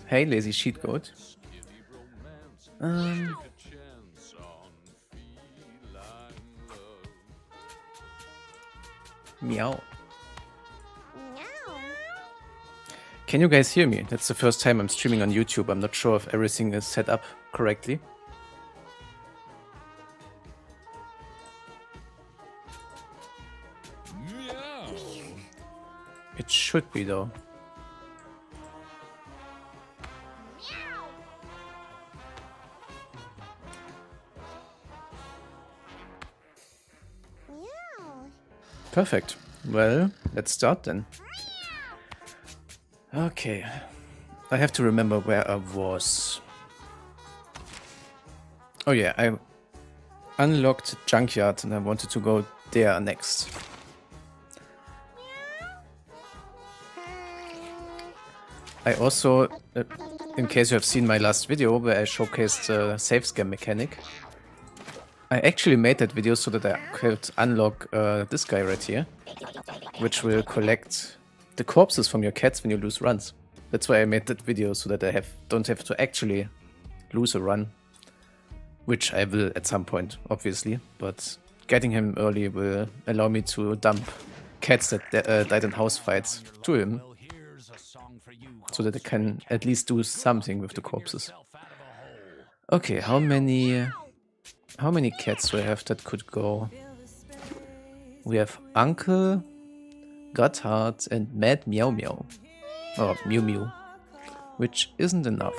Hey, lazy sheet goat. Meow. Can you guys hear me? That's the first time I'm streaming on YouTube. I'm not sure if everything is set up correctly. It should be though. Perfect. Well, let's start then. Okay. I have to remember where I was. Oh yeah, I unlocked Junkyard and I wanted to go there next. I also, in case you have seen my last video where I showcased the save scam mechanic, I actually made that video so that I could unlock this guy right here, which will collect the corpses from your cats when you lose runs. That's why I made that video, so that I don't have to actually lose a run, which I will at some point, obviously, but getting him early will allow me to dump cats that died in house fights to him, so that I can at least do something with the corpses. Okay, how many cats do I have that could go? We have Uncle, Gotthard, and Mad Meow Meow. Or Mew Mew. Which isn't enough.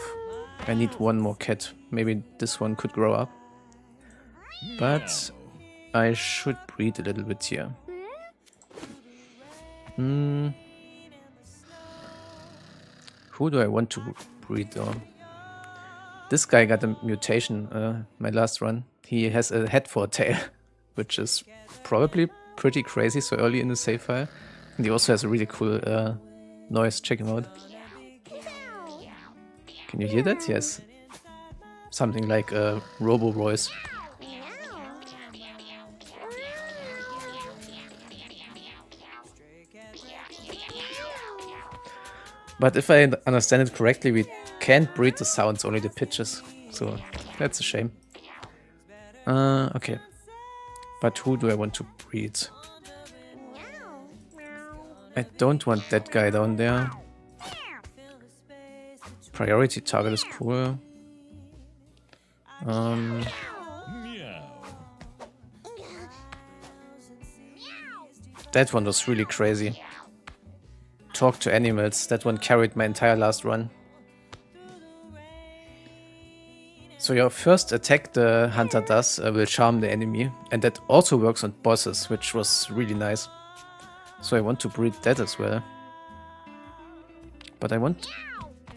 I need one more cat. Maybe this one could grow up. But I should breed a little bit here. Who do I want to breed though? This guy got a mutation my last run. He has a head for a tail, which is probably pretty crazy so early in the save file. And he also has a really cool noise. Check him out. Can you hear that? Yes. Something like a robo voice. But if I understand it correctly, we can't breed the sounds, only the pitches. So that's a shame. Okay. But who do I want to breed? I don't want that guy down there. Priority target is cool. That one was really crazy. Talk to animals. That one carried my entire last run. So your first attack the hunter does will charm the enemy, and that also works on bosses, which was really nice. So I want to breed that as well. But I want...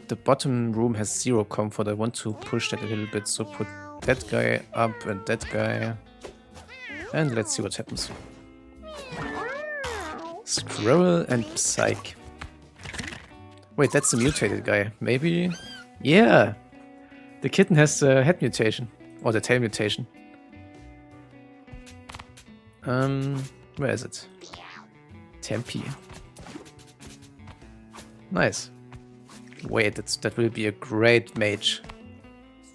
The bottom room has 0 comfort. I want to push that a little bit, so put that guy up and that guy. And let's see what happens. Squirrel and Psych. Wait, that's the mutated guy. Maybe... Yeah! The kitten has the head mutation. Or the tail mutation. Where is it? Tempe. Nice. Wait, that will be a great mage.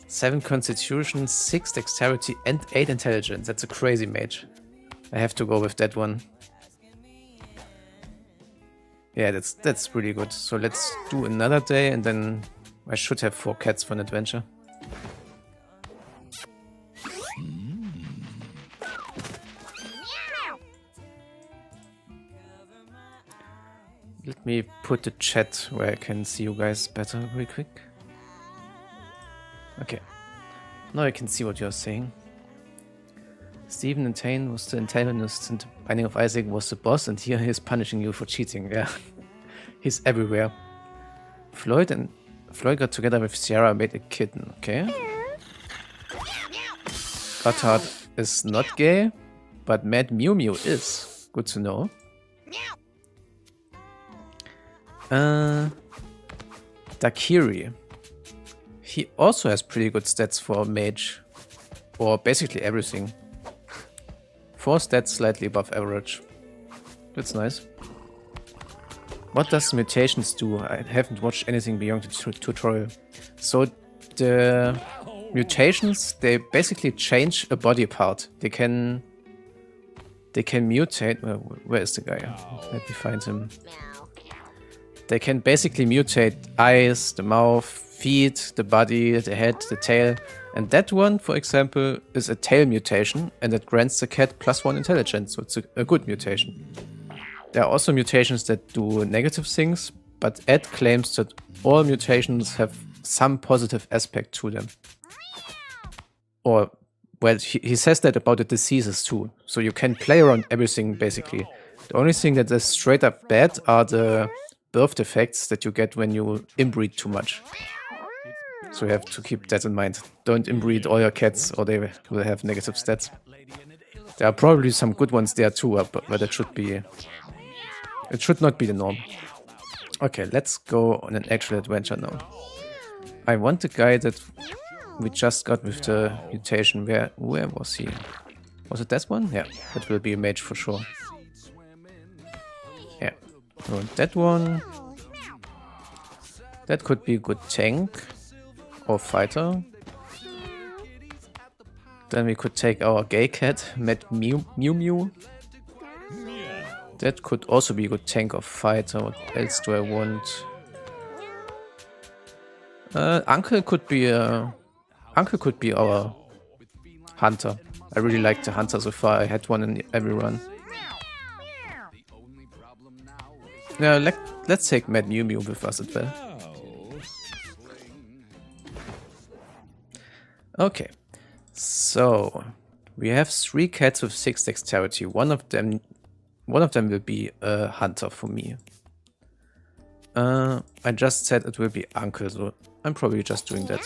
7 constitution, 6 dexterity, and 8 intelligence. That's a crazy mage. I have to go with that one. Yeah, that's really good. So let's do another day, and then I should have 4 cats for an adventure. Let me put the chat where I can see you guys better real quick. Okay. Now I can see what you're saying. Stephen and Tane was the antagonist and the Binding of Isaac was the boss, and here he's punishing you for cheating. Yeah. He's everywhere. Floyd got together with Sierra, made a kitten, okay? Gotthard is not gay, but Mad Mew Mew is. Good to know. Dakiri. He also has pretty good stats for a mage. Or basically everything. 4 stats slightly above average. That's nice. what does mutations do? I haven't watched anything beyond the tutorial. So the mutations, they basically change a body part. They can mutate. Where is the guy? Let me find him. They can basically mutate eyes, the mouth, feet, the body, the head, the tail. And that one, for example, is a tail mutation, and it grants the cat +1 intelligence, so it's a good mutation. There are also mutations that do negative things, but Ed claims that all mutations have some positive aspect to them. Or, well, he says that about the diseases too, so you can play around everything basically. The only thing that is straight up bad are the birth defects that you get when you inbreed too much. So you have to keep that in mind. Don't inbreed all your cats or they will have negative stats. There are probably some good ones there too, but it should not be the norm. Okay, let's go on an actual adventure now. I want the guy that we just got with the mutation. Where was he? Was it that one? Yeah, that will be a mage for sure. Yeah, so that one. That could be a good tank or fighter. Then we could take our gay cat, Mew. That could also be a good tank or fighter. What else do I want? Uncle could be our hunter. I really like the hunter so far. I had one in every run. Yeah, let's take Mew with us as well. Okay, so we have 3 cats with 6 dexterity. One of them will be a hunter for me. I just said it will be Uncle, so I'm probably just doing that.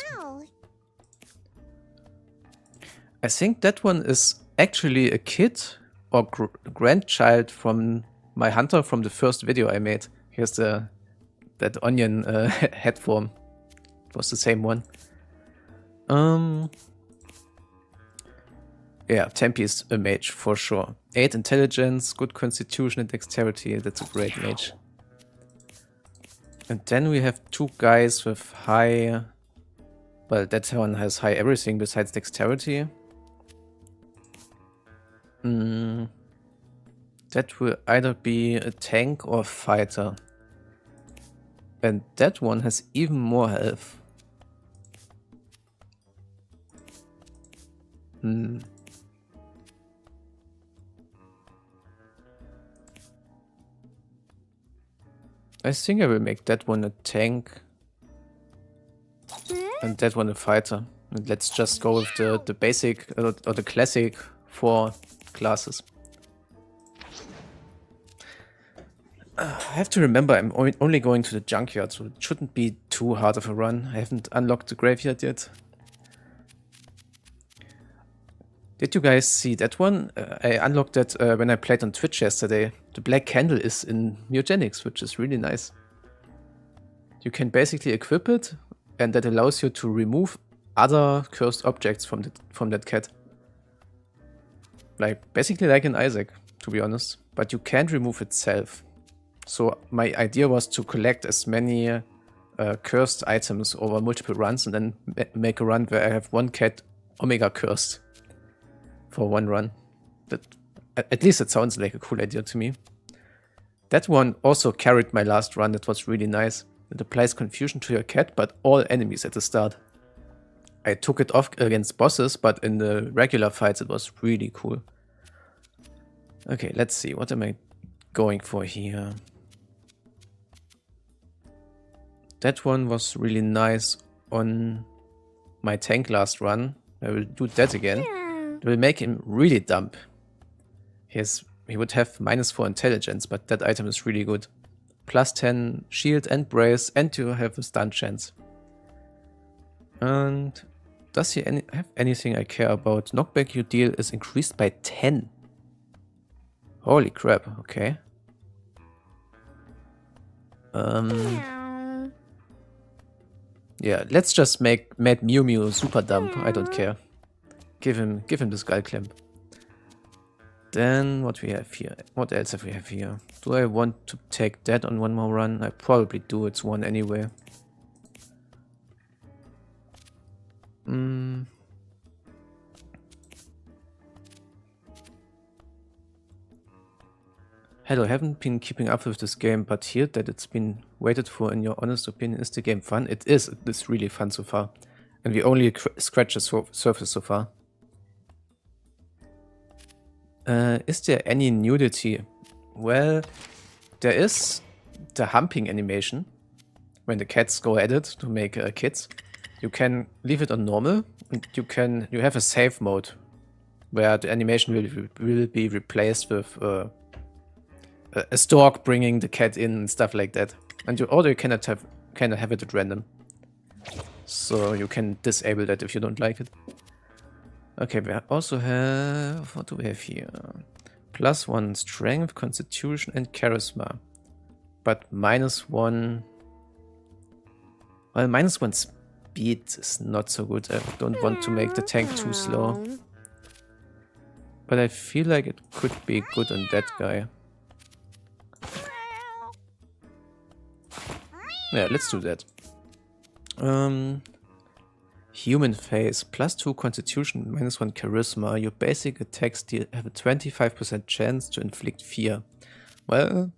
I think that one is actually a kid or grandchild from my hunter from the first video I made. Here's that onion head form. It was the same one. Yeah, Tempe is a mage for sure. 8 intelligence, good constitution and dexterity. That's a great mage. And then we have 2 guys with high... Well, that one has high everything besides dexterity. That will either be a tank or a fighter. And that one has even more health. I think I will make that one a tank. And that one a fighter. And let's just go with the basic or the classic 4 classes. I have to remember I'm only going to the junkyard, so it shouldn't be too hard of a run. I haven't unlocked the graveyard yet. Did you guys see that one? I unlocked that when I played on Twitch yesterday. The black candle is in Mewgenics, which is really nice. You can basically equip it, and that allows you to remove other cursed objects from that cat. Like basically like an Isaac, to be honest. But you can't remove itself. So my idea was to collect as many cursed items over multiple runs, and then make a run where I have one cat Omega cursed. For one run. But at least it sounds like a cool idea to me. That one also carried my last run. That was really nice. It applies confusion to your cat, but all enemies at the start. I took it off against bosses, but in the regular fights it was really cool. Okay, let's see. What am I going for here? That one was really nice on my tank last run. I will do that again. It will make him really dumb. He would have -4 intelligence, but that item is really good. +10 shield and brace, and you have a stun chance. And does he have anything I care about? Knockback you deal is increased by 10. Holy crap, okay. Yeah, let's just make Mad Mew super dumb. I don't care. Give him the skull clamp. Then what we have here? What else have we have here? Do I want to take that on one more run? I probably do. It's one anyway. Hello, haven't been keeping up with this game, but here that it's been waited for. In your honest opinion, is the game fun? It is. It's really fun so far. And we only scratched the surface so far. Is there any nudity? Well, there is the humping animation. When the cats go at it to make kids. You can leave it on normal. And you have a save mode. Where the animation will be replaced with a stork bringing the cat in and stuff like that. And you cannot have it at random. So you can disable that if you don't like it. Okay, we also have... What do we have here? +1 strength, constitution and charisma. But -1... Well, -1 speed is not so good. I don't want to make the tank too slow. But I feel like it could be good on that guy. Yeah, let's do that. Human face, +2 constitution, -1 charisma. Your basic attacks have a 25% chance to inflict fear. Well,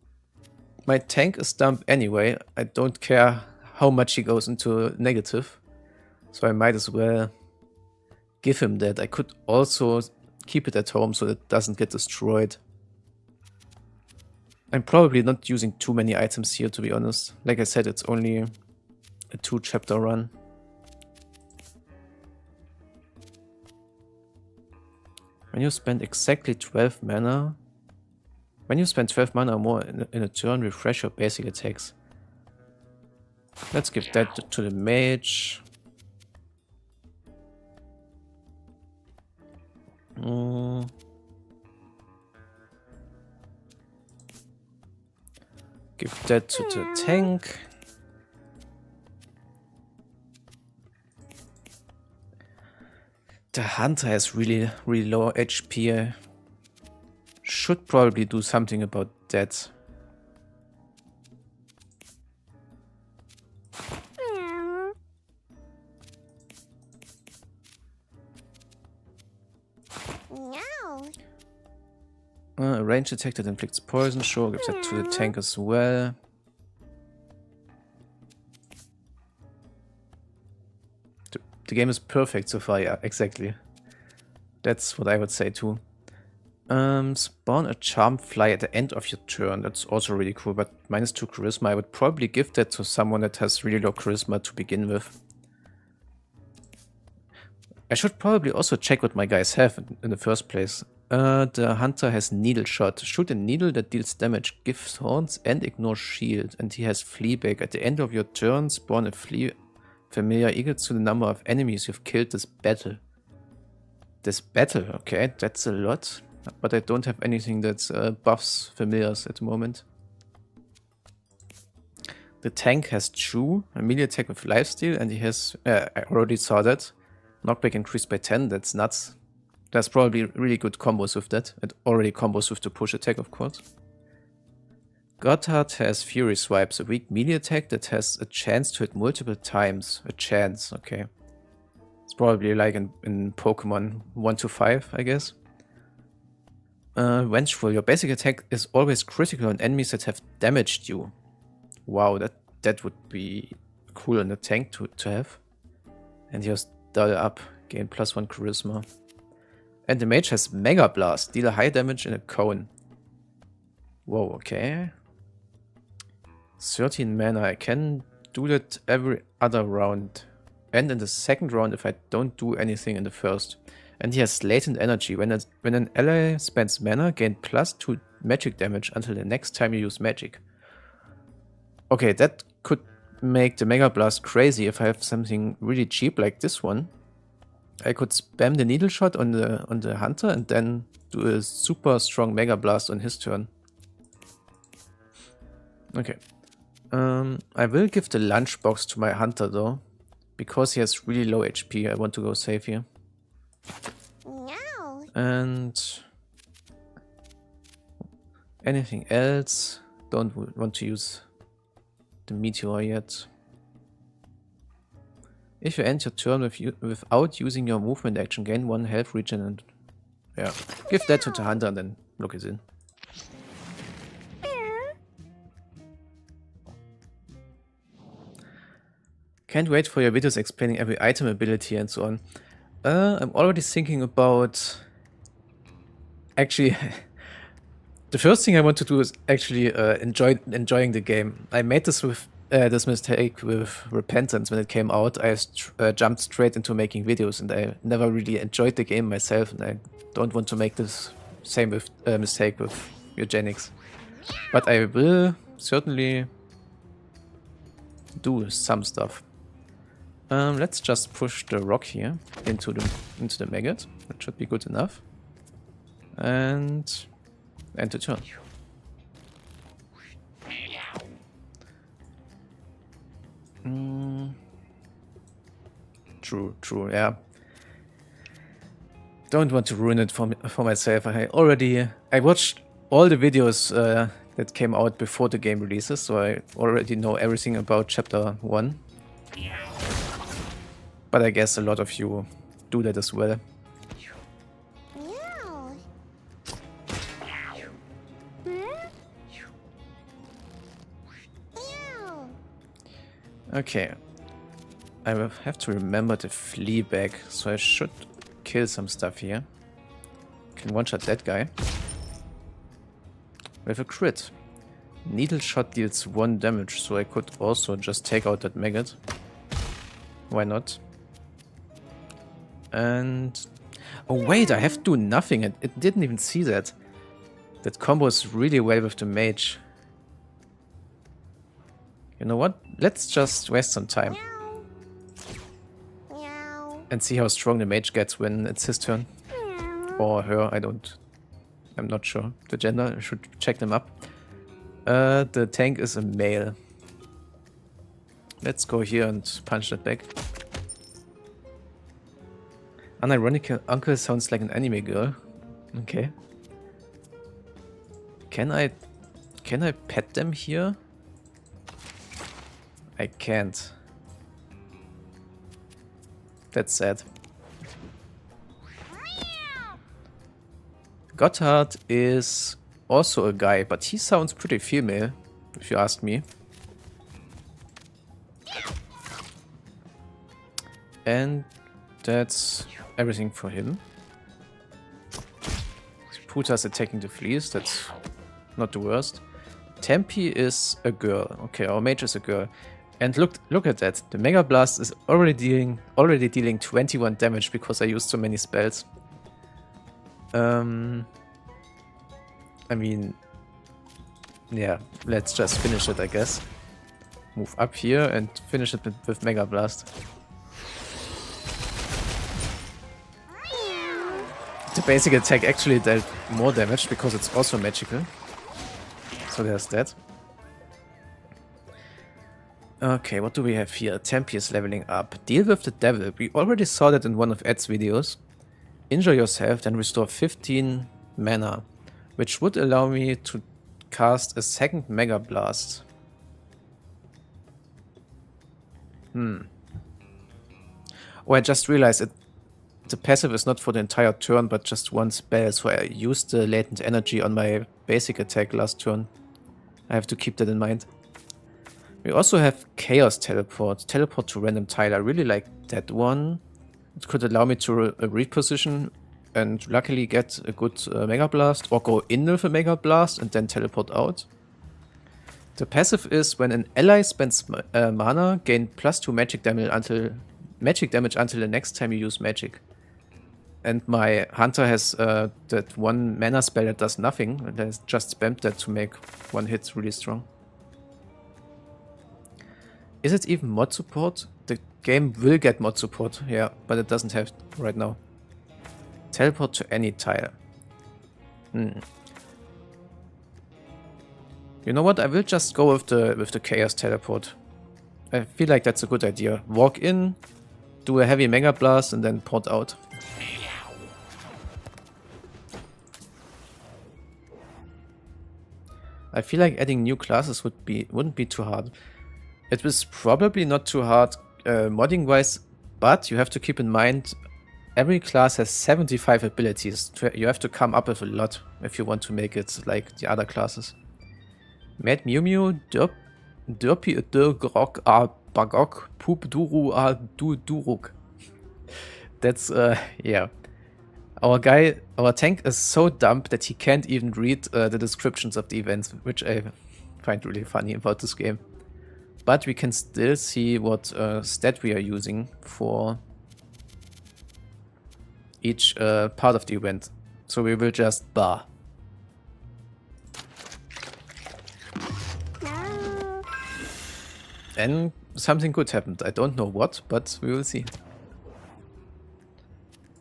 my tank is dumb anyway. I don't care how much he goes into negative. So I might as well give him that. I could also keep it at home so it doesn't get destroyed. I'm probably not using too many items here, to be honest. Like I said, it's only a 2-chapter run. When you spend exactly 12 mana... When you spend 12 mana or more in a turn, refresh your basic attacks. Let's give that to the mage. Give that to the tank. The hunter has really low HP. I should probably do something about that. A ranged attack that inflicts poison. Sure, give that to the tank as well. The game is perfect so far, yeah, exactly. That's what I would say too. Spawn a charm fly at the end of your turn. That's also really cool, but -2 charisma. I would probably give that to someone that has really low charisma to begin with. I should probably also check what my guys have in the first place. The hunter has needle shot. Shoot a needle that deals damage, gives thorns and ignores shield. And he has fleabag. At the end of your turn, spawn a flea familiar equal to the number of enemies you've killed this battle. This battle, okay, that's a lot. But I don't have anything that buffs familiars at the moment. The tank has Chew, a melee attack with lifesteal, and he has, I already saw that. Knockback increased by 10, that's nuts. There's probably really good combos with that. It already combos with the push attack, of course. Gotthard has Fury Swipes, a weak melee attack that has a chance to hit multiple times. A chance, okay. It's probably like in Pokemon 1 to 5, I guess. Vengeful, your basic attack is always critical on enemies that have damaged you. Wow, that would be cool in the tank to have. And here's Dull Up, gain +1 charisma. And the mage has Mega Blast, deal a high damage in a cone. Whoa, okay. 13 mana, I can do that every other round. And in the second round if I don't do anything in the first. And he has Latent Energy. When an ally spends mana, gain +2 magic damage until the next time you use magic. Okay, that could make the Mega Blast crazy if I have something really cheap like this one. I could spam the needle shot on the hunter and then do a super strong Mega Blast on his turn. Okay. I will give the lunchbox to my hunter though. Because he has really low HP, I want to go safe here. No. And Anything else? Don't want to use the meteor yet. If you end your turn without using your movement action, gain 1 health regen and yeah, give that to the hunter and then lock it in. Can't wait for your videos explaining every item ability and so on. I'm already thinking about... Actually, the first thing I want to do is actually enjoying the game. I made this with this mistake with Repentance when it came out. I jumped straight into making videos and I never really enjoyed the game myself, and I don't want to make this same mistake with Mewgenics. But I will certainly do some stuff. Let's just push the rock here into the maggot. That should be good enough. And end the turn. True, yeah. Don't want to ruin it for myself. I watched all the videos that came out before the game releases, so I already know everything about Chapter 1. But I guess a lot of you do that as well. Okay. I will have to remember the flea bag, so I should kill some stuff here. Can one-shot that guy. With a crit. Needle shot deals 1 damage, so I could also just take out that maggot. Why not? And... oh wait, I have to do nothing. It didn't even see that. That combos really well with the mage. You know what? Let's just waste some time. And see how strong the mage gets when it's his turn. Or her, I'm not sure. The gender, I should check them up. The tank is a male. Let's go here and punch that back. An ironical uncle sounds like an anime girl. Okay. Can I pet them here? I can't. That's sad. Gotthard is also a guy, but he sounds pretty female, if you ask me. And that's everything for him. Puta's attacking the fleas, that's not the worst. Tempe is a girl. Okay, our mage is a girl. And look at that. The Mega Blast is already dealing 21 damage because I used so many spells. I mean, yeah, let's just finish it, I guess. Move up here and finish it with Mega Blast. The basic attack actually dealt more damage because it's also magical. So there's that. Okay, what do we have here? Tempe is leveling up. Deal with the devil. We already saw that in one of Ed's videos. Injure yourself, then restore 15 mana, which would allow me to cast a second Mega Blast. Oh, I just realized the passive is not for the entire turn, but just one spell, so I used the latent energy on my basic attack last turn. I have to keep that in mind. We also have Chaos Teleport. Teleport to random tile. I really like that one. It could allow me to reposition and luckily get a good Mega Blast, or go in with a Mega Blast and then teleport out. The passive is when an ally spends mana, gain +2 magic damage until the next time you use magic. And my hunter has that one mana spell that does nothing, and I just spammed that to make one hit really strong. Is it even mod support? The game will get mod support, yeah, but it doesn't have right now. Teleport to any tile. You know what? I will just go with the Chaos Teleport. I feel like that's a good idea. Walk in, do a heavy Mega Blast, and then port out. I feel like adding new classes wouldn't be too hard. It was probably not too hard modding wise, but you have to keep in mind every class has 75 abilities. You have to come up with a lot if you want to make it like the other classes. Mad Mew Mew, Derpy Grok Bagok, Poop Duru Duruk. That's yeah. Our tank is so dumb that he can't even read the descriptions of the events, which I find really funny about this game. But we can still see what stat we are using for each part of the event. So we will just bar. And something good happened. I don't know what, but we will see.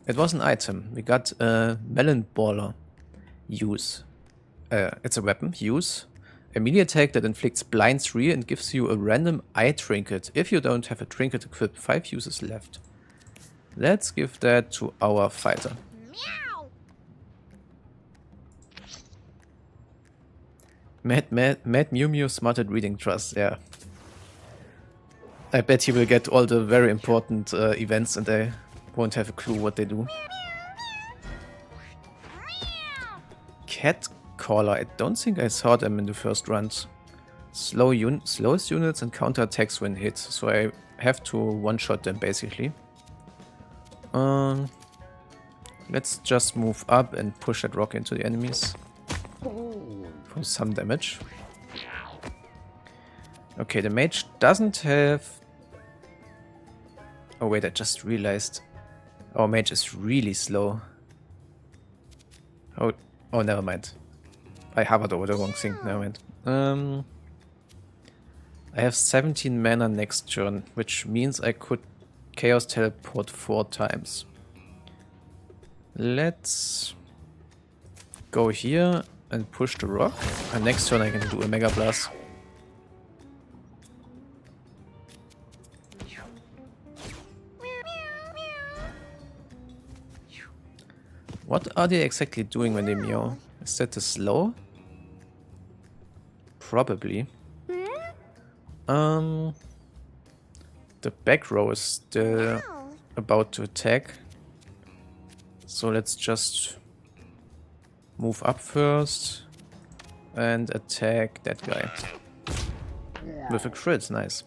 It was an item. We got a melon baller. Use. It's a weapon. Use. A melee attack that inflicts blind 3 and gives you a random eye trinket. If you don't have a trinket equipped, 5 uses left. Let's give that to our fighter. Mad Mew Mew smart at reading trust, yeah. I bet he will get all the very important events and I won't have a clue what they do. Cat Caller, I don't think I saw them in the first runs. Slows units and counter attacks when hit, so I have to one-shot them basically. Let's just move up and push that rock into the enemies for some damage. Okay, the mage doesn't have... Oh wait, I just realized our mage is really slow. Oh, never mind. I hovered over the wrong thing, never mind. I have 17 mana next turn, which means I could Chaos Teleport 4 times. Let's go here and push the rock. And next turn I can do a Mega Blast. What are they exactly doing when they meow? Is that the slow? Probably. The back row is still about to attack. So let's just move up first and attack that guy. With a crit, nice.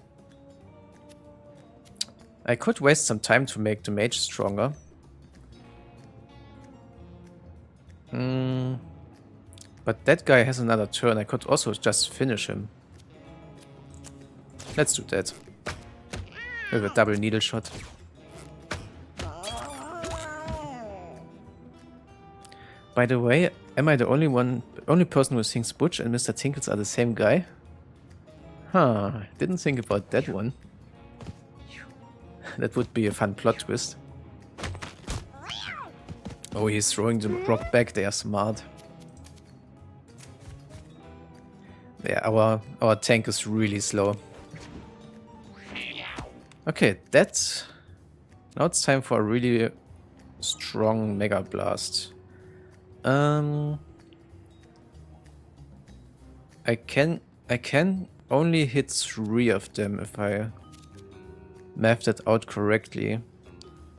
I could waste some time to make the mage stronger. But that guy has another turn. I could also just finish him. Let's do that. With a double needle shot. By the way, am I the only person who thinks Butch and Mr. Tinkles are the same guy? Huh, didn't think about that one. That would be a fun plot twist. Oh, he's throwing the rock back, they are smart. Yeah, our tank is really slow. Okay, now it's time for a really strong Mega Blast. I can only hit 3 of them if I mapped it out correctly.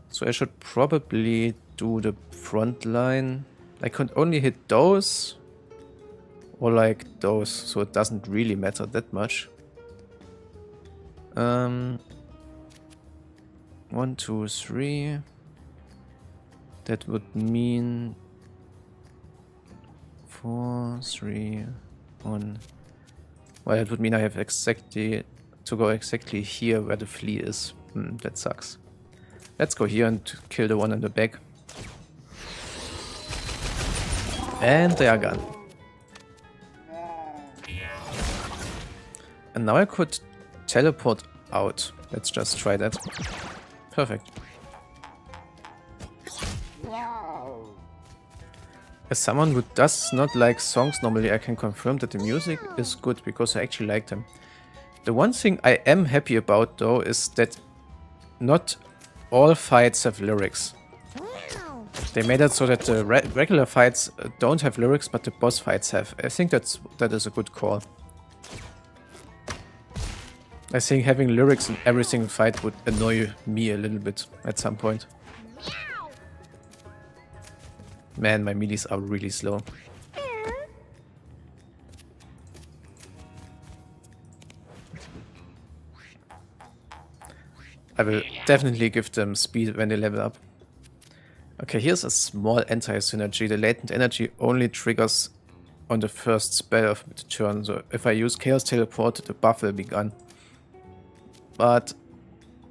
So I should probably do the front line. I could only hit those or like those, so it doesn't really matter that much. 1, 2, 3. That would mean 4, 3, 1. Well, that would mean I have exactly to go exactly here where the flea is. That sucks. Let's go here and kill the one in the back. And they are gone. And now I could teleport out. Let's just try that. Perfect. As someone who does not like songs normally, I can confirm that the music is good because I actually like them. The one thing I am happy about though is that not all fights have lyrics. They made it so that the regular fights don't have lyrics, but the boss fights have. I think that is a good call. I think having lyrics in every single fight would annoy me a little bit at some point. Man, my melees are really slow. I will definitely give them speed when they level up. Okay, here's a small anti-synergy. The latent energy only triggers on the first spell of the turn. So if I use Chaos Teleport, the buff will be gone. But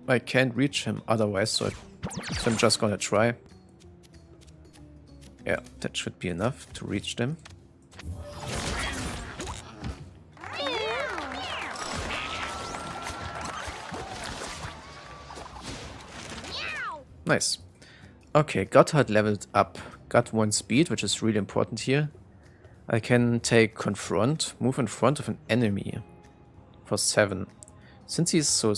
I can't reach him otherwise, so I'm just gonna try. Yeah, that should be enough to reach them. Nice. Okay, Gotthard leveled up. Got 1 speed, which is really important here. I can take Confront, move in front of an enemy for 7. Since he's so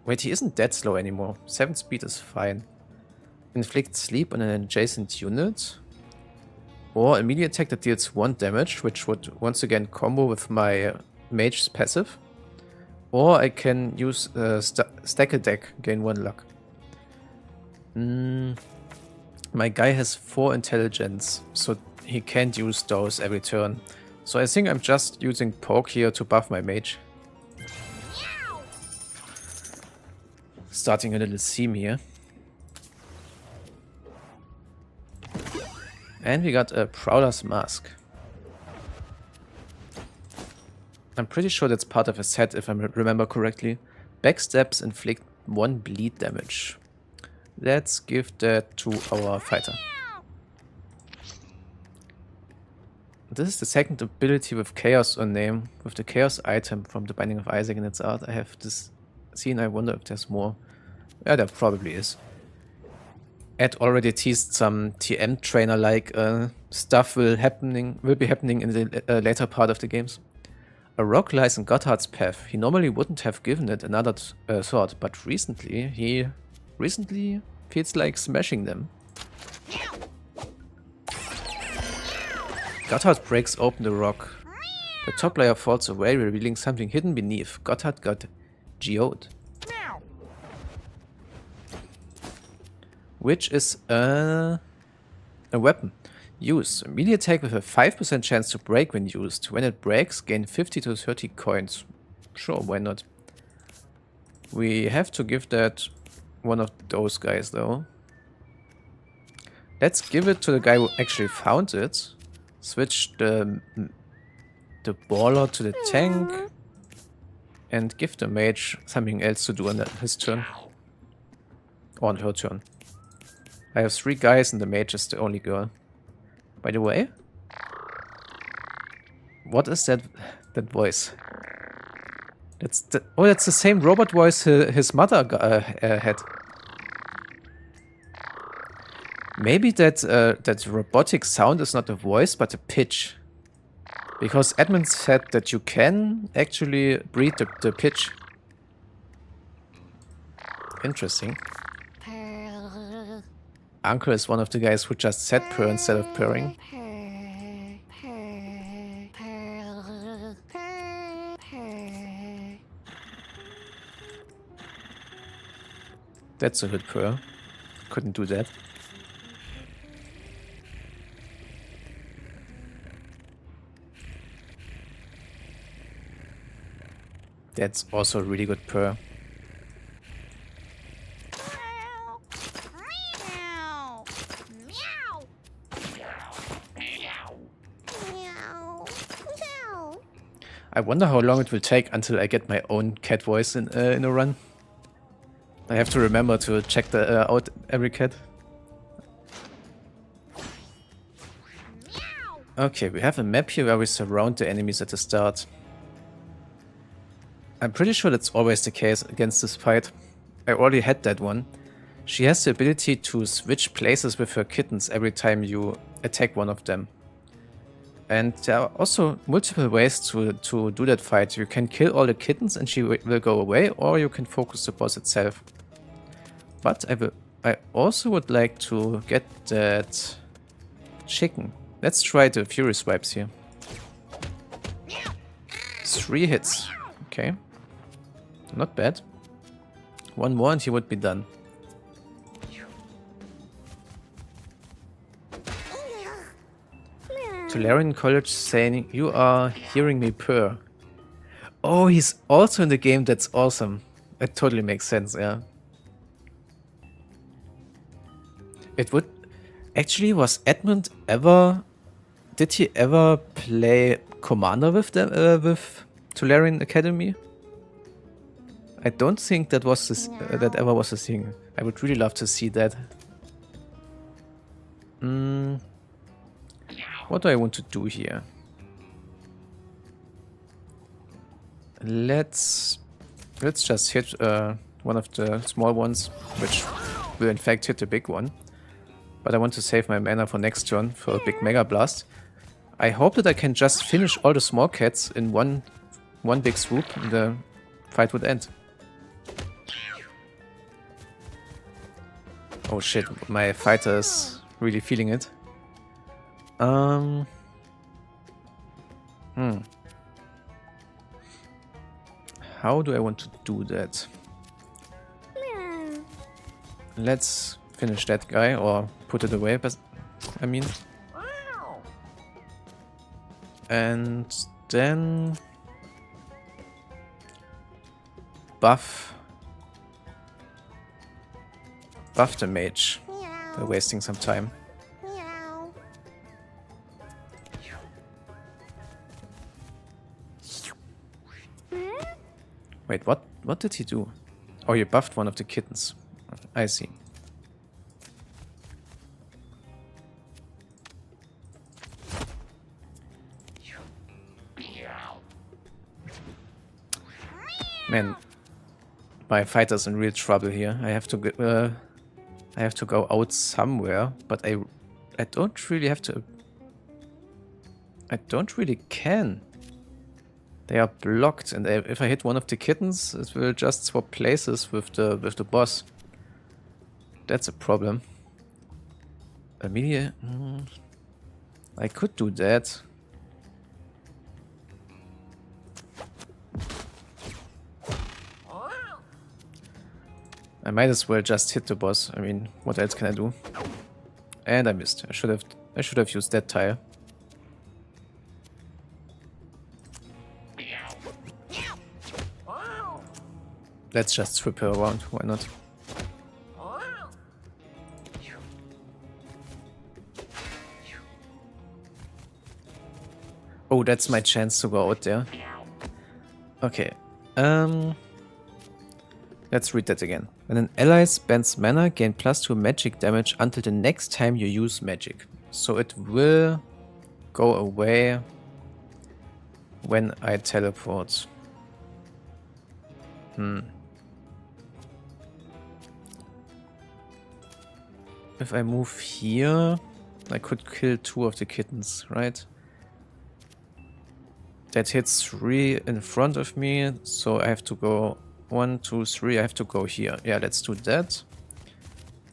wait, he isn't that slow anymore. 7 speed is fine. Inflict sleep on an adjacent unit. Or a melee attack that deals 1 damage, which would once again combo with my mage's passive. Or I can use Stack a Deck, gain 1 luck. My guy has 4 intelligence, so he can't use those every turn. So I think I'm just using Poke here to buff my mage. Starting a little theme here. And we got a Prowler's Mask. I'm pretty sure that's part of a set if I remember correctly. Backstabs inflict 1 bleed damage. Let's give that to our fighter. This is the second ability with Chaos on name, with the Chaos item from the Binding of Isaac in its art. I have this scene, I wonder if there's more. Yeah, there probably is. Ed already teased some TM trainer-like stuff will be happening in the later part of the games. A rock lies in Gotthard's path. He normally wouldn't have given it another thought, but recently feels like smashing them. Gotthard breaks open the rock. The top layer falls away, revealing something hidden beneath. Gotthard got geode. Which is a weapon. Use. A melee attack with a 5% chance to break when used. When it breaks, gain 50 to 30 coins. Sure, why not? We have to give that one of those guys though. Let's give it to the guy who actually found it. Switch the baller to the tank. And give the mage something else to do on his turn. Or on her turn. I have 3 guys and the mage is the only girl. By the way, what is that voice? That's the same robot voice his mother had. Maybe that robotic sound is not a voice but a pitch. Because Edmund said that you can actually breed the pitch. Interesting. Uncle is one of the guys who just said purr instead of purring. That's a good purr. Couldn't do that. That's also a really good purr. I wonder how long it will take until I get my own cat voice in a run. I have to remember to check out every cat. Okay, we have a map here where we surround the enemies at the start. I'm pretty sure that's always the case against this fight. I already had that one. She has the ability to switch places with her kittens every time you attack one of them. And there are also multiple ways to do that fight. You can kill all the kittens and she will go away, or you can focus the boss itself. But I also would like to get that chicken. Let's try the Fury Swipes here. 3 hits. Okay. Not bad. One more and he would be done. Tolarian College saying, "You are hearing me purr." Oh, he's also in the game. That's awesome. It totally makes sense, yeah. It would... Actually, was Edmund ever... Did he ever play Commander with them, with Tolarian Academy? I don't think that was this, that ever was a thing. I would really love to see that. What do I want to do here? Let's just hit one of the small ones, which will in fact hit the big one. But I want to save my mana for next turn for a big Mega Blast. I hope that I can just finish all the small cats in one big swoop and the fight would end. Oh shit, my fighter is really feeling it. How do I want to do that? Let's finish that guy, or put it away, I mean. And then... buff the mage. They're wasting some time. Wait, what did he do? Oh, he buffed one of the kittens. I see. Man, my fighter's in real trouble here. I have to go out somewhere, but I don't really have to. I don't really can. They are blocked, and if I hit one of the kittens, it will just swap places with the boss. That's a problem. Immediate. I could do that. I might as well just hit the boss. I mean, what else can I do? And I missed. I should have used that tire. Let's just strip her around. Why not? Oh, that's my chance to go out there. Okay. Let's read that again. When an ally spends mana, gain +2 magic damage until the next time you use magic. So it will go away when I teleport. If I move here, I could kill 2 of the kittens, right? That hits 3 in front of me, so I have to go 1, 2, 3. I have to go here. Yeah, let's do that.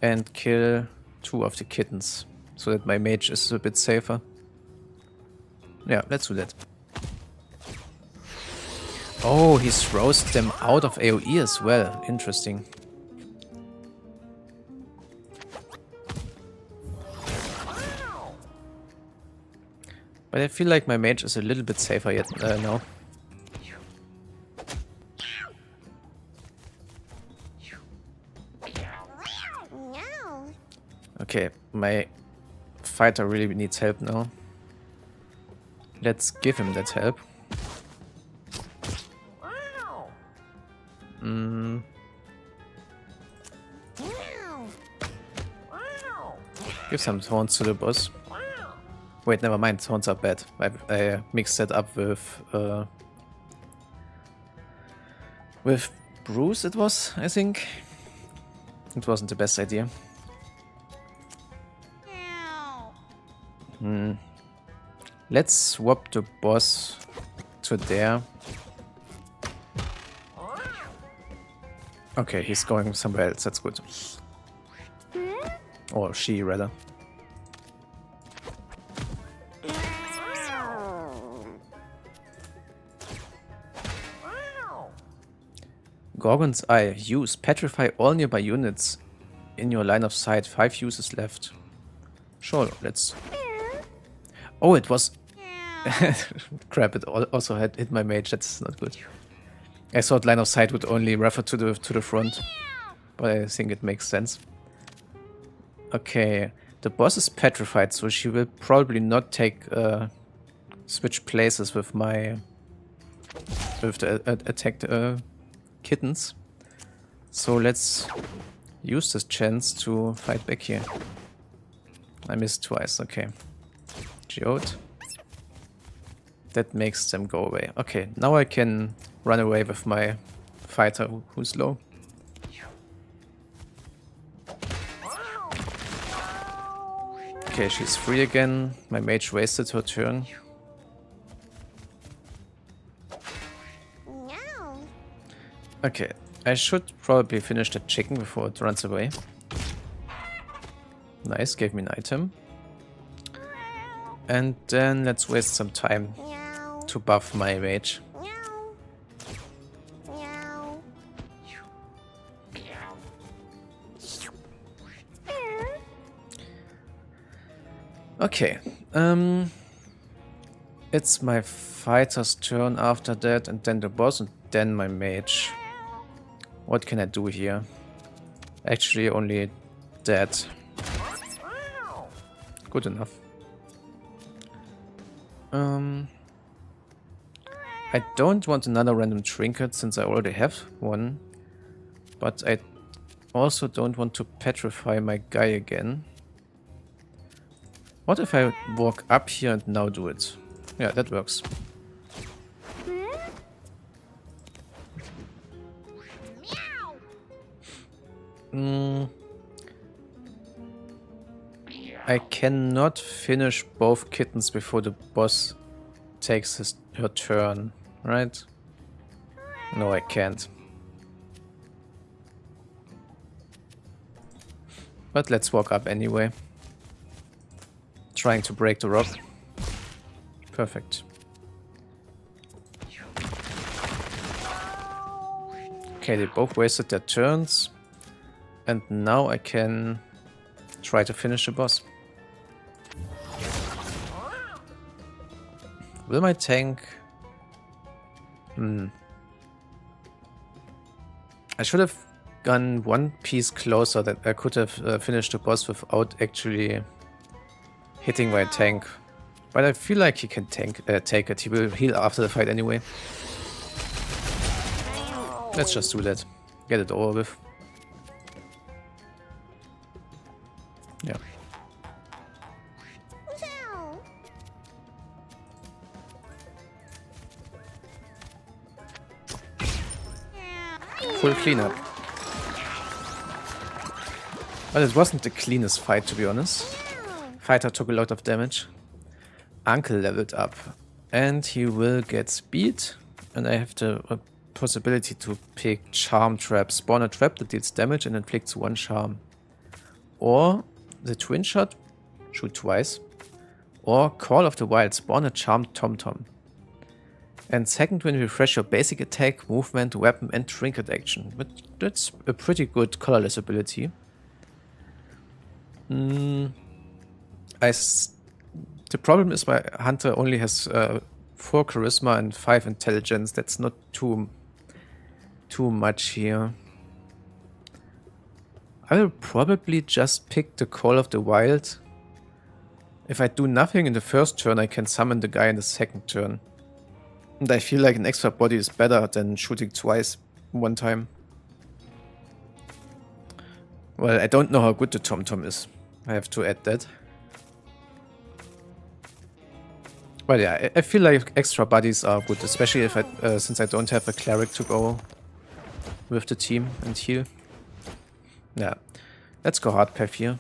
And kill 2 of the kittens, so that my mage is a bit safer. Yeah, let's do that. Oh, he throws them out of AoE as well. Interesting. But I feel like my mage is a little bit safer yet now. Okay, my fighter really needs help now. Let's give him that help. Give some thorns to the boss. Wait, never mind, thorns are bad. I mixed that up with Bruce, it was, I think. It wasn't the best idea. Let's swap the boss to there. Okay, he's going somewhere else, that's good. Or she, rather. Gorgon's Eye. Use. Petrify all nearby units in your line of sight. 5 uses left. Sure, let's... Oh, it was... Crap, it also had hit my mage. That's not good. I thought line of sight would only refer to the front. But I think it makes sense. Okay. The boss is petrified, so she will probably not take... switch places with my... with the attacked kittens. So let's use this chance to fight back here. I missed twice, okay. Geode. That makes them go away. Okay, now I can run away with my fighter who's low. Okay, she's free again. My mage wasted her turn. Okay, I should probably finish the chicken before it runs away. Nice, gave me an item. And then let's waste some time to buff my mage. Okay, it's my fighter's turn after that, and then the boss, and then my mage. What can I do here? Actually, only that. Good enough. I don't want another random trinket since I already have one. But I also don't want to petrify my guy again. What if I walk up here and now do it? Yeah, that works. I cannot finish both kittens before the boss takes her turn, right? No, I can't. But let's walk up anyway. Trying to break the rock. Perfect. Okay, they both wasted their turns. And now I can try to finish the boss. Will my tank... I should have gone one piece closer, that I could have finished the boss without actually hitting my tank. But I feel like he can take it. He will heal after the fight anyway. Let's just do that. Get it over with. Yeah. Full cleanup. But it wasn't the cleanest fight, to be honest. Fighter took a lot of damage. Uncle leveled up. And he will get speed. And I have the possibility to pick Charm Trap. Spawn a trap that deals damage and inflicts 1 charm. Or the twin shot, shoot twice. Or Call of the Wild, spawn a charmed Tom-Tom. And second, when you refresh your basic attack, movement, weapon and trinket action. But that's a pretty good colorless ability. The problem is my hunter only has 4 charisma and 5 intelligence. That's not too much here. I will probably just pick the Call of the Wild. If I do nothing in the first turn, I can summon the guy in the second turn. And I feel like an extra body is better than shooting twice one time. Well, I don't know how good the Tom-Tom is. I have to add that. But yeah, I feel like extra bodies are good, especially if since I don't have a cleric to go with the team and heal. Yeah, let's go hard path here.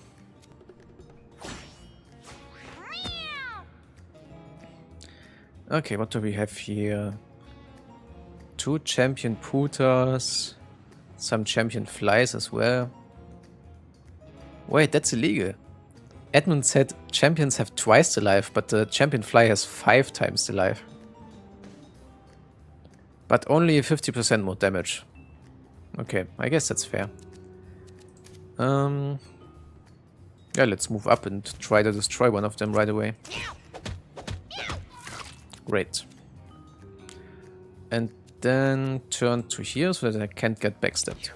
Okay, what do we have here? 2 champion Pooters, some champion Flies as well. Wait, that's illegal. Edmund said champions have twice the life, but the champion fly has 5 times the life. But only 50% more damage. Okay, I guess that's fair. Yeah, let's move up and try to destroy one of them right away. Great. And then turn to here so that I can't get backstabbed.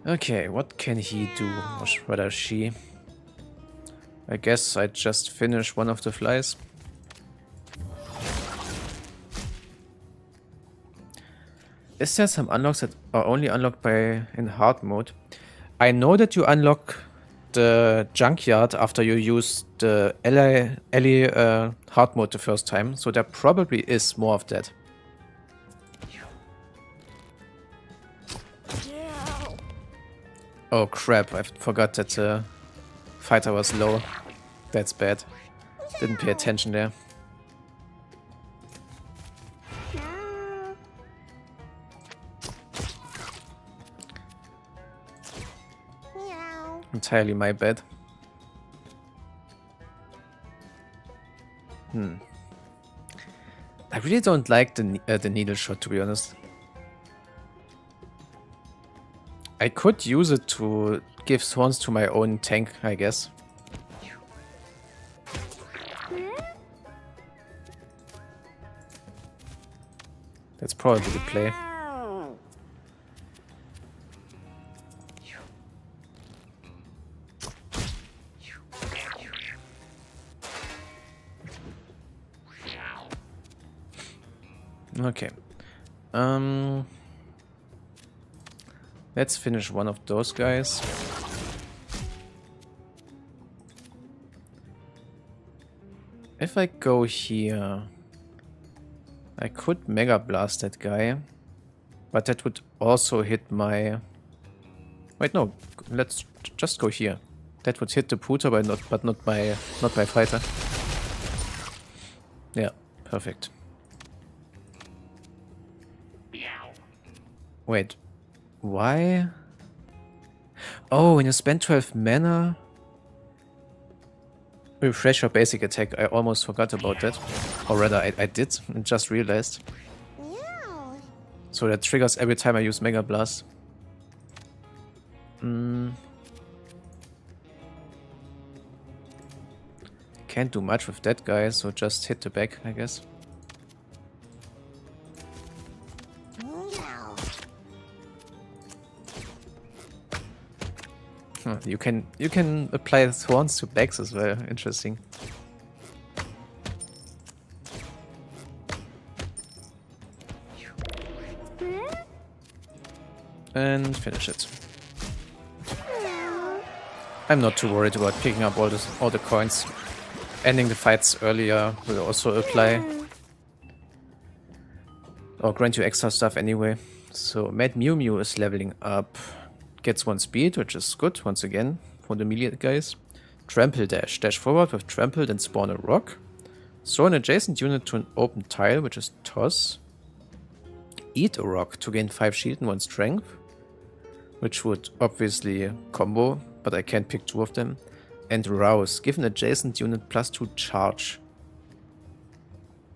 Okay, what can he do? Or rather she. I guess I just finish one of the flies. Is there some unlocks that are only unlocked in hard mode? I know that you unlock the junkyard after you use the Ellie hard mode the first time, so there probably is more of that. Oh crap, I forgot that the fighter was low. That's bad. Didn't pay attention there. Entirely my bad. I really don't like the needle shot, to be honest. I could use it to give thorns to my own tank, I guess. That's probably the play. Okay. Let's finish one of those guys. If I go here, I could Mega Blast that guy, but that would also hit my... Wait, no, let's just go here. That would hit the Puter, but not my fighter. Yeah, perfect. Wait, why? Oh, when you spend 12 mana, refresh your basic attack. I almost forgot about that. Or rather, I did and just realized. So that triggers every time I use Mega Blast. Can't do much with that guy, so just hit the back, I guess. You can apply thorns to backs as well. Interesting. And finish it. I'm not too worried about picking up all the coins. Ending the fights earlier will also apply. Or grant you extra stuff anyway. So Mad Mew Mew is leveling up. Gets 1 speed, which is good once again for the melee guys. Trample dash. Dash forward with trample, then spawn a rock. Throw an adjacent unit to an open tile, which is toss. Eat a rock to gain 5 shield and 1 strength, which would obviously combo, but I can't pick 2 of them. And rouse. Give an adjacent unit +2 charge.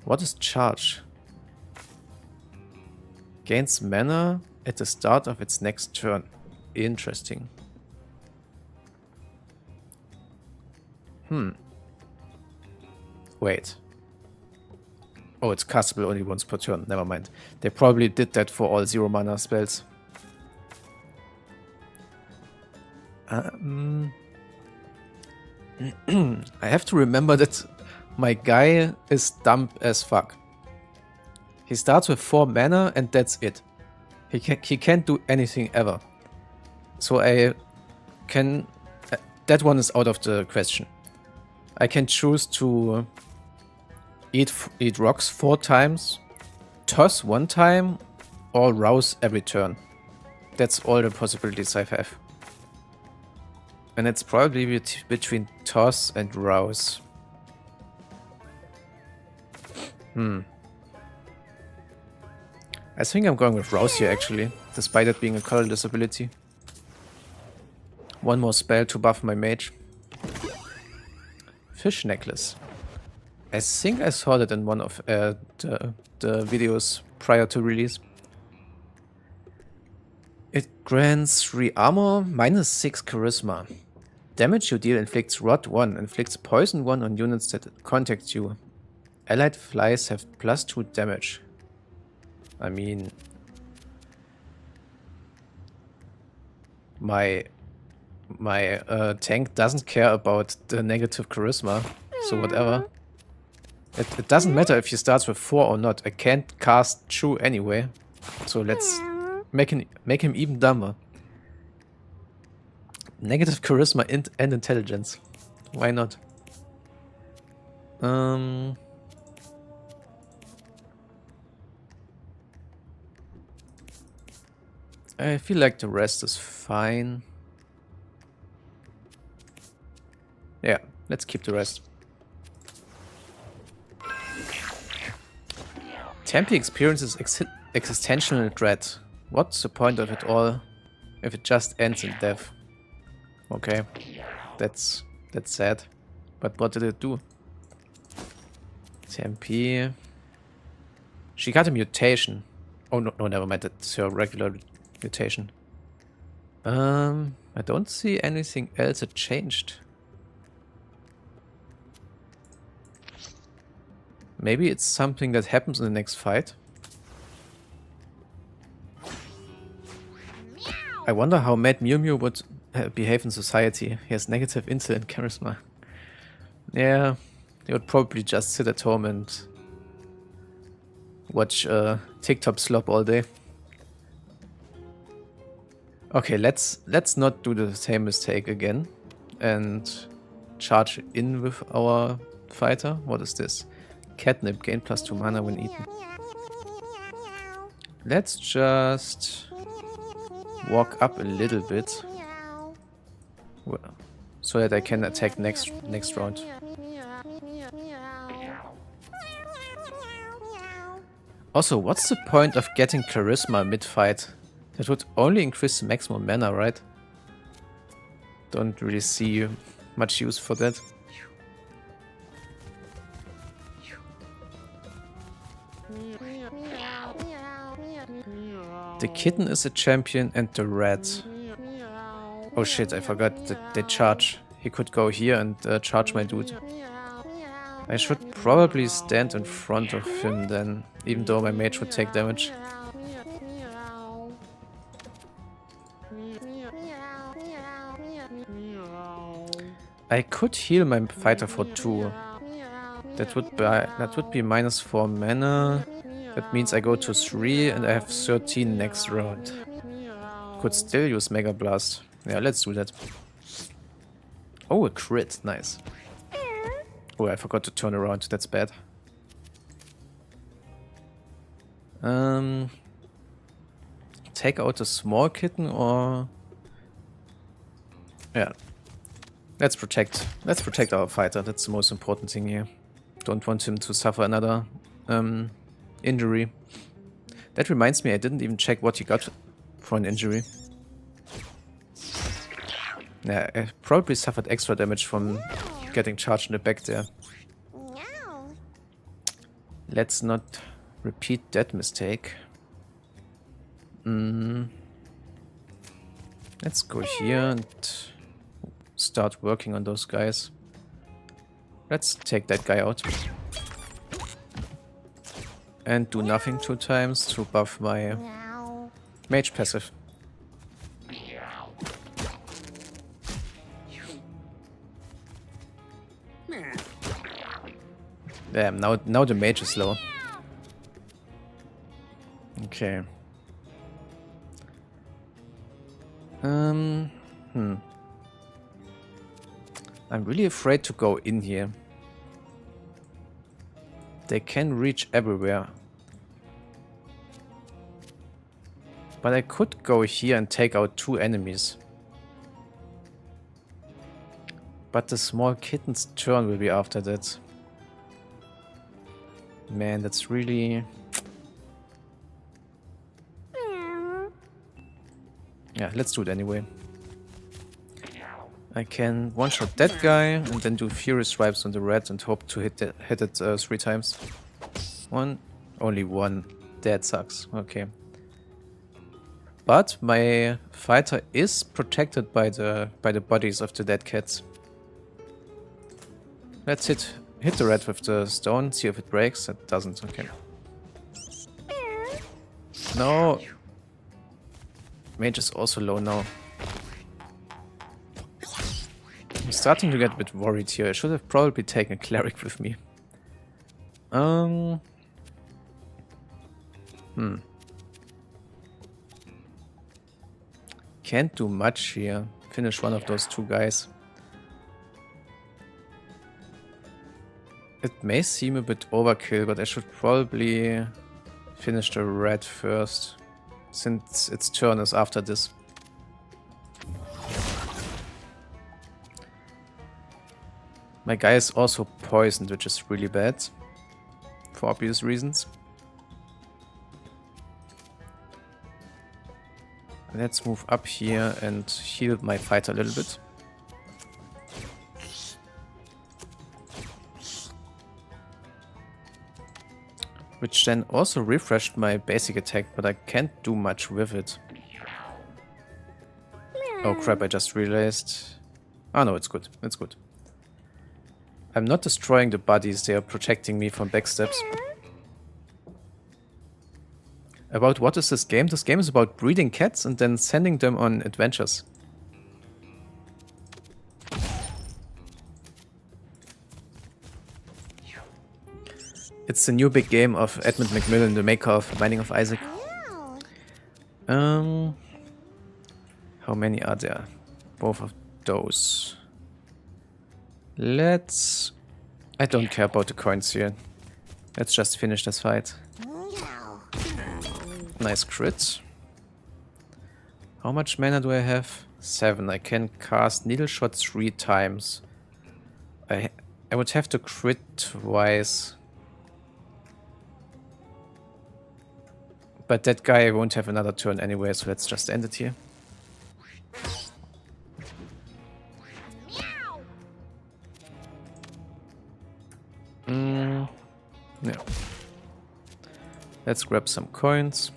What is charge? Gains mana at the start of its next turn. Interesting. Wait. Oh, it's castable only once per turn. Never mind. They probably did that for all 0 mana spells. I have to remember that my guy is dumb as fuck. He starts with 4 mana and that's it. He can't do anything ever. So I can... that one is out of the question. I can choose to eat rocks 4 times, toss 1 time, or rouse every turn. That's all the possibilities I have. And it's probably between toss and rouse. I think I'm going with Rouse here actually, despite it being a colorless ability. One more spell to buff my mage. Fish necklace. I think I saw that in one of the videos prior to release. It grants 3 armor, -6 charisma. Damage you deal inflicts rot 1, inflicts poison 1 on units that contact you. Allied flies have +2 damage. I mean, my tank doesn't care about the negative charisma, so whatever. It doesn't matter if he starts with 4 or not. I can't cast Chew anyway, so let's make him even dumber. Negative charisma and intelligence. Why not? I feel like the rest is fine. Yeah, let's keep the rest. Tempe experiences existential dread. What's the point of it all if it just ends in death? Okay, that's sad. But what did it do? Tempe. She got a mutation. Oh no, never mind. That's her regular mutation. I don't see anything else that changed. Maybe it's something that happens in the next fight. I wonder how Mad Mew would behave in society. He has negative intel and charisma. Yeah, he would probably just sit at home and watch TikTok slop all day. Okay, let's not do the same mistake again and charge in with our fighter. What is this? Catnip, gain +2 mana when eaten. Let's just walk up a little bit so that I can attack next round. Also, what's the point of getting charisma mid-fight? That would only increase the maximum mana, right? Don't really see much use for that. The kitten is a champion and the rat. Oh shit, I forgot that they charge. He could go here and charge my dude. I should probably stand in front of him then, even though my mage would take damage. I could heal my fighter for 2. That would be -4 mana. That means I go to 3 and I have 13 next round. Could still use Mega Blast. Yeah, let's do that. Oh, a crit. Nice. Oh, I forgot to turn around. That's bad. Take out a small kitten or... Yeah. Let's protect our fighter. That's the most important thing here. Don't want him to suffer another injury. That reminds me, I didn't even check what he got for an injury. Yeah, I probably suffered extra damage from getting charged in the back there. Let's not repeat that mistake. Let's go here and start working on those guys. Let's take that guy out. And do nothing 2 times to buff my mage passive. Damn, now the mage is low. Okay. I'm really afraid to go in here. They can reach everywhere. But I could go here and take out 2 enemies. But the small kitten's turn will be after that. Man, that's really... Yeah, let's do it anyway. I can one-shot that guy and then do Fury Stripes on the red and hope to hit it 3 times. Only one. That sucks. Okay. But my fighter is protected by the bodies of the dead cats. Let's hit the red with the stone, see if it breaks. It doesn't. Okay. No. Mage is also low now. I'm starting to get a bit worried here. I should have probably taken a cleric with me. Can't do much here. Finish one of those 2 guys. It may seem a bit overkill, but I should probably finish the red first, since its turn is after this. My guy is also poisoned, which is really bad, for obvious reasons. Let's move up here and heal my fighter a little bit. Which then also refreshed my basic attack, but I can't do much with it. Oh crap, I just realized... Oh no, it's good, it's good. I'm not destroying the bodies, they are protecting me from backstabs. About what is this game? This game is about breeding cats and then sending them on adventures. It's the new big game of Edmund Macmillan, the maker of Binding of Isaac. How many are there? Both of those. Let's... I don't care about the coins here. Let's just finish this fight. Nice crit. How much mana do I have? 7. I can cast Needle Shot 3 times. I would have to crit twice. But that guy won't have another turn anyway, so let's just end it here. Yeah. Let's grab some coins.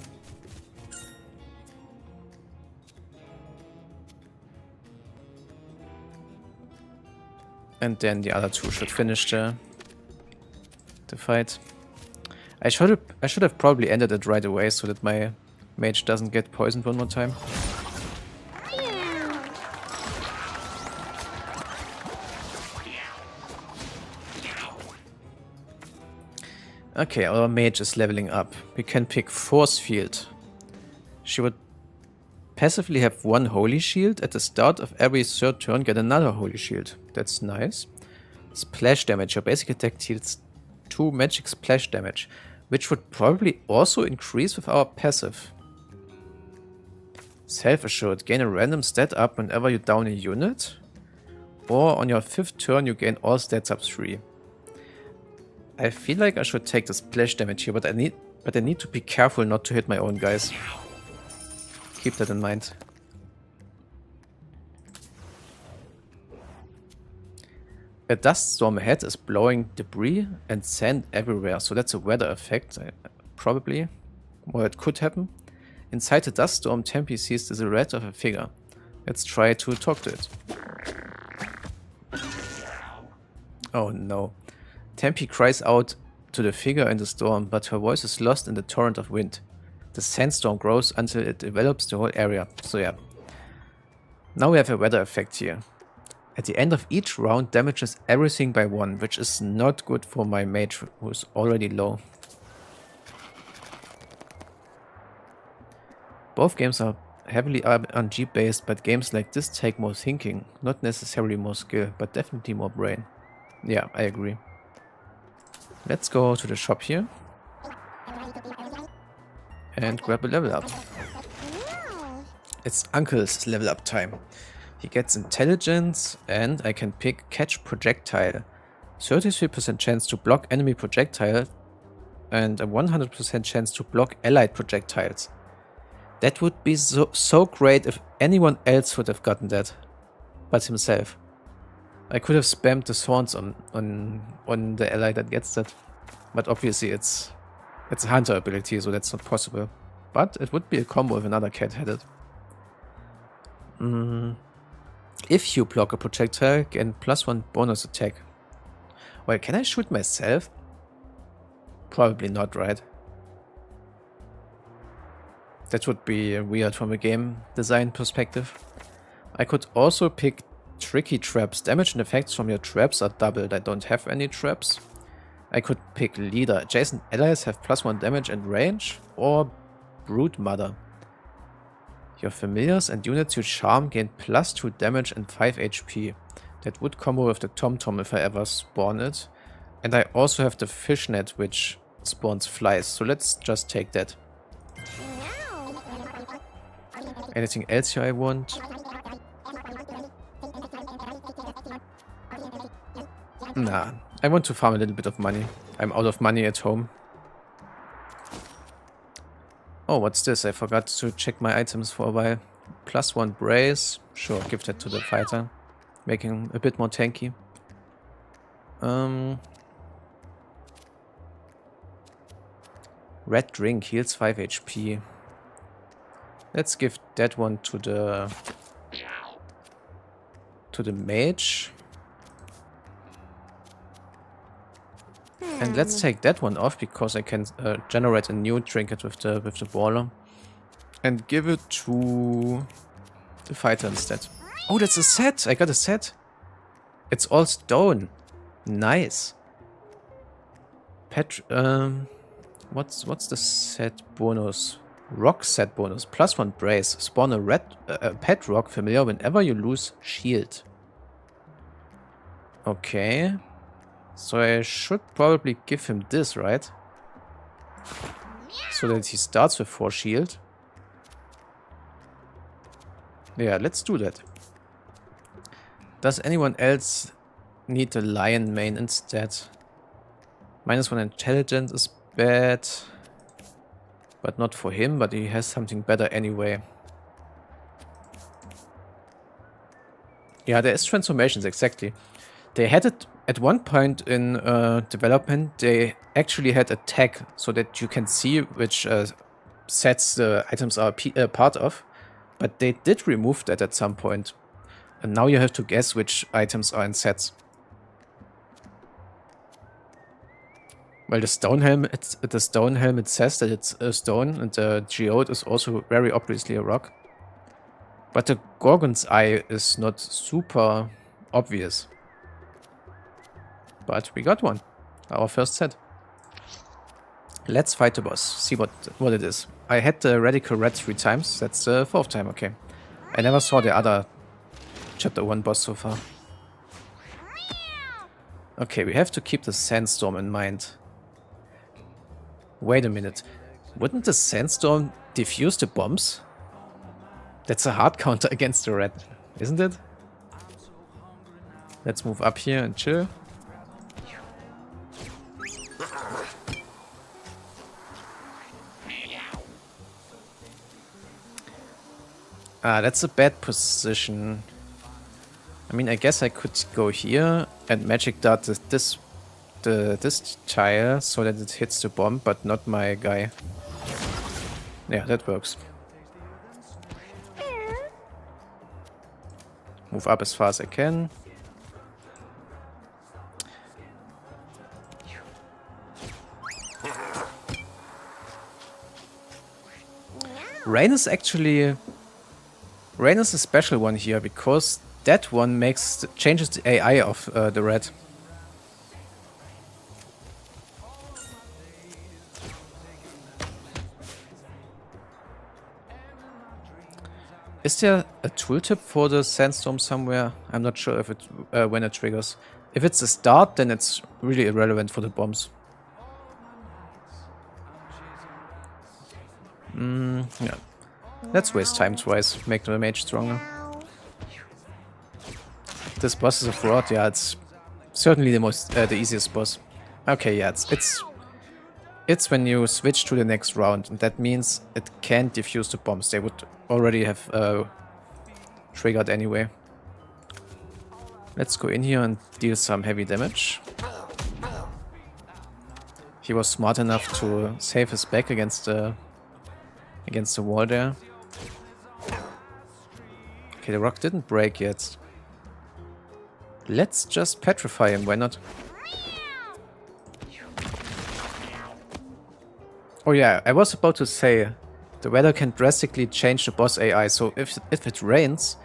And then the other 2 should finish the fight. I should have probably ended it right away so that my mage doesn't get poisoned one more time. Okay, our mage is leveling up. We can pick Force Field. She would passively have 1 Holy Shield. At the start of every 3rd turn, get another Holy Shield. That's nice. Splash damage. Your basic attack deals 2 magic splash damage, which would probably also increase with our passive. Self-assured. Gain a random stat up whenever you down a unit. Or on your 5th turn, you gain all stats up 3. I feel like I should take the splash damage here, but I need to be careful not to hit my own guys. Keep that in mind. A dust storm ahead is blowing debris and sand everywhere, so that's a weather effect, probably. Or it could happen. Inside the dust storm, Tempe sees the silhouette of a figure. Let's try to talk to it. Oh no. Tempe cries out to the figure in the storm, but her voice is lost in the torrent of wind. The sandstorm grows until it envelops the whole area. So yeah. Now we have a weather effect here. At the end of each round, damages everything by 1, which is not good for my mage, who is already low. Both games are heavily RNG based, but games like this take more thinking. Not necessarily more skill, but definitely more brain. Yeah, I agree. Let's go to the shop here and grab a level up. It's Uncle's level up time. He gets intelligence and I can pick catch projectile. 33% chance to block enemy projectile and a 100% chance to block allied projectiles. That would be so great if anyone else would have gotten that, but himself. I could have spammed the thorns on the ally that gets that, but obviously it's a hunter ability, so that's not possible. But it would be a combo if another cat had it. If you block a projectile, gain +1 bonus attack. Well, can I shoot myself? Probably not, right? That would be weird from a game design perspective. I could also pick tricky traps. Damage and effects from your traps are doubled. I don't have any traps. I could pick leader. Adjacent allies have +1 damage and range. Or brood mother. Your familiars and units you charm gain +2 damage and 5 HP. That would combo with the Tom if I ever spawn it. And I also have the fishnet which spawns flies. So let's just take that. Anything else here I want? Nah, I want to farm a little bit of money. I'm out of money at home. Oh, what's this? I forgot to check my items for a while. +1 brace. Sure, give that to the fighter. Making him a bit more tanky. Red drink heals 5 HP. Let's give that one to the mage. And let's take that one off because I can generate a new trinket with the baller. And give it to the fighter instead. Oh, that's a set! I got a set! It's all stone. Nice. What's the set bonus? Rock set bonus. +1 brace. Spawn a pet rock familiar whenever you lose shield. Okay. So I should probably give him this, right? So that he starts with 4 shield. Yeah, let's do that. Does anyone else need the lion mane instead? -1 intelligence is bad. But not for him, but he has something better anyway. Yeah, there is transformations, exactly. They had it at one point in development. They actually had a tag so that you can see which sets the items are part of. But they did remove that at some point. And now you have to guess which items are in sets. Well, the stone helmet says that it's a stone, and the geode is also very obviously a rock. But the Gorgon's eye is not super obvious. But we got one. Our first set. Let's fight the boss. See what it is. I had the Radical Red 3 times. That's the 4th time, okay. I never saw the other Chapter 1 boss so far. Okay, we have to keep the sandstorm in mind. Wait a minute. Wouldn't the sandstorm defuse the bombs? That's a hard counter against the red, isn't it? Let's move up here and chill. Ah, that's a bad position. I mean, I guess I could go here and magic dart this tile so that it hits the bomb, but not my guy. Yeah, that works. Move up as far as I can. Rain is a special one here because that one changes the AI of the red. Is there a tooltip for the sandstorm somewhere? I'm not sure if when it triggers. If it's a start, then it's really irrelevant for the bombs. Yeah. Let's waste time twice. Make the mage stronger. This boss is a fraud. Yeah, it's certainly the easiest boss. Okay, yeah, It's when you switch to the next round, and that means it can't defuse the bombs. They would already have triggered anyway. Let's go in here and deal some heavy damage. He was smart enough to save his back against the wall there. Okay, the rock didn't break yet. Let's just petrify him, why not? Oh yeah, I was about to say, the weather can drastically change the boss AI, so if it rains,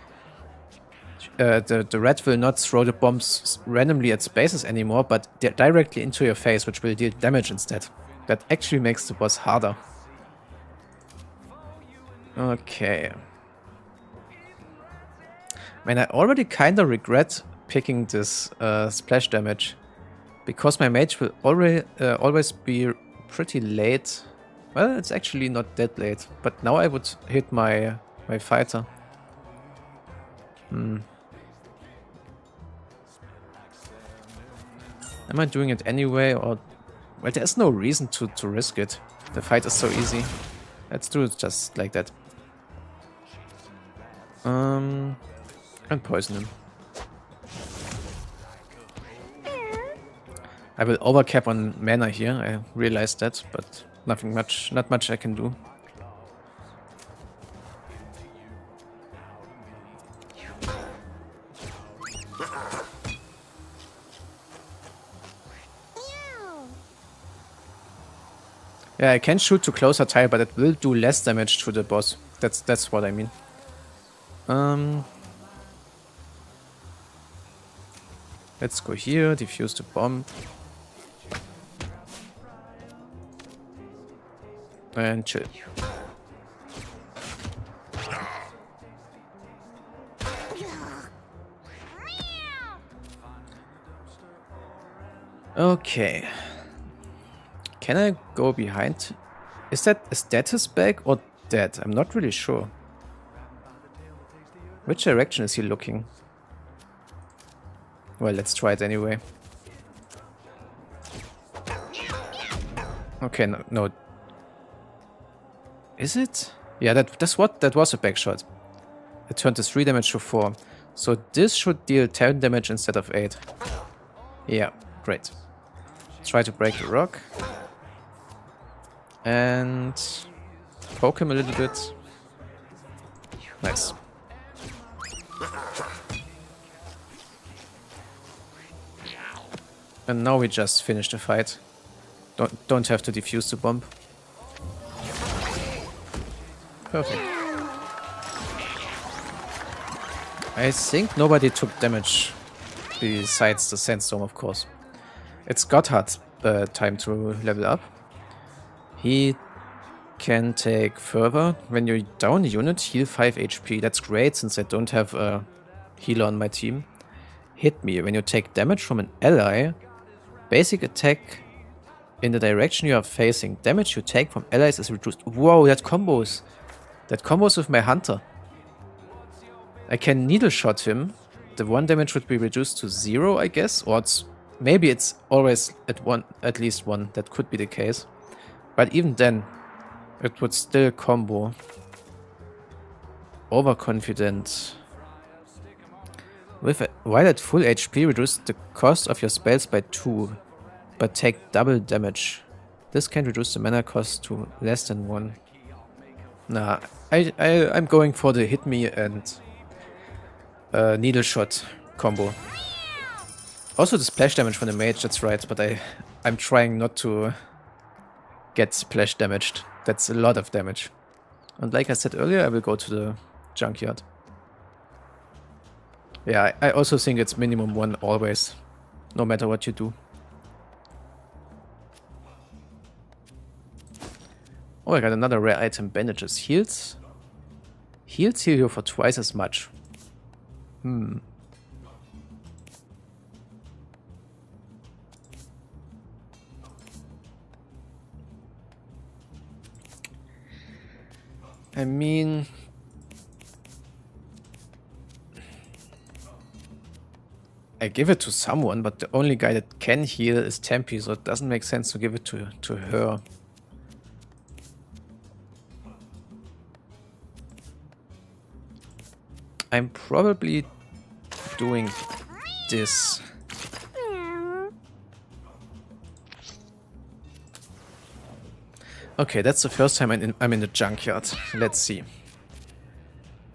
the rat will not throw the bombs randomly at spaces anymore, but directly into your face, which will deal damage instead. That actually makes the boss harder. Okay. Man, I already kinda regret picking this splash damage, because my mage will always be pretty late. Well, it's actually not that late, but now I would hit my fighter. Am I doing it anyway, or... Well, there's no reason to risk it. The fight is so easy. Let's do it just like that. And poison him. I will overcap on mana here, I realized that, but not much I can do. Yeah, I can shoot to closer tile, but it will do less damage to the boss. That's what I mean. Let's go here, defuse the bomb. And chill. Okay. Can I go behind? Is that his back or dead? I'm not really sure. Which direction is he looking? Well, let's try it anyway. Okay, no. Is it? Yeah, that was a back shot. It turned the 3 damage to 4. So this should deal 10 damage instead of 8. Yeah, great. Try to break the rock. And poke him a little bit. Nice. And now we just finish the fight. Don't have to defuse the bomb. Perfect. I think nobody took damage besides the sandstorm, of course. It's Gotthard's time to level up. He can take further. When you down a unit, heal 5 HP. That's great since I don't have a healer on my team. Hit me. When you take damage from an ally, basic attack in the direction you are facing. Damage you take from allies is reduced. Whoa, that combos. That combos with my hunter. I can needle shot him. The 1 damage would be reduced to 0, I guess. Or maybe it's always at least 1. That could be the case. But even then, it would still combo. Overconfident. While at full HP, reduce the cost of your spells by 2, but take double damage. This can reduce the mana cost to less than 1. Nah, I'm going for the hit me and needle shot combo. Also the splash damage from the mage, that's right, but I'm trying not to get splash damaged. That's a lot of damage. And like I said earlier, I will go to the junkyard. Yeah, I also think it's minimum 1 always, no matter what you do. Oh, I got another rare item, bandages. Heals? Heals heal you for twice as much. I mean... I give it to someone, but the only guy that can heal is Tempe, so it doesn't make sense to give it to her. I'm probably doing this. Okay, that's the first time I'm in the junkyard. Let's see.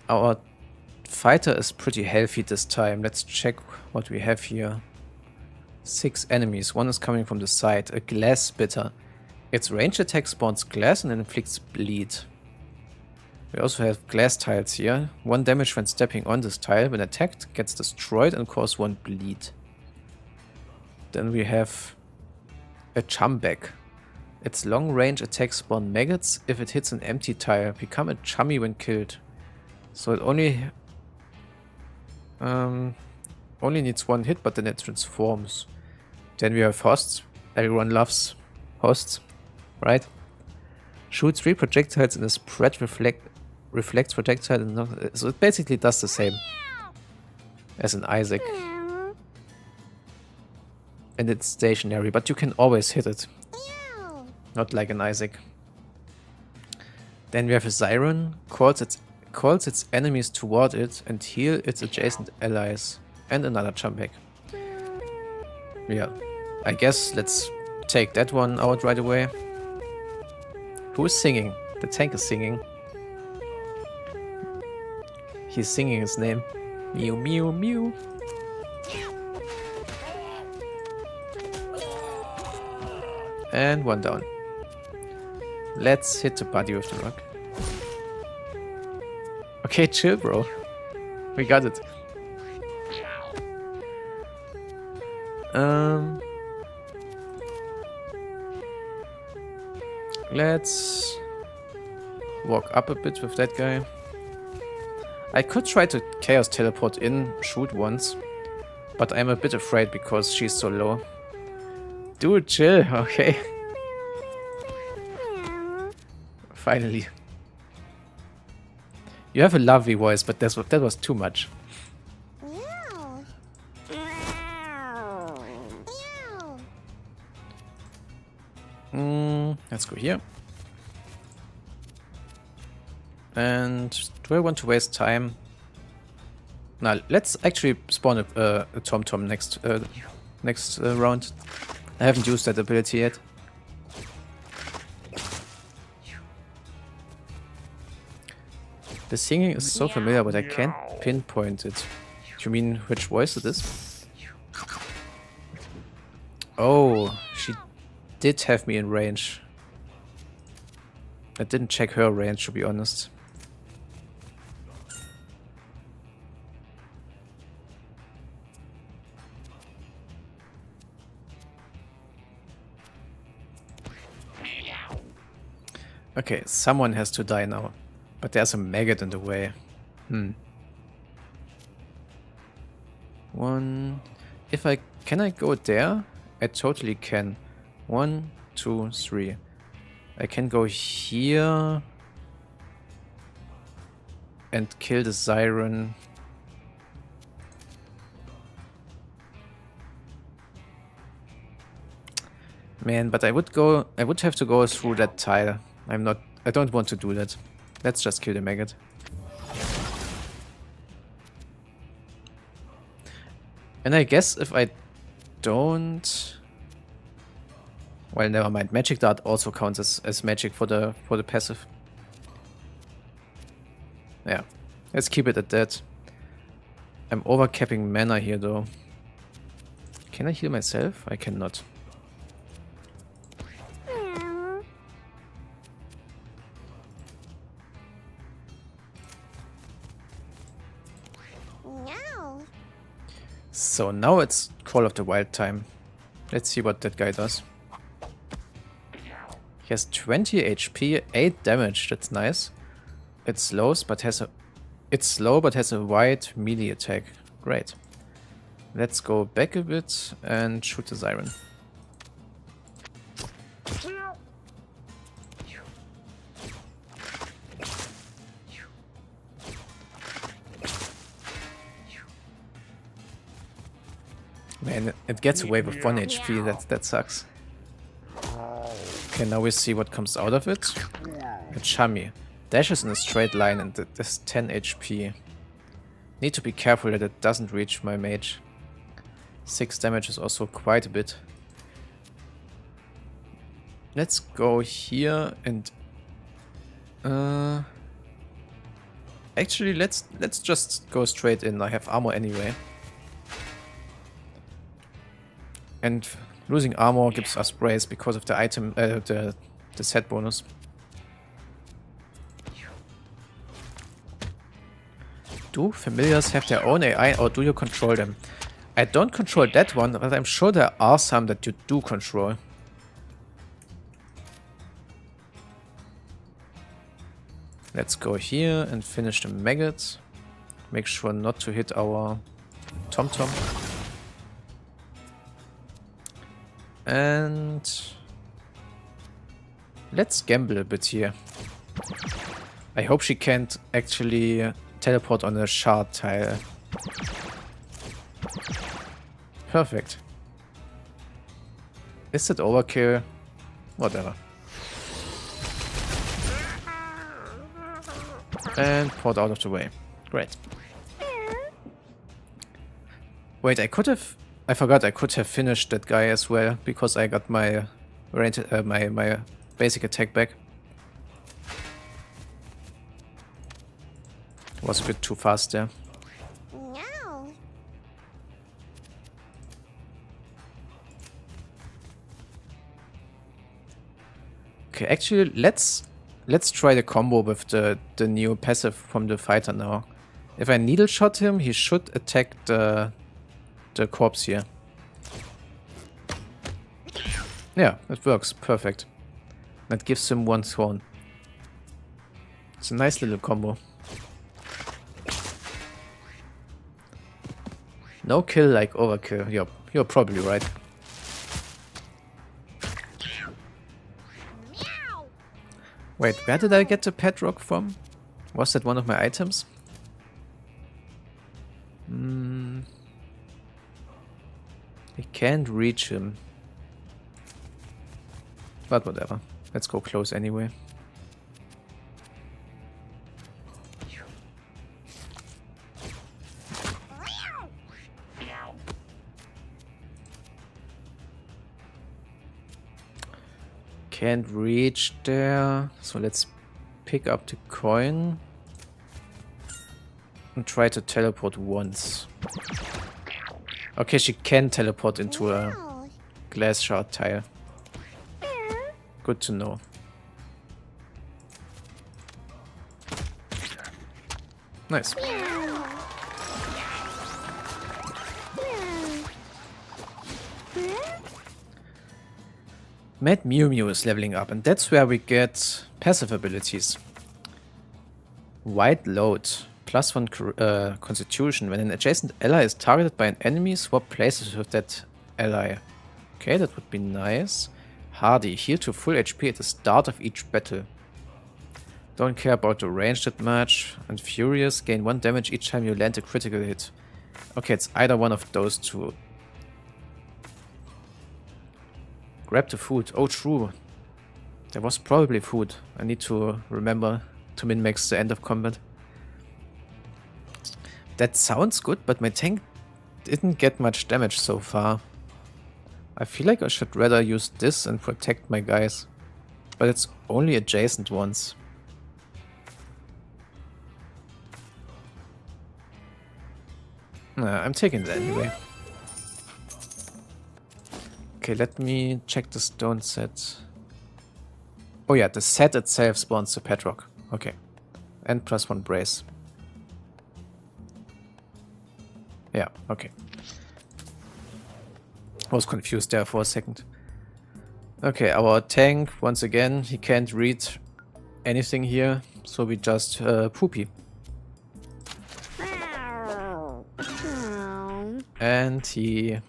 Our fighter is pretty healthy this time. Let's check what we have here. 6 enemies. One is coming from the side. A glass spitter. Its range attack spawns glass and inflicts bleed. We also have glass tiles here. 1 damage when stepping on this tile. When attacked, gets destroyed and causes 1 bleed. Then we have a chumback. Its long range attacks spawn maggots if it hits an empty tile. Become a chummy when killed. So it only needs 1 hit, but then it transforms. Then we have hosts. Everyone loves hosts, right? Shoots 3 projectiles in a spread reflects projectile. And so it basically does the same as an Isaac. And it's stationary, but you can always hit it. Not like an Isaac. Then we have a Siren. Calls its enemies toward it and heal its adjacent allies. And another chumback. Yeah. I guess let's take that one out right away. Who is singing? The tank is singing. He's singing his name. Mew mew mew. And 1 down. Let's hit the body with the rock. Okay, chill, bro. We got it. Let's walk up a bit with that guy. I could try to chaos teleport in, shoot once, but I'm a bit afraid because she's so low. Dude, chill, okay. Finally. You have a lovely voice, but that was too much. Let's go here. And do I want to waste time? Now, let's actually spawn a Tom next round. I haven't used that ability yet. The singing is so familiar, but I can't pinpoint it. Do you mean which voice it is? Oh, she did have me in range. I didn't check her range, to be honest. Okay, someone has to die now. But there's a maggot in the way. Can I go there? I totally can. 1, 2, 3. I can go here and kill the Siren. Man, but I would have to go through that tile. I don't want to do that. Let's just kill the maggot. And I guess if I don't... Well, never mind. Magic Dart also counts as magic for the passive. Yeah. Let's keep it at that. I'm overcapping mana here though. Can I heal myself? I cannot. So now it's Call of the Wild time. Let's see what that guy does. He has 20 HP, 8 damage, that's nice. It's slow but has a wide melee attack. Great. Let's go back a bit and shoot the Siren. It gets away with 1 HP, that sucks. Okay, now we see what comes out of it. A chummy. Dashes in a straight line and it is 10 HP. Need to be careful that it doesn't reach my mage. 6 damage is also quite a bit. Let's go here and... actually, let's just go straight in. I have armor anyway. And losing armor gives us brace because of the item, the set bonus. Do familiars have their own AI or do you control them? I don't control that one, but I'm sure there are some that you do control. Let's go here and finish the maggots. Make sure not to hit our TomTom. And let's gamble a bit here. I hope she can't actually teleport on a shard tile. Perfect. Is it overkill? Whatever. And poured out of the way. Great. Wait, I forgot I could have finished that guy as well, because I got my my basic attack back. Was a bit too fast there. No. Okay, actually, let's try the combo with the new passive from the fighter now. If I needle shot him, he should attack the corpse here. Yeah, it works. Perfect. That gives him 1 thorn. It's a nice little combo. No kill like overkill. You're probably right. Wait, where did I get the pet rock from? Was that one of my items? I can't reach him. But whatever. Let's go close anyway. Can't reach there. So let's pick up the coin. And try to teleport once. Okay, she can teleport into a glass shard tile. Good to know. Nice. Mad Mew is leveling up, and that's where we get passive abilities. White Load. +1 Constitution. When an adjacent ally is targeted by an enemy, swap places with that ally. Okay, that would be nice. Hardy. Heal to full HP at the start of each battle. Don't care about the range that much. And Furious. Gain 1 damage each time you land a critical hit. Okay, it's either one of those two. Grab the food. Oh, true. There was probably food. I need to remember to min-max the end of combat. That sounds good, but my tank didn't get much damage so far. I feel like I should rather use this and protect my guys. But it's only adjacent ones. Nah, I'm taking that anyway. Okay, let me check the stone set. Oh yeah, the set itself spawns the pet rock. Okay. And +1 brace. Yeah, okay. I was confused there for a second. Okay, our tank, once again, he can't read anything here, so we just poopy. And he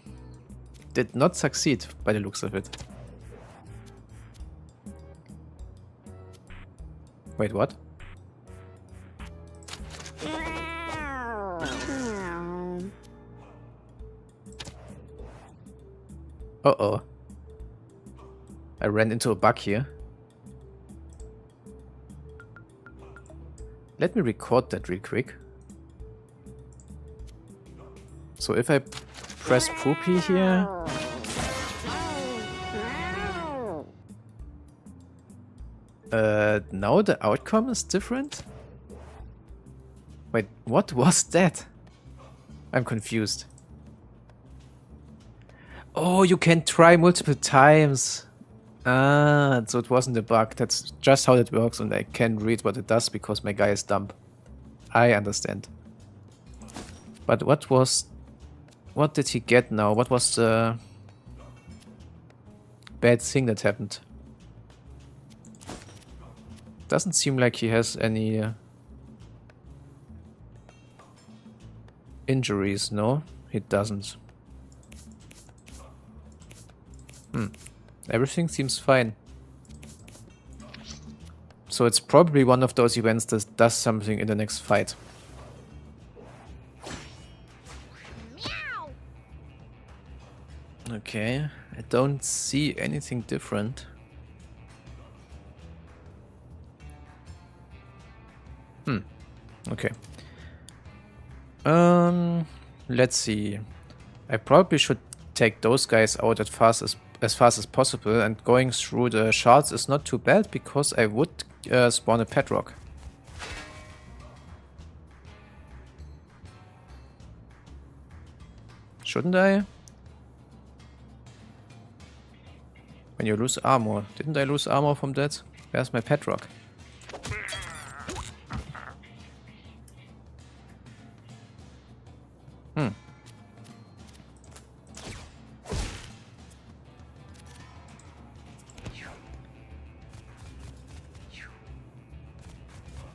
did not succeed by the looks of it. Wait, what? Uh-oh. I ran into a bug here. Let me record that real quick. So if I press poopy here... now the outcome is different? Wait, what was that? I'm confused. Oh, you can try multiple times. Ah, so it wasn't a bug. That's just how it works, and I can't read what it does because my guy is dumb. I understand. But what did he get now? What was the bad thing that happened? Doesn't seem like he has any injuries, no? He doesn't. Everything seems fine. So it's probably one of those events that does something in the next fight. Okay, I don't see anything different. Okay. Let's see. I probably should take those guys out as fast as possible, and going through the shards is not too bad because I would spawn a pet rock. Shouldn't I? When you lose armor. Didn't I lose armor from that? Where's my pet rock?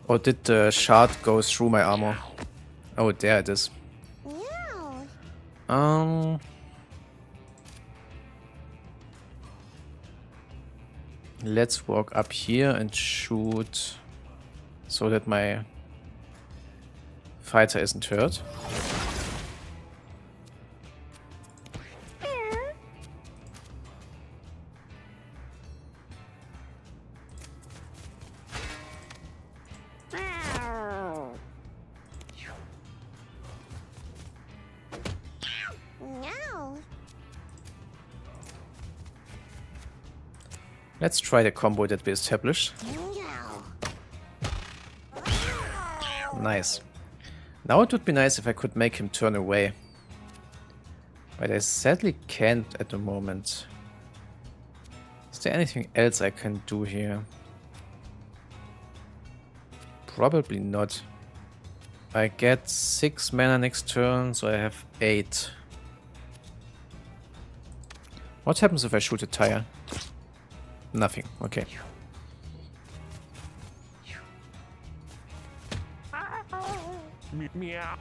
Or did the shard go through my armor? Oh, there it is. Let's walk up here and shoot so that my fighter isn't hurt. Let's try the combo that we established. Nice. Now it would be nice if I could make him turn away. But I sadly can't at the moment. Is there anything else I can do here? Probably not. I get 6 mana next turn, so I have 8. What happens if I shoot a tire? Nothing, okay.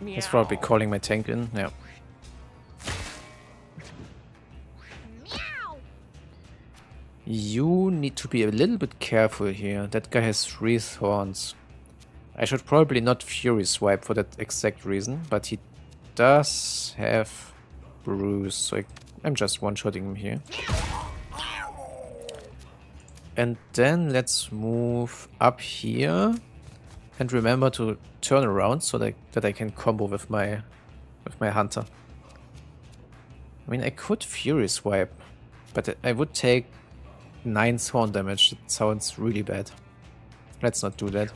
He's probably calling my tank in, yeah. You need to be a little bit careful here. That guy has 3 thorns. I should probably not Fury Swipe for that exact reason, but he does have Bruise, so I'm just one-shotting him here. And then let's move up here and remember to turn around so that I can combo with my hunter. I mean, I could Fury Swipe, but I would take 9 thorn damage. It sounds really bad. Let's not do that.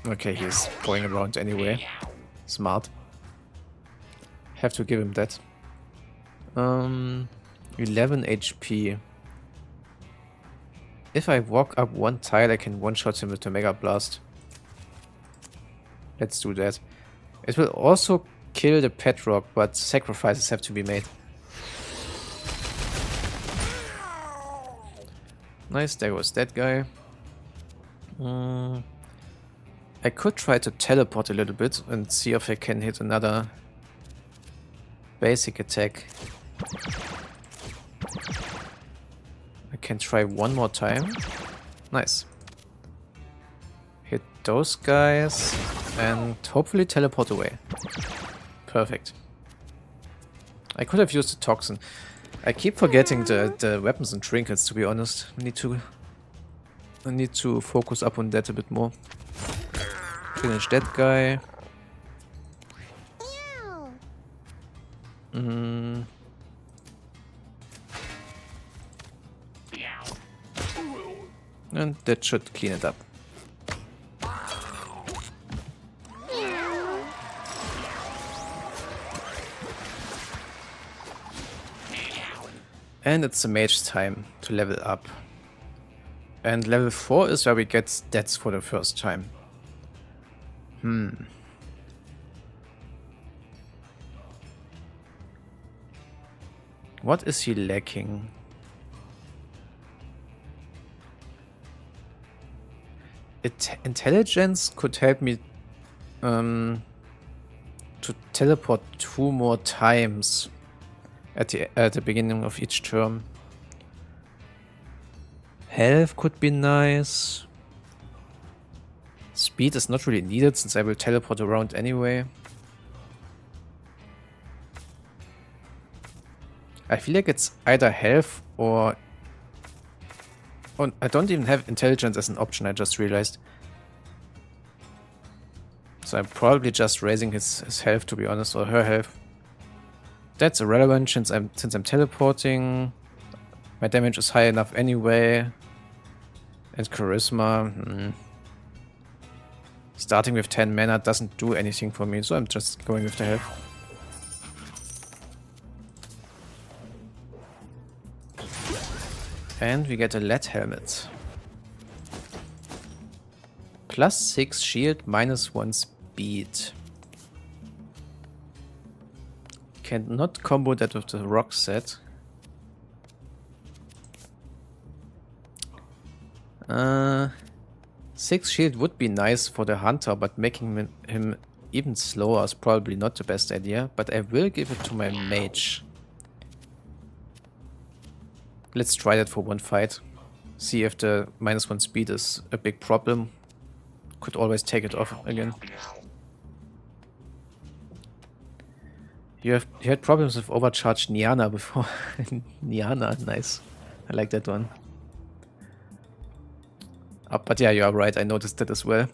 Okay, he's going around anyway. Smart. Have to give him that. 11 HP. If I walk up one tile, I can one-shot him with the Mega Blast. Let's do that. It will also kill the pet rock, but sacrifices have to be made. Nice, there was that guy. I could try to teleport a little bit and see if I can hit another basic attack. I can try one more time. Nice. Hit those guys and hopefully teleport away. Perfect. I could have used the toxin. I keep forgetting the weapons and trinkets, to be honest. I need to focus up on that a bit more. Finish that guy. And that should clean it up. And it's the mage time to level up. And level 4 is where we get stats for the first time. What is he lacking? Intelligence could help me to teleport 2 more times at the beginning of each turn. Health could be nice. Speed is not really needed since I will teleport around anyway. I feel like it's either health or... Oh, I don't even have intelligence as an option, I just realized. So I'm probably just raising his health, to be honest, or her health. That's irrelevant since I'm teleporting. My damage is high enough anyway. And charisma. Starting with 10 mana doesn't do anything for me, so I'm just going with the health. And we get a lead helmet. +6 shield, -1 speed. Cannot combo that with the rock set. 6 shield would be nice for the hunter, but making him even slower is probably not the best idea. But I will give it to my mage. Let's try that for one fight. See if the -1 speed is a big problem. Could always take it off again. You had problems with overcharged Niana before. Niana, nice. I like that one. But yeah, you are right. I noticed that as well.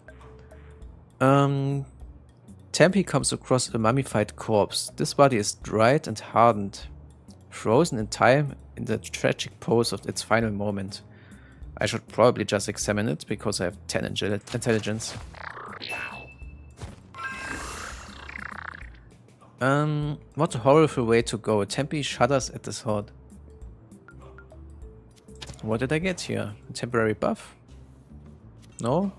Tempe comes across a mummified corpse. This body is dried and hardened, frozen in time in the tragic pose of its final moment. I should probably just examine it because I have 10 intelligence. What a horrible way to go. Tempe shudders at the thought. What did I get here? A temporary buff? No?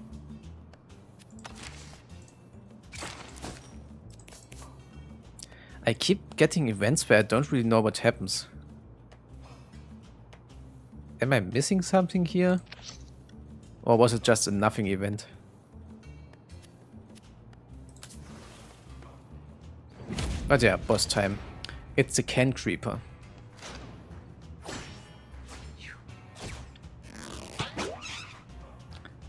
I keep getting events where I don't really know what happens. Am I missing something here? Or was it just a nothing event? But yeah, boss time. It's the Can Creeper.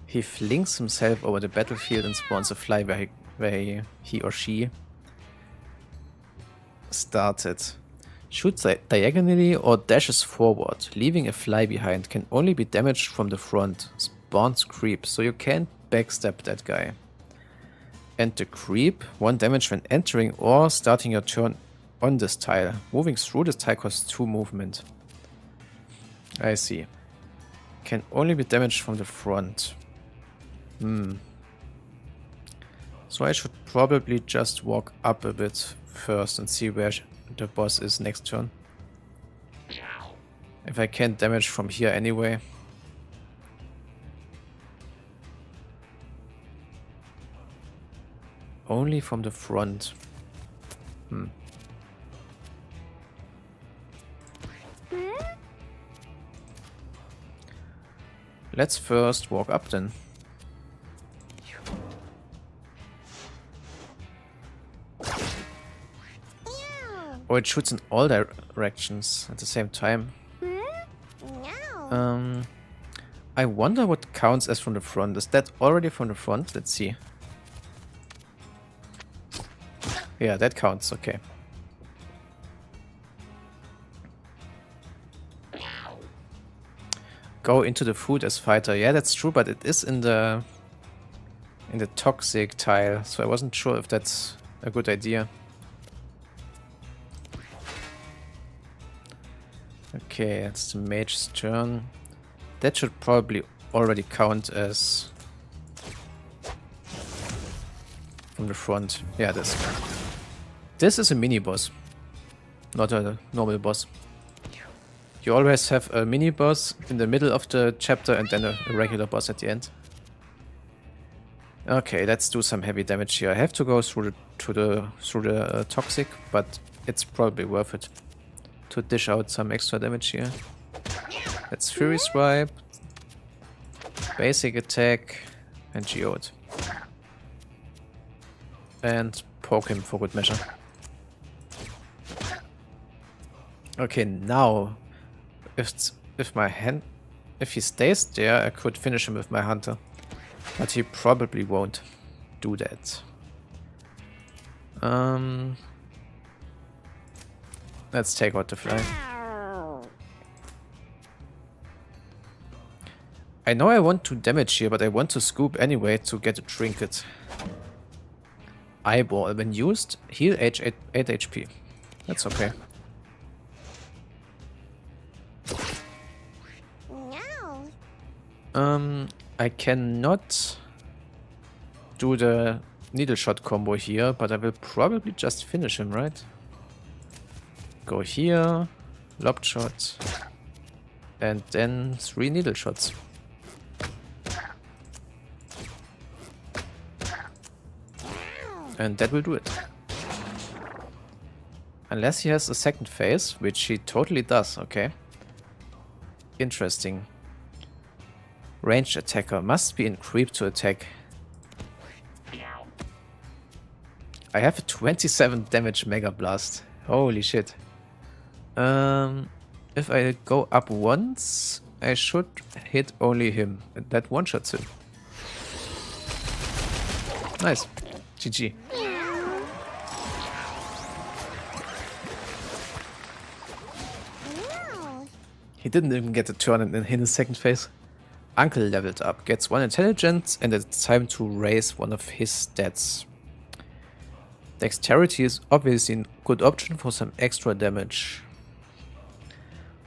He flings himself over the battlefield and spawns a fly where he or she started. Shoots diagonally or dashes forward, leaving a fly behind. Can only be damaged from the front. Spawns creep, so you can't backstab that guy. And the creep, 1 damage when entering or starting your turn on this tile. Moving through this tile costs 2 movement. I see. Can only be damaged from the front. So I should probably just walk up a bit first and see where the boss is next turn. If I can't damage from here anyway. Only from the front. Let's first walk up then. Oh, it shoots in all directions at the same time. I wonder what counts as from the front. Is that already from the front? Let's see. Yeah, that counts, okay. go into the food as fighter. Yeah, that's true, but it is in the toxic tile, so I wasn't sure if that's a good idea. Okay, it's the mage's turn. That should probably already count as from the front. Yeah, this is a mini boss, not a normal boss. You always have a mini boss in the middle of the chapter and then a regular boss at the end. Okay, let's do some heavy damage here. I have to go through the toxic, but it's probably worth it to dish out some extra damage here. Let's Fury Swipe, basic attack, and Geode. And poke him for good measure. Okay, now if he stays there, I could finish him with my hunter. But he probably won't do that. Let's take out the fly. I know I want to damage here, but I want to scoop anyway to get a trinket. Eyeball. When used, heal 8 HP. That's okay. I cannot do the needle shot combo here, but I will probably just finish him, right? Go here, lob shot, and then 3 needle shots. And that will do it. Unless he has a second phase, which he totally does, okay. Interesting. Ranged attacker must be in creep to attack. I have a 27 damage Mega Blast. Holy shit. If I go up once, I should hit only him. And that one-shots him. Nice. GG. He didn't even get a turn in his second phase. Uncle leveled up, gets 1 intelligence, and it's time to raise one of his stats. Dexterity is obviously a good option for some extra damage.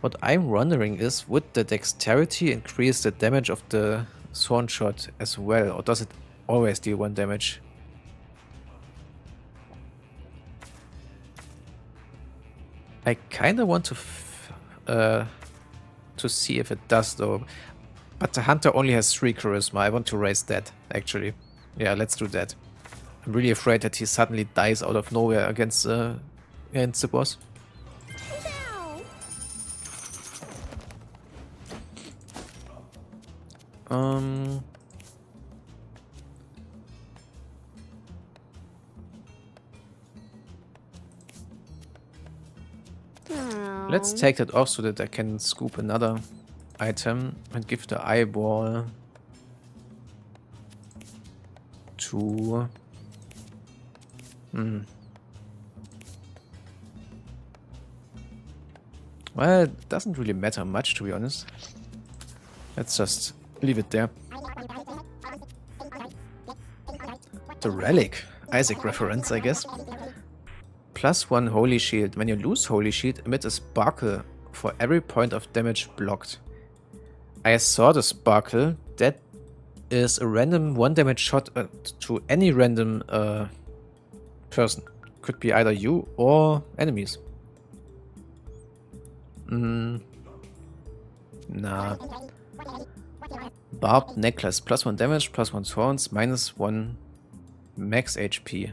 What I'm wondering is, would the dexterity increase the damage of the thorn shot as well, or does it always deal 1 damage? I kinda want to see if it does though. But the hunter only has 3 charisma. I want to raise that, actually. Yeah, let's do that. I'm really afraid that he suddenly dies out of nowhere against the boss. Let's take that off so that I can scoop another item and give the eyeball to... Well, it doesn't really matter much, to be honest. Let's just leave it there. The relic. Isaac reference, I guess. +1 Holy Shield. When you lose Holy Shield, emit a sparkle for every point of damage blocked. I saw the sparkle. That is a random 1 damage shot to any random person. Could be either you or enemies. Nah. Barbed necklace. +1 damage, +1 thorns, -1 max HP.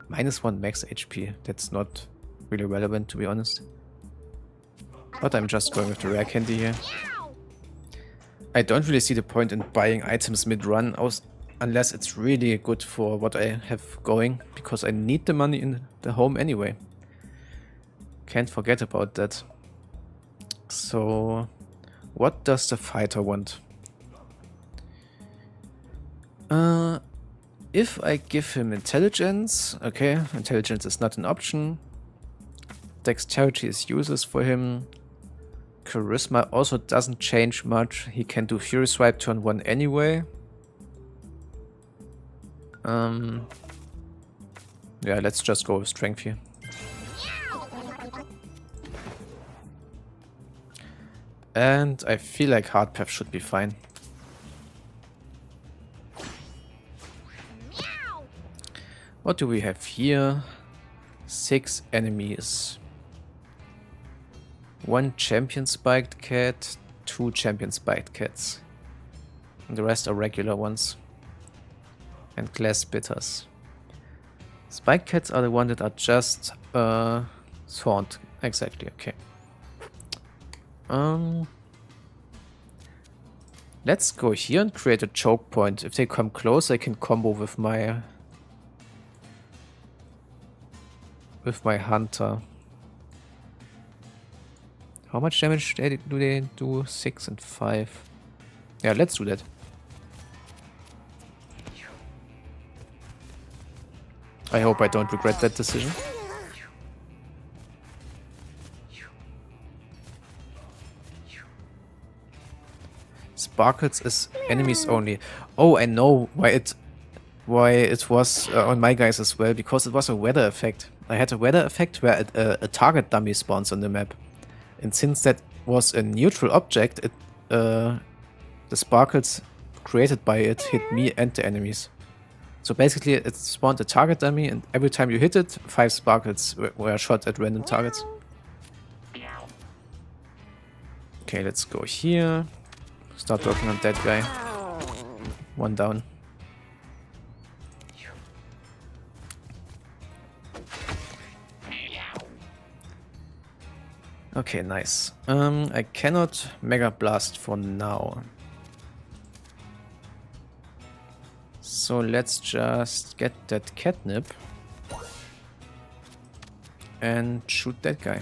-1 max HP. That's not really relevant, to be honest. But I'm just going with the rare candy here. I don't really see the point in buying items mid-run, unless it's really good for what I have going, because I need the money in the home anyway. Can't forget about that. So, what does the fighter want? If I give him intelligence, okay, intelligence is not an option. Dexterity is useless for him. Charisma also doesn't change much. He can do Fury Swipe turn 1 anyway. Yeah, let's just go with Strength here. And I feel like Hard Path should be fine. What do we have here? 6 enemies. 1 champion spiked cat, 2 champion spiked cats. And the rest are regular ones. And glass bitters. Spiked cats are the ones that are just thorned. Exactly, okay. Let's go here and create a choke point. If they come close, I can combo with my hunter. How much damage do they do? 6 and 5. Yeah, let's do that. I hope I don't regret that decision. Sparkles is enemies only. Oh, I know why it was on my guys as well, because it was a weather effect. I had a weather effect where a target dummy spawns on the map. And since that was a neutral object, the sparkles created by it hit me and the enemies. So basically it spawned a target dummy, and every time you hit it, 5 sparkles were shot at random targets. Okay, let's go here. Start working on that guy. 1 down. Okay, nice. I cannot Mega Blast for now. So let's just get that catnip and shoot that guy.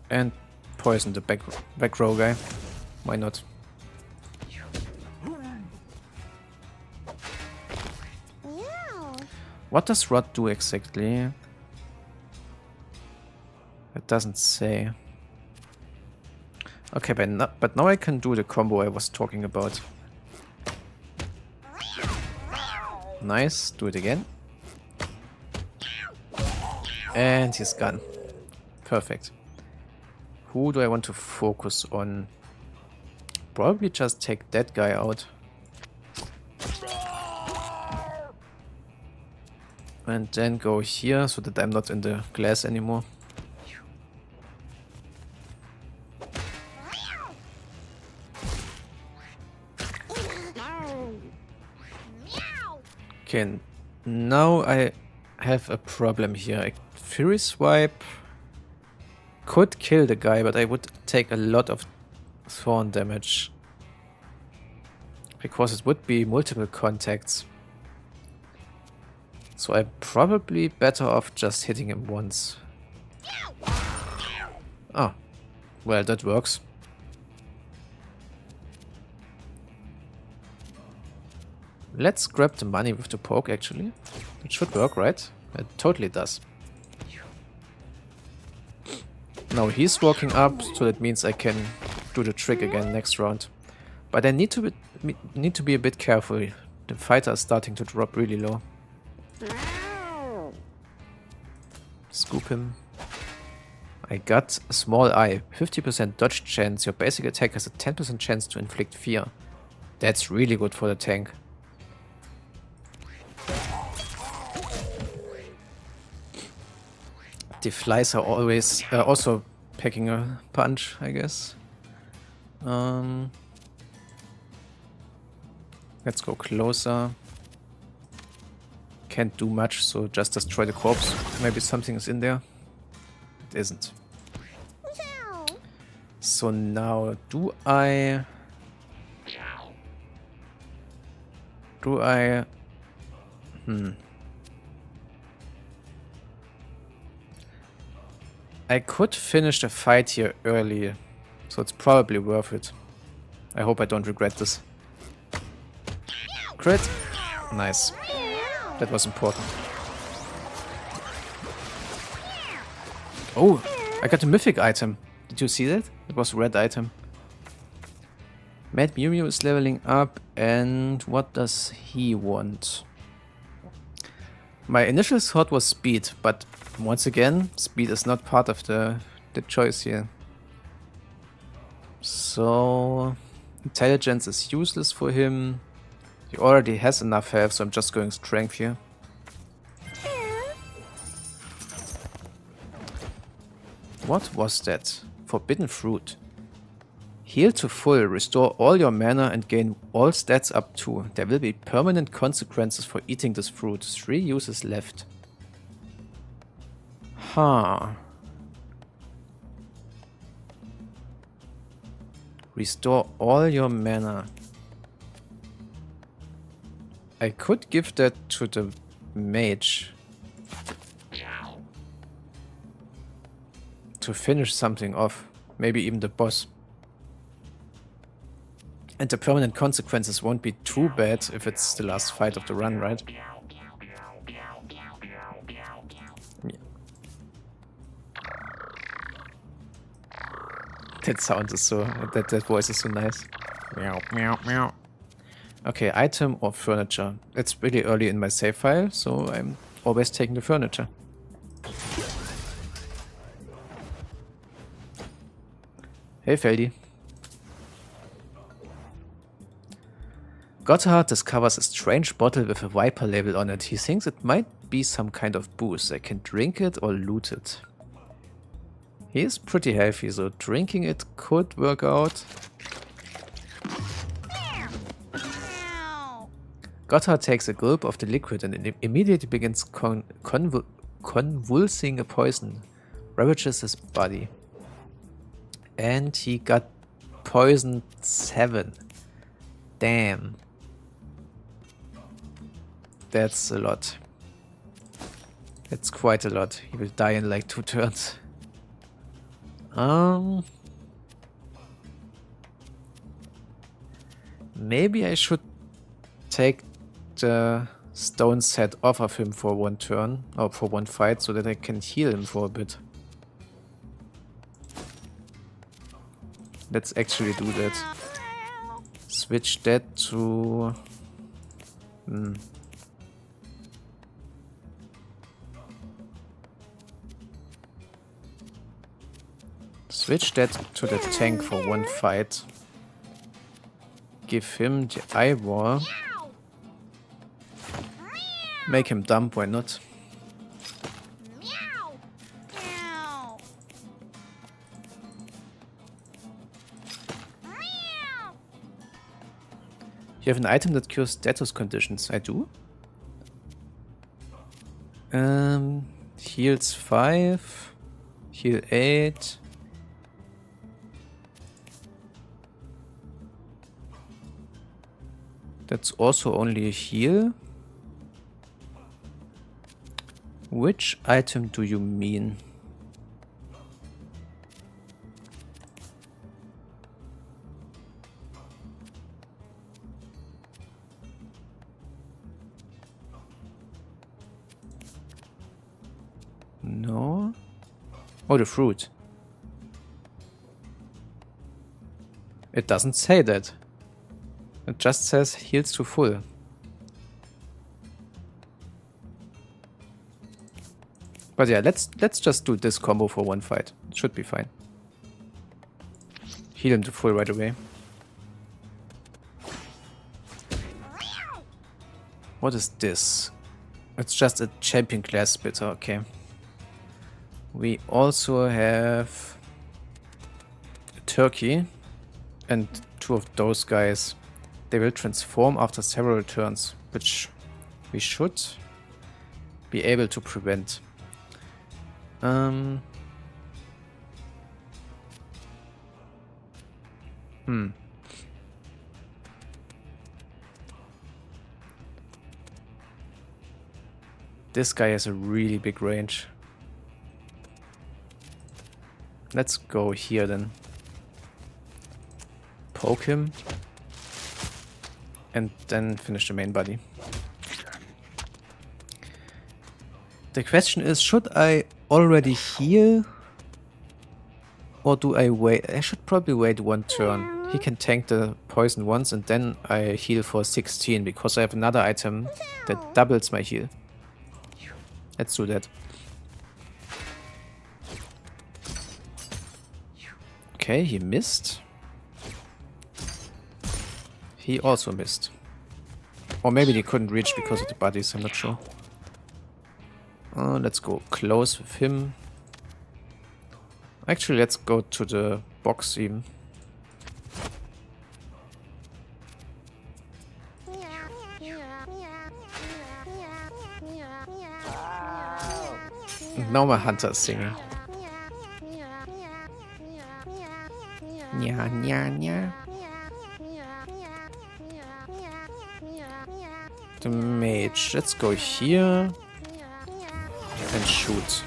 And poison the back row guy. Why not? What does Rod do exactly? It doesn't say. Okay, but now I can do the combo I was talking about. Nice, do it again. And he's gone. Perfect. Who do I want to focus on? Probably just take that guy out. And then go here so that I'm not in the glass anymore. Okay, now I have a problem here. Fury Swipe could kill the guy, but I would take a lot of thorn damage. Because it would be multiple contacts. So I'm probably better off just hitting him once. Oh, well, that works. Let's grab the money with the poke, actually. It should work, right? It totally does. Now he's walking up, so that means I can do the trick again next round. But I need to be a bit careful. The fighter is starting to drop really low. Scoop him. I got a small eye. 50% dodge chance. Your basic attack has a 10% chance to inflict fear. That's really good for the tank. The flies are always also packing a punch, I guess. Let's go closer. Can't do much, so just destroy the corpse. Maybe something is in there. It isn't. So now, do I... I could finish the fight here early, so it's probably worth it. I hope I don't regret this. Crit. Nice. That was important. Oh, I got a mythic item. Did you see that? It was a red item. Mad Mew is leveling up, and what does he want? My initial thought was speed, but once again, speed is not part of the choice here. So, intelligence is useless for him. He already has enough health, so I'm just going strength here. What was that? Forbidden fruit. Heal to full, restore all your mana and gain all stats up to. There will be permanent consequences for eating this fruit. 3 uses left. Huh. Restore all your mana. I could give that to the mage. To finish something off. Maybe even the boss. And the permanent consequences won't be too bad if it's the last fight of the run, right? That sound is so... That voice is so nice. Meow, meow, meow. Okay, item or furniture. It's really early in my save file, so I'm always taking the furniture. Hey, Feldy. Gotthard discovers a strange bottle with a Viper label on it. He thinks it might be some kind of booze. I can drink it or loot it. He is pretty healthy, so drinking it could work out. Gotthard takes a gulp of the liquid and it immediately begins convulsing a poison. Ravages his body. And he got poisoned 7. Damn. That's a lot. That's quite a lot. He will die in like 2 turns. Maybe I should take the stone set off of him for 1 turn, or for 1 fight, so that I can heal him for a bit. Let's actually do that. Switch that to... Switch that to the tank for 1 fight. Give him the eye wall. Make him dump, why not? You have an item that cures status conditions. I do. Heals 5. Heal 8. That's also only a heal. Which item do you mean? No. Oh, the fruit. It doesn't say that. It just says heals to full. But yeah, let's just do this combo for 1 fight. It should be fine. Heal him to full right away. What is this? It's just a champion class splitter, okay. We also have a turkey and 2 of those guys. They will transform after several turns, which we should be able to prevent. This guy has a really big range. Let's go here then. Poke him. And then finish the main body. The question is, should I already heal Or do I wait? I should probably wait one turn. He can tank the poison once and then I heal for 16 because I have another item that doubles my heal. Let's do that. Okay, he missed. He also missed. Or maybe he couldn't reach because of the buddies, I'm not sure. Let's go close with him. Actually, let's go to the box even. Now my hunter is singing. Nya, nya, nya. The mage. Let's go here and shoot.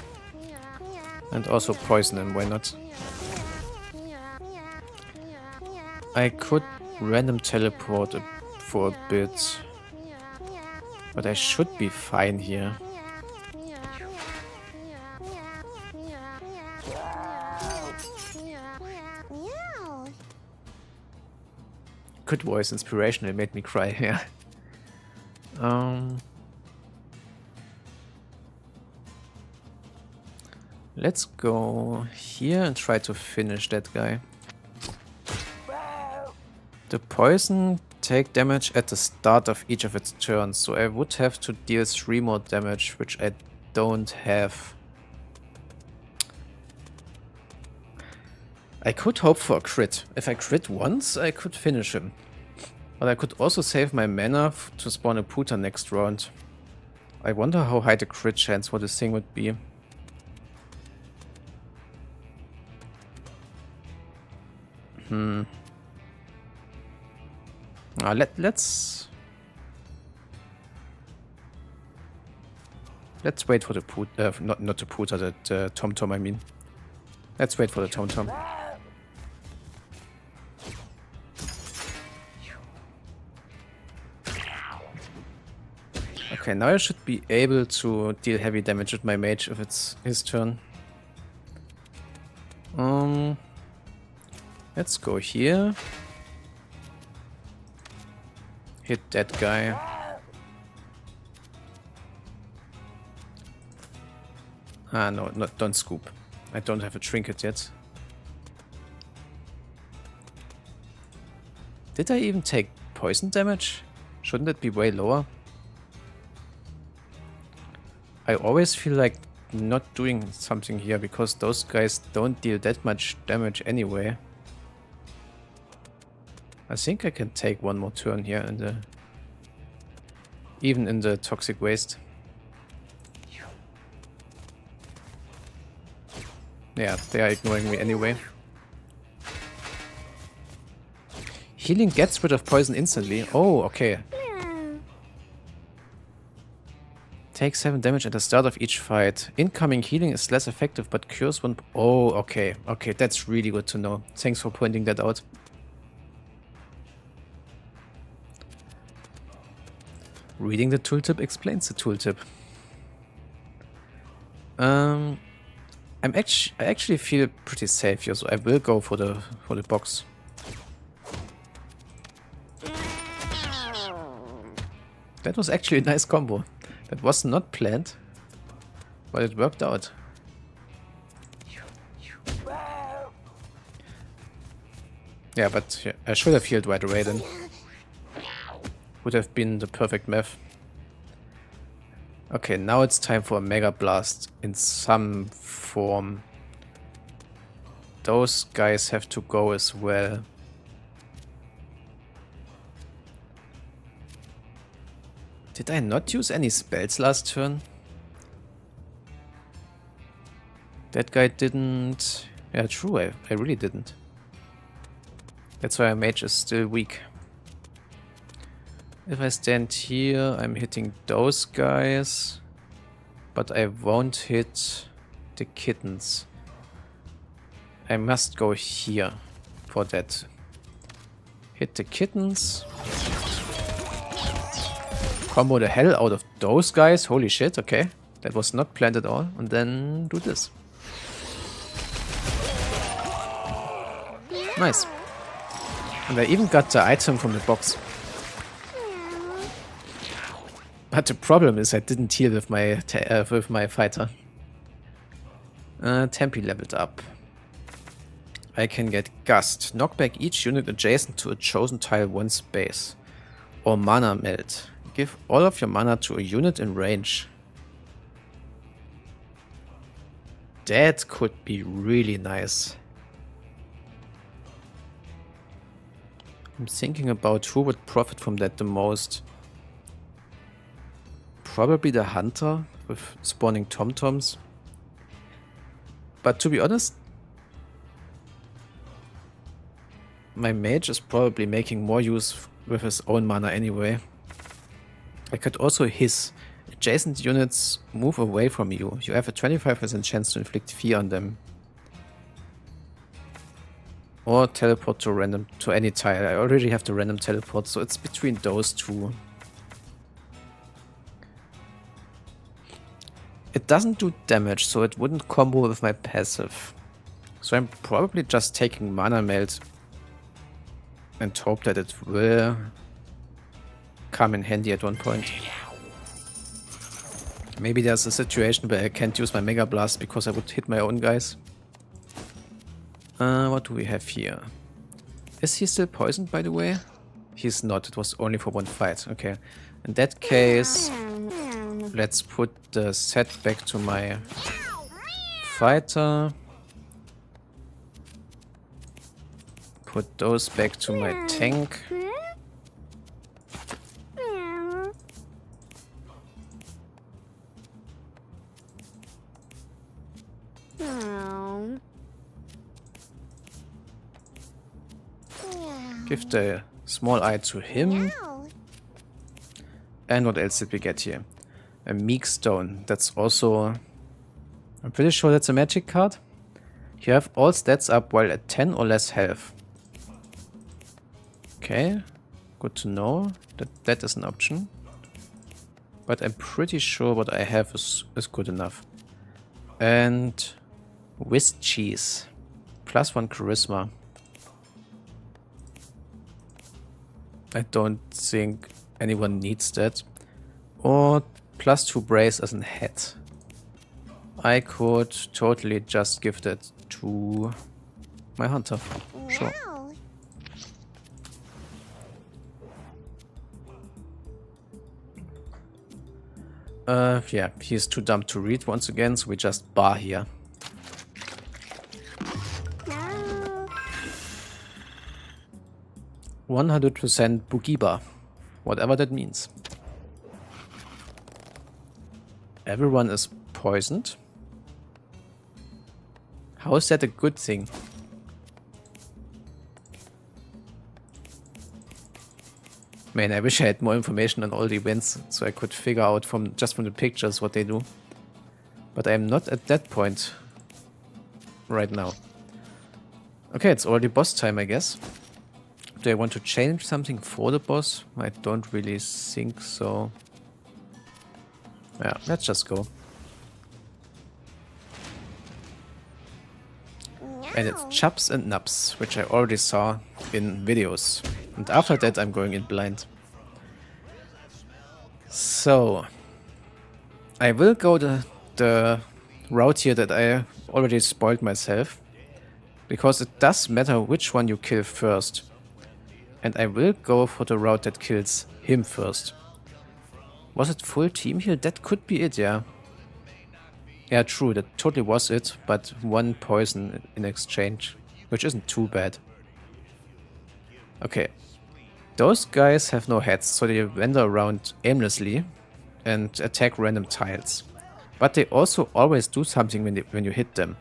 And also poison him, why not? I could random teleport for a bit. But I should be fine here. Good voice, inspirational, it made me cry, yeah. Let's go here and try to finish that guy. The poison take damage at the start of each of its turns, so I would have to deal 3 more damage, which I don't have. I could hope for a crit. If I crit once, I could finish him. But I could also save my mana to spawn a Puta next round. I wonder how high the crit chance for this thing would be. Let's wait for the Puta, not the Puta, the Tom-Tom I mean. Let's wait for the Tom-Tom. Okay, now I should be able to deal heavy damage with my mage if it's his turn. Let's go here. Hit that guy. Ah, no, don't scoop. I don't have a trinket yet. Did I even take poison damage? Shouldn't it be way lower? I always feel like not doing something here because those guys don't deal that much damage anyway. I think I can take one more turn here in the... even in the toxic waste. Yeah, they are ignoring me anyway. Healing gets rid of poison instantly. Oh, okay. Take 7 damage at the start of each fight. Incoming healing is less effective but cures one... Oh, okay. Okay, that's really good to know. Thanks for pointing that out. Reading the tooltip explains the tooltip. I actually feel pretty safe here, so I will go for the box. That was actually a nice combo. That was not planned, but it worked out. Yeah, but yeah, I should have healed right away then. Would have been the perfect math. Okay, now it's time for a Mega Blast in some form. Those guys have to go as well. Did I not use any spells last turn? That guy didn't... Yeah, true, I really didn't. That's why our mage is still weak. If I stand here, I'm hitting those guys. But I won't hit the kittens. I must go here for that. Hit the kittens. Combo the hell out of those guys. Holy shit, okay. That was not planned at all. And then do this. Nice. And I even got the item from the box. But the problem is I didn't heal with my fighter. Tempi leveled up. I can get Gust. Knock back each unit adjacent to a chosen tile one space. Or Mana Melt. Give all of your mana to a unit in range. That could be really nice. I'm thinking about who would profit from that the most. Probably the hunter with spawning tom-toms. But to be honest, my mage is probably making more use with his own mana anyway. I could also hiss. Adjacent units move away from you. You have a 25% chance to inflict fear on them. Or teleport to any tile. I already have the random teleport, so it's between those two. It doesn't do damage, so it wouldn't combo with my passive. So I'm probably just taking Mana Melt and hope that it will come in handy at one point. Maybe there's a situation where I can't use my Mega Blast because I would hit my own guys. What do we have here? Is he still poisoned, by the way? He's not. It was only for one fight. Okay. In that case, let's put the set back to my fighter. Put those back to my tank. Give the small eye to him. And what else did we get here? A Meek Stone. That's also... I'm pretty sure that's a magic card. You have all stats up while at 10 or less health. Okay. Good to know that that is an option. But I'm pretty sure what I have is good enough. And... Whisk Cheese. +1 Charisma. I don't think anyone needs that. Or +2 Brace as a hat. I could totally just give that to my hunter. Sure. Yeah, he's too dumb to read once again, so we just bar here. No. 100% Boogieba, whatever that means. Everyone is poisoned. How is that a good thing? Man, I wish I had more information on all the events so I could figure out just from the pictures what they do. But I'm not at that point right now. Okay, it's already boss time, I guess. Do I want to change something for the boss? I don't really think so. Yeah, let's just go. And it's Chups and Nubs, which I already saw in videos. And after that I'm going in blind. So I will go the route here that I already spoiled myself. Because it does matter which one you kill first. And I will go for the route that kills him first. Was it full team heal? That could be it, yeah. Yeah, true, that totally was it, but one poison in exchange, which isn't too bad. Okay. Those guys have no heads, so they wander around aimlessly and attack random tiles. But they also always do something when you hit them.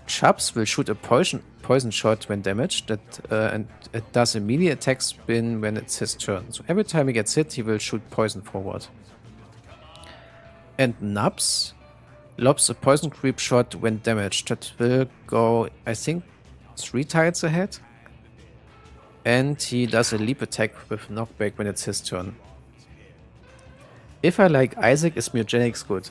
Chubbs will shoot a poison shot when damaged, and it does a melee attack spin when it's his turn. So every time he gets hit, he will shoot poison forward. And Nubs lobs a poison creep shot when damaged. That will go, I think, 3 tiles ahead. And he does a leap attack with knockback when it's his turn. If I like Isaac, is Mewgenics good?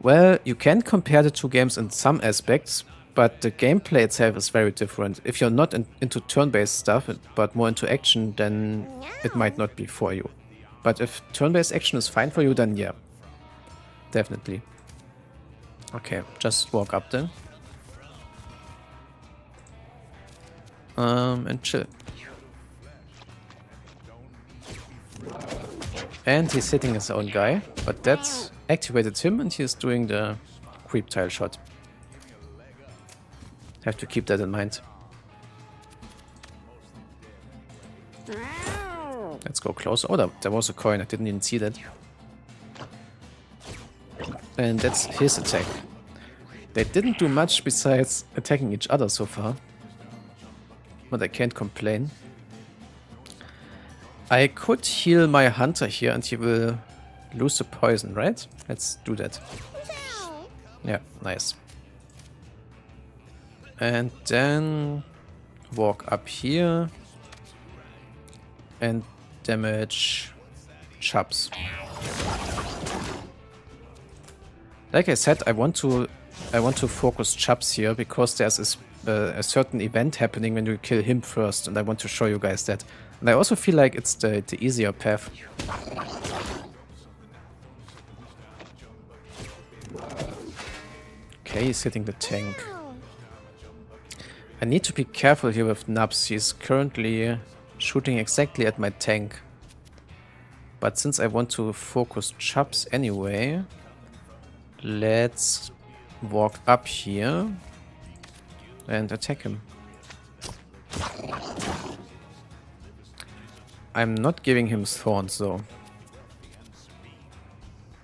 Well, you can compare the two games in some aspects, But the gameplay itself is very different. If you're not into turn-based stuff, but more into action, then it might not be for you. But if turn-based action is fine for you, then yeah. Definitely. Okay, just walk up then. And chill. And he's hitting his own guy, but that's activated him and he's doing the creep tile shot. Have to keep that in mind. Let's go close. Oh, there was a coin. I didn't even see that. And that's his attack. They didn't do much besides attacking each other so far. But I can't complain. I could heal my hunter here and he will lose the poison, right? Let's do that. Yeah, nice. And then walk up here and damage Chubbs. Like I said, I want to focus Chubbs here because there's a certain event happening when you kill him first, and I want to show you guys that. And I also feel like it's the easier path. Okay, he's hitting the tank. I need to be careful here with Nubs. He's currently shooting exactly at my tank. But since I want to focus Chubbs anyway, let's walk up here and attack him. I'm not giving him thorns though.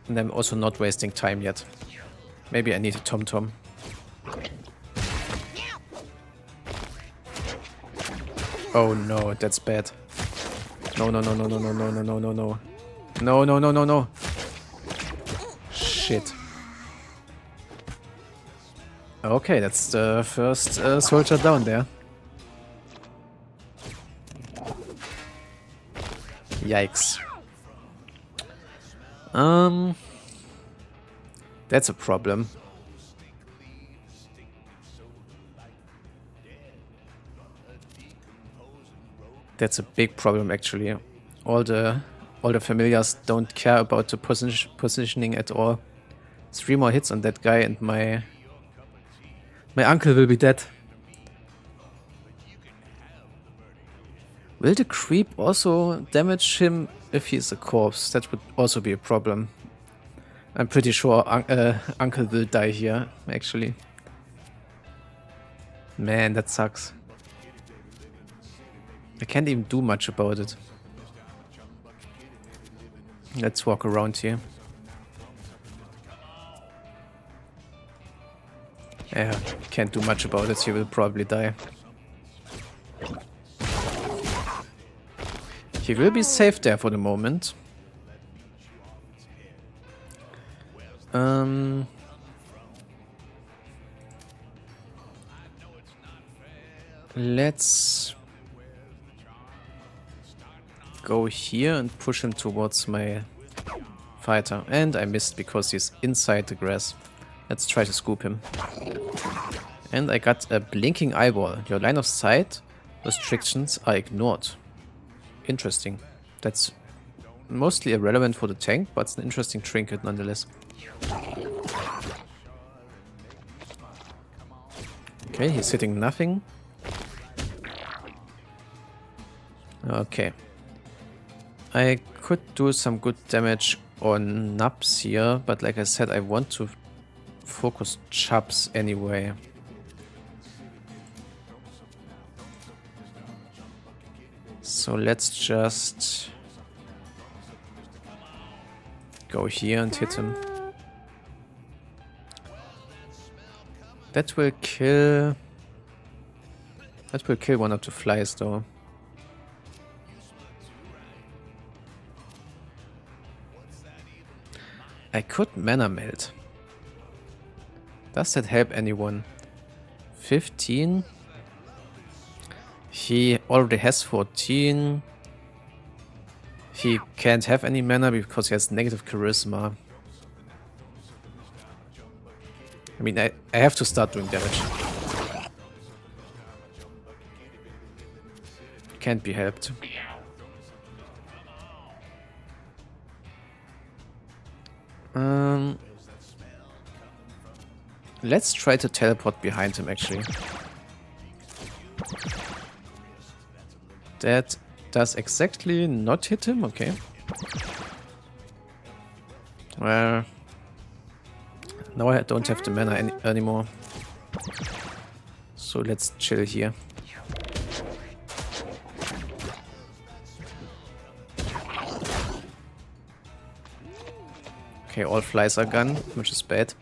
And I'm also not wasting time yet. Maybe I need a tom-tom. Oh no, that's bad. No, no, no, no, no, no, no, no, no, no, no. No, no, no, no, no. Shit. Okay, that's the first soldier down there. Yikes. That's a problem. That's a big problem actually. All the familiars don't care about the positioning at all. 3 more hits on that guy and my uncle will be dead. Will the creep also damage him if he's a corpse? That would also be a problem. I'm pretty sure uncle will die here, actually. Man, that sucks. I can't even do much about it. Let's walk around here. Yeah, can't do much about it. He will probably die. He will be safe there for the moment. Let's go here and push him towards my fighter. And I missed because he's inside the grass. Let's try to scoop him. And I got a blinking eyeball. Your line of sight restrictions are ignored. Interesting. That's mostly irrelevant for the tank, but it's an interesting trinket nonetheless. Okay, he's hitting nothing. Okay. I could do some good damage on Nubs here, but like I said, I want to focus Chubbs anyway. So let's just go here and hit him. That will kill one of the flies though. I could mana melt. Does that help anyone? 15. He already has 14. He can't have any mana because he has negative charisma. I mean, I have to start doing damage. can't be helped. Let's try to teleport behind him, actually. That does exactly not hit him, okay. Well, now I don't have the mana anymore. So let's chill here. Okay, all flies are gone, which is bad.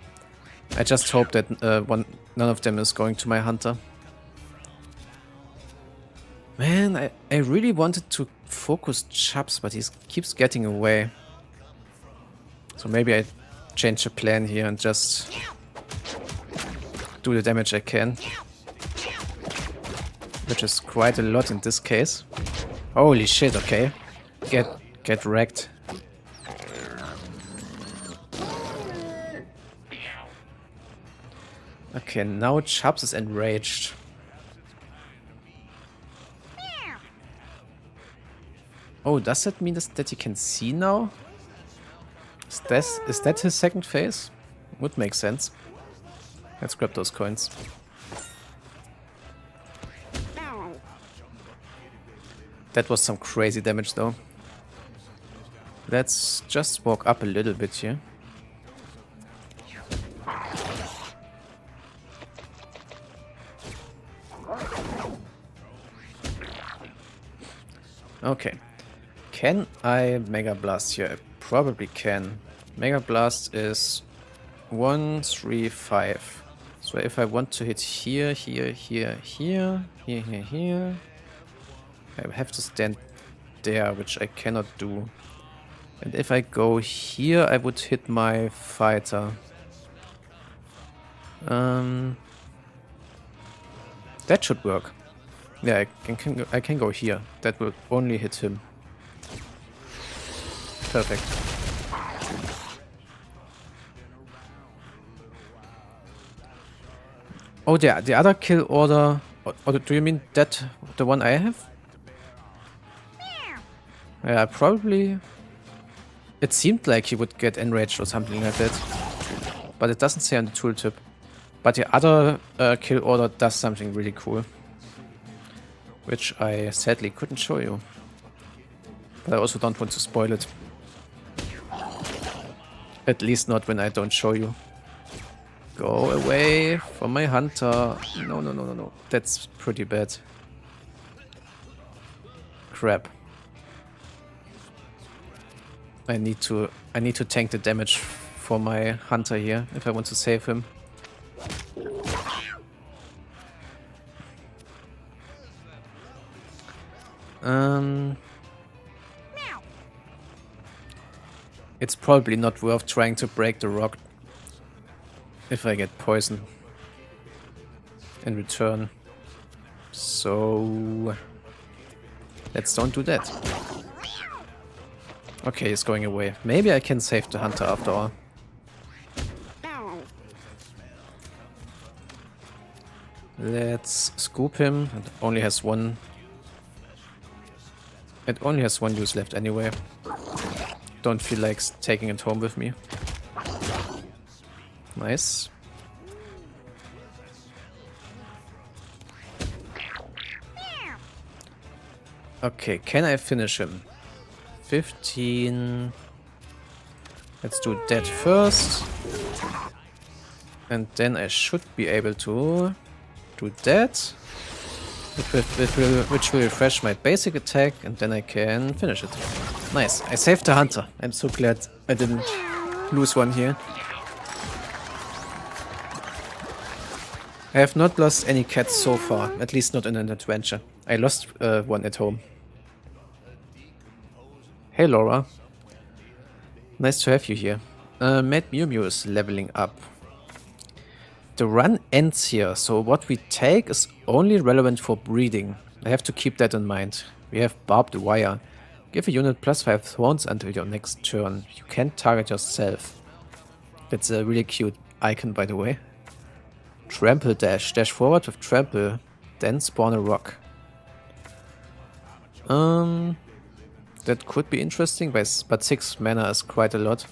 I just hope that none of them is going to my hunter. Man, I really wanted to focus Chubbs, but he keeps getting away. So maybe I change the plan here and just do the damage I can. Which is quite a lot in this case. Holy shit, okay. Get wrecked. Okay, now Chubbs is enraged. Oh, does that mean that he can see now? Is that his second phase? Would make sense. Let's grab those coins. That was some crazy damage though. Let's just walk up a little bit here. Okay. Can I Mega Blast here? I probably can. Mega Blast is 1, 3, 5. So if I want to hit here, here, here, here, here, here, here, I have to stand there, which I cannot do. And if I go here, I would hit my fighter. That should work. Yeah, I can go here. That will only hit him. Perfect. Oh, the other kill order. Or do you mean that the one I have? Yeah, probably. It seemed like he would get enraged or something like that, but it doesn't say on the tooltip. But the other kill order does something really cool, which I sadly couldn't show you. But I also don't want to spoil it. At least not when I don't show you. Go away from my hunter. No, no, no, no, no. That's pretty bad. Crap. I need to tank the damage for my hunter here if I want to save him. It's probably not worth trying to break the rock if I get poison in return. So let's don't do that. Okay, he's going away. Maybe I can save the hunter after all. Let's scoop him. It only has one. It only has one use left anyway. Don't feel like taking it home with me. Nice. Okay, can I finish him? 15. Let's do that first. And then I should be able to do that. Which will refresh my basic attack, and then I can finish it. Nice. I saved the hunter. I'm so glad I didn't lose one here. I have not lost any cats so far, at least not in an adventure. I lost one at home. Hey Laura. Nice to have you here. Mad Mew is leveling up. The run ends here, so what we take is only relevant for breeding. I have to keep that in mind. We have Barbed Wire. Give a unit +5 thorns until your next turn. You can't target yourself. That's a really cute icon, by the way. Trample Dash. Dash forward with Trample, then spawn a rock. That could be interesting, but 6 mana is quite a lot.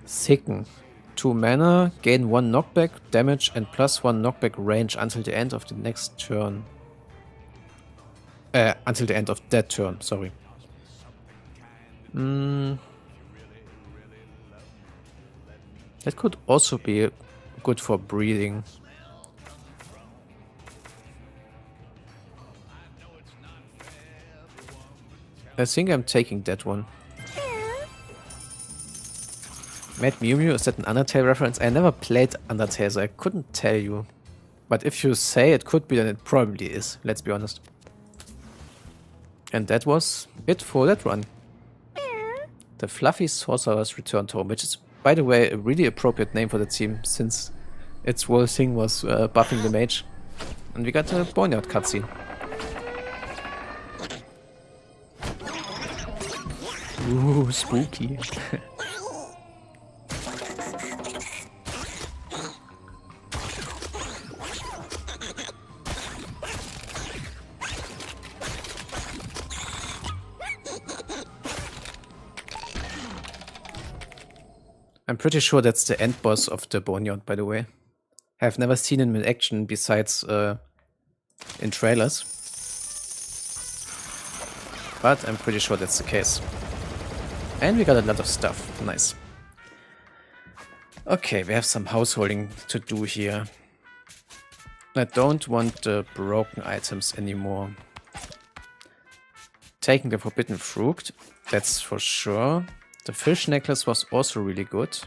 Thicken. 2 mana, gain 1 knockback damage and +1 knockback range until the end of the next turn. Until the end of that turn, sorry. That could also be good for breeding. I think I'm taking that one. Mad Mew Mew, is that an Undertale reference? I never played Undertale, so I couldn't tell you. But if you say it could be, then it probably is, let's be honest. And that was it for that run. The Fluffy Sorcerers returned home, which is, by the way, a really appropriate name for the team, since its whole thing was buffing the mage. And we got a Boneyard cutscene. Ooh, spooky. I'm pretty sure that's the end boss of the Boneyard, by the way. I've never seen him in action besides in trailers. But I'm pretty sure that's the case. And we got a lot of stuff. Nice. Okay, we have some householding to do here. I don't want the broken items anymore. Taking the forbidden fruit, that's for sure. The fish necklace was also really good.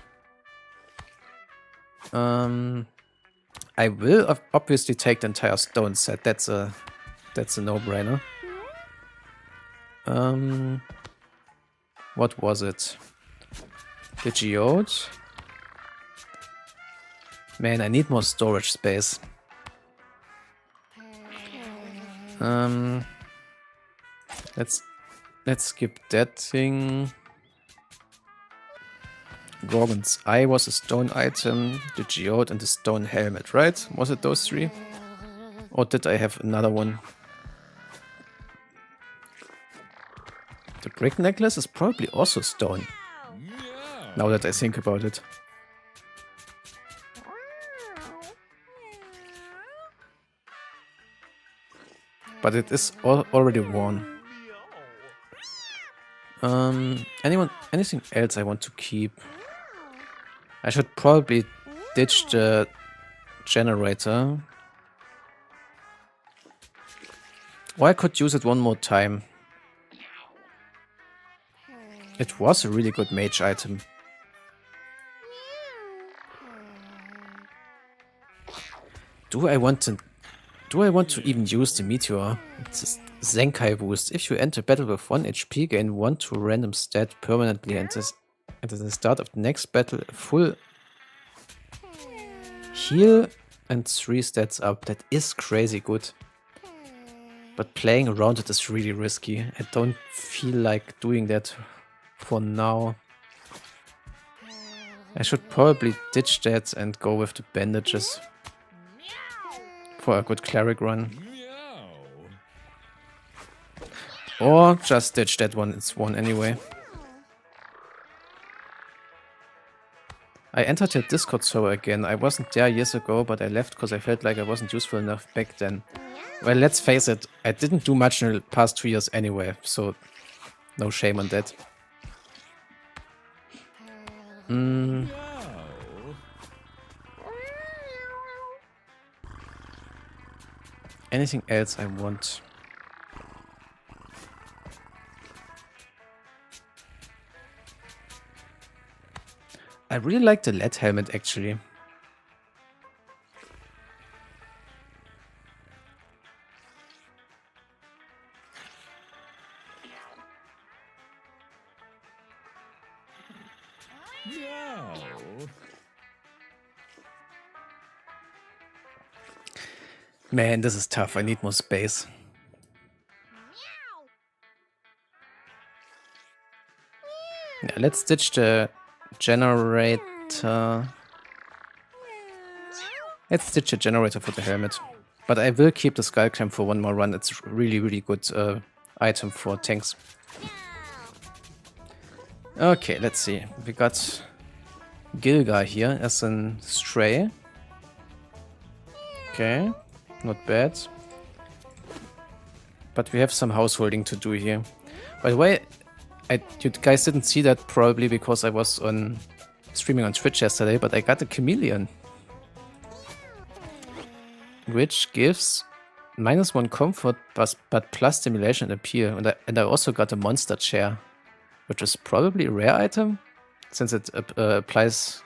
I will obviously take the entire stone set. That's a no-brainer. What was it? The geode? Man, I need more storage space. Let's skip that thing. Gorgon's Eye was a stone item, the geode and the stone helmet, right? Was it those 3? Or did I have another one? The brick necklace is probably also stone. Now that I think about it. But it is already worn. Anything else I want to keep? I should probably ditch the generator. Or I could use it one more time. It was a really good mage item. Do I want to even use the meteor? It's a Zenkai boost. If you enter battle with 1 HP, gain 1 to random stat permanently, and at the start of the next battle, a full heal and 3 stats up. That is crazy good. But playing around it is really risky. I don't feel like doing that for now. I should probably ditch that and go with the bandages for a good cleric run. Or just ditch that one, it's 1 anyway. I entered the Discord server again. I wasn't there years ago, but I left because I felt like I wasn't useful enough back then. Well, let's face it, I didn't do much in the past 2 years anyway, so no shame on that. Anything else I want? I really like the lead helmet actually. Man, this is tough. I need more space. Yeah, let's ditch the generator. Let's ditch the generator for the helmet. But I will keep the skull clamp for one more run. It's really, really good item for tanks. Okay, let's see. We got Gilga here as an stray. Okay, not bad. But we have some householding to do here. By the way, you guys didn't see that probably because I was streaming on Twitch yesterday, but I got a chameleon. Which gives -1 comfort, but plus stimulation and appeal. And I also got a monster chair, which is probably a rare item, since it applies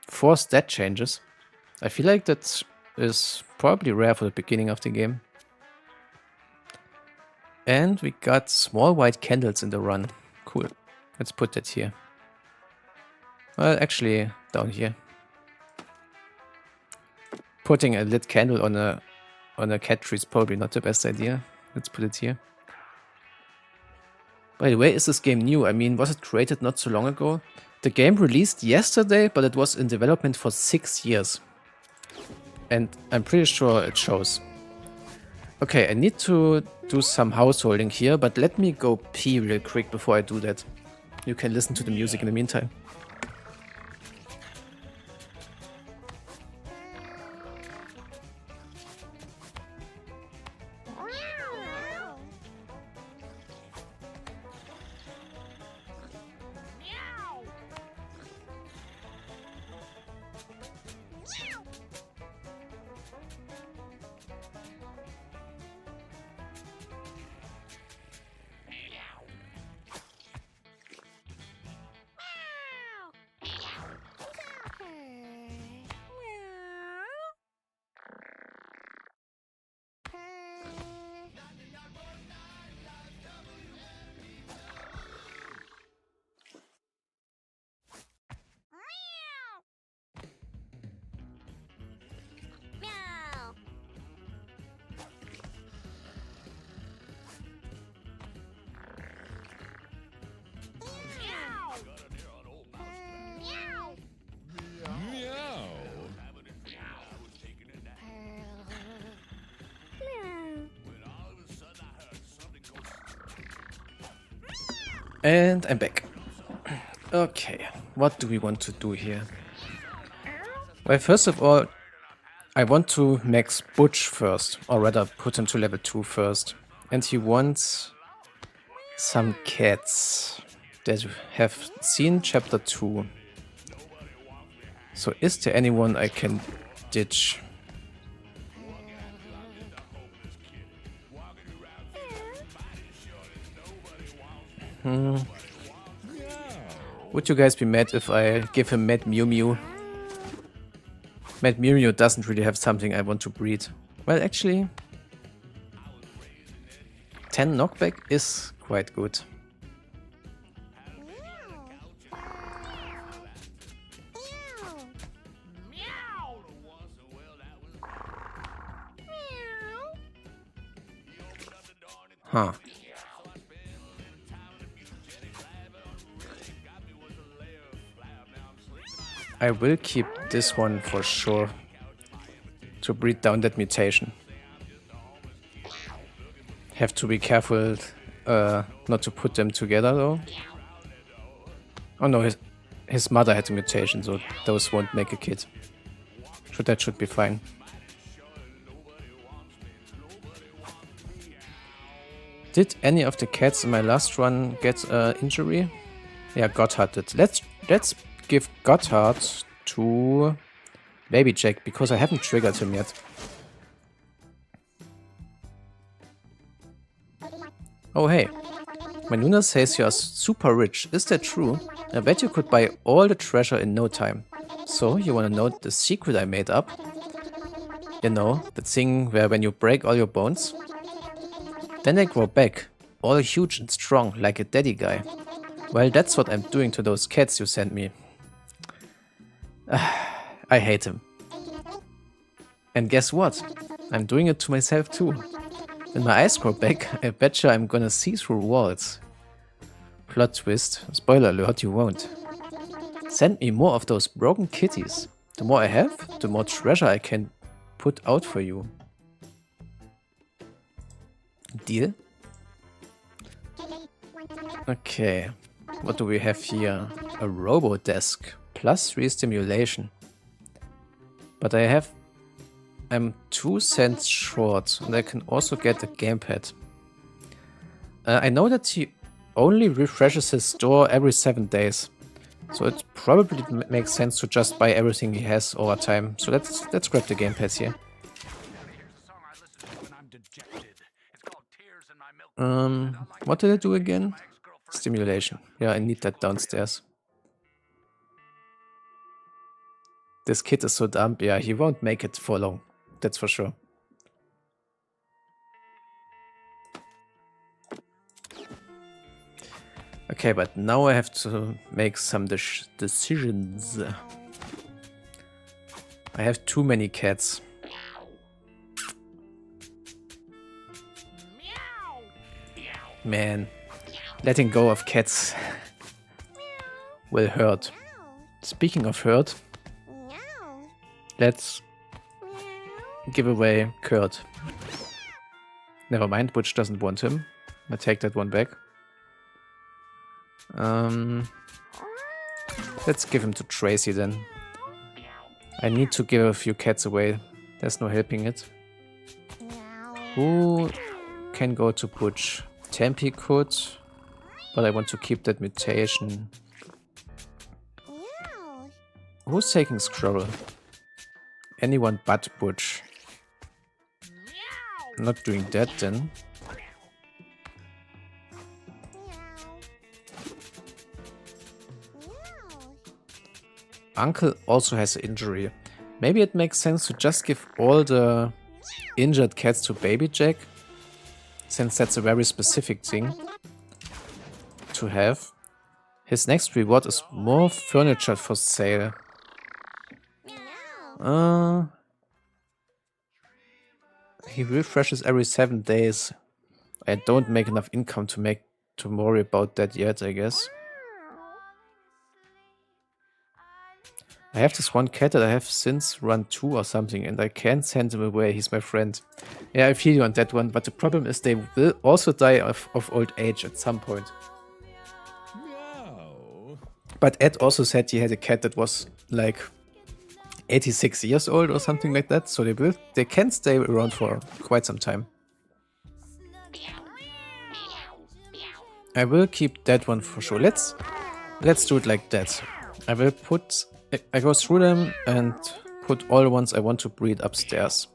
4 stat changes. I feel like that is probably rare for the beginning of the game. And we got small white candles in the run. Cool. Let's put that here. Well, actually, down here. Putting a lit candle on a cat tree is probably not the best idea. Let's put it here. By the way, is this game new? I mean, was it created not so long ago? The game released yesterday, but it was in development for 6 years. And I'm pretty sure it shows. Okay, I need to do some householding here, but let me go pee real quick before I do that. You can listen to the music in the meantime. And I'm back. Okay, what do we want to do here? Well, first of all, I want to max Butch first, or rather put him to level 2 first. And he wants some cats that have seen chapter 2. So is there anyone I can ditch? Would you guys be mad if I give him Mad Mew Mew? Mad Mew Mew doesn't really have something I want to breed. Well, actually, 10 knockback is quite good. Huh. I will keep this one for sure to breed down that mutation. Have to be careful not to put them together though. Oh no, his mother had a mutation, so those won't make a kid. That should be fine. Did any of the cats in my last run get injury? Yeah, Gotthard did. Let's give Gotthard to Baby Jack, because I haven't triggered him yet. Oh hey, Manuna says you are super rich. Is that true? I bet you could buy all the treasure in no time. So, you wanna know the secret I made up? You know, the thing where when you break all your bones, then they grow back, all huge and strong, like a daddy guy. Well, that's what I'm doing to those cats you sent me. I hate him. And guess what? I'm doing it to myself too. When my eyes grow back, I betcha I'm gonna see through walls. Plot twist. Spoiler alert, you won't. Send me more of those broken kitties. The more I have, the more treasure I can put out for you. Deal? Okay, what do we have here? A robo desk plus 3 stimulation. But I'm 2 cents short, and I can also get a gamepad. I know that he only refreshes his store every 7 days, so it probably makes sense to just buy everything he has over time. So let's grab the gamepads here. What did I do again? Stimulation. Yeah, I need that downstairs. This kid is so dumb. Yeah, he won't make it for long. That's for sure. Okay, but now I have to make some decisions. I have too many cats. Man, letting go of cats will hurt. Speaking of hurt, let's give away Kurt. Never mind, Butch doesn't want him. I take that one back. Let's give him to Tracy then. I need to give a few cats away. There's no helping it. Who can go to Butch? Tempe could, but I want to keep that mutation. Who's taking Squirrel? Anyone but Butch. I'm not doing that then. Uncle also has an injury. Maybe it makes sense to just give all the injured cats to Baby Jack, since that's a very specific thing to have. His next reward is more furniture for sale. He refreshes every 7 days. I don't make enough income to worry about that yet, I guess. I have this one cat that I have since run 2 or something, and I can't send him away. He's my friend. Yeah, I feel you on that one, but the problem is they will also die of old age at some point. No. But Ed also said he had a cat that was like 86 years old or something like that, so they can stay around for quite some time. I will keep that one for sure. Let's do it like that. I go through them and put all the ones I want to breed upstairs.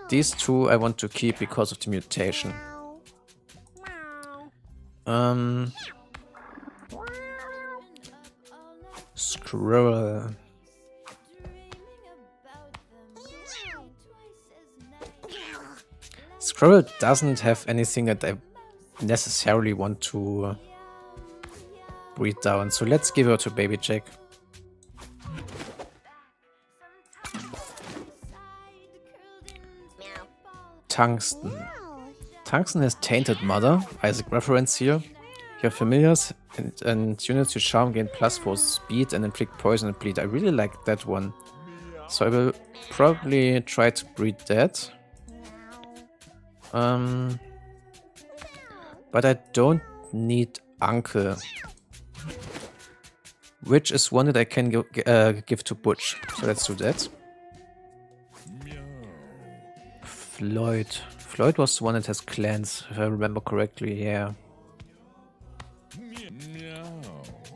These 2 I want to keep because of the mutation. Squirrel. Squirrel doesn't have anything that I necessarily want to breed down, so let's give her to Baby Jack. Tungsten. Tungsten has Tainted Mother, Isaac reference here. Your familiars and units you charm gain +4 speed and inflict poison and bleed. I really like that one. So I will probably try to breed that. But I don't need Uncle. Which is one that I can give to Butch. So let's do that. Floyd. Floyd was the one that has clans, if I remember correctly, yeah.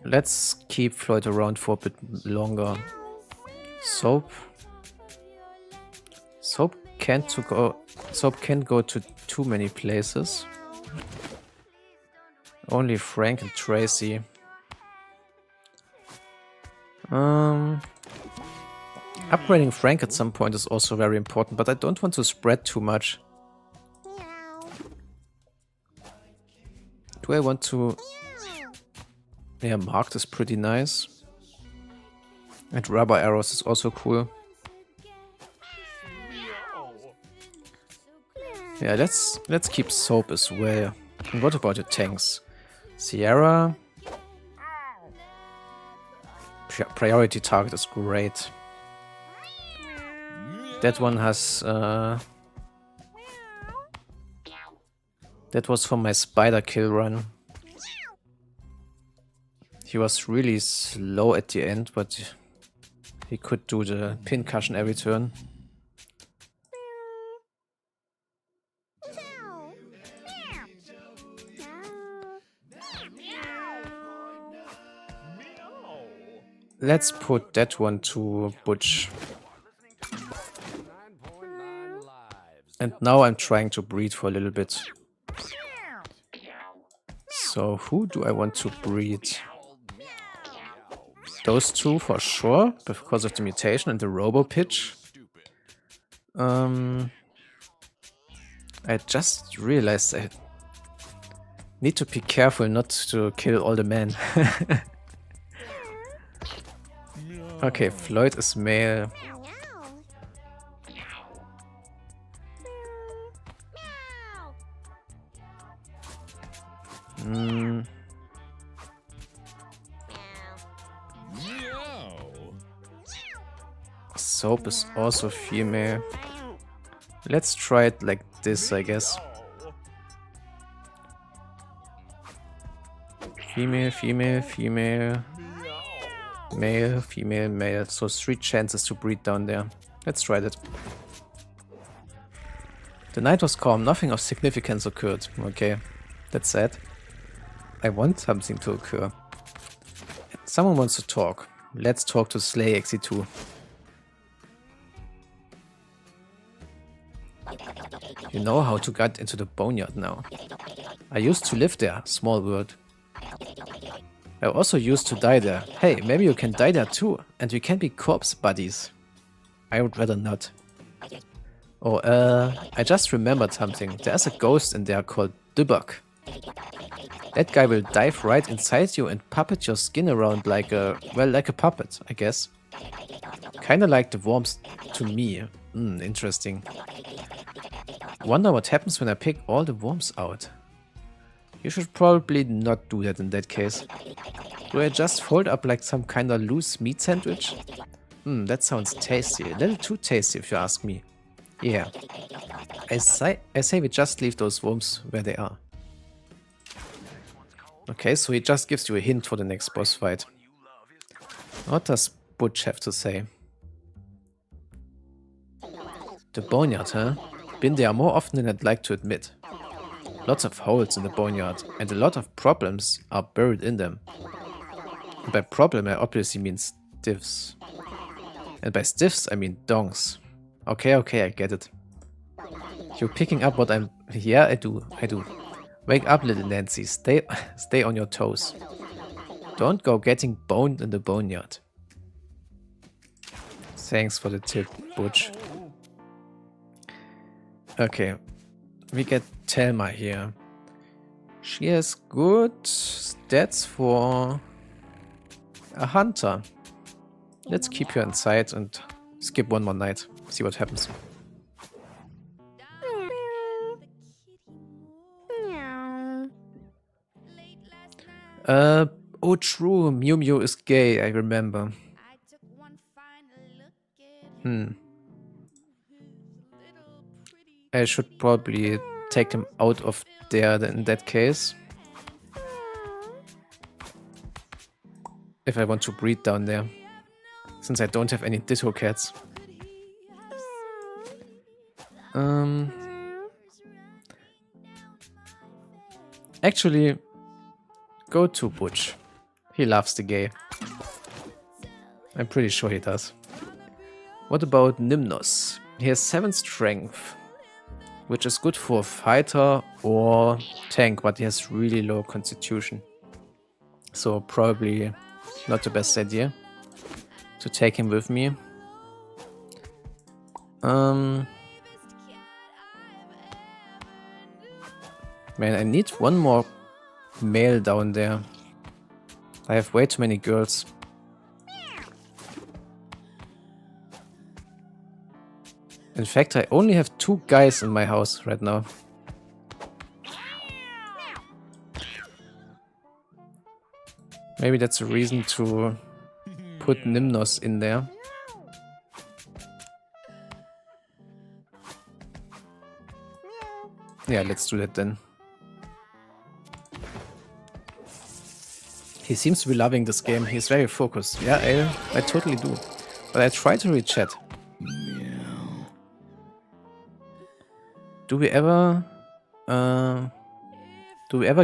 Let's keep Floyd around for a bit longer. Soap. Soap can go to too many places. Only Frank and Tracy. Upgrading Frank at some point is also very important, but I don't want to spread too much. Do I want to... Yeah, Marked is pretty nice. And Rubber Arrows is also cool. Yeah, let's keep Soap as well. And what about the tanks? Sierra... Priority target is great. That one has... that was for my spider kill run. He was really slow at the end, but he could do the pin cushion every turn. Let's put that one to Butch. And now I'm trying to breed for a little bit. So who do I want to breed? Those two for sure, because of the mutation and the robo pitch. I just realized I need to be careful not to kill all the men. Okay, Floyd is male. Soap is also female. Let's try it like this, I guess. Female, female, female. Male, female, male. So 3 chances to breed down there. Let's try that. The night was calm. Nothing of significance occurred. Okay, that's sad. I want something to occur. Someone wants to talk. Let's talk to Slay XE2. You know how to get into the boneyard now. I used to live there, small world. I also used to die there. Hey, maybe you can die there too, and we can be corpse buddies. I would rather not. Oh, I just remembered something. There's a ghost in there called Dubok. That guy will dive right inside you and puppet your skin around like a, well, like a puppet, I guess. Kinda like the worms to me. Interesting. Wonder what happens when I pick all the worms out. You should probably not do that in that case. Do I just fold up like some kinda loose meat sandwich? That sounds tasty. A little too tasty if you ask me. Yeah. I say we just leave those worms where they are. Okay, so he just gives you a hint for the next boss fight. What does Butch have to say? The boneyard, huh? Been there more often than I'd like to admit. Lots of holes in the boneyard, and a lot of problems are buried in them. And by problem I obviously mean stiffs. And by stiffs I mean dongs. Okay, I get it. You're picking up what I'm... Yeah, I do. Wake up, little Nancy. Stay on your toes. Don't go getting boned in the boneyard. Thanks for the tip, Butch. Okay, we get Thelma here. She has good stats for a hunter. Let's keep her inside and skip one more night. See what happens. Oh true, Mew Mew is gay, I remember. I should probably take him out of there in that case. If I want to breed down there. Since I don't have any Ditto cats. Actually, go to Butch. He loves the gay. I'm pretty sure he does. What about Nimnos? He has 7 strength, which is good for fighter or tank, but he has really low constitution. So probably not the best idea to take him with me. Man, I need one more male down there. I have way too many girls. In fact, I only have 2 guys in my house right now. Maybe that's a reason to put Nimnos in there. Yeah, let's do that then. He seems to be loving this game. He's very focused. Yeah, I totally do. But I try to read chat. Do we ever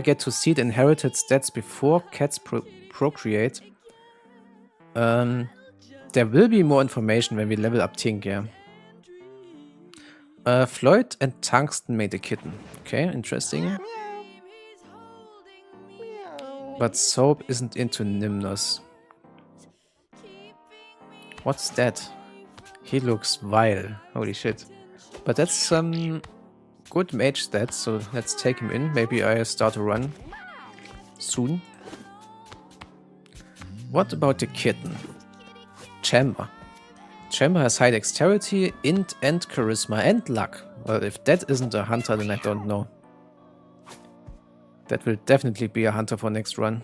get to see the inherited stats before cats procreate? There will be more information when we level up Tink, yeah. Floyd and Tungsten made a kitten. Okay, interesting. But Soap isn't into Nimnos. What's that? He looks vile. Holy shit. But that's some good mage stats, so let's take him in. Maybe I start a run soon. What about the kitten? Chamber. Chamber has high dexterity, int, and charisma, and luck. Well, if that isn't a hunter, then I don't know. That will definitely be a hunter for next run.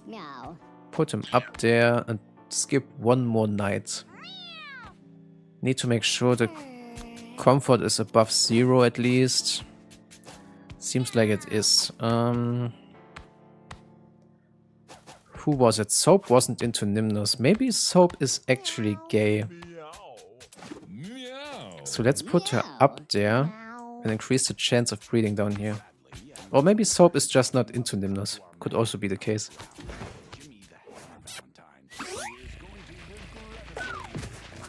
Meow. Put him up there and skip one more night. Need to make sure the comfort is above 0 at least. Seems like it is. Who was it? Soap wasn't into Nimnos. Maybe Soap is actually gay. So let's put her up there and increase the chance of breeding down here. Or maybe Soap is just not into Nimnos. Could also be the case.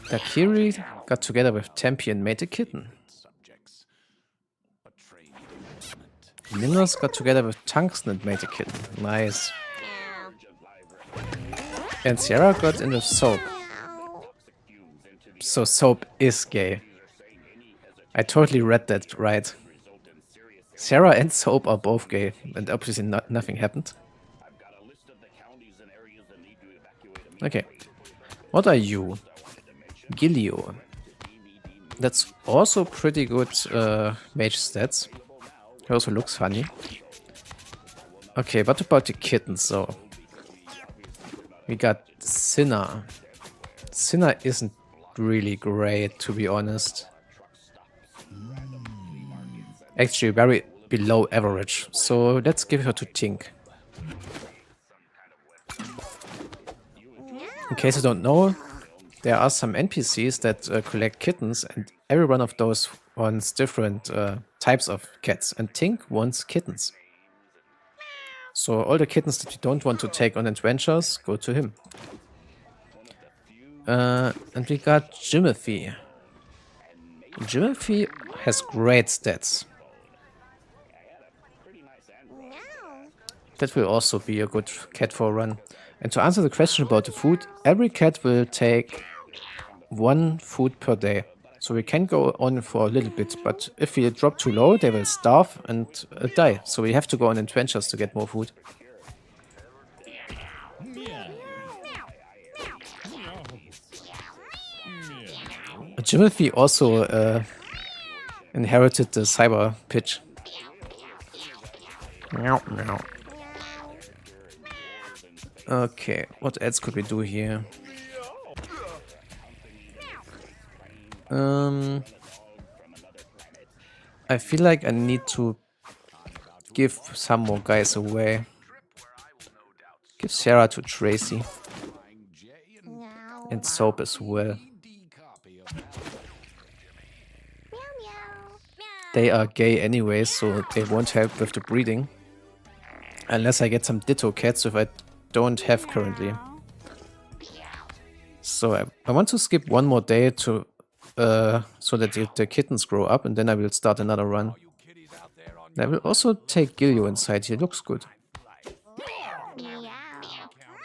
Dakiri got together with Tempe and made a kitten. Nimnos got together with Tungsten and made a kitten. Nice. And Sierra got in with Soap. So Soap is gay. I totally read that right. Sarah and Soap are both gay, and obviously nothing happened. Okay. What are you? Gilio. That's also pretty good mage stats. He also looks funny. Okay, what about the kittens though? We got Sinner. Sinner isn't really great, to be honest. Actually, very below average. So let's give her to Tink. In case you don't know, there are some NPCs that collect kittens, and every one of those wants different types of cats. And Tink wants kittens. So all the kittens that you don't want to take on adventures go to him. And we got Jimothy. Jimothy has great stats. That will also be a good cat for a run. And to answer the question about the food, every cat will take 1 food per day. So we can go on for a little bit, but if we drop too low, they will starve and die. So we have to go on adventures to get more food. Jimothy also inherited the cyber pitch. Meow, meow. Okay, what else could we do here? I feel like I need to give some more guys away. Give Sarah to Tracy. And Soap as well. They are gay anyway, so they won't help with the breeding. Unless I get some ditto cats, if I don't have currently. So I want to skip one more day to so that the kittens grow up, and then I will start another run. And I will also take Gilio inside. He looks good.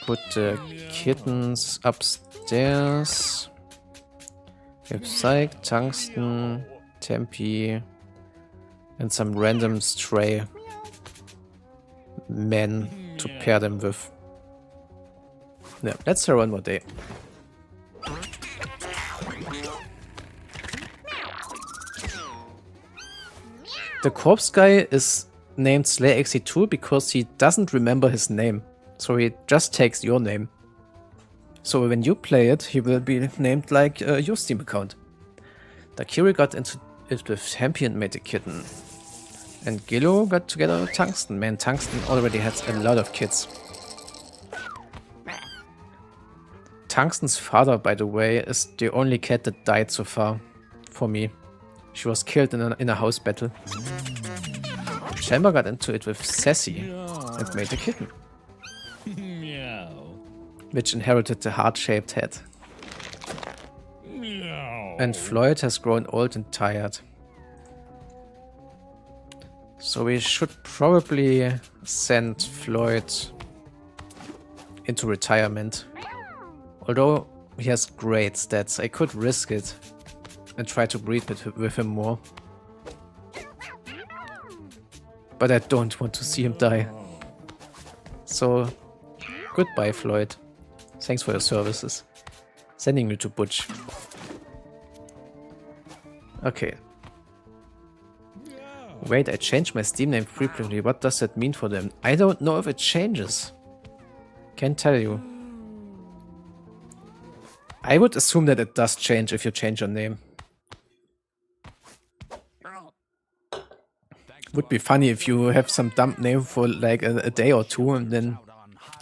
Put the kittens upstairs. We have Psych, Tungsten, Tempe, and some random stray men to pair them with. Yeah, let's have one more day. The corpse guy is named SlayXC2 because he doesn't remember his name. So he just takes your name. So when you play it, he will be named like your Steam account. Dakiri got into it with Tempe and made a kitten. And Gillo got together with Tungsten. Man, Tungsten already has a lot of kids. Tungsten's father, by the way, is the only cat that died so far for me. She was killed in a house battle. Chamber got into it with Sassy and made a kitten, which inherited the heart-shaped head. And Floyd has grown old and tired. So we should probably send Floyd into retirement. Although he has great stats, I could risk it and try to breed with him more. But I don't want to see him die. So, goodbye Floyd. Thanks for your services. Sending you to Butch. Okay. Wait, I changed my Steam name frequently. What does that mean for them? I don't know if it changes. Can't tell you. I would assume that it does change if you change your name. Would be funny if you have some dumb name for like a day or two and then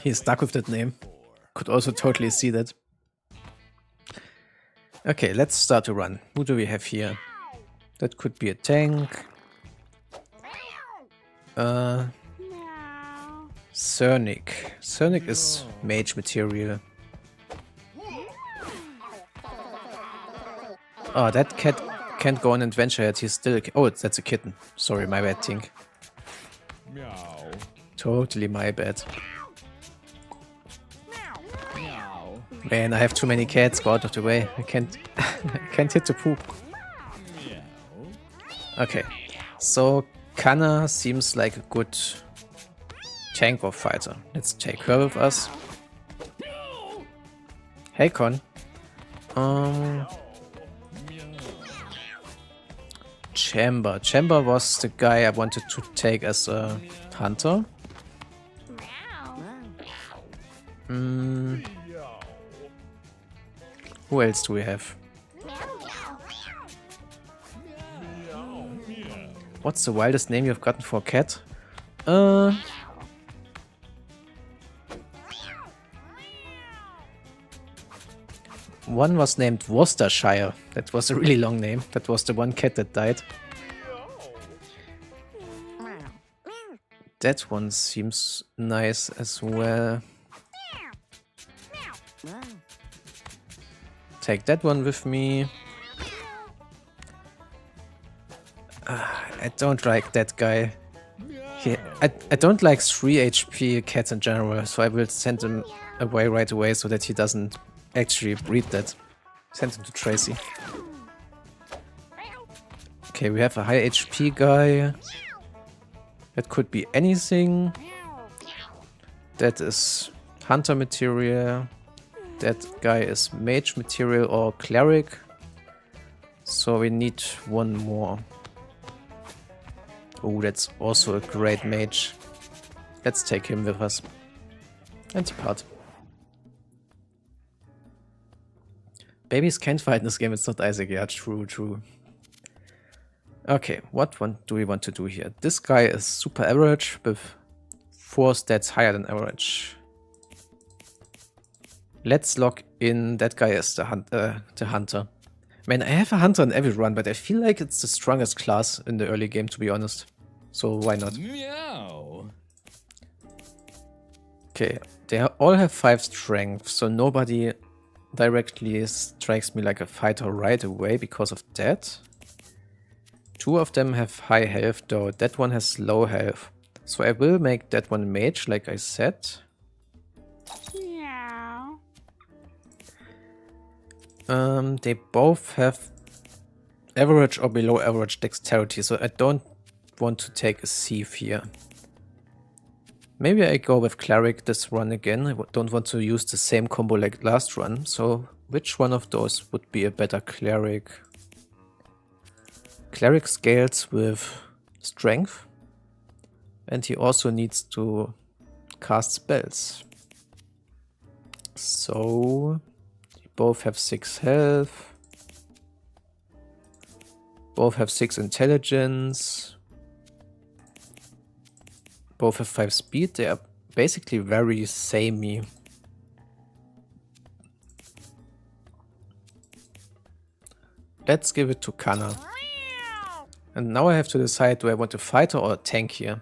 he's stuck with that name. Could also totally see that. Okay, let's start to run. Who do we have here? That could be a tank. Cernic. Cernic is mage material. Oh, that cat can't go on adventure yet. He's still... Oh, that's a kitten. Sorry, my bad, Tink. Totally my bad. Man, I have too many cats. Go out of the way. I can't... I can't hit the poop. Okay. So, Kanna seems like a good tank or fighter. Let's take her with us. Hey, Con. Chamber. Chamber was the guy I wanted to take as a hunter. Who else do we have? What's the wildest name you've gotten for a cat? One was named Worcestershire. That was a really long name. That was the one cat that died. That one seems nice as well. Take that one with me. I don't like that guy. I don't like 3 HP cats in general, so I will send him away right away so that he doesn't actually breed that. Send him to Tracy. Okay, we have a high HP guy. That could be anything. That is hunter material. That guy is mage material or cleric. So we need one more. Oh, that's also a great mage. Let's take him with us. And depart. Babies can't fight in this game, it's not Isaac. Yeah, true. Okay, what one do we want to do here? This guy is super average with 4 stats higher than average. Let's lock in that guy as the hunter. Man, I have a hunter in every run, but I feel like it's the strongest class in the early game, to be honest. So why not? Meow. Okay, they all have 5 strength, so nobody directly strikes me like a fighter right away because of that. 2 of them have high health though, that one has low health. So I will make that one mage, like I said. Meow. They both have average or below average dexterity, so I don't want to take a thief here. Maybe I go with cleric this run again. I don't want to use the same combo like last run, so which one of those would be a better cleric? Cleric scales with strength, and he also needs to cast spells. So they both have 6 health, both have 6 intelligence. Both have 5 speed. They are basically very samey. Let's give it to Kana. And now I have to decide, do I want a fighter or a tank here?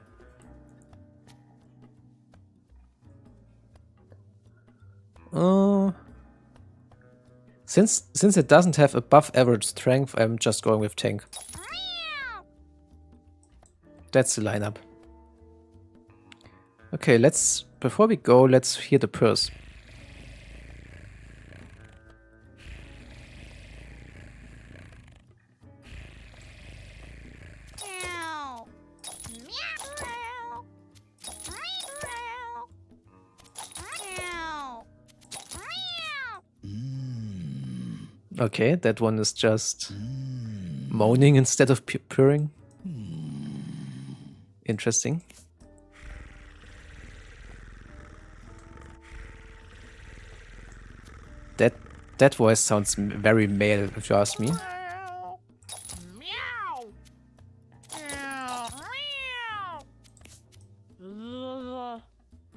Since it doesn't have above average strength, I'm just going with tank. That's the lineup. Okay, before we go, let's hear the purse. Okay, that one is just moaning instead of purring. Interesting. That voice sounds very male, if you ask me.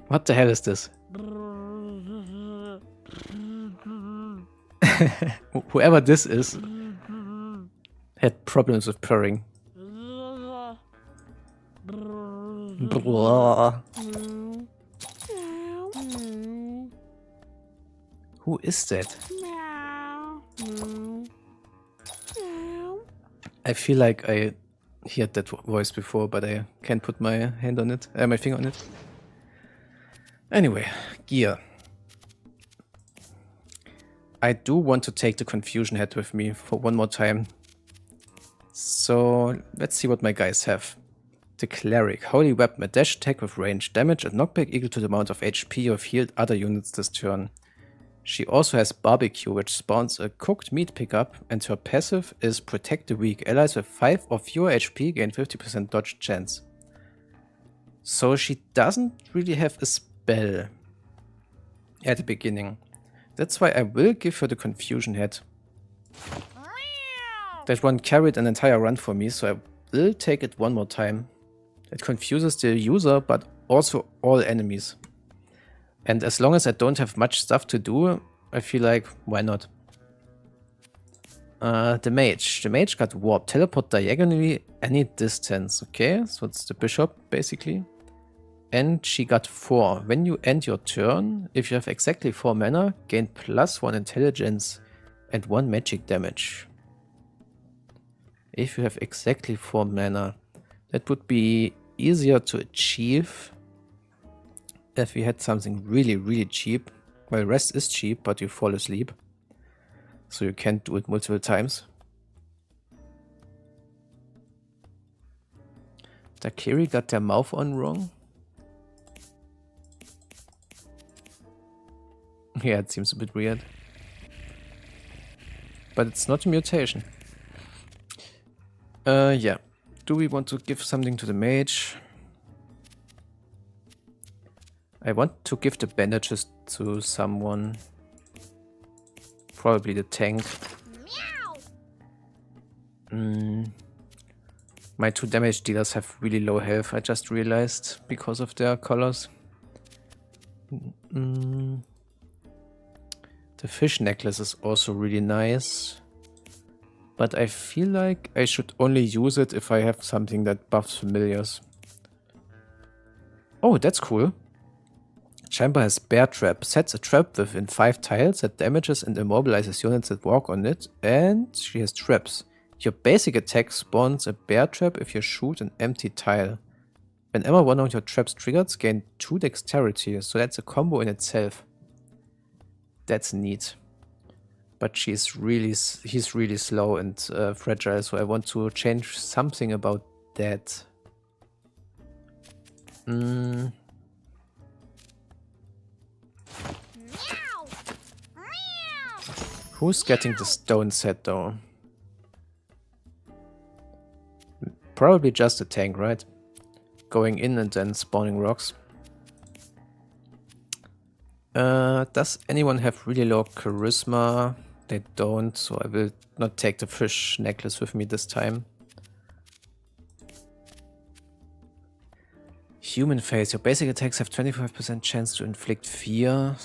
What the hell is this? Whoever this is had problems with purring. Blah. Who is that? I feel like I heard that voice before, but I can't put my hand on it, my finger on it. Anyway, gear. I do want to take the Confusion Head with me for one more time. So let's see what my guys have. The Cleric, Holy Weapon, a dash attack with range, damage and knockback equal to the amount of HP you have healed other units this turn. She also has Barbecue, which spawns a cooked meat pickup, and her passive is Protect the Weak. Allies with 5 or fewer HP gain 50% dodge chance. So she doesn't really have a spell at the beginning. That's why I will give her the Confusion Head. That one carried an entire run for me, so I will take it one more time. It confuses the user, but also all enemies. And as long as I don't have much stuff to do, I feel like, why not? The Mage. The Mage got Warp. Teleport diagonally any distance. Okay, so it's the Bishop, basically. And she got 4. When you end your turn, if you have exactly 4 mana, gain +1 intelligence and 1 magic damage. If you have exactly 4 mana. That would be easier to achieve if we had something really, really cheap. Well, rest is cheap, but you fall asleep. So you can't do it multiple times. Takiri got their mouth on wrong. Yeah, it seems a bit weird. But it's not a mutation. Yeah. Do we want to give something to the mage? I want to give the bandages to someone. Probably the tank. My 2 damage dealers have really low health, I just realized, because of their colors. The fish necklace is also really nice. But I feel like I should only use it if I have something that buffs familiars. Oh, that's cool. Chamber has Bear Trap. Sets a trap within 5 tiles that damages and immobilizes units that walk on it. And she has traps. Your basic attack spawns a bear trap if you shoot an empty tile. Whenever one of your traps triggers, gain 2 dexterity. So that's a combo in itself. That's neat. But he's really slow and fragile, so I want to change something about that. Who's getting the stone set though? Probably just a tank, right? Going in and then spawning rocks. Does anyone have really low charisma? They don't, so I will not take the fish necklace with me this time. human phase. Your basic attacks have 25% chance to inflict fear.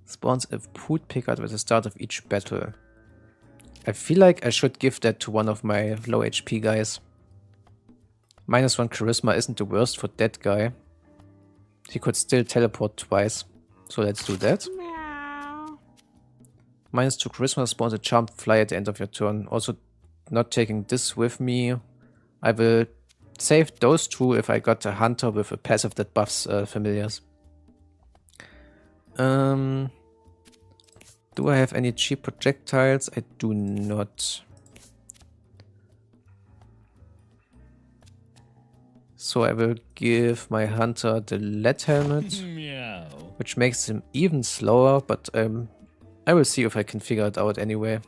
Spawns a food pickup at the start of each battle. I feel like I should give that to one of my low HP guys. -1 charisma isn't the worst for that guy. He could still teleport twice. So let's do that. -2 charisma spawns a charmed fly at the end of your turn. Also not taking this with me. I will save those two if I got a hunter with a passive that buffs familiars. Do I have any cheap projectiles? I do not. So I will give my hunter the lead helmet, which makes him even slower, but I will see if I can figure it out anyway.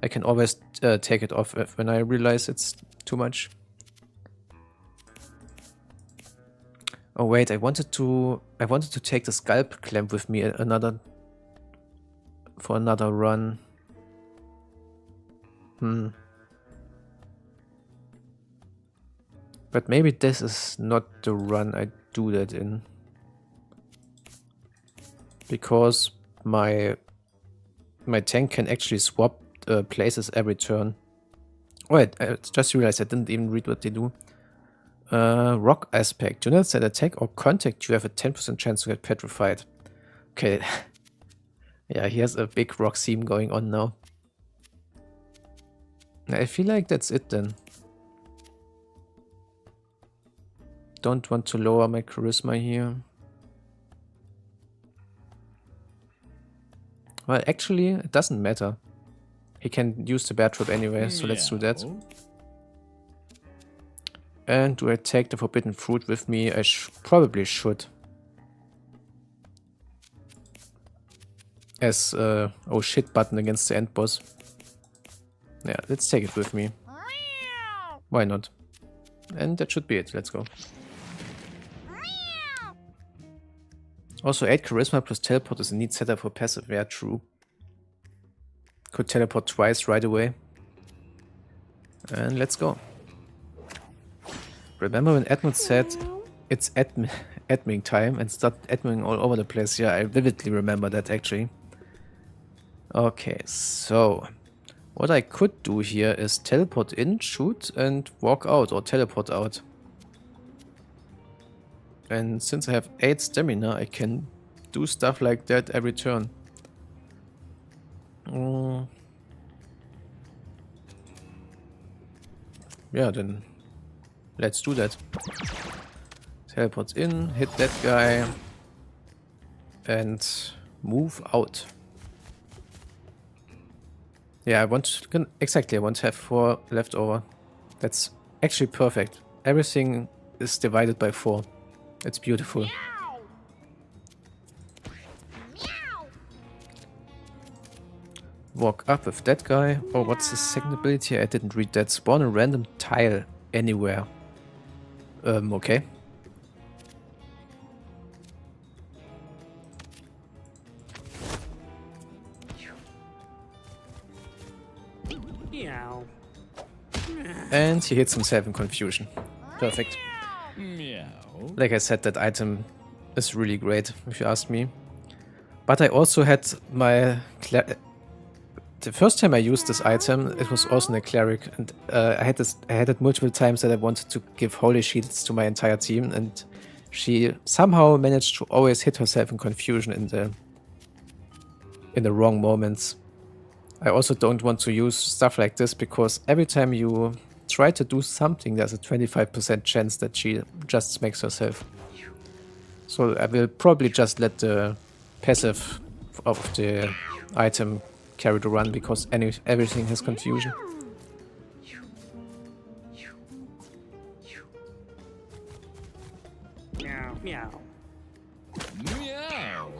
I can always take it off when I realize it's too much. Oh wait, I wanted to take the scalp clamp with me for another run. But maybe this is not the run I do that in. Because my tank can actually swap places every turn. Oh wait, I just realized I didn't even read what they do. Rock aspect. Do not set attack or contact. You have a 10% chance to get petrified. Okay. Yeah, he has a big rock theme going on now. I feel like that's it then. Don't want to lower my charisma here. Well, actually, it doesn't matter. He can use the bear trap anyway, so let's do that. And do I take the forbidden fruit with me? I probably should. As oh shit button against the end boss. Yeah, let's take it with me. Why not? And that should be it. Let's go. Also 8 charisma plus teleport is a neat setup for passive. Yeah, true. Could teleport twice right away. And let's go. Remember when Edmund said it's admin time and started admin all over the place? Yeah, I vividly remember that actually. Okay, so what I could do here is teleport in, shoot, and walk out or teleport out. And since I have 8 stamina, I can do stuff like that every turn. Yeah, then let's do that. Teleports in, hit that guy, and move out. Yeah, I want to have 4 left over. That's actually perfect. Everything is divided by 4. It's beautiful. Walk up with that guy. Oh, what's the second ability? I didn't read that. Spawn a random tile anywhere. Okay. And he hits himself in confusion. Perfect. Like I said, that item is really great, if you ask me. But I also had my... The first time I used this item, it was also in a cleric, and I had it multiple times that I wanted to give holy shields to my entire team, and she somehow managed to always hit herself in confusion in the wrong moments. I also don't want to use stuff like this because every time you try to do something, there's a 25% chance that she just smacks herself. So I will probably just let the passive of the item carry the run because everything has confusion. Meow. Meow. Meow.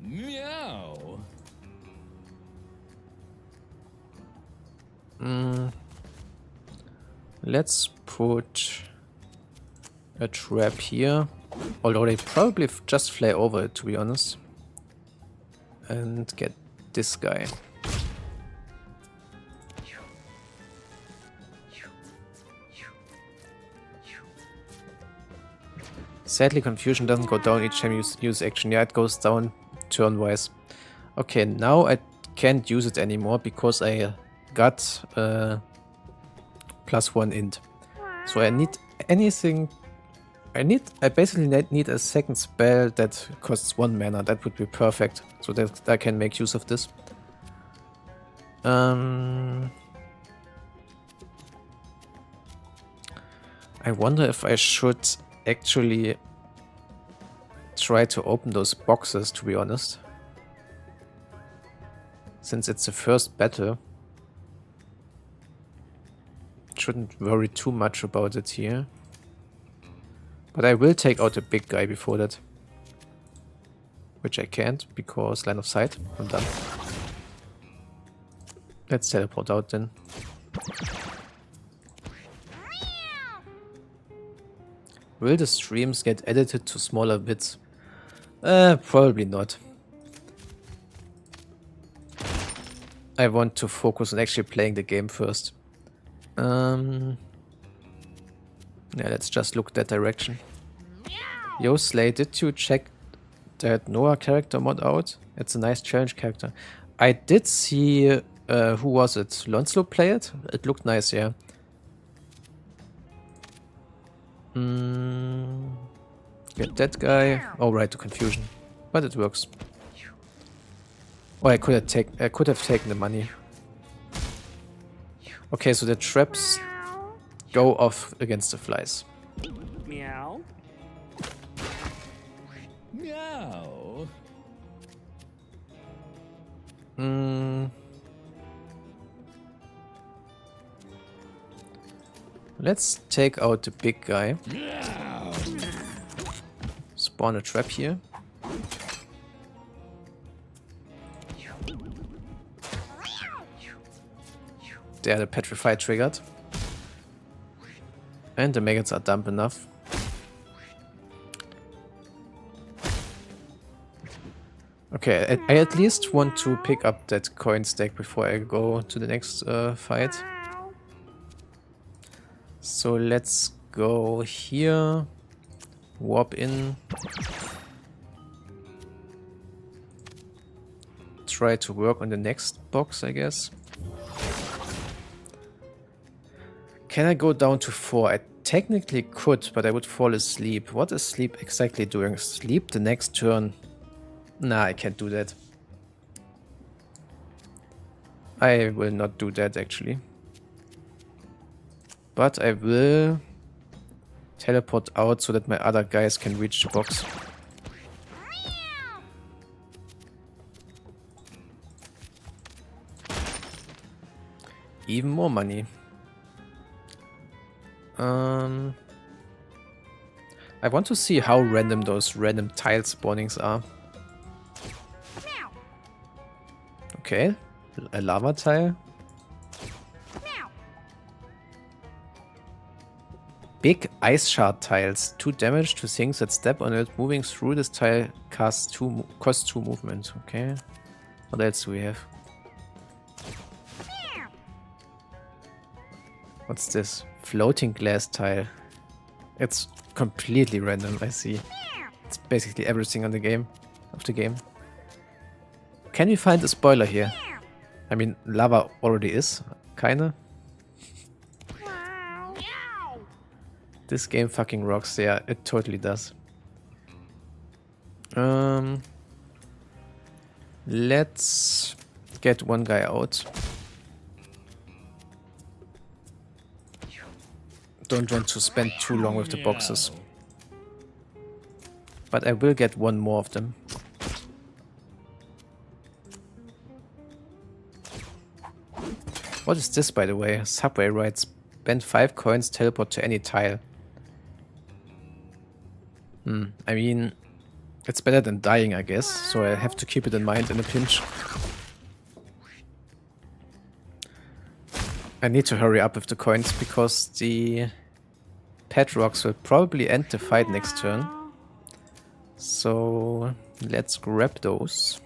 Meow. Let's put a trap here. Although they probably just fly over it, to be honest. And get this guy. Sadly, confusion doesn't go down each time you use action. Yeah, it goes down turn-wise. Okay, now I can't use it anymore because I got +1 int. So I need anything. I basically need a second spell that costs 1 mana. That would be perfect, so that I can make use of this. I wonder if I should actually try to open those boxes, to be honest. Since it's the first battle. Shouldn't worry too much about it here. But I will take out the big guy before that. Which I can't, because line of sight. I'm done. Let's teleport out then. Will the streams get edited to smaller bits? Probably not. I want to focus on actually playing the game first. Yeah, let's just look that direction. Yo, Slay, did you check that Noah character mod out? It's a nice challenge character. I did see, who was it? Lonslow play it? It looked nice, yeah. Get that guy. Oh, right, to confusion. But it works. Oh, I could have taken the money. Okay, so the traps go off against the flies. Meow. Meow. Let's take out the big guy. Meow. Spawn a trap here. There, the petrify triggered. And the maggots are dumb enough. Okay, I at least want to pick up that coin stack before I go to the next fight. So let's go here. Warp in. Try to work on the next box, I guess. Can I go down to 4? I technically could, but I would fall asleep. What is sleep exactly doing? Sleep the next turn? Nah, I can't do that. I will not do that, actually. But I will teleport out so that my other guys can reach the box. Even more money. I want to see how random those random tile spawnings are. Okay, a lava tile. Big ice shard tiles. 2 damage to things that step on it. Moving through this tile costs 2 movement. Okay. What else do we have? What's this? Floating glass tile. It's completely random, I see. It's basically everything on the game. Can we find a spoiler here? I mean, lava already is, kinda. This game fucking rocks, yeah, it totally does. Let's get one guy out. Don't want to spend too long with the boxes. But I will get one more of them. What is this, by the way? Subway ride. Spend 5 coins, teleport to any tile. I mean, it's better than dying, I guess, so I have to keep it in mind in a pinch. I need to hurry up with the coins, because the pet rocks will probably end the fight next turn. So, let's grab those.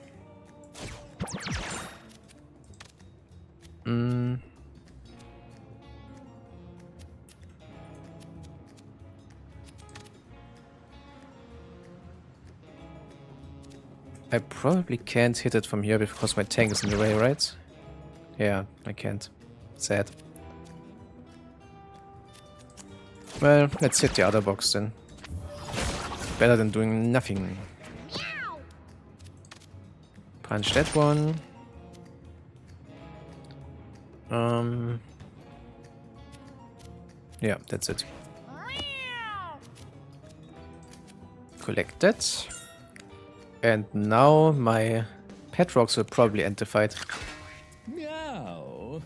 I probably can't hit it from here because my tank is in the way, right? Yeah, I can't. Sad. Well, let's hit the other box then. Better than doing nothing. Punch that one. Yeah, that's it. Collect that. And now my pet rocks will probably end the fight. Meow.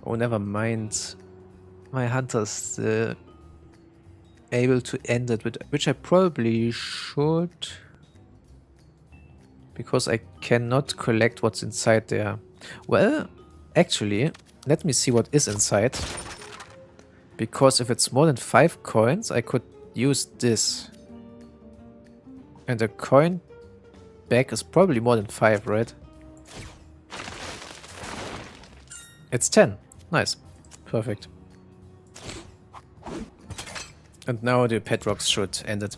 Oh, never mind. My hunter's able to end it, which I probably should. Because I cannot collect what's inside there. Well, actually, let me see what is inside. Because if it's more than 5 coins, I could use this. And a coin back is probably more than 5, right? It's 10. Nice. Perfect. And now the pet rocks should end it.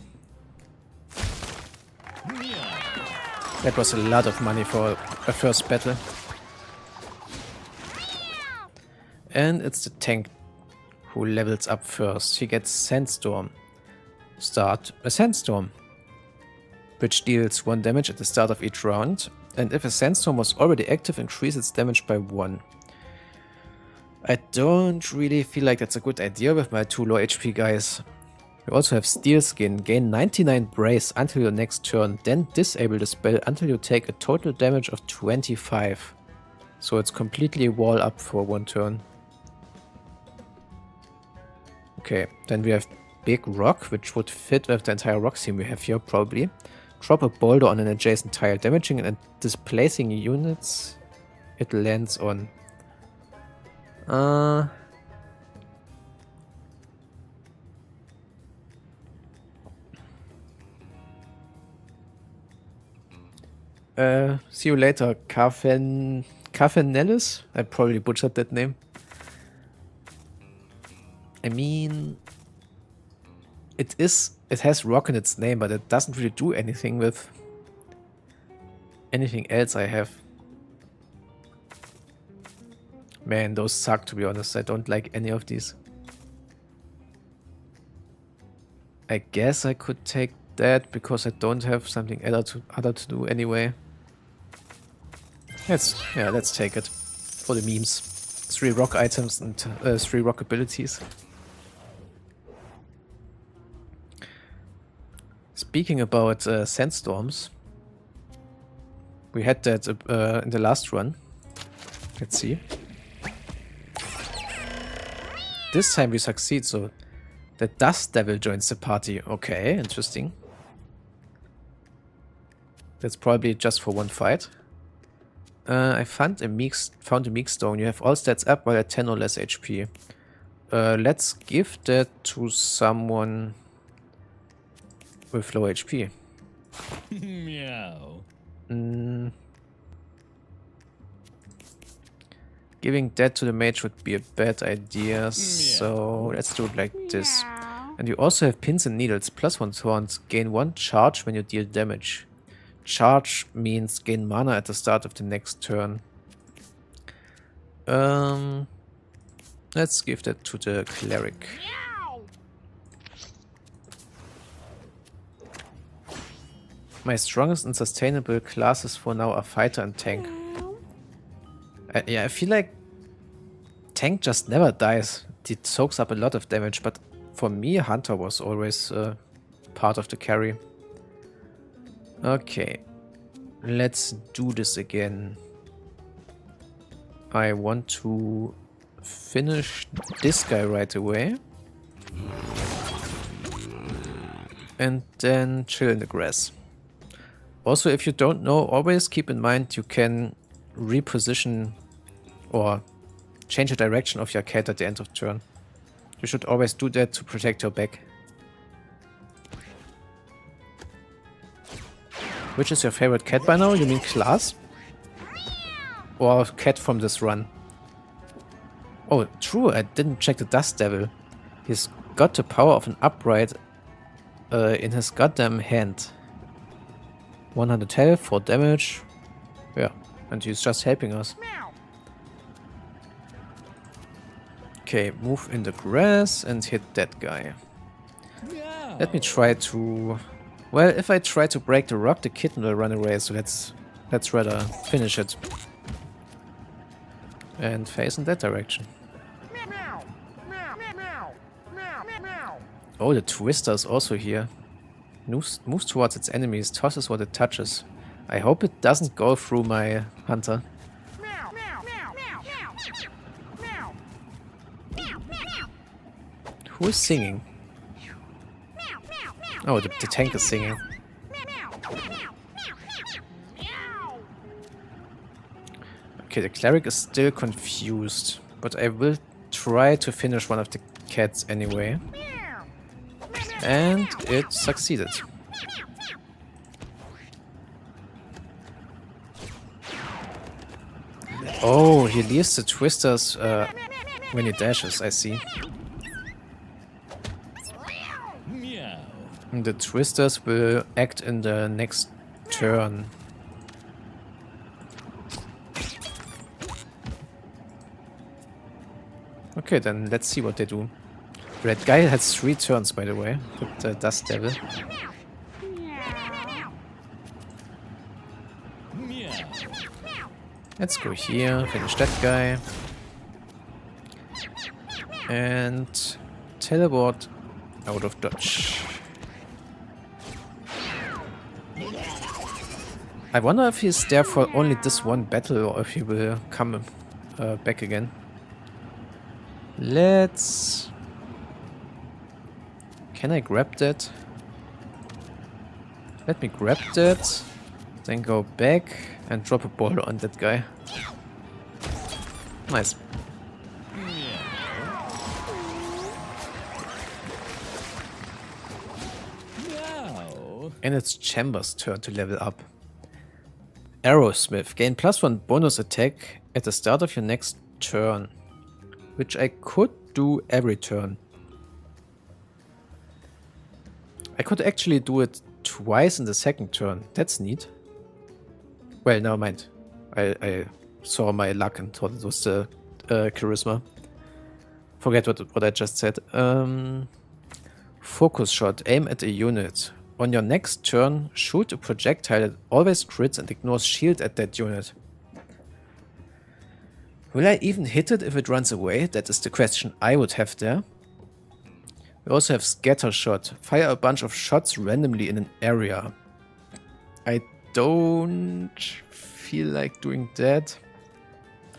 That was a lot of money for a first battle. And it's the tank who levels up first. He gets Sandstorm. Start a Sandstorm, which deals 1 damage at the start of each round. And if a Sandstorm was already active, increase its damage by 1. I don't really feel like that's a good idea with my 2 low HP guys. You also have Steel Skin, gain 99 brace until your next turn, then disable the spell until you take a total damage of 25. So it's completely wall up for 1 turn. Okay, then we have Big Rock, which would fit with the entire rock theme we have here probably. Drop a boulder on an adjacent tile, damaging and displacing units it lands on. See you later, Carfenellis? I probably butchered that name. I mean, it has rock in its name, but it doesn't really do anything with anything else I have. Man, those suck, to be honest. I don't like any of these. I guess I could take that because I don't have something other to do anyway. Let's take it for the memes. 3 rock items and 3 rock abilities. Speaking about sandstorms, we had that in the last run. Let's see. This time we succeed, so the Dust Devil joins the party. Okay, interesting. That's probably just for 1 fight. I found a meek stone. You have all stats up while at 10 or less HP. Let's give that to someone with low HP. Meow. Giving that to the mage would be a bad idea, so let's do it like this. And you also have pins and needles, +1 taunts, gain 1 charge when you deal damage. Charge means gain mana at the start of the next turn. Let's give that to the cleric. My strongest and sustainable classes for now are fighter and tank. Yeah, I feel like tank just never dies. It soaks up a lot of damage, but for me, hunter was always part of the carry. Okay, let's do this again. I want to finish this guy right away. And then chill in the grass. Also, if you don't know, always keep in mind you can reposition or change the direction of your cat at the end of turn. You should always do that to protect your back. Which is your favorite cat by now? You mean class? Or cat from this run? Oh, true, I didn't check the Dust Devil. He's got the power of an upright in his goddamn hand. 100 health, 4 damage. Yeah, and he's just helping us. Okay, move in the grass and hit that guy. Let me try to... Well, if I try to break the rock, the kitten will run away, so let's rather finish it. And face in that direction. Oh, the twister is also here. Moves towards its enemies, tosses what it touches. I hope it doesn't go through my hunter. Who is singing? Oh, the tank is singing. Okay, the cleric is still confused, but I will try to finish one of the cats anyway. And it succeeded. Oh, he leaves the twisters when he dashes, I see. The twisters will act in the next turn. Okay, then let's see what they do. Red guy has 3 turns, by the way, with the Dust Devil. Let's go here, finish that guy. And teleport out of dodge. I wonder if he's there for only this one battle or if he will come back again. Let's... Can I grab that? Let me grab that, then go back and drop a ball on that guy. Nice. And it's Chamber's turn to level up. Arrowsmith. Gain +1 bonus attack at the start of your next turn. Which I could do every turn. I could actually do it twice in the second turn. That's neat. Well, never mind. I saw my luck and thought it was the charisma. Forget what I just said. Focus shot. Aim at a unit. On your next turn, shoot a projectile that always crits and ignores shield at that unit. Will I even hit it if it runs away? That is the question I would have there. We also have scatter shot. Fire a bunch of shots randomly in an area. I don't feel like doing that.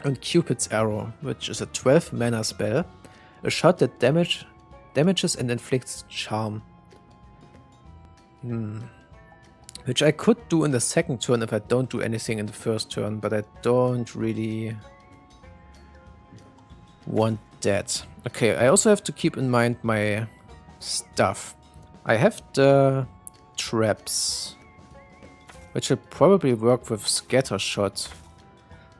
And Cupid's arrow, which is a 12 mana spell. A shot that damages and inflicts charm. Which I could do in the second turn if I don't do anything in the first turn, but I don't really want that. Okay, I also have to keep in mind my stuff. I have the traps, which will probably work with scatter shot,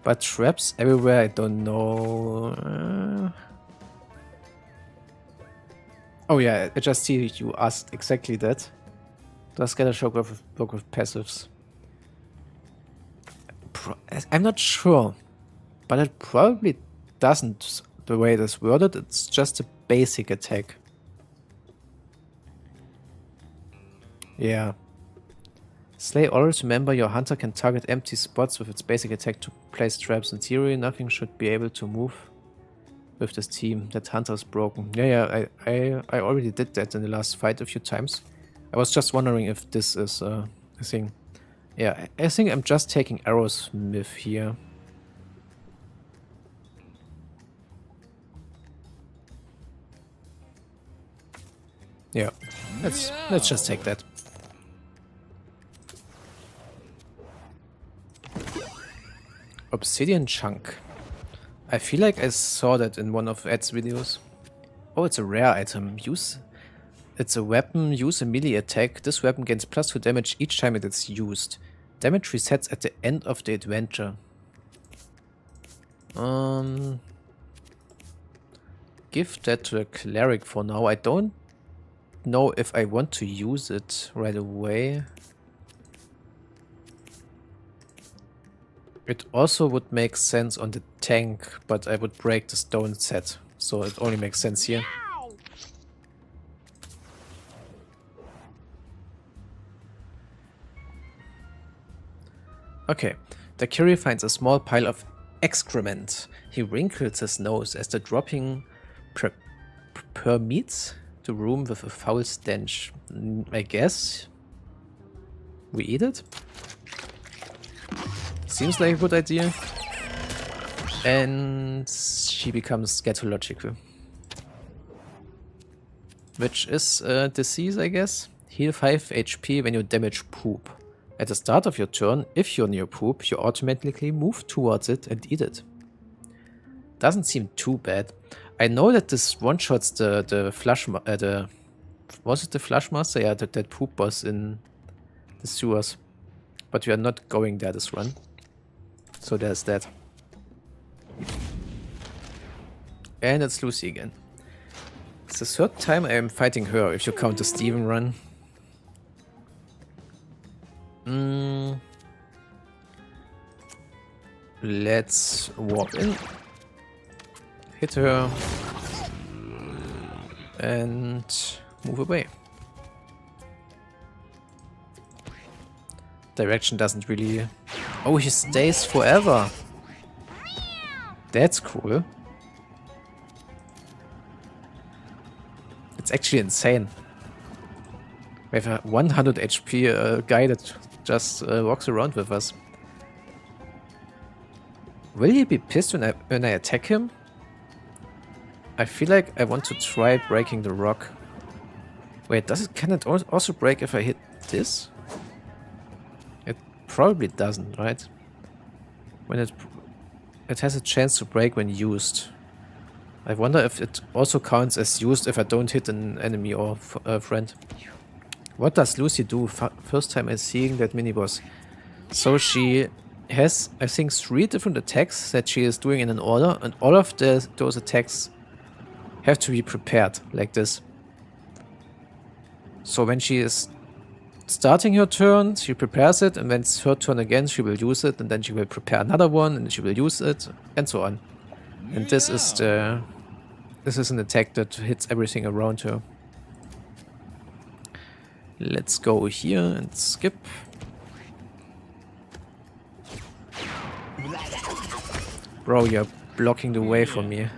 but traps everywhere, I don't know. Oh yeah, I just see you asked exactly that. Does scatter shot work with passives? I'm not sure, but it probably doesn't. The way it is worded, it's just a basic attack. Yeah. Slay always remember your hunter can target empty spots with its basic attack to place traps. In theory, nothing should be able to move with this team. That hunter is broken. Yeah, I already did that in the last fight a few times. I was just wondering if this is a thing. Yeah, I think I'm just taking Arrowsmith here. Yeah, let's just take that. Obsidian chunk. I feel like I saw that in one of Ed's videos. Oh, it's a rare item. It's a weapon. Use a melee attack. This weapon gains +2 damage each time it is used. Damage resets at the end of the adventure. Give that to a cleric for now. I don't know if I want to use it right away. It also would make sense on the tank, but I would break the stone set, so it only makes sense here. Okay, the Curie finds a small pile of excrement. He wrinkles his nose as the dropping permeates the room with a foul stench. I guess we eat it? Seems like a good idea. And she becomes scatological. Which is a disease, I guess. Heal 5 HP when you damage poop. At the start of your turn, if you're near poop, you automatically move towards it and eat it. Doesn't seem too bad. I know that this one-shots the flush... was it the Flush Master? Yeah, that poop boss in the sewers. But we are not going there this run. So there's that. And it's Lucy again. It's the third time I am fighting her, if you count the Steven run. Let's walk in. Hit her. And move away. Direction doesn't really... Oh, he stays forever. That's cool. It's actually insane. We have a 100 HP guy that just walks around with us. Will he be pissed when I attack him? I feel like I want to try breaking the rock. Wait, can it also break if I hit this? It probably doesn't, right? When it has a chance to break when used. I wonder if it also counts as used if I don't hit an enemy or a friend. What does Lucy do? First time I'm seeing that mini-boss. So she has, I think, 3 different attacks that she is doing in an order, and all of those attacks have to be prepared, like this. So when she is starting her turn, she prepares it, and when it's her turn again, she will use it, and then she will prepare another one, and she will use it, and so on. And this is an attack that hits everything around her. Let's go here and skip. Bro, you're blocking the way for me.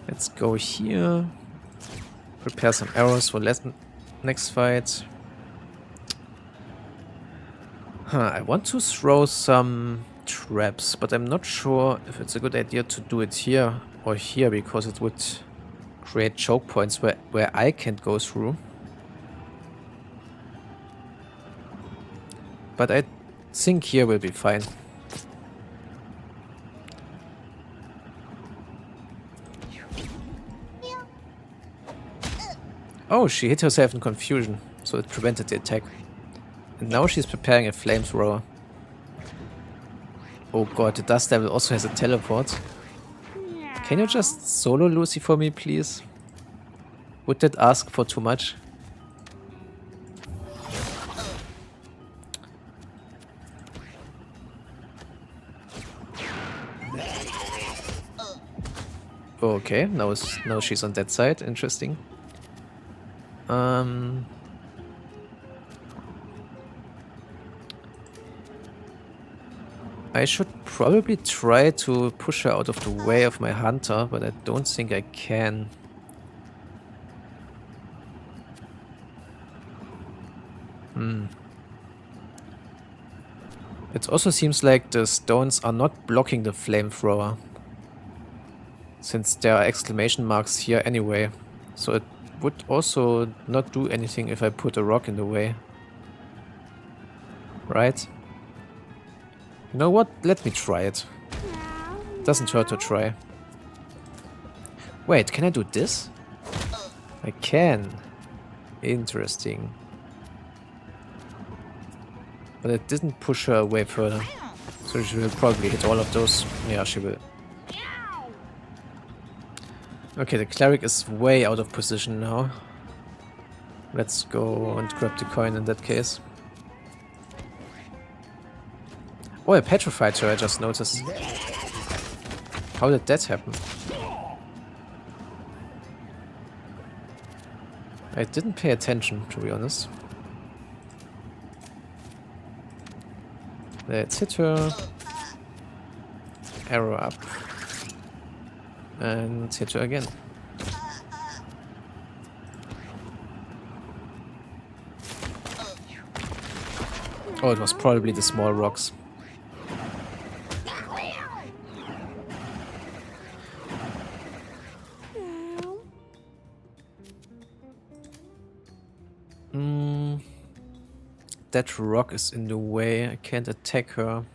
Let's go here. Prepare some arrows for next fight. I want to throw some traps, but I'm not sure if it's a good idea to do it here or here, because it would create choke points where I can't go through. But I think here will be fine. Oh, she hit herself in confusion, so it prevented the attack. And now she's preparing a flamethrower. Oh god, the Dust Devil also has a teleport. Can you just solo Lucy for me, please? Would that ask for too much? Okay, now she's on that side. Interesting. I should probably try to push her out of the way of my hunter, but I don't think I can. It also seems like the stones are not blocking the flamethrower, since there are exclamation marks here anyway. So it would also not do anything if I put a rock in the way. Right? You know what? Let me try it. Doesn't hurt to try. Wait, can I do this? I can. Interesting. But it didn't push her away further. So she will probably hit all of those. Yeah, she will. Okay, the cleric is way out of position now. Let's go and grab the coin in that case. Oh, I petrified her, I just noticed. How did that happen? I didn't pay attention, to be honest. Let's hit her. Arrow up. And hit her again. Oh, it was probably the small rocks. That rock is in the way. I can't attack her.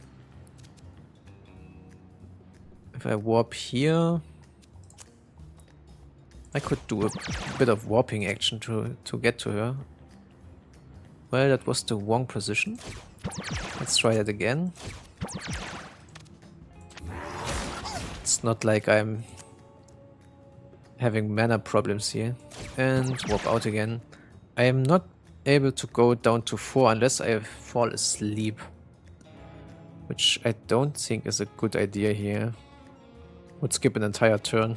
If I warp here, I could do a bit of warping action to get to her. Well, that was the wrong position. Let's try that again. It's not like I'm having mana problems here. And warp out again. I am not able to go down to 4 unless I fall asleep. Which I don't think is a good idea here. Would skip an entire turn.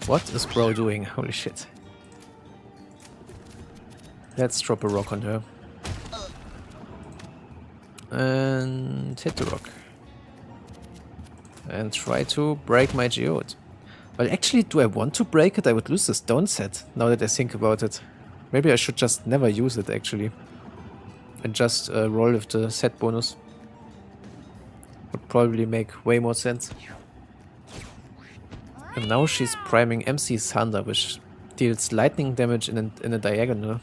What is bro doing? Holy shit. Let's drop a rock on her. And hit the rock. And try to break my geode. Well, actually, do I want to break it? I would lose the stone set, now that I think about it. Maybe I should just never use it, actually. And just roll with the set bonus. Would probably make way more sense. And now she's priming MC Thunder, which deals lightning damage in a diagonal.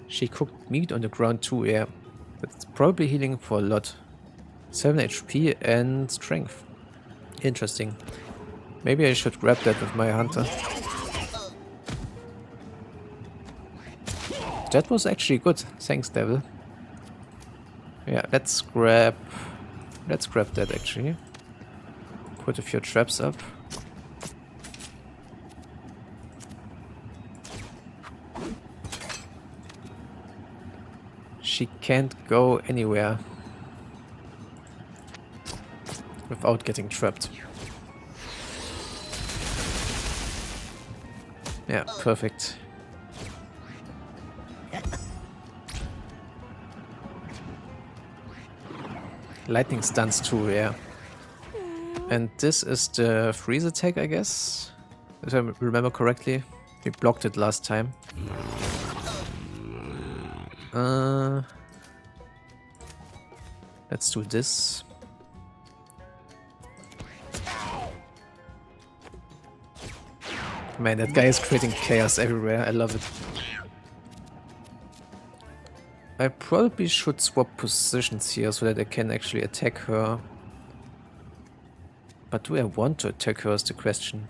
She cooked meat on the ground too, yeah. That's probably healing for a lot. 7 HP and strength. Interesting. Maybe I should grab that with my hunter. That was actually good. Thanks, devil. Yeah, let's grab that actually. Put a few traps up. She can't go anywhere without getting trapped. Yeah, perfect. Lightning stuns too, yeah. And this is the freeze attack, I guess. If I remember correctly. We blocked it last time. Let's do this. Man, that guy is creating chaos everywhere. I love it. I probably should swap positions here so that I can actually attack her. But do I want to attack her is the question.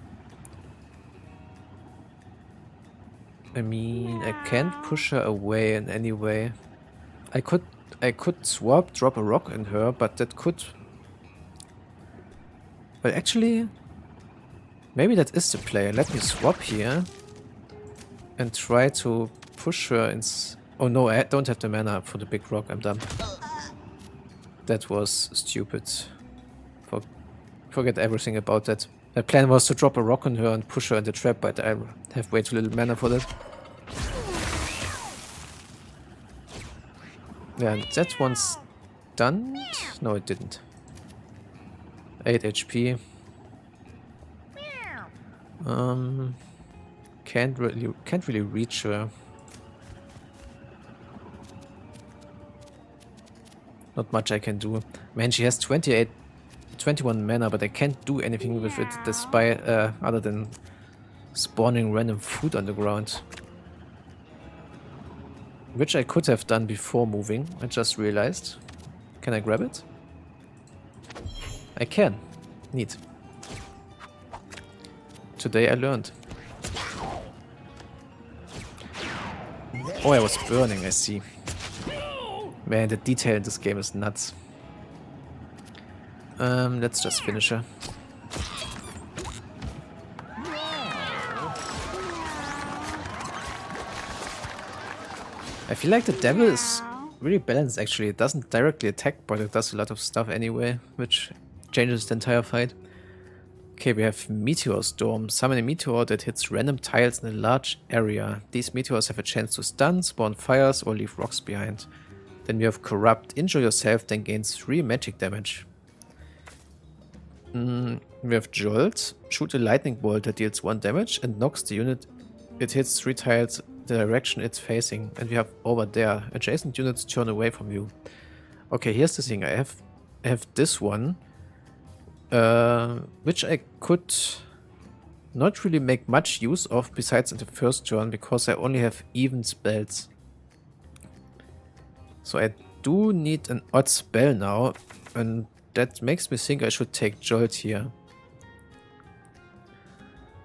I mean, I can't push her away in any way. I could swap, drop a rock in her, but that could... Well, actually, maybe that is the play. Let me swap here and try to push her in... Oh no, I don't have the mana for the big rock. I'm done. That was stupid. Forget everything about that. My plan was to drop a rock on her and push her in the trap, but I have way too little mana for that. Yeah, that one's done. No, it didn't. 8 HP. Can't really reach her. Not much I can do. Man, she has 21 mana, but I can't do anything with it despite other than spawning random food on the ground. Which I could have done before moving, I just realized. Can I grab it? I can. Neat. Today I learned. Oh, I was burning, I see. Man, the detail in this game is nuts. Let's just finish her. I feel like the devil is really balanced actually. It doesn't directly attack, but it does a lot of stuff anyway, which changes the entire fight. Okay, we have Meteor Storm. Summon a meteor that hits random tiles in a large area. These meteors have a chance to stun, spawn fires, or leave rocks behind. Then we have Corrupt. Injure yourself, then gains 3 magic damage. We have Jolt. Shoot a lightning bolt that deals 1 damage and knocks the unit it hits 3 tiles the direction it's facing. And we have Over There. Adjacent units turn away from you. Okay, here's the thing. I have this one. Which I could not really make much use of besides in the first turn, because I only have even spells. So I do need an odd spell now, and that makes me think I should take Jolt here.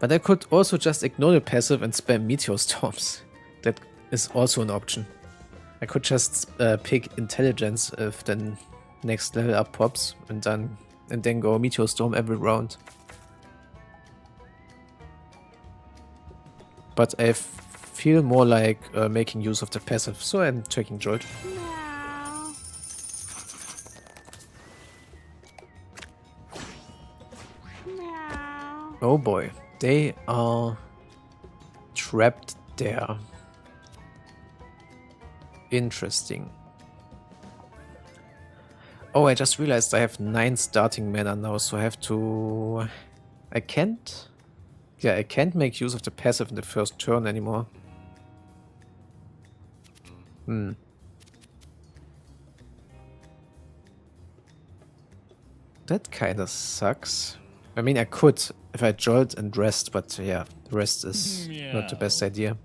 But I could also just ignore the passive and spam Meteor Storms. That is also an option. I could just pick Intelligence if the next level up pops, and then go Meteor Storm every round. But I feel more like making use of the passive, so I'm taking Jolt. Oh boy, they are trapped there. Interesting. Oh, I just realized I have 9 starting mana now, so I have to... I can't make use of the passive in the first turn anymore. That kinda sucks. I mean, I could if I jolt and rest, but yeah, the rest is not the best idea.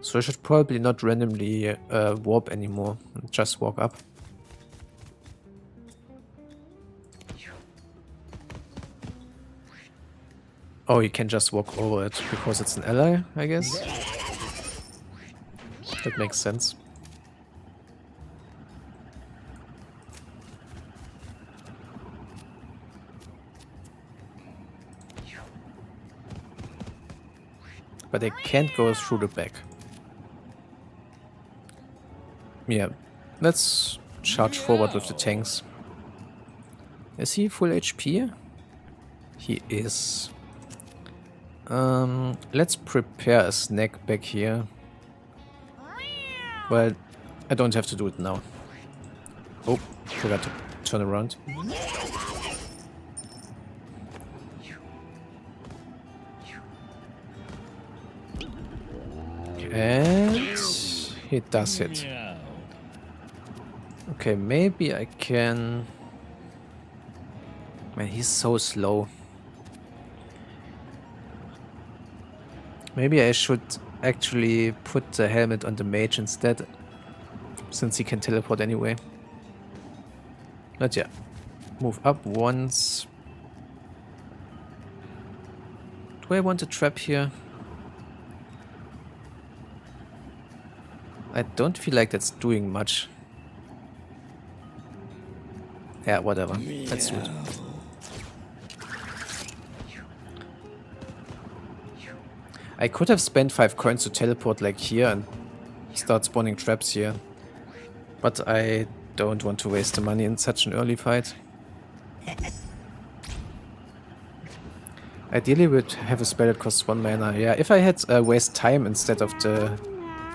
So I should probably not randomly warp anymore, and just walk up. Oh, you can just walk over it because it's an ally, I guess. That makes sense. But I can't go through the back. Yeah, let's charge forward with the tanks. Is he full HP? He is. Let's prepare a snack back here. Well, I don't have to do it now. Oh, forgot to turn around. And he does hit. Okay, maybe I can... Man, he's so slow. Maybe I should actually put the helmet on the mage instead, since he can teleport anyway. But yeah, move up once. Do I want a trap here? I don't feel like that's doing much. Yeah, whatever. Let's do it. I could have spent 5 coins to teleport like here and start spawning traps here. But I don't want to waste the money in such an early fight. Ideally we'd have a spell that costs 1 mana. Yeah, if I had waste time instead of the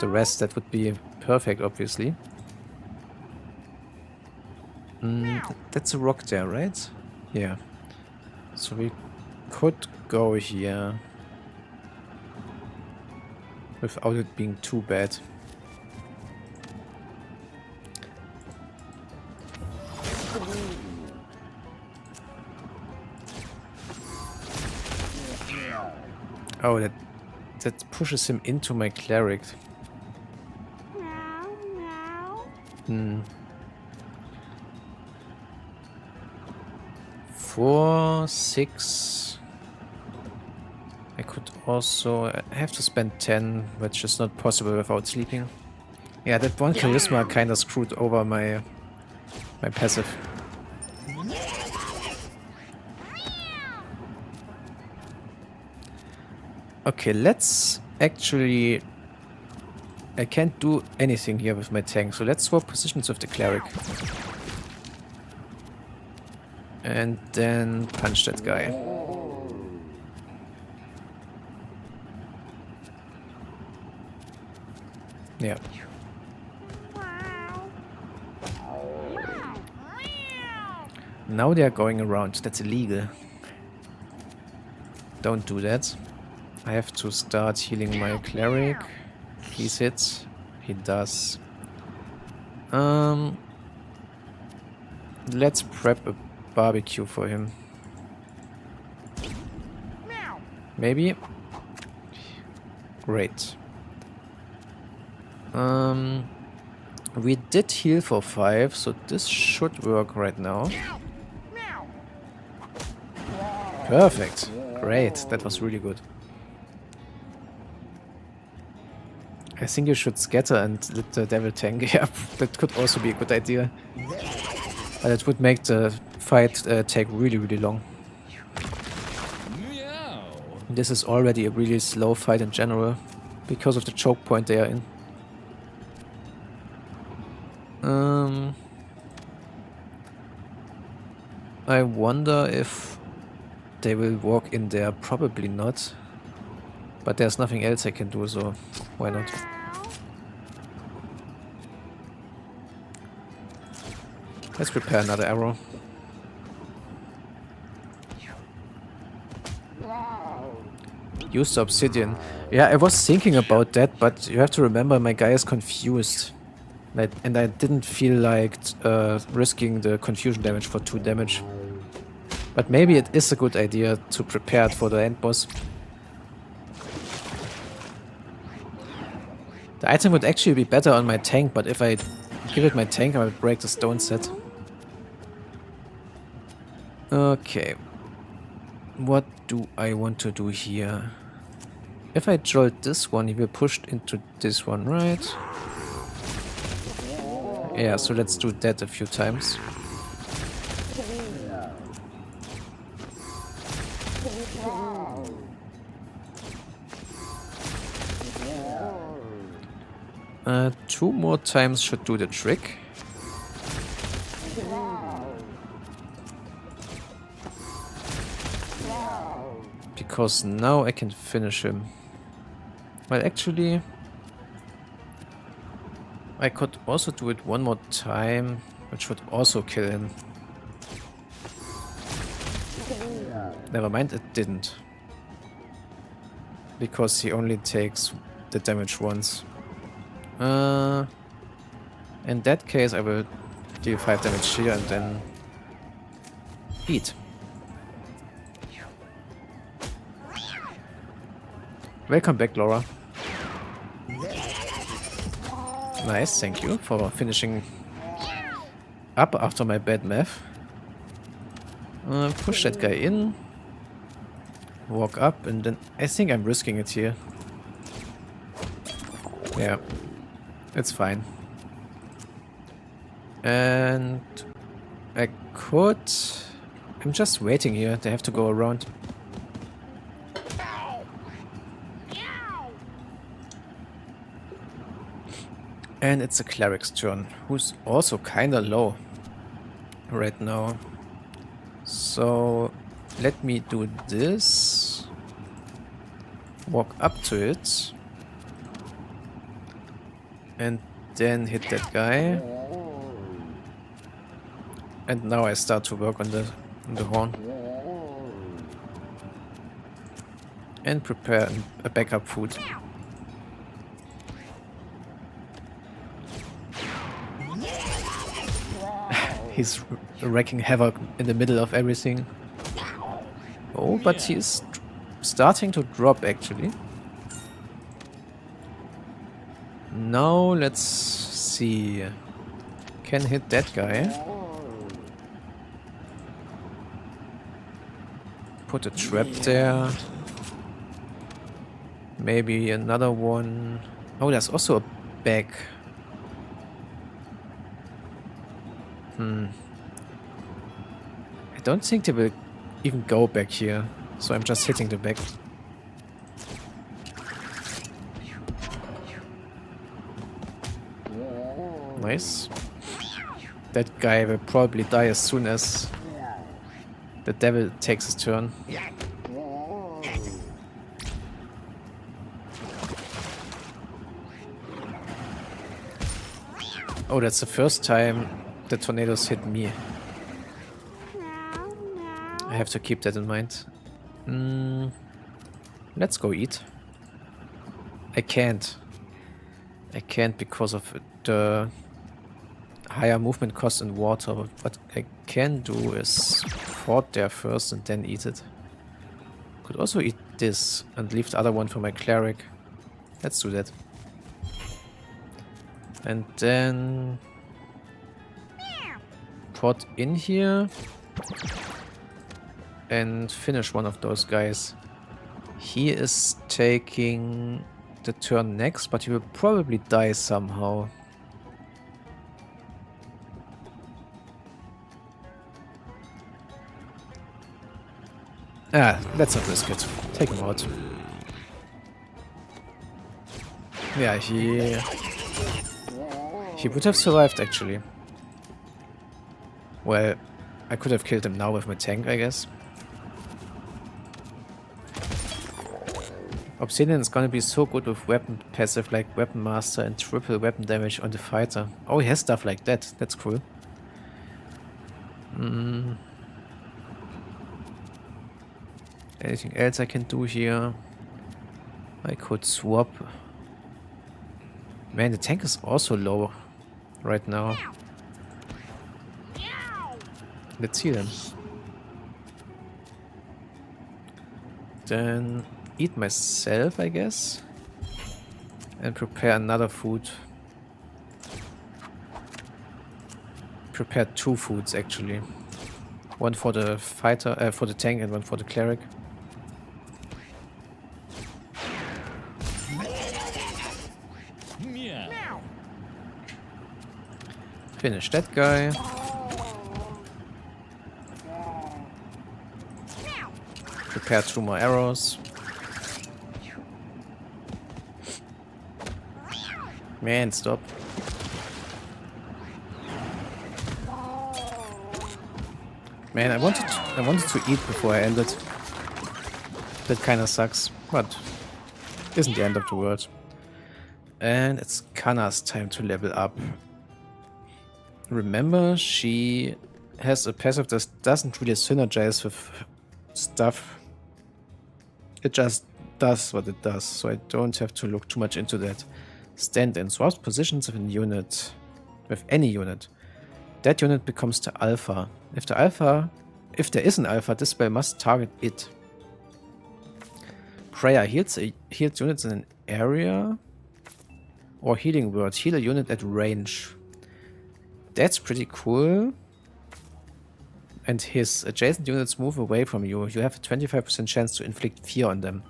rest, that would be perfect, obviously. That's a rock there, right? Yeah. So we could go here without it being too bad. Oh, that pushes him into my cleric. 4, 6. I could also... I have to spend 10, which is not possible without sleeping. Yeah, that one charisma kinda screwed over my passive. Okay, let's actually... I can't do anything here with my tank, so let's swap positions with the cleric. And then punch that guy. Yeah. Now they are going around. That's illegal. Don't do that. I have to start healing my cleric. Please hit. He does. Let's prep a barbecue for him. Maybe. Great. We did heal for 5, so this should work right now. Perfect. Great. That was really good. I think you should scatter and let the devil tank. Yeah, that could also be a good idea. But it would make the fight take really, really long. This is already a really slow fight in general, because of the choke point they are in. I wonder if they will walk in there. Probably not. But there's nothing else I can do, so why not? Let's prepare another arrow. Use the obsidian. Yeah, I was thinking about that, but you have to remember my guy is confused. And I didn't feel like risking the confusion damage for 2 damage. But maybe it is a good idea to prepare it for the end boss. The item would actually be better on my tank, but if I give it my tank, I would break the stone set. Okay. What do I want to do here? If I jolt this one, he will push into this one, right? Yeah, so let's do that a few times. Two more times should do the trick. Because now I can finish him. Well, actually, I could also do it one more time, which would also kill him. Never mind, it didn't. Because he only takes the damage once. In that case, I will deal 5 damage here and then eat. Welcome back, Laura. Nice, thank you for finishing up after my bad math. Push that guy in. Walk up, and then I think I'm risking it here. Yeah, it's fine. And I could... I'm just waiting here. They have to go around. And it's the cleric's turn, who's also kinda low right now. So let me do this. Walk up to it. And then hit that guy. And now I start to work on the horn. And prepare a backup food. He's wreaking havoc in the middle of everything. Oh, but he's starting to drop actually. Now let's see. Can hit that guy. Put a trap there. Maybe another one. Oh, there's also a bag. I don't think they will even go back here, so I'm just hitting the back. Nice. That guy will probably die as soon as the devil takes his turn. Oh, that's the first time the tornadoes hit me. I have to keep that in mind. Let's go eat. I can't. I can't because of the higher movement cost in water. What I can do is fort there first and then eat it. Could also eat this and leave the other one for my cleric. Let's do that. And then port in here and finish one of those guys. He is taking the turn next, but he will probably die somehow. Ah, let's not risk it. Take him out. Yeah, he would have survived actually. Well, I could have killed him now with my tank, I guess. Obsidian is gonna be so good with weapon passive like Weapon Master and triple weapon damage on the fighter. Oh, he has stuff like that. That's cool. Anything else I can do here? I could swap. Man, the tank is also low right now. Let's heal him. Then eat myself, I guess. And prepare another food. Prepare two foods actually. One for the fighter, for the tank, and one for the cleric. Meow. Finish that guy. Prepare 2 more arrows. Man, stop. Man, I wanted to eat before I ended. That kind of sucks, but isn't the end of the world. And it's Kana's time to level up. Remember, she has a passive that doesn't really synergize with stuff. It just does what it does, so I don't have to look too much into that. Stand in. Swaps positions of a unit. With any unit. That unit becomes the alpha. If there is an alpha, this spell must target it. Prayer heals units in an area. Or healing word. Heal a unit at range. That's pretty cool. And his adjacent units move away from you. You have a 25% chance to inflict fear on them.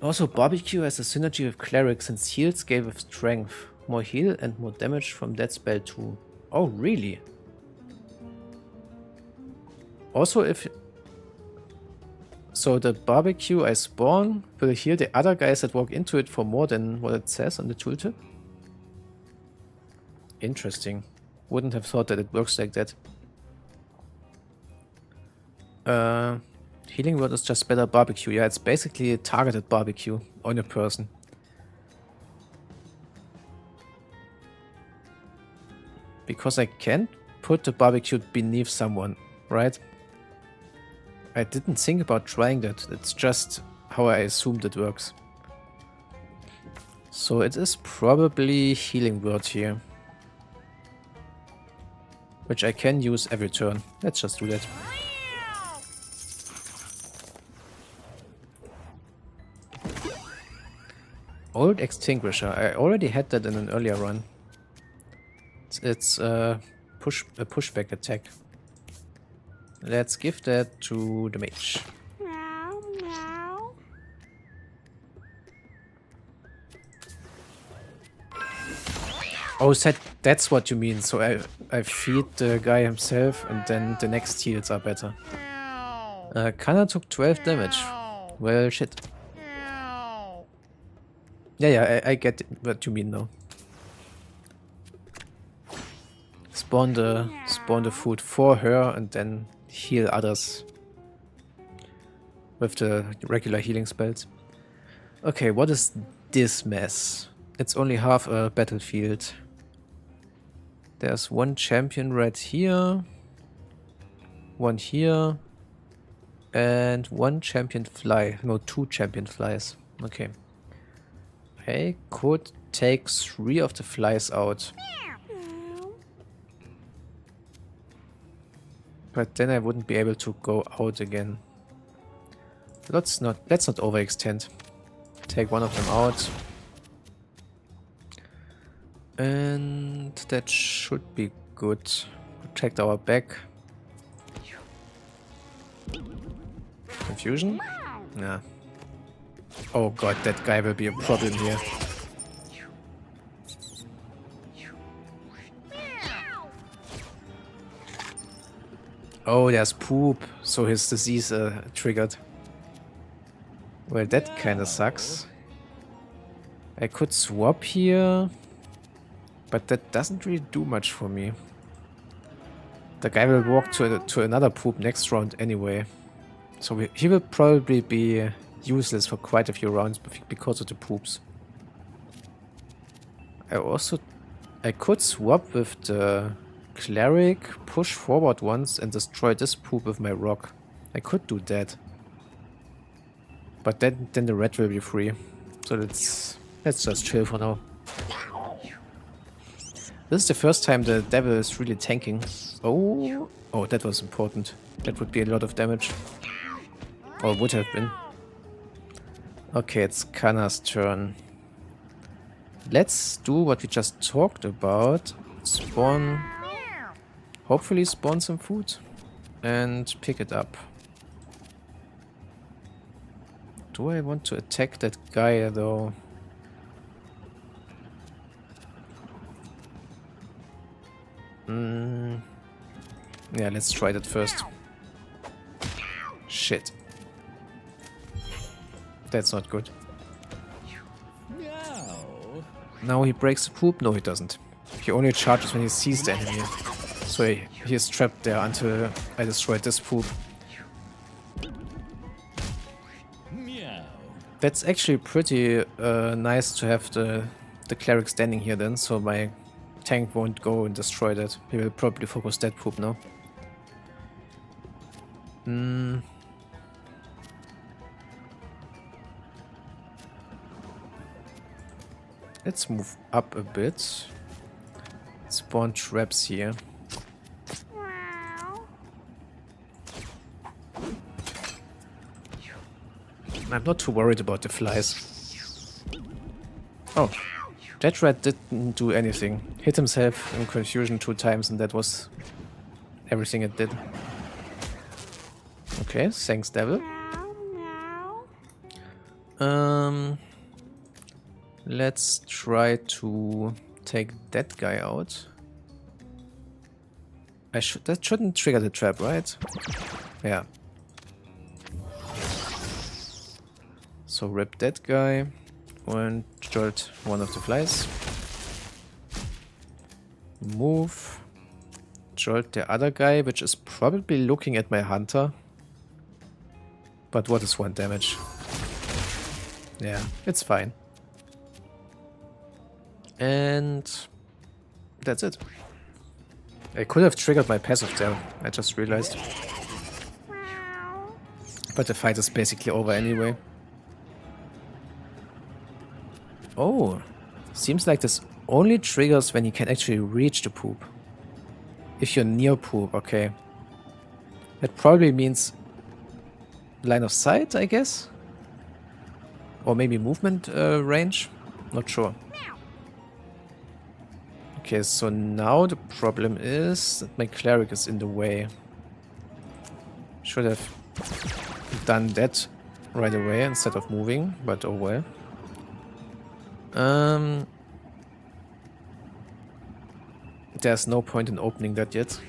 Also, Barbecue has a synergy with Cleric since heals gave with strength. More heal and more damage from that spell too. Oh, really? Also, if... So the Barbecue I spawn will heal the other guys that walk into it for more than what it says on the tooltip? Interesting. Wouldn't have thought that it works like that. Healing word is just better barbecue. Yeah, it's basically a targeted barbecue on a person. Because I can't put the barbecue beneath someone, right? I didn't think about trying that. It's just how I assumed it works. So it is probably healing word here. Which I can use every turn. Let's just do that. Old Extinguisher. I already had that in an earlier run. It's a pushback attack. Let's give that to the mage. Meow, meow. Oh, said that's what you mean. So I feed the guy himself and then the next heals are better. Kana took 12 damage. Well, shit. Yeah, I get what you mean now. Spawn the food for her and then heal others with the regular healing spells. Okay, what is this mess? It's only half a battlefield. There's one champion right here, one here, and one champion fly. No, 2 champion flies. Okay. I could take 3 of the flies out. But then I wouldn't be able to go out again. Let's not overextend. Take one of them out. And that should be good. Protect our back. Confusion? Yeah. Oh god, that guy will be a problem here. Oh, there's poop, so his disease triggered. Well, that kinda sucks. I could swap here, but that doesn't really do much for me. The guy will walk to another poop next round anyway. So he will probably be useless for quite a few rounds because of the poops. I could swap with the cleric, push forward once and destroy this poop with my rock. I could do that. But then the red will be free. So let's just chill for now. This is the first time the devil is really tanking. Oh, that was important. That would be a lot of damage. Or would have been. Okay, it's Kana's turn. Let's do what we just talked about. Spawn. Hopefully spawn some food. And pick it up. Do I want to attack that guy though? Yeah, let's try that first. Shit. That's not good. No. Now he breaks the poop? No, he doesn't. He only charges when he sees the enemy. So he is trapped there until I destroy this poop. Meow. That's actually pretty nice to have the cleric standing here then, so my tank won't go and destroy that. He will probably focus that poop now. Let's move up a bit. Spawn traps here. I'm not too worried about the flies. Oh, that rat didn't do anything. Hit himself in confusion 2 times and that was everything it did. Okay, thanks devil. Let's try to take that guy out. That shouldn't trigger the trap, right? Yeah. So rip that guy and jolt one of the flies. Move. Jolt the other guy, which is probably looking at my hunter. But what is 1 damage? Yeah, it's fine. And that's it. I could have triggered my passive there, I just realized. But the fight is basically over anyway. Oh, seems like this only triggers when you can actually reach the poop. If you're near poop, okay. That probably means line of sight, I guess? Or maybe movement range? Not sure. Okay, so now the problem is that my cleric is in the way. Should have done that right away instead of moving, but oh well. there's no point in opening that yet.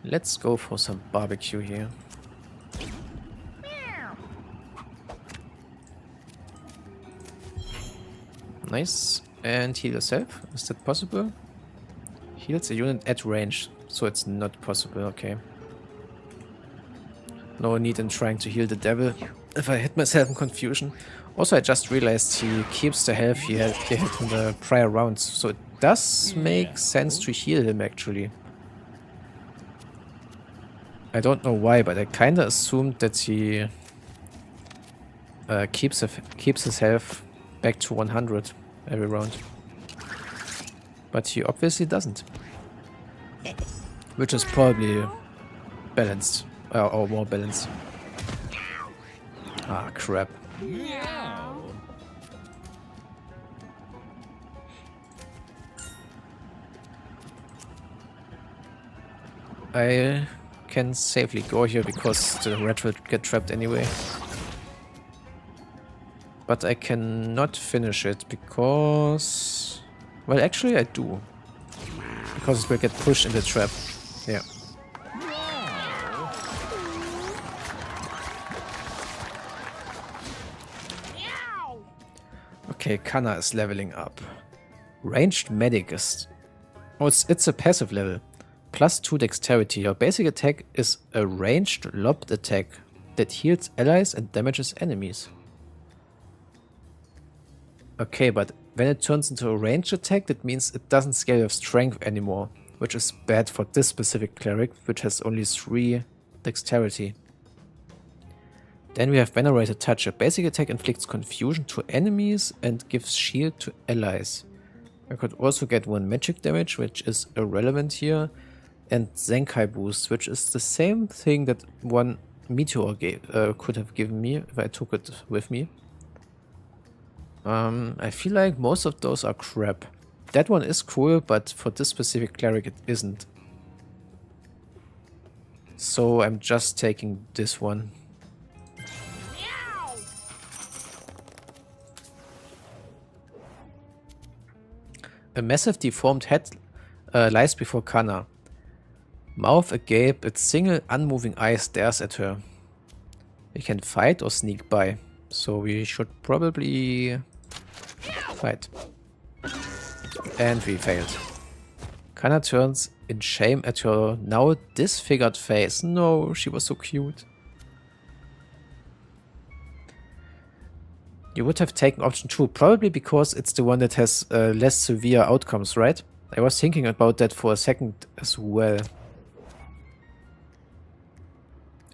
Let's go for some barbecue here. Nice. And heal yourself. Is that possible? Heals a unit at range, so it's not possible. Okay. No need in trying to heal the devil if I hit myself in confusion. Also, I just realized he keeps the health he had in the prior rounds, so it does make sense to heal him actually. I don't know why, but I kinda assumed that he keeps his health back to 100 every round. But he obviously doesn't. Which is probably balanced. Or more balanced. Ah, crap. Meow. I can safely go here because the rat will get trapped anyway. But I cannot finish it because... Well, actually I do. Because it will get pushed in the trap. Yeah. Okay, Kanna is leveling up. Ranged Medic is... Oh, it's a passive level. +2 dexterity. Your basic attack is a ranged lobbed attack that heals allies and damages enemies. Okay, but when it turns into a ranged attack, that means it doesn't scale your strength anymore, which is bad for this specific cleric, which has only 3 dexterity. Then we have Venerated Touch. A basic attack inflicts confusion to enemies and gives shield to allies. I could also get 1 magic damage, which is irrelevant here, and Zenkai Boost, which is the same thing that 1 Meteor could have given me if I took it with me. I feel like most of those are crap. That one is cool, but for this specific cleric it isn't. So I'm just taking this one. A massive deformed head lies before Kanna. Mouth agape, its single unmoving eye stares at her. We can fight or sneak by, so we should probably fight. And we failed. Kanna turns in shame at her now disfigured face. No, she was so cute. You would have taken option 2, probably because it's the one that has less severe outcomes, right? I was thinking about that for a second as well.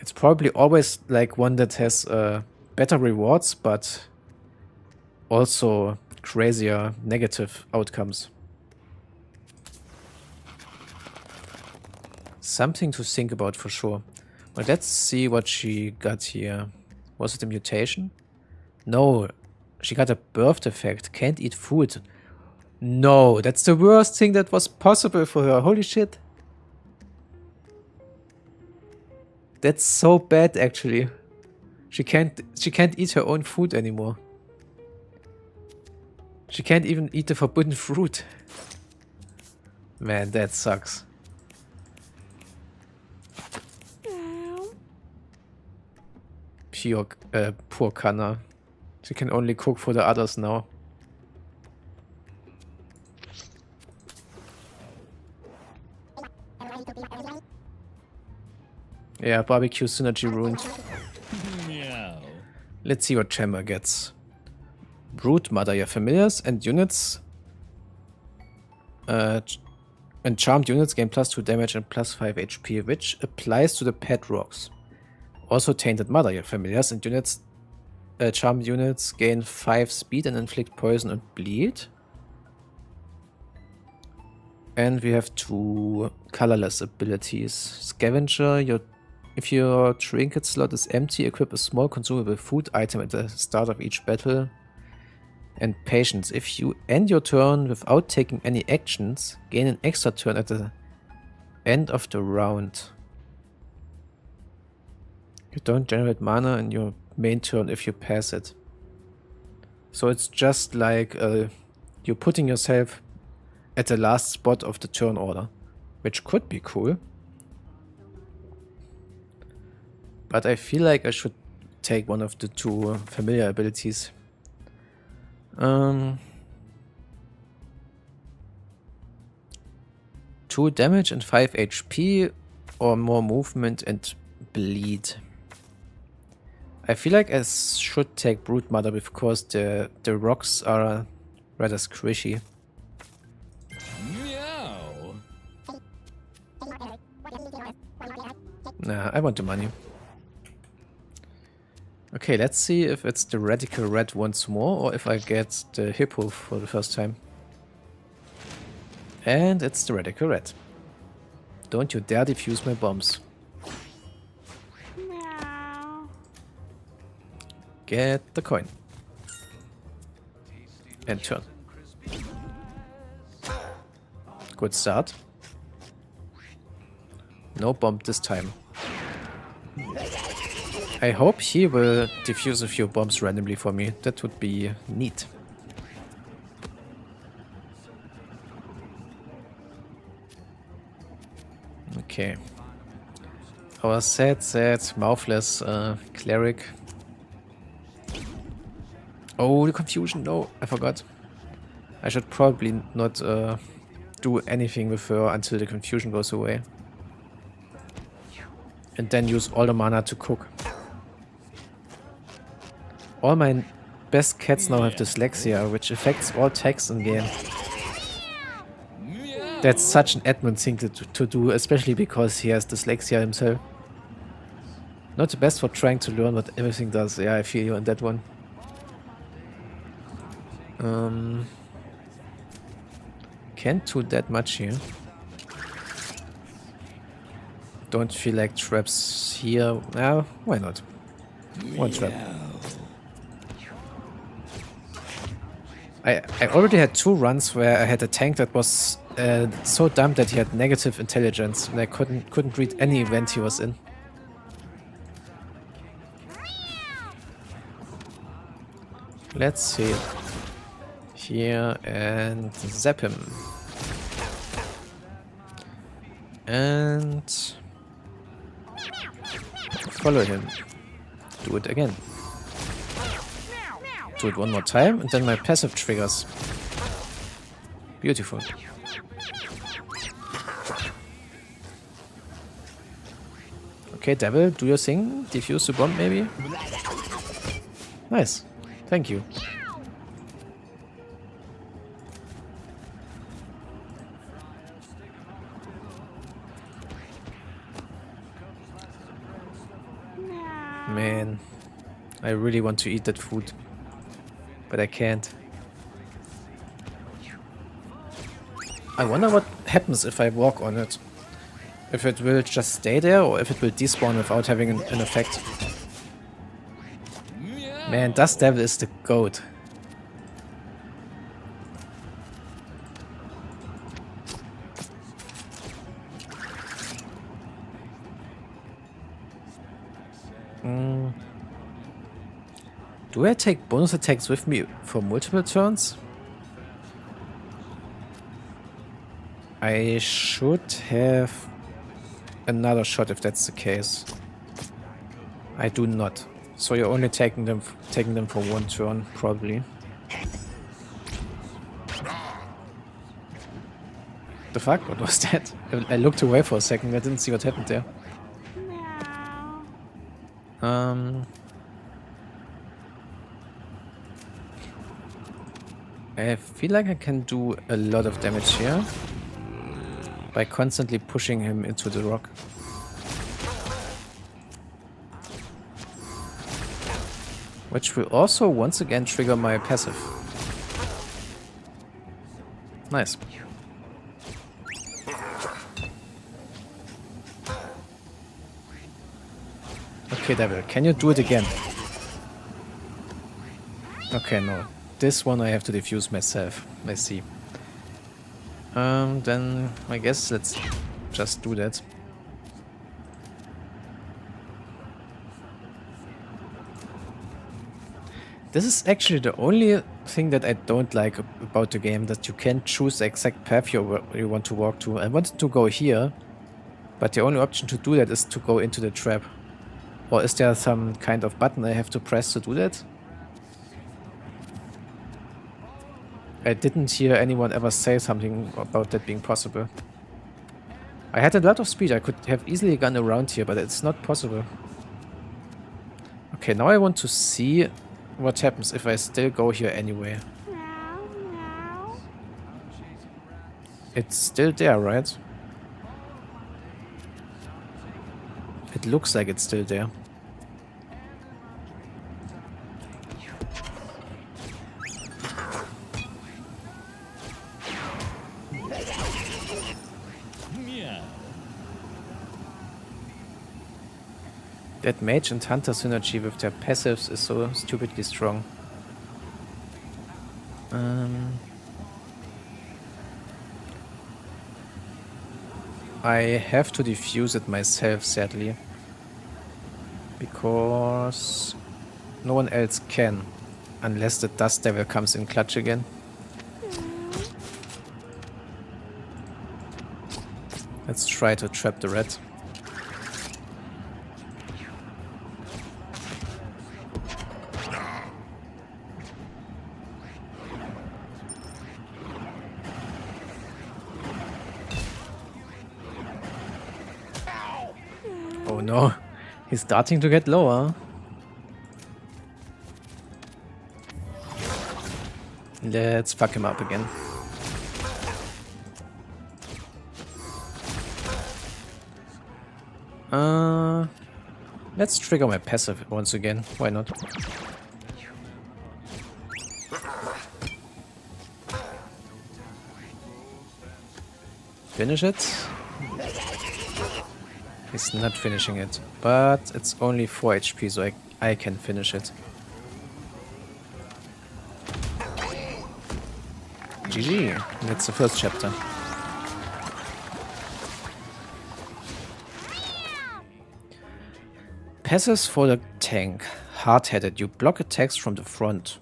It's probably always like one that has better rewards, but also crazier negative outcomes. Something to think about for sure. But let's see what she got here. Was it a mutation? No, she got a birth defect. Can't eat food. No, that's the worst thing that was possible for her. Holy shit. That's so bad, actually. She can't eat her own food anymore. She can't even eat the forbidden fruit. Man, that sucks. Poor Kanna. She can only cook for the others now. Yeah, barbecue synergy ruined. Meow. Let's see what Chamber gets. Brood Mother, your familiars and units and charmed units gain +2 damage and +5 HP, which applies to the pet rocks. Also Tainted Mother, your familiars and units charmed units gain 5 speed and inflict poison and bleed. And we have 2 colorless abilities. Scavenger, if your trinket slot is empty, equip a small consumable food item at the start of each battle. And Patience, if you end your turn without taking any actions, gain an extra turn at the end of the round. You don't generate mana in your main turn if you pass it. So it's just like you're putting yourself at the last spot of the turn order, which could be cool. But I feel like I should take one of the two familiar abilities. 2 damage and 5 HP, or more movement and bleed. I feel like I should take Brood Mother because the rocks are rather squishy. Meow. Nah, I want the money. Okay, let's see if it's the Radical Red once more or if I get the Hippo for the first time. And it's the Radical Red. Don't you dare defuse my bombs. Meow. Get the coin. And turn. Good start. No bomb this time. I hope he will defuse a few bombs randomly for me. That would be neat. Okay. Our sad, mouthless cleric. Oh, the confusion. No, I forgot. I should probably not do anything with her until the confusion goes away. And then use all the mana to cook. All my best cats now have dyslexia, which affects all text in game. That's such an admin thing to do, especially because he has dyslexia himself. Not the best for trying to learn what everything does. Yeah, I feel you on that one. Can't do that much here. Don't feel like traps here. Well, why not? One trap. I already had 2 runs where I had a tank that was so dumb that he had negative intelligence and I couldn't read any event he was in. Let's see. Here and zap him. And follow him. Do it again. Do it one more time, and then my passive triggers. Beautiful. Okay, Devil, do your thing. Defuse the bomb, maybe? Nice. Thank you. Man, I really want to eat that food. But I can't. I wonder what happens if I walk on it. If it will just stay there or if it will despawn without having an effect. Man, Dust Devil is the goat. Do I take bonus attacks with me for multiple turns? I should have another shot if that's the case. I do not. So you're only taking them for 1 turn, probably. The fuck? What was that? I looked away for a second. I didn't see what happened there. Meow. I feel like I can do a lot of damage here by constantly pushing him into the rock. Which will also once again trigger my passive. Nice. Okay, Devil, can you do it again? Okay, no. This one I have to defuse myself. I see. Then I guess let's just do that. This is actually the only thing that I don't like about the game, that you can't choose the exact path you want to walk to. I wanted to go here, but the only option to do that is to go into the trap. Or is there some kind of button I have to press to do that? I didn't hear anyone ever say something about that being possible. I had a lot of speed, I could have easily gone around here, but it's not possible. Okay, now I want to see what happens if I still go here anyway. Meow, meow. It's still there, right? It looks like it's still there. Meow. That mage and hunter synergy with their passives is so stupidly strong. I have to defuse it myself, sadly. Because no one else can. Unless the dust devil comes in clutch again. Let's try to trap the rat. Oh no, he's starting to get lower. Let's fuck him up again. Let's trigger my passive once again. Why not? Finish it. He's not finishing it, but it's only 4 HP, so I can finish it. GG. That's the first chapter. Passives for the tank. Hard-headed. You block attacks from the front.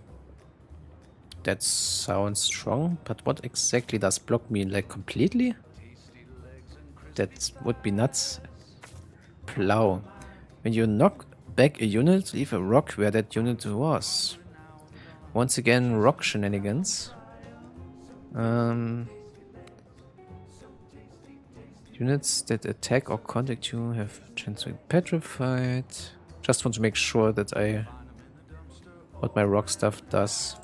That sounds strong, but what exactly does block mean? Like completely? That would be nuts. Plow. When you knock back a unit, leave a rock where that unit was. Once again, rock shenanigans. Units that attack or contact you have a chance to be petrified. Just want to make sure that what my rock stuff does.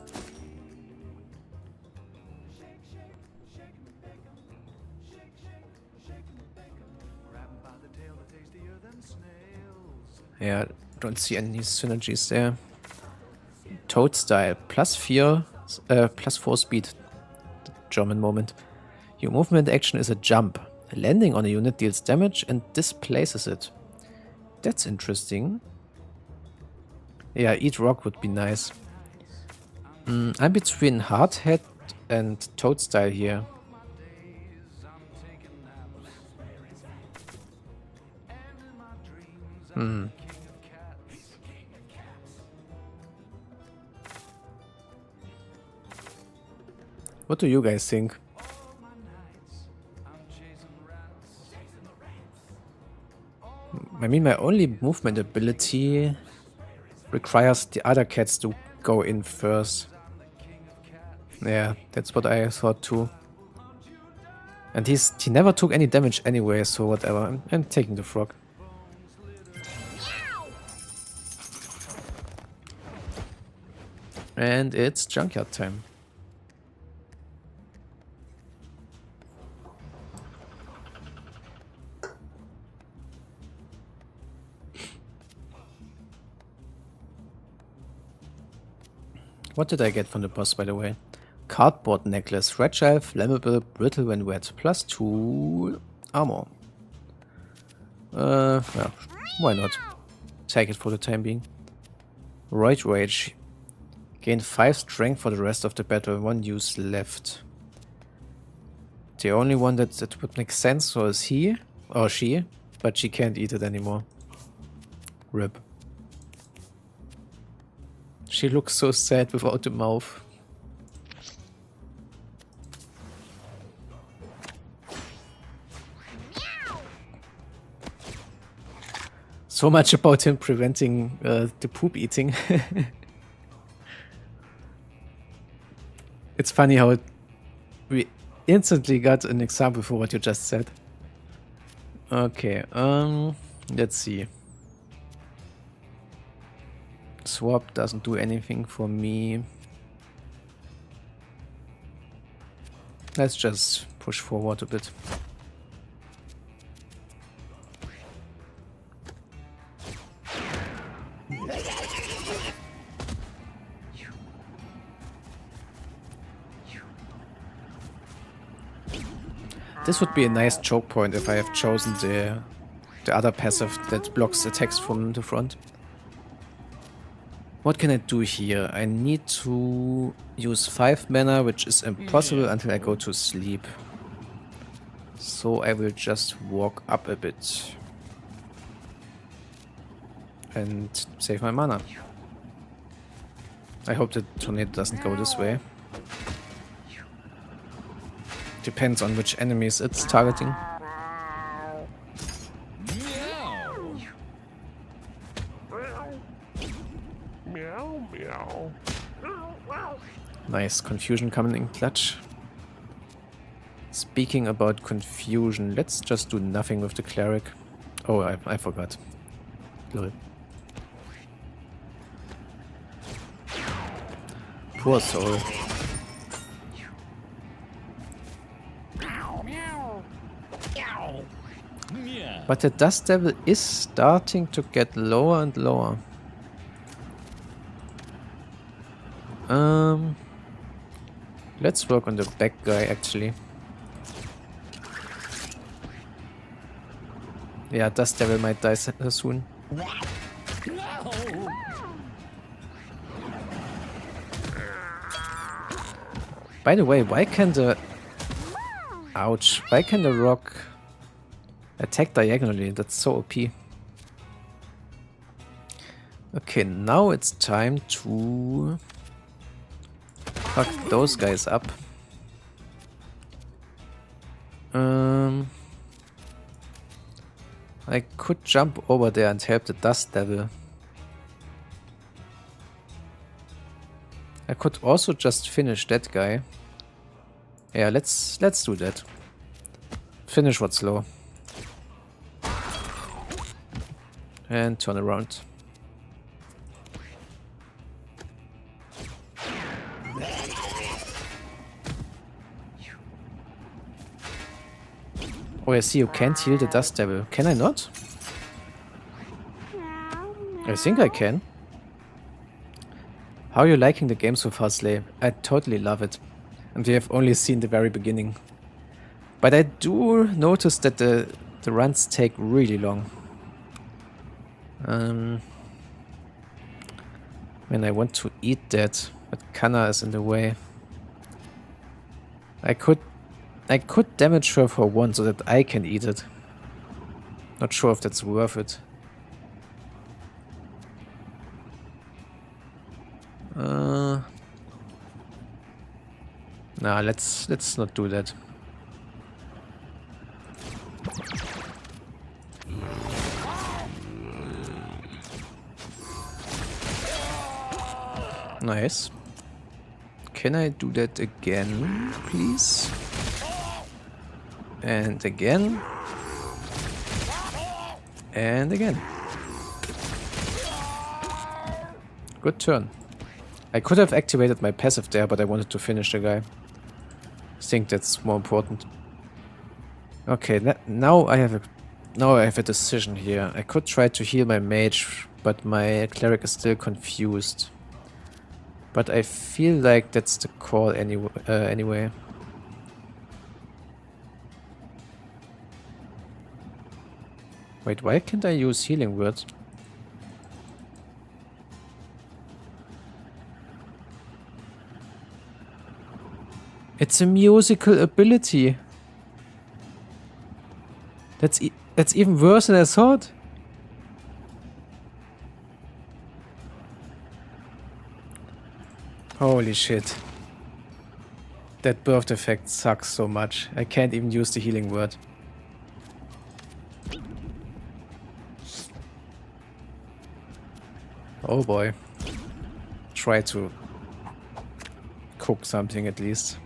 Yeah, don't see any synergies there. Toad style, +4 speed. German moment. Your movement action is a jump. Landing on a unit deals damage and displaces it. That's interesting. Yeah, eat rock would be nice. I'm between Hardhead and Toad style here. What do you guys think? I mean, my only movement ability requires the other cats to go in first. Yeah, that's what I thought too. And he never took any damage anyway, so whatever. I'm taking the frog. And it's junkyard time. What did I get from the boss, by the way? Cardboard necklace. Fragile, flammable, brittle when wet. +2 armor. Yeah, why not? Take it for the time being. Roid Rage. Gain 5 strength for the rest of the battle. 1 use left. The only one that would make sense was he or she, but she can't eat it anymore. RIP. She looks so sad without the mouth. So much about him preventing the poop eating. It's funny how we instantly got an example for what you just said. Okay, let's see. Swap doesn't do anything for me. Let's just push forward a bit. This would be a nice choke point if I have chosen the other passive that blocks attacks from the front. What can I do here? I need to use 5 mana, which is impossible until I go to sleep. So I will just walk up a bit. And save my mana. I hope the tornado doesn't go this way. Depends on which enemies it's targeting. Nice, confusion coming in clutch. Speaking about confusion, let's just do nothing with the cleric. Oh, I forgot. Lol. Poor soul. But the dust devil is starting to get lower and lower. Let's work on the back guy actually. Yeah, dust devil might die soon. By the way, why can the... Ouch. Why can the rock attack diagonally? That's so OP. Okay, now it's time to fuck those guys up. I could jump over there and help the dust devil. I could also just finish that guy. Yeah, let's do that. Finish what's low. And turn around. Oh, I see you can't heal the dust devil. Can I not? I think I can. How are you liking the game so far, Slay? I totally love it. And we have only seen the very beginning. But I do notice that the runs take really long. When I want to eat that, but Kana is in the way. I could damage her for 1 so that I can eat it. Not sure if that's worth it. Nah, let's not do that. Nice. Can I do that again, please? And again. And again. Good turn. I could have activated my passive there, but I wanted to finish the guy. I think that's more important. Okay, now I have a decision here. I could try to heal my mage, but my cleric is still confused. But I feel like that's the call anyway. Wait, why can't I use healing words? It's a musical ability. That's even worse than I thought. Holy shit. That birth effect sucks so much. I can't even use the healing word. Oh boy. Try to cook something at least.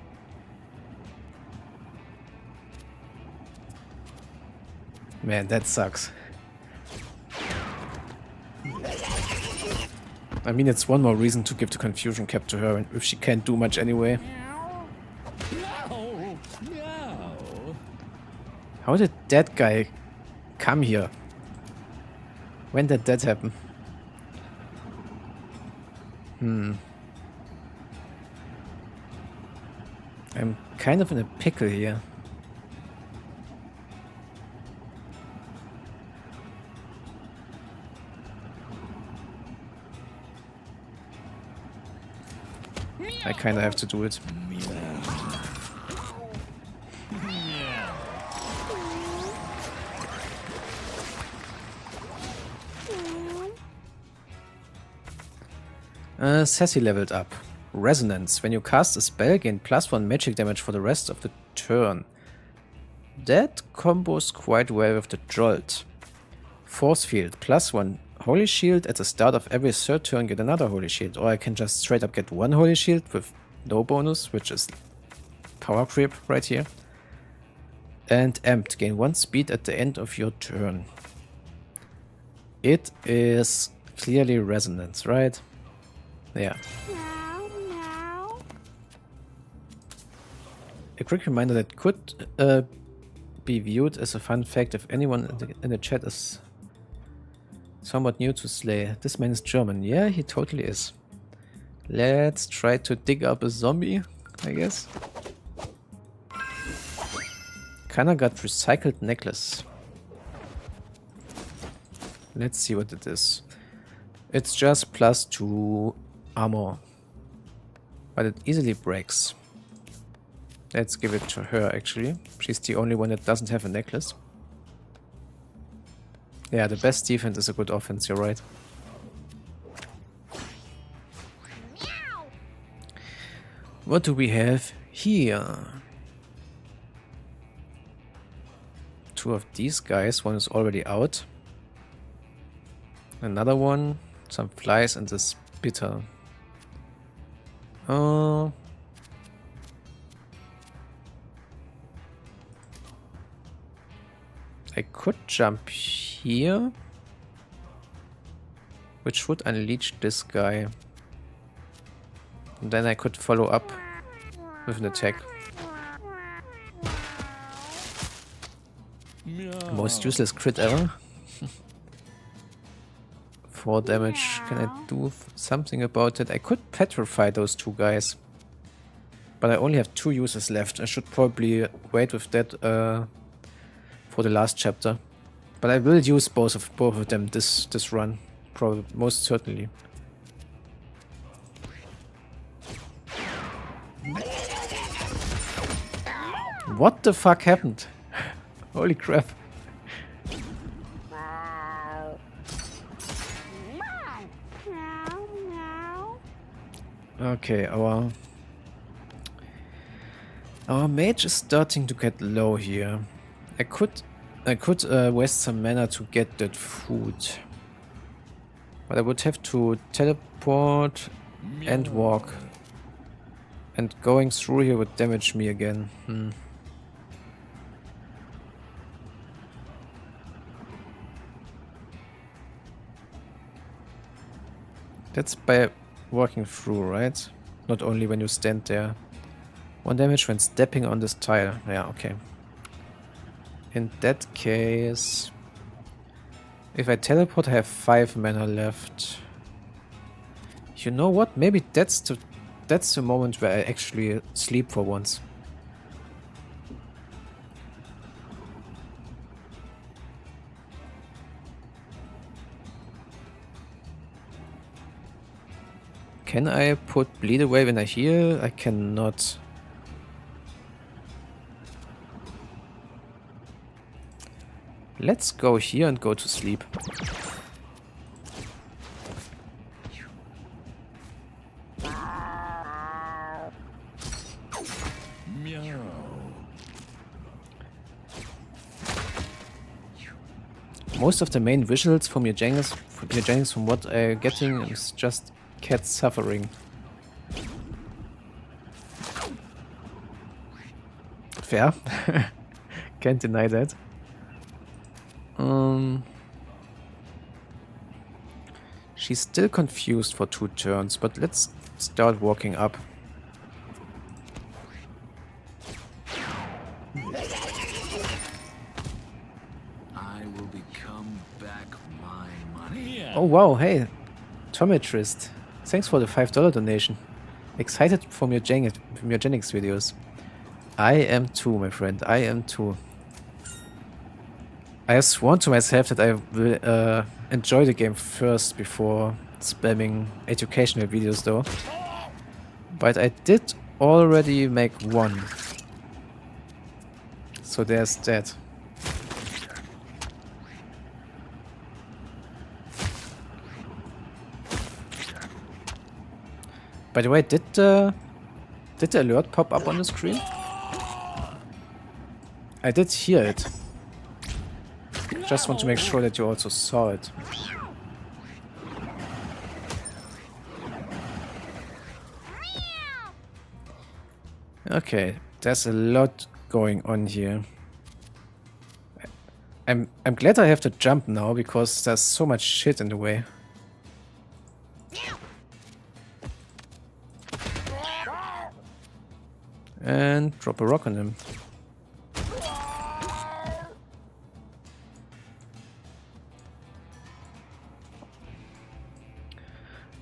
Man, that sucks. I mean, it's one more reason to give the confusion cap to her if she can't do much anyway. No. No. How did that guy come here? When did that happen? I'm kind of in a pickle here. I kind of have to do it. Sassy leveled up. Resonance. When you cast a spell, gain +1 magic damage for the rest of the turn. That combos quite well with the Jolt. Force Field. +1 Holy Shield. At the start of every third turn, get another Holy Shield. Or I can just straight up get one Holy Shield with no bonus, which is power creep right here. And Amped. Gain 1 speed at the end of your turn. It is clearly Resonance, right? Yeah. Meow, meow. A quick reminder that could be viewed as a fun fact if anyone in the chat is somewhat new to Slay. This man is German. Yeah, he totally is. Let's try to dig up a zombie, I guess. Kinda got recycled necklace. Let's see what it is. It's just +2 armor. But it easily breaks. Let's give it to her, actually. She's the only one that doesn't have a necklace. Yeah, the best defense is a good offense, you're right. What do we have here? 2 of these guys. One is already out. Another one. Some flies and this bitter. I could jump here, which would unleash this guy. And then I could follow up with an attack. Most useless crit ever. 4 damage. Can I do something about it? I could petrify those 2 guys. But I only have 2 uses left. I should probably wait with that for the last chapter. But I will use both of them this run. Probably, most certainly. What the fuck happened? Holy crap. Meow, meow. Okay, our mage is starting to get low here. I could waste some mana to get that food. But I would have to teleport and walk. And going through here would damage me again. That's by walking through, right? Not only when you stand there. 1 damage when stepping on this tile. Yeah, okay. In that case, if I teleport, I have 5 mana left. You know what? Maybe that's the moment where I actually sleep for once. Can I put bleed away when I heal? I cannot. Let's go here and go to sleep. Most of the main visuals from Mewgenics, from what I'm getting, is just cats suffering. Fair. Can't deny that. She's still confused for 2 turns, but let's start walking up. I will become back my money. Yeah. Oh wow, hey, Tometrist. Thanks for the $5 donation. Excited for Mewgenics videos. I am too, my friend. I am too. I have sworn to myself that I will enjoy the game first before spamming educational videos though. But I did already make one. So there's that. By the way, did the alert pop up on the screen? I did hear it. Just want to make sure that you also saw it. Okay, there's a lot going on here. I'm glad I have to jump now because there's so much shit in the way. And drop a rock on him.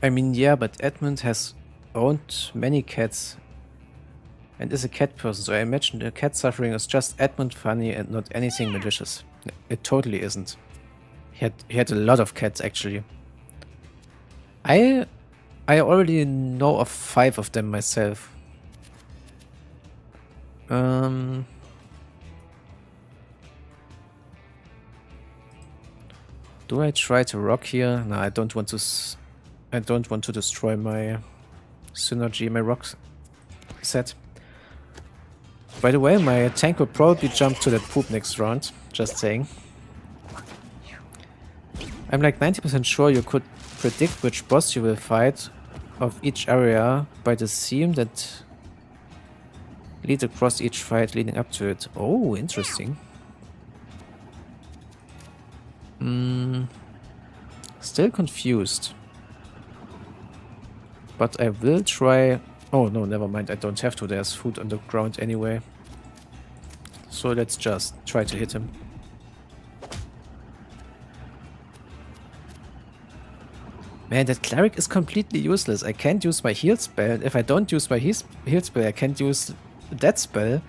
I mean, yeah, but Edmund has owned many cats and is a cat person, so I imagine the cat suffering is just Edmund funny and not anything malicious. It totally isn't. He had a lot of cats actually. I already know of 5 of them myself. Do I try to rock here? No, I don't want to. I don't want to destroy my synergy, my rock set. By the way, my tank will probably jump to that poop next round. Just saying. I'm like 90% sure you could predict which boss you will fight of each area by the theme that leads across each fight leading up to it. Oh, interesting. Still confused. But I will try... Oh no, never mind, I don't have to. There's food on the ground anyway. So let's just try to hit him. Man, that cleric is completely useless. I can't use my heal spell. If I don't use my heal spell, I can't use that spell.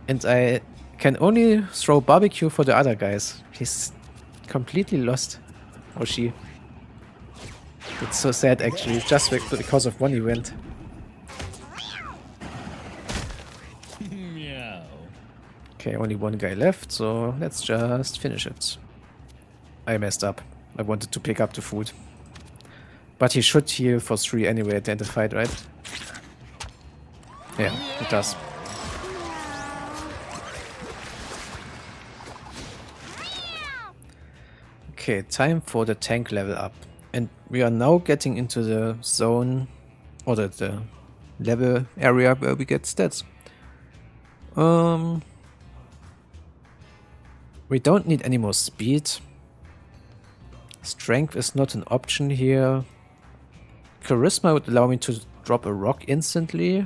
And I can only throw barbecue for the other guys. He's completely lost. Or she. It's so sad actually, just because of one event. Meow. Okay, only one guy left, so let's just finish it. I messed up. I wanted to pick up the food. But he should heal for 3 anyway at the end of the fight, right? Yeah, it does. Okay, time for the tank level up. And we are now getting into the zone, or the level area where we get stats. We don't need any more speed. Strength is not an option here. Charisma would allow me to drop a rock instantly.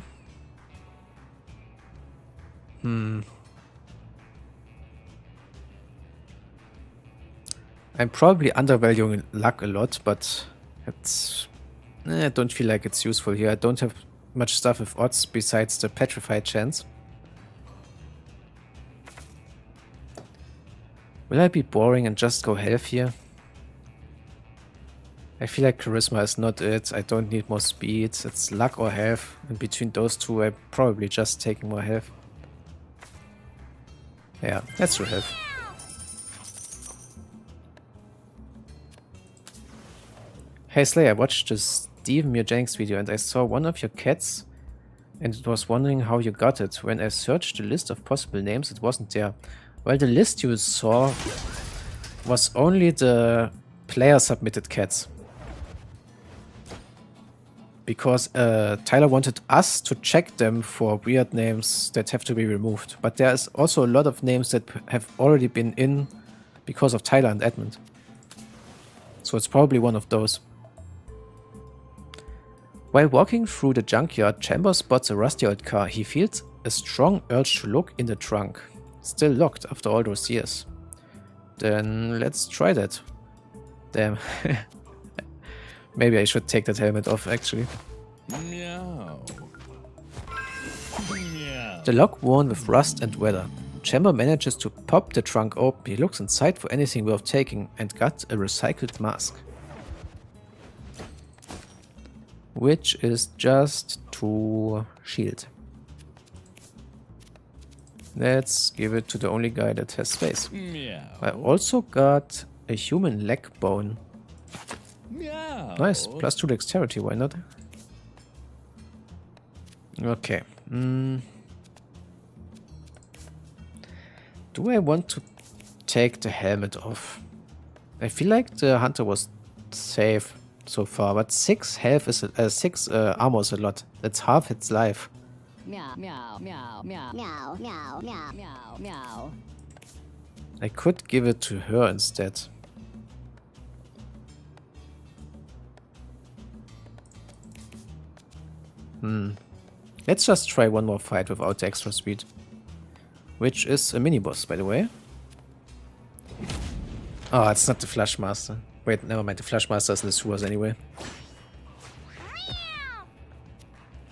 I'm probably undervaluing luck a lot, but it's... I don't feel like it's useful here. I don't have much stuff with odds besides the petrified chance. Will I be boring and just go health here? I feel like charisma is not it. I don't need more speed. It's luck or health. And between those two, I'm probably just taking more health. Yeah, let's do health. Hey Slay, I watched the Steven Mewgenics video and I saw one of your cats and it was wondering how you got it. When I searched the list of possible names, it wasn't there. Well, the list you saw was only the player-submitted cats. Because Tyler wanted us to check them for weird names that have to be removed. But there's also a lot of names that have already been in because of Tyler and Edmund. So it's probably one of those. While walking through the junkyard, Chambers spots a rusty old car. He feels a strong urge to look in the trunk. Still locked after all those years. Then let's try that. Damn. Maybe I should take that helmet off, actually. Meow. Meow. The lock worn with rust and weather. Chamber manages to pop the trunk open. He looks inside for anything worth taking and got a recycled mask. Which is just to shield. Let's give it to the only guy that has space. Meow. I also got a human leg bone. Meow. Nice, +2 dexterity, why not? Okay. Do I want to take the helmet off? I feel like the hunter was safe so far, but 6 health is 6 armor is a lot. That's half its life. Meow, meow, meow, meow, meow, meow, meow, meow, meow. I could give it to her instead. Let's just try one more fight without the extra speed. Which is a mini-boss, by the way. Oh, it's not the Flush Master. Wait, never mind, the Flush Master is in the sewers anyway.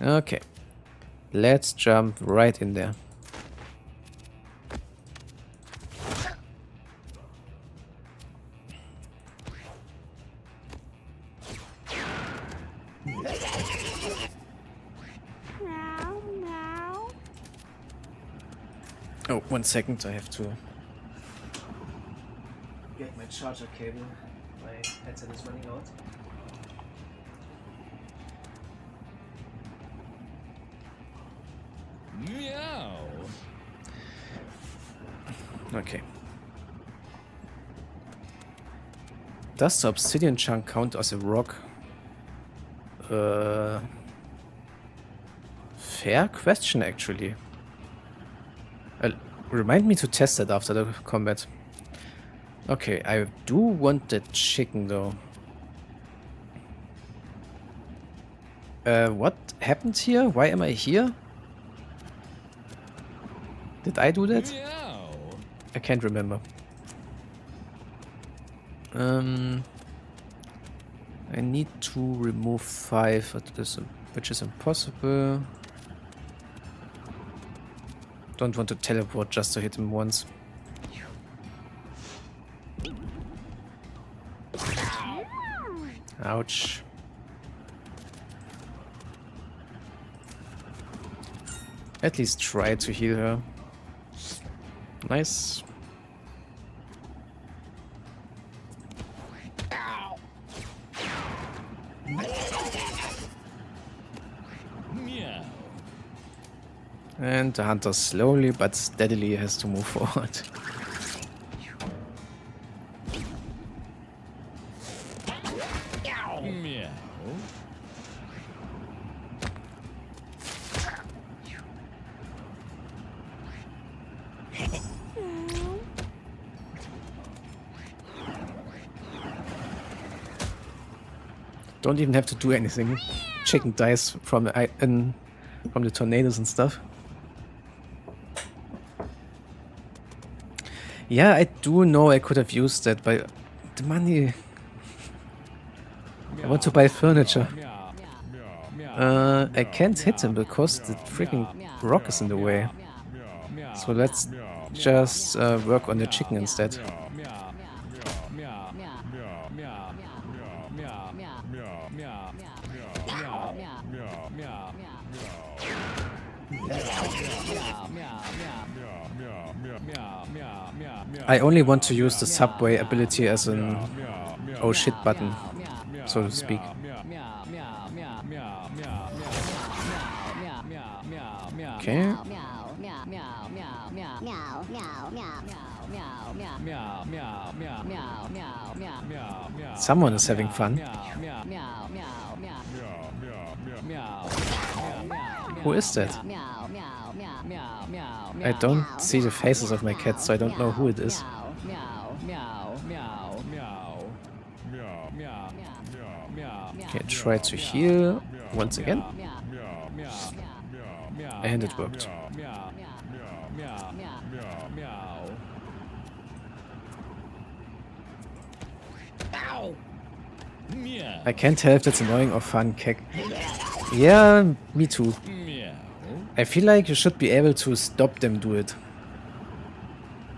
Okay. Let's jump right in there. Meow, meow. Oh, 1 second, I have to get my charger cable. My headset is running out. Meow. Okay. Does the obsidian chunk count as a rock? Fair question, actually. Remind me to test that after the combat. Okay, I do want the chicken, though. What happened here? Why am I here? Did I do that? Meow. I can't remember. I need to remove 5, which is impossible. Don't want to teleport just to hit him once. Ouch. At least try to heal her. Nice. Meow. And the hunter slowly but steadily has to move forward. Meow. Don't even have to do anything. Chicken dies from the tornadoes and stuff. Yeah, I do know I could have used that, but the money. I want to buy furniture. Meow. Meow. I can't hit him because the freaking rock is in the way. Meow. So let's just work on the chicken instead. I only want to use the subway ability as an oh shit button, so to speak. Okay. meow, meow, meow, meow, meow, meow, meow, meow. Someone is having fun. Meow, meow, meow, meow, meow, meow, meow, meow. Who is that? meow, meow, meow, Meow, meow, I don't see the faces of my cats, so I don't know who it is. meow, meow, meow, meow, meow, meow, meow, meow. Okay, try to heal once again. meow, Meow, meow, meow, meow. And it worked. Meow, meow, meow, meow, meow, meow. Ow! Meow, I can't tell if that's annoying or fun, Kek. Yeah, me too. meow. I feel like you should be able to stop them do it.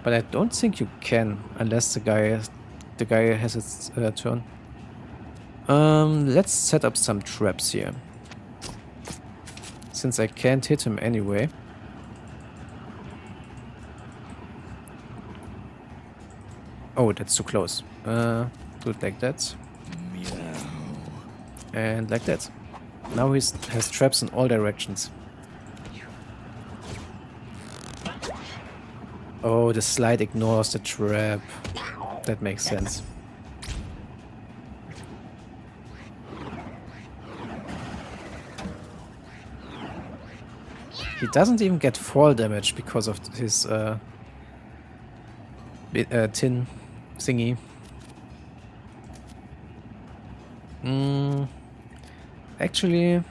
But I don't think you can, unless the guy has its turn. Let's set up some traps here. Since I can't hit him anyway. Oh, that's too close. Do it like that. And like that. Now he has traps in all directions. Oh, the slide ignores the trap. That makes sense. He doesn't even get fall damage because of his tin thingy. Actually,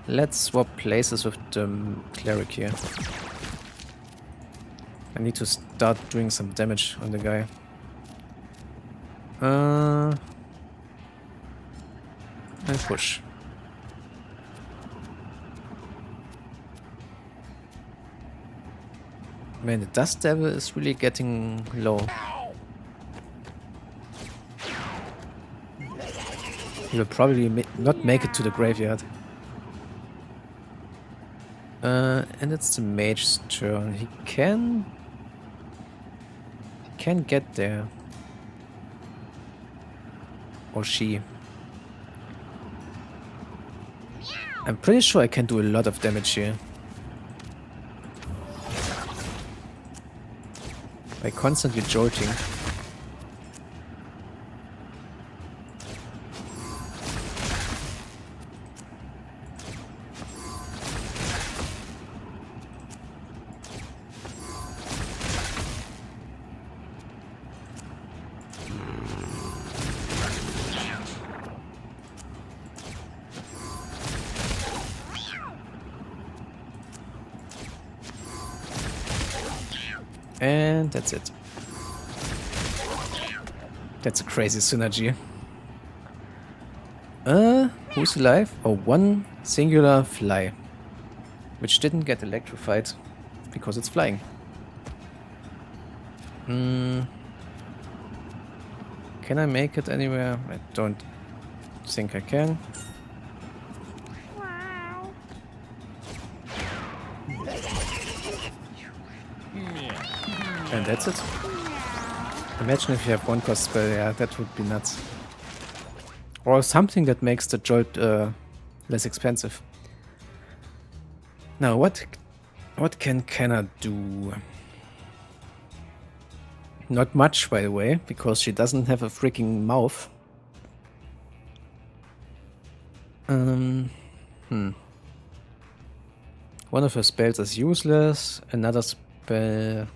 let's swap places with the cleric here. I need to start doing some damage on the guy. And push. Man, the dust level is really getting low. He will probably not make it to the graveyard. And it's the mage's turn. He can get there. Or she. I'm pretty sure I can do a lot of damage here. By constantly jolting. And that's it. That's a crazy synergy. Who's alive? Oh, one singular fly. Which didn't get electrified because it's flying. Can I make it anywhere? I don't think I can. And that's it. Imagine if you have one cost spell, yeah, that would be nuts. Or something that makes the jolt less expensive. Now, what can Kenna do? Not much, by the way, because she doesn't have a freaking mouth. One of her spells is useless, another spell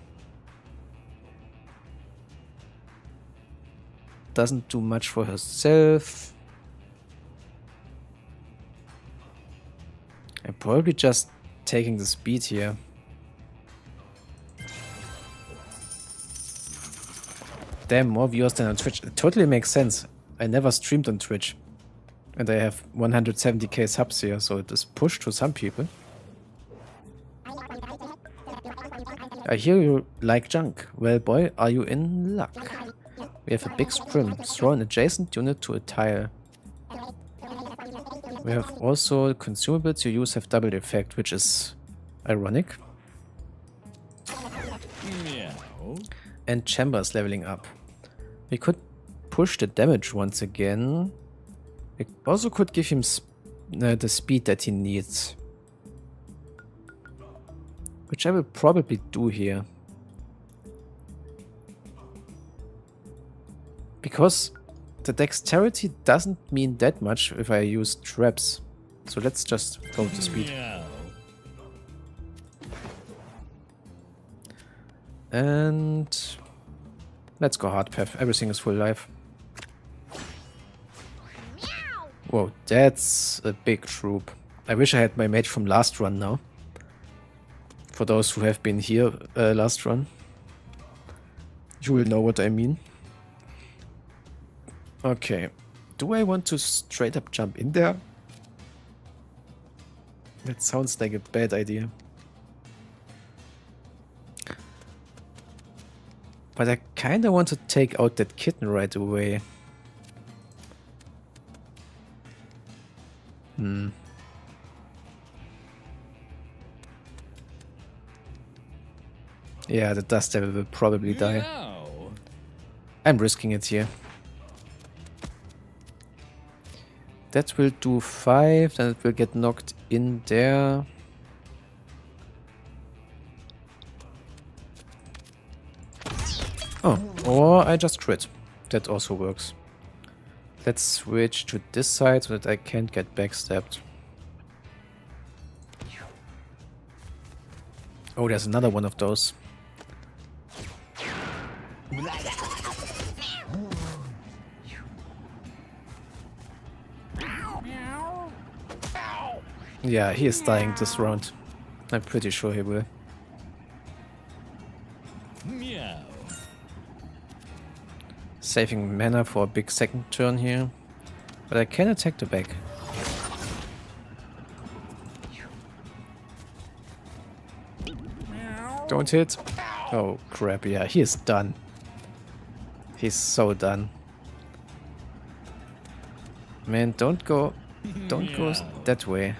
doesn't do much for herself. I'm probably just taking the speed here. Damn, more viewers than on Twitch. It totally makes sense. I never streamed on Twitch. And I have 170k subs here, so it is pushed to some people. I hear you like junk. Well, boy, are you in luck. We have a big scrim. Throw an adjacent unit to a tile. We have also consumables you use have double effect, which is ironic. Meow. And Chambers leveling up. We could push the damage once again. We also could give him the speed that he needs. Which I will probably do here. Because the dexterity doesn't mean that much if I use traps. So let's just go to speed. Meow. And let's go hard path. Everything is full life. Whoa, that's a big troop. I wish I had my mage from last run now. For those who have been here last run, you will know what I mean. Okay, do I want to straight up jump in there? That sounds like a bad idea. But I kinda want to take out that kitten right away. Yeah, the dust devil will probably die. Meow. I'm risking it here. That will do 5, then it will get knocked in there. Oh, or I just crit. That also works. Let's switch to this side so that I can't get backstabbed. Oh, there's another one of those. Yeah, he is dying this round. I'm pretty sure he will. Meow. Saving mana for a big second turn here. But I can attack the back. Don't hit. Oh crap, yeah, he is done. He's so done. Man, don't go that way.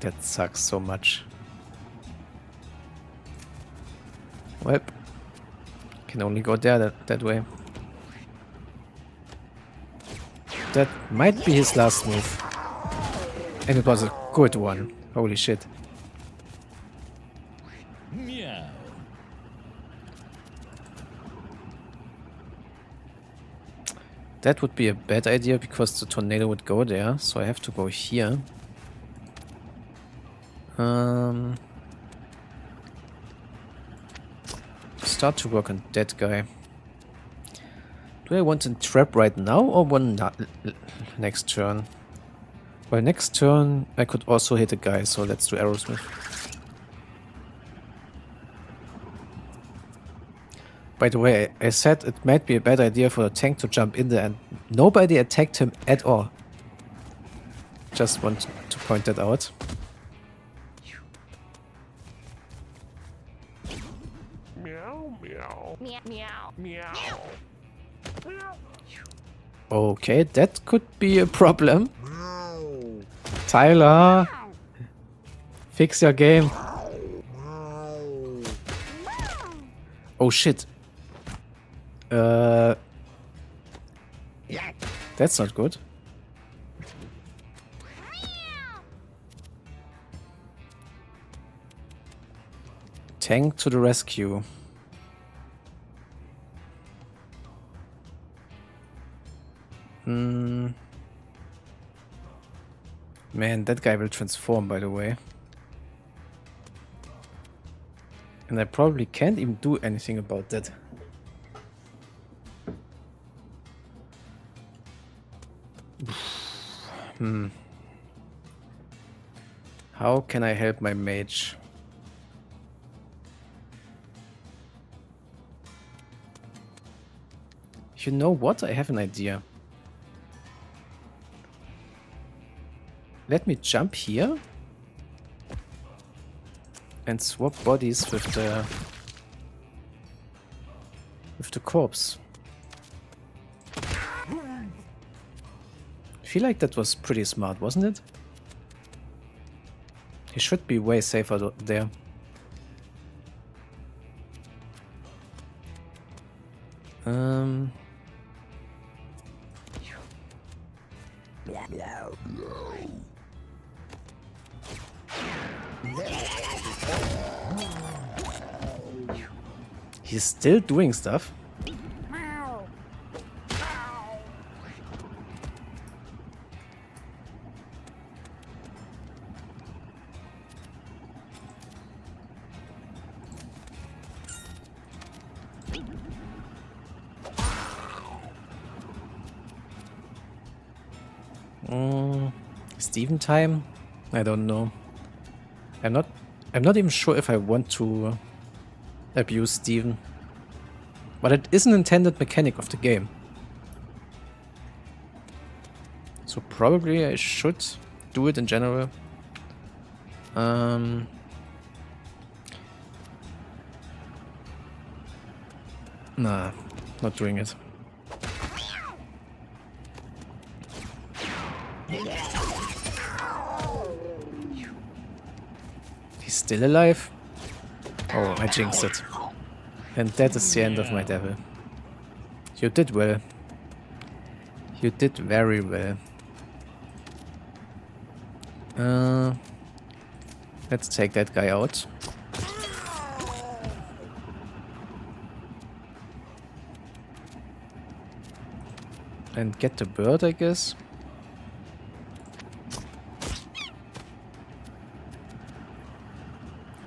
That sucks so much. Well, can only go there that way. That might be his last move. And it was a good one. Holy shit. Meow. That would be a bad idea because the tornado would go there, so I have to go here. Start to work on that guy. Do I want to trap right now or one next turn? Well, next turn I could also hit a guy, so let's do Aerosmith. By the way, I said it might be a bad idea for the tank to jump in there, and nobody attacked him at all. Just want to point that out. Okay, that could be a problem. Tyler, fix your game. Oh shit. That's not good. Tank to the rescue. Man, that guy will transform, by the way. And I probably can't even do anything about that. How can I help my mage? You know what? I have an idea. Let me jump here and swap bodies with the corpse. I feel like that was pretty smart, wasn't it? He should be way safer there. He's still doing stuff. Steven time? I don't know. I'm not even sure if I want to abuse Steven. But it is an intended mechanic of the game. So probably I should do it in general. Nah, not doing it. He's still alive? Oh, I jinxed it. And that is the end of my devil. You did well. You did very well. Let's take that guy out. And get the bird, I guess.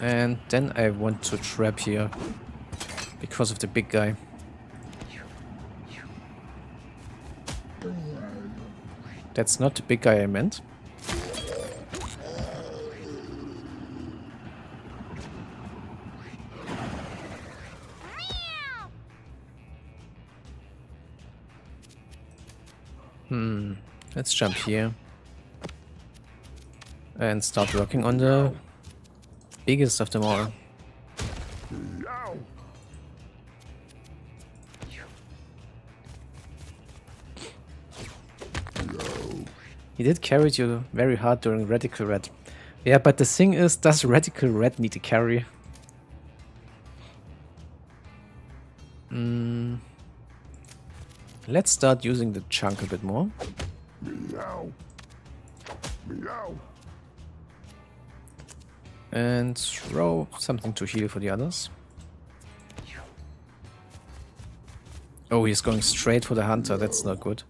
And then I want to trap here. Because of the big guy. That's not the big guy I meant. Let's jump here. And start working on the biggest of them all. He did carry you very hard during Radical Red. Yeah, but the thing is, does Radical Red need to carry? Let's start using the chunk a bit more. And throw something to heal for the others. Oh, he's going straight for the hunter. That's not good.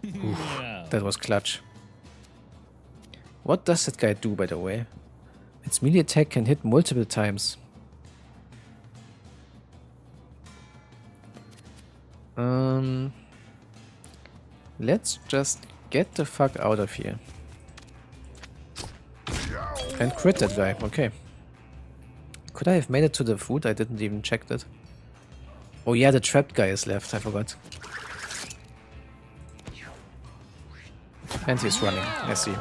Oof, that was clutch. What does that guy do, by the way? Its melee attack can hit multiple times. Let's just get the fuck out of here. And crit that guy, okay. Could I have made it to the food? I didn't even check that. Oh yeah, the trapped guy is left, I forgot. And he's running, I see.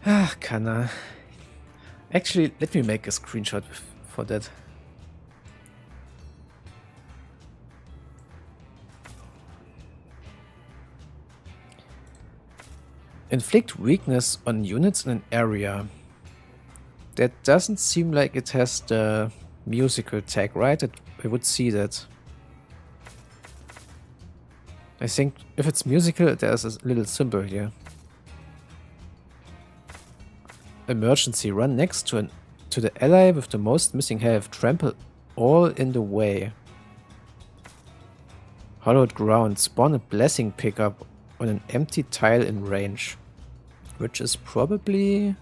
Ah, Kana. Actually, let me make a screenshot for that. Inflict weakness on units in an area. That doesn't seem like it has the musical tag, right? I would see that. I think if it's musical, there's a little symbol here. Emergency. Run next to the ally with the most missing health. Trample all in the way. Hollowed ground. Spawn a blessing pickup on an empty tile in range. Which is probably...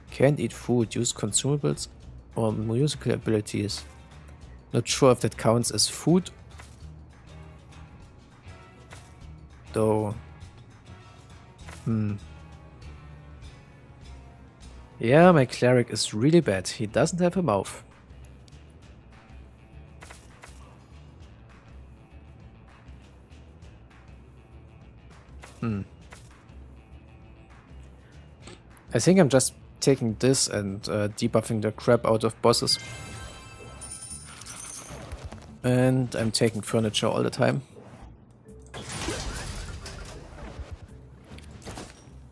Can't eat food. Use consumables or musical abilities. Not sure if that counts as food. Though. Yeah, my cleric is really bad. He doesn't have a mouth. I think I'm just taking this and debuffing the crap out of bosses. And I'm taking furniture all the time.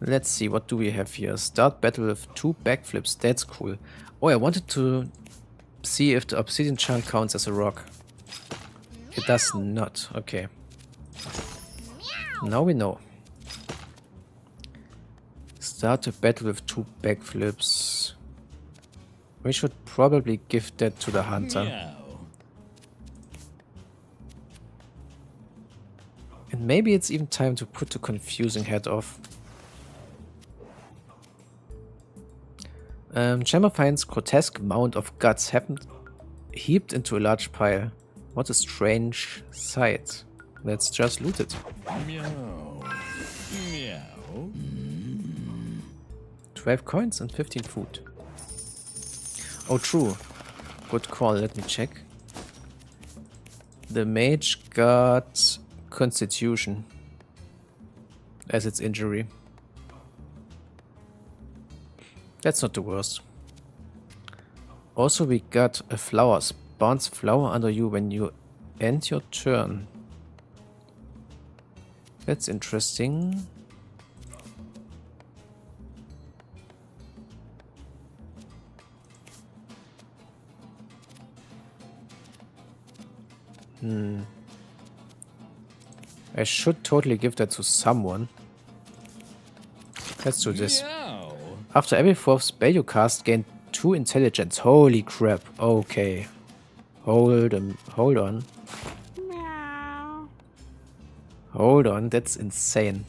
Let's see, what do we have here? Start battle with 2 backflips. That's cool. Oh, I wanted to see if the obsidian chunk counts as a rock. It does not. Okay. Now we know. Start a battle with 2 backflips. We should probably give that to the hunter. Meow. And maybe it's even time to put the confusing head off. Gemma finds grotesque mound of guts happened heaped into a large pile. What a strange sight. Let's just loot it. Meow. Meow. 12 coins and 15 food. Oh, true. Good call. Let me check. The mage got Constitution as its injury. That's not the worst. Also, we got a flower. Spawns flower under you when you end your turn. That's interesting. I should totally give that to someone. Let's do this. Meow. After every 4th spell you cast, gain 2 intelligence. Holy crap. Okay. Hold on. Hold on, that's insane.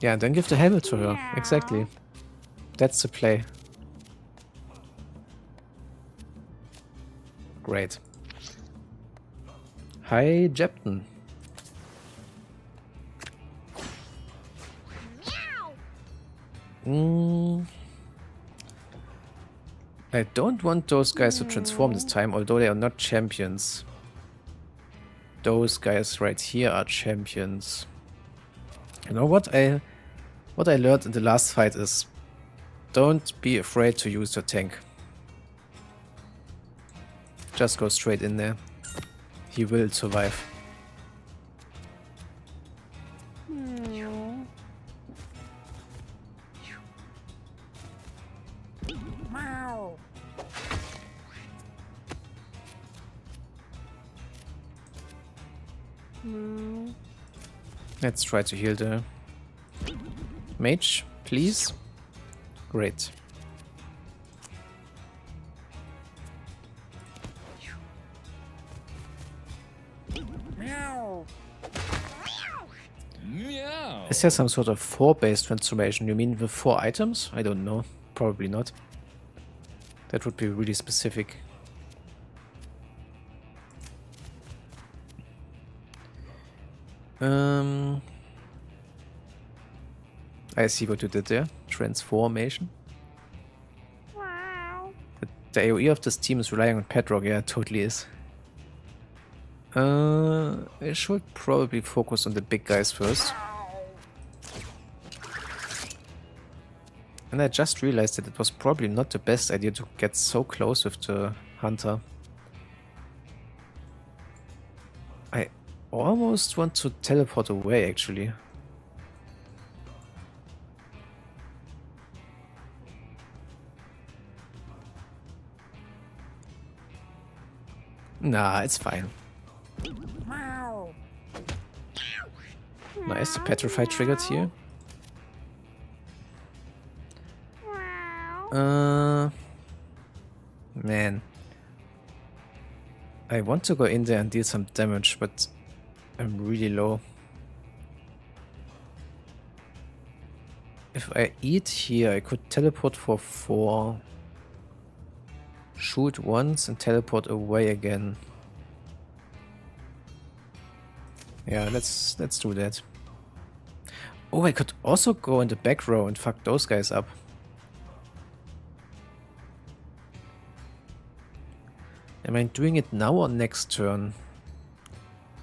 Yeah, and then give the helmet to her. Exactly. That's the play. Great. Hi, Jepton. I don't want those guys to transform this time, although they are not champions. Those guys right here are champions. You know what I learned in the last fight is don't be afraid to use your tank. Just go straight in there. He will survive. Let's try to heal the mage, please. Great. Meow. Meow. Is there some sort of 4-based transformation? You mean with 4 items? I don't know. Probably not. That would be really specific. I see what you did there. Transformation. The AoE of this team is relying on Pedrock. Yeah, it totally is. I should probably focus on the big guys first. And I just realized that it was probably not the best idea to get so close with the hunter. I almost want to teleport away, actually. Nah, it's fine. Nice, the petrify triggered here. Man. I want to go in there and deal some damage, but I'm really low. If I eat here, I could teleport for 4. Shoot once and teleport away again. Yeah, let's do that. Oh, I could also go in the back row and fuck those guys up. Am I doing it now or next turn?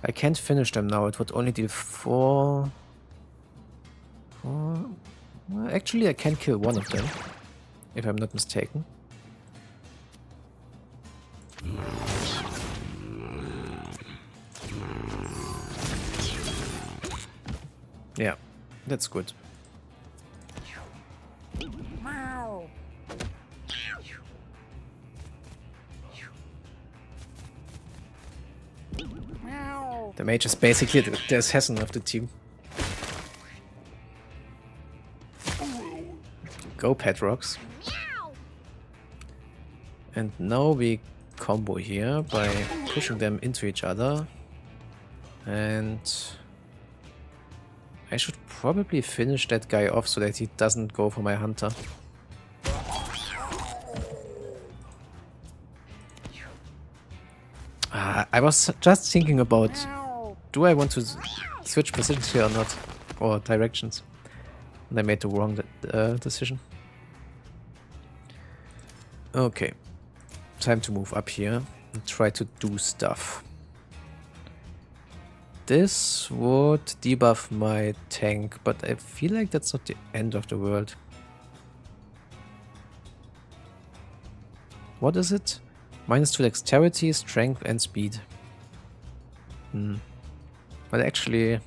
I can't finish them now. It would only deal 4. Well, actually, I can kill one of them, if I'm not mistaken. Yeah, that's good. The mage is basically the assassin of the team. Go, Petrox. And now we combo here by pushing them into each other. And I should probably finish that guy off so that he doesn't go for my hunter. I was just thinking about, do I want to switch positions here or not? Or directions? And I made the wrong decision. Okay. Time to move up here and try to do stuff. This would debuff my tank, but I feel like that's not the end of the world. What is it? -2 dexterity, strength and speed. Well, actually,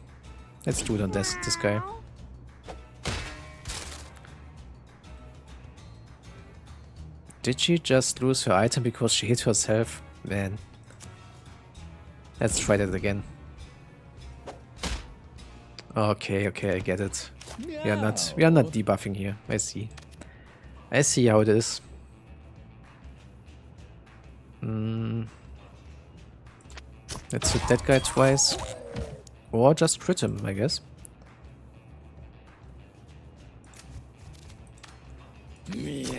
let's do it on this guy. Did she just lose her item because she hit herself? Man. Let's try that again. Okay, I get it. We are not debuffing here. I see. I see how it is. Let's hit that guy twice. Or just crit him, I guess.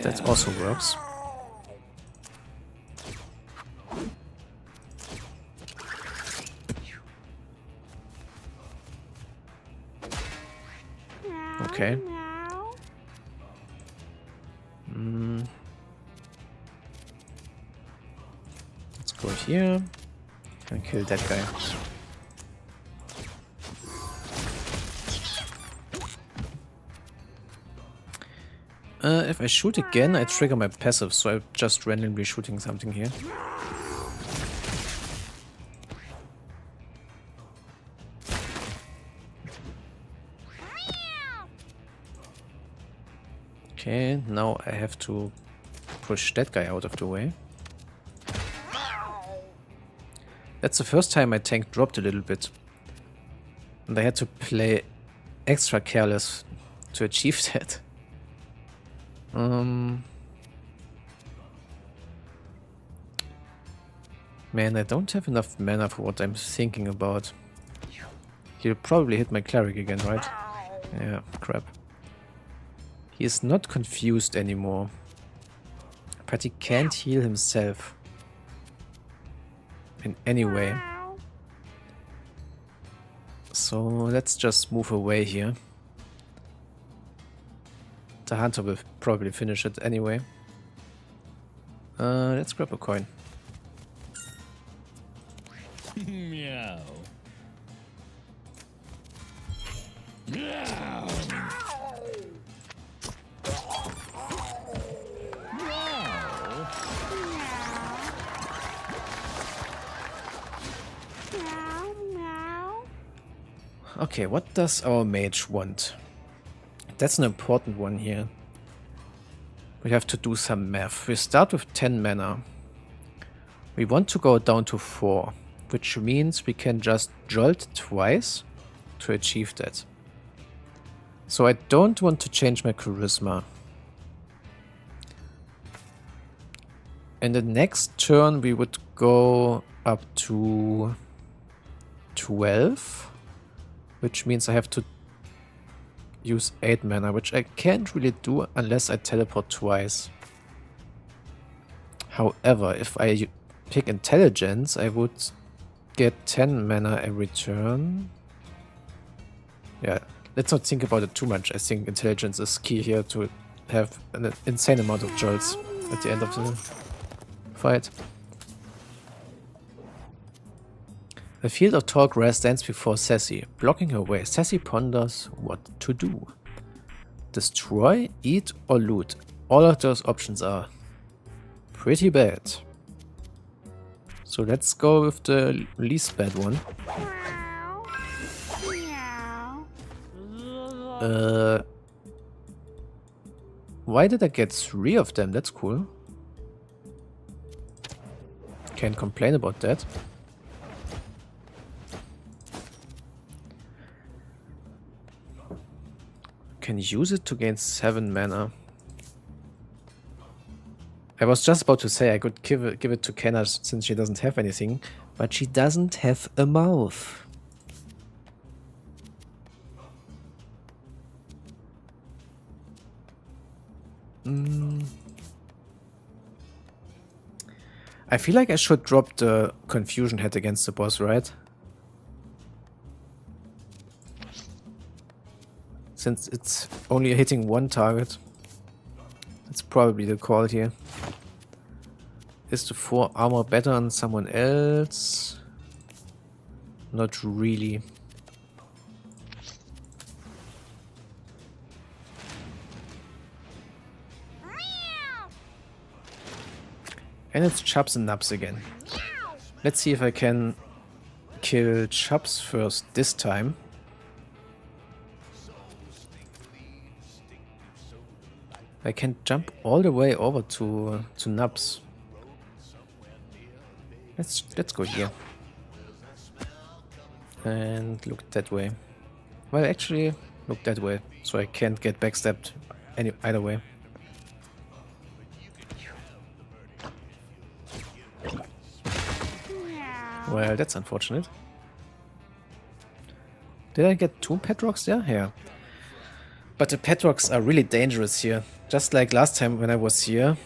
That also works. Okay. Let's go here and kill that guy. If I shoot again, I trigger my passive, so I'm just randomly shooting something here. Okay, now I have to push that guy out of the way. That's the first time my tank dropped a little bit. And I had to play extra careless to achieve that. Man, I don't have enough mana for what I'm thinking about. He'll probably hit my cleric again, right? Yeah, crap. He is not confused anymore. But he can't heal himself. In any way. So let's just move away here. The hunter will probably finish it anyway. Let's grab a coin. Meow. Meow. Okay, what does our mage want? That's an important one here. We have to do some math. We start with 10 mana. We want to go down to 4, which means we can just jolt twice to achieve that. So I don't want to change my charisma. In the next turn we would go up to 12. Which means I have to use 8 mana, which I can't really do unless I teleport twice. However, if I pick intelligence, I would get 10 mana every turn. Yeah, let's not think about it too much. I think intelligence is key here to have an insane amount of jolts at the end of the fight. A field of tall grass stands before Sassy, blocking her way. Sassy ponders what to do. Destroy, eat, or loot. All of those options are pretty bad. So let's go with the least bad one. Why did I get 3 of them? That's cool. Can't complain about that. can use it to gain 7 mana. I was just about to say I could give it to Kenna since she doesn't have anything, but she doesn't have a mouth. I feel like I should drop the Confusion Head against the boss, right? Since it's only hitting one target. That's probably the call here. Is the 4 armor better on someone else? Not really. And it's Chubbs and Nubs again. Let's see if I can kill Chubbs first this time. I can jump all the way over to Nubs. Let's go here. And look that way. Well, actually, look that way, so I can't get backstabbed either way. Well, that's unfortunate. Did I get 2 pet rocks there? Yeah. But the pet rocks are really dangerous here. Just like last time when I was here.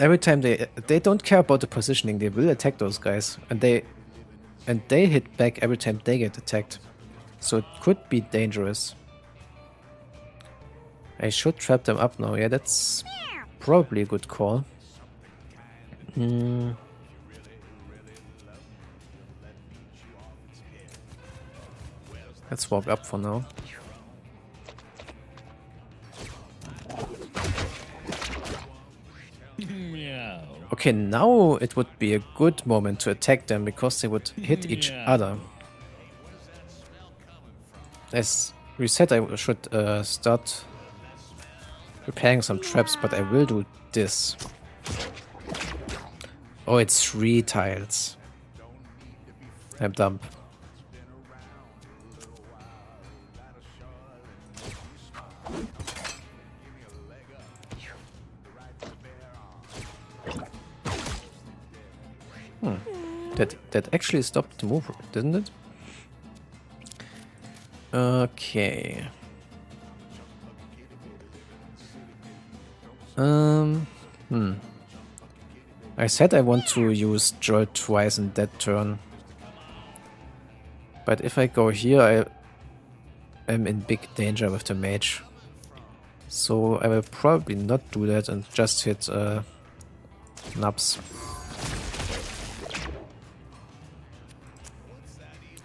Every time they don't care about the positioning, they will attack those guys. And they hit back every time they get attacked. So it could be dangerous. I should trap them up now. Yeah, that's probably a good call. Let's walk up for now. Okay, now it would be a good moment to attack them because they would hit each other. As we said, I should start preparing some traps, but I will do this. Oh, it's 3 tiles. I'm dumb. That actually stopped the move, didn't it? Okay. I said I want to use Jolt twice in that turn. But if I go here, I am in big danger with the mage. So I will probably not do that and just hit Nubs.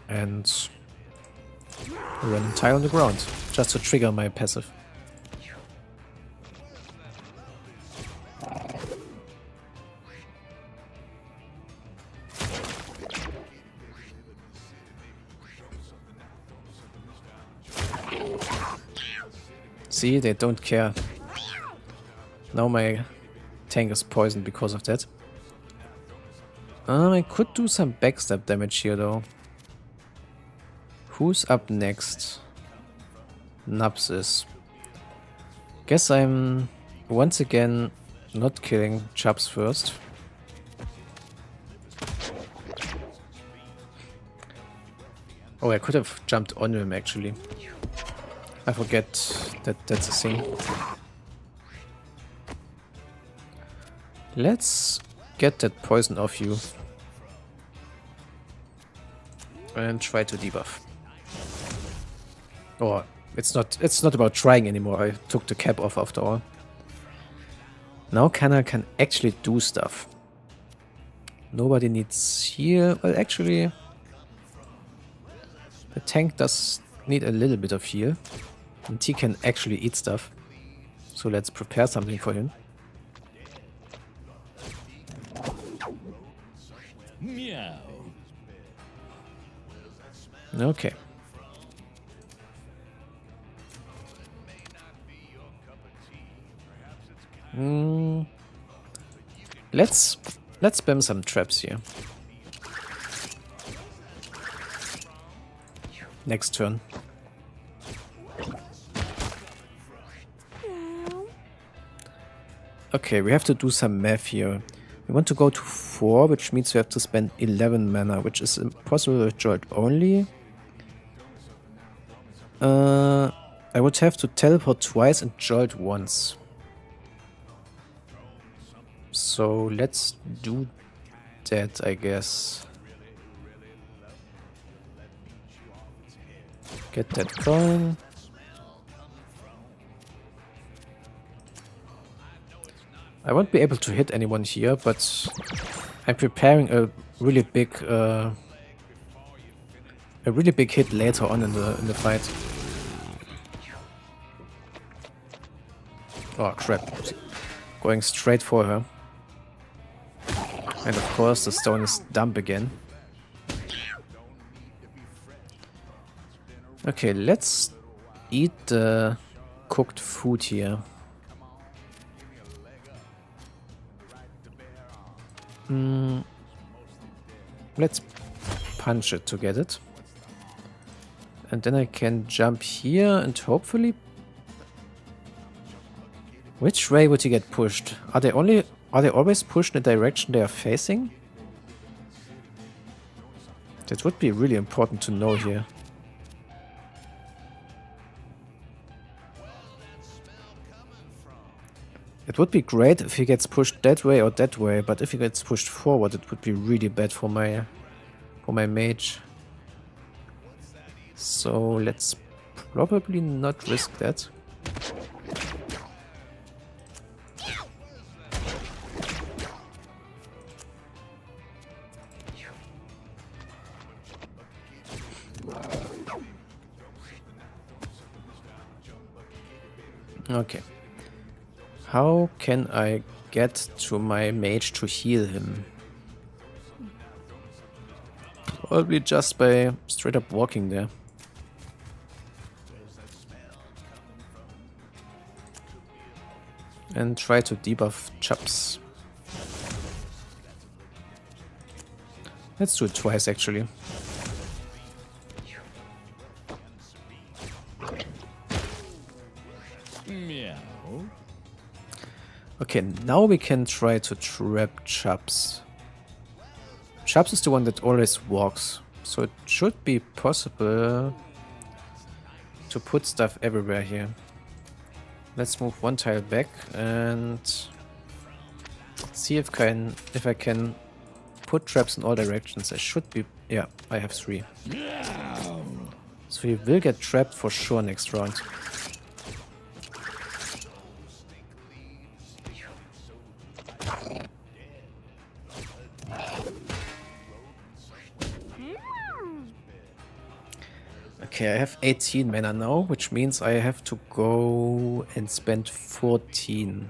And a random tile on the ground, just to trigger my passive. See, they don't care. Now my tank is poisoned because of that. I could do some backstab damage here though. Who's up next? Nubs is. Guess I'm once again not killing Chubbs first. Oh, I could have jumped on him actually. I forget that that's a thing. Let's get that poison off you. And try to debuff. Or it's not about trying anymore. I took the cap off after all. Now Kenna can actually do stuff. Nobody needs heal. Well, actually, the tank does need a little bit of heal. And he can actually eat stuff. So let's prepare something for him. Meow. Okay. Let's spam some traps here. Next turn. Okay, we have to do some math here. We want to go to 4, which means we have to spend 11 mana, which is impossible with Jolt only. I would have to teleport twice and Jolt once. So let's do that, I guess. Get that coin. I won't be able to hit anyone here, but I'm preparing a really big hit later on in the fight. Oh crap. Going straight for her. And of course the stone is dumb again. Okay, let's eat the cooked food here. Let's punch it to get it. And then I can jump here and hopefully... Which way would he get pushed? Are they always pushed in the direction they are facing? That would be really important to know here. It would be great if he gets pushed that way or that way, but if he gets pushed forward, it would be really bad for my mage. So let's probably not risk that. Okay. How can I get to my mage to heal him? Probably just by straight up walking there. And try to debuff Chups. Let's do it twice actually. Meow. Okay, now we can try to trap Chups. Chups is the one that always walks, so it should be possible to put stuff everywhere here. Let's move one tile back and see if I can put traps in all directions. I should be... yeah, I have 3. So he will get trapped for sure next round. Okay, I have 18 mana now, which means I have to go and spend 14.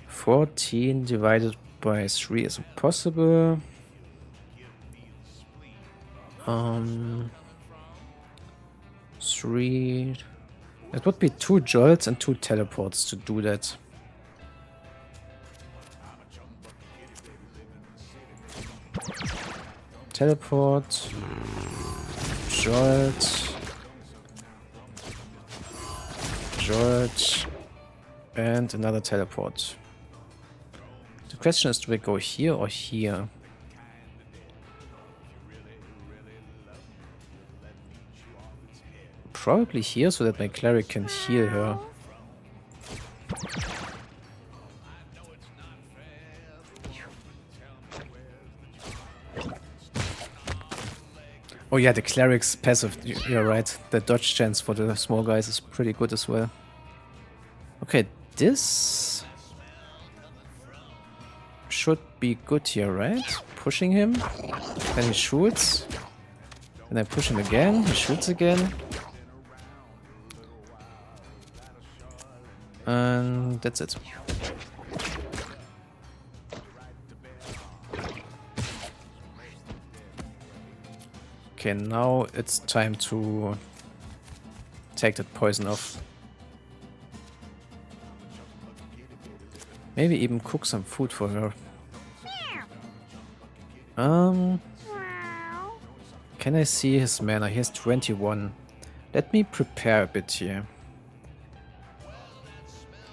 14 divided by 3 is impossible. 3... It would be 2 jolts and 2 teleports to do that. Teleport. Jolt. Jolt. And another teleport. The question is, do we go here or here? Probably here, so that my cleric can heal her. Oh yeah, the cleric's passive, you're right. The dodge chance for the small guys is pretty good as well. Okay, this should be good here, right? Pushing him, then he shoots. And I push him again, he shoots again. And that's it. Okay, now it's time to take that poison off. Maybe even cook some food for her. Can I see his mana? He has 21. Let me prepare a bit here.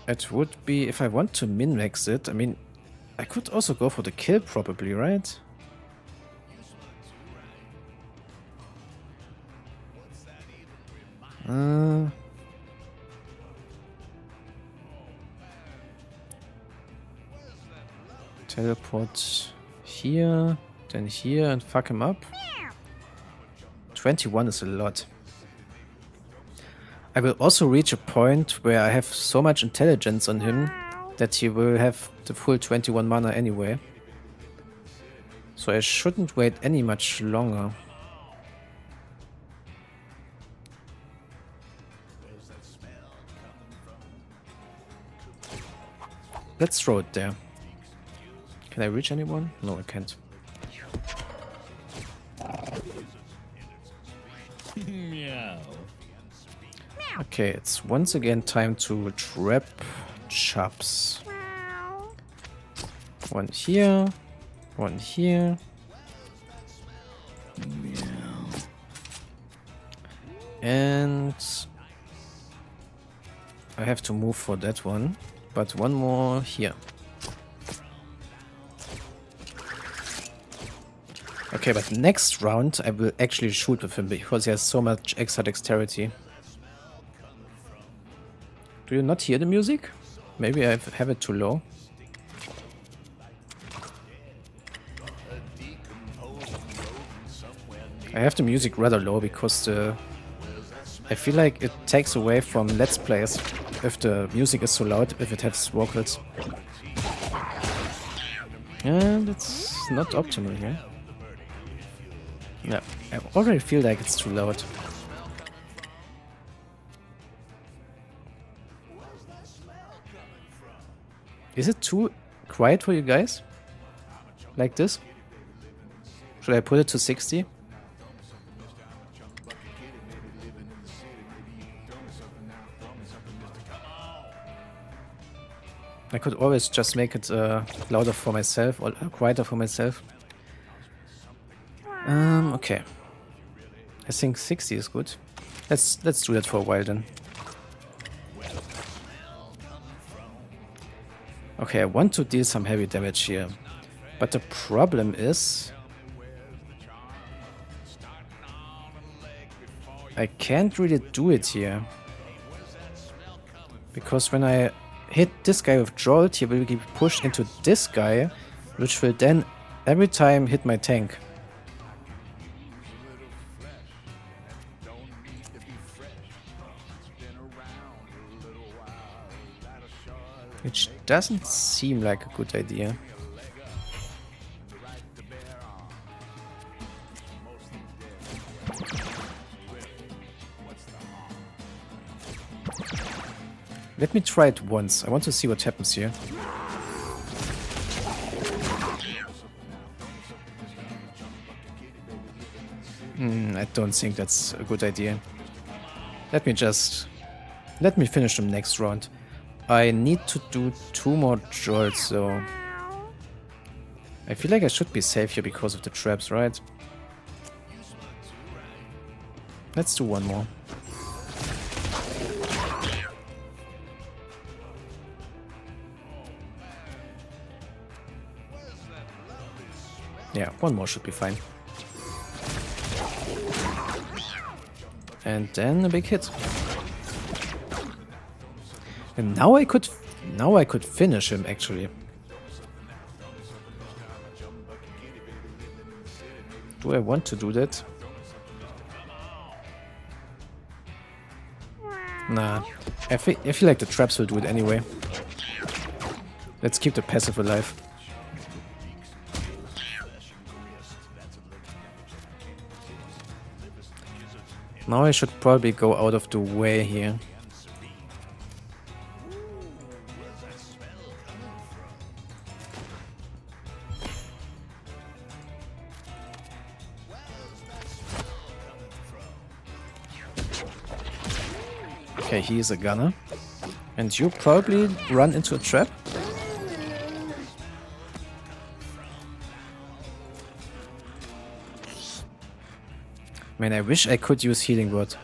It would be if I want to min-max it. I mean, I could also go for the kill probably, right? Teleport here, then here, and fuck him up. 21 is a lot. I will also reach a point where I have so much intelligence on him that he will have the full 21 mana anyway. So I shouldn't wait any much longer. Let's throw it there. Can I reach anyone? No, I can't. Meow. Okay, it's once again time to trap chops. One here, one here. And I have to move for that one, but one more here. Okay, but next round I will actually shoot with him because he has so much extra dexterity. Do you not hear the music? Maybe I have it too low. I have the music rather low because I feel like it takes away from Let's Plays if the music is so loud, if it has vocals. And it's not optimal here. Yeah, I already feel like it's too loud. Is it too quiet for you guys? Like this? Should I put it to 60? I could always just make it louder for myself or quieter for myself. Okay. I think 60 is good. Let's do that for a while then. Okay, I want to deal some heavy damage here. But the problem is I can't really do it here. Because when I hit this guy with Jolt, he will be pushed into this guy, which will then every time hit my tank. Which doesn't seem like a good idea. Let me try it once. I want to see what happens here. I don't think that's a good idea. Let me finish them next round. I need to do 2 more jolts, so I feel like I should be safe here because of the traps, right? Let's do 1 more. Yeah, 1 more should be fine. And then a big hit. And now I could finish him actually. Do I want to do that? Nah, I feel like the traps will do it anyway. Let's keep the passive alive. Now I should probably go out of the way here. Okay, he is a gunner. And you probably run into a trap. Man, I wish I could use Healing Word.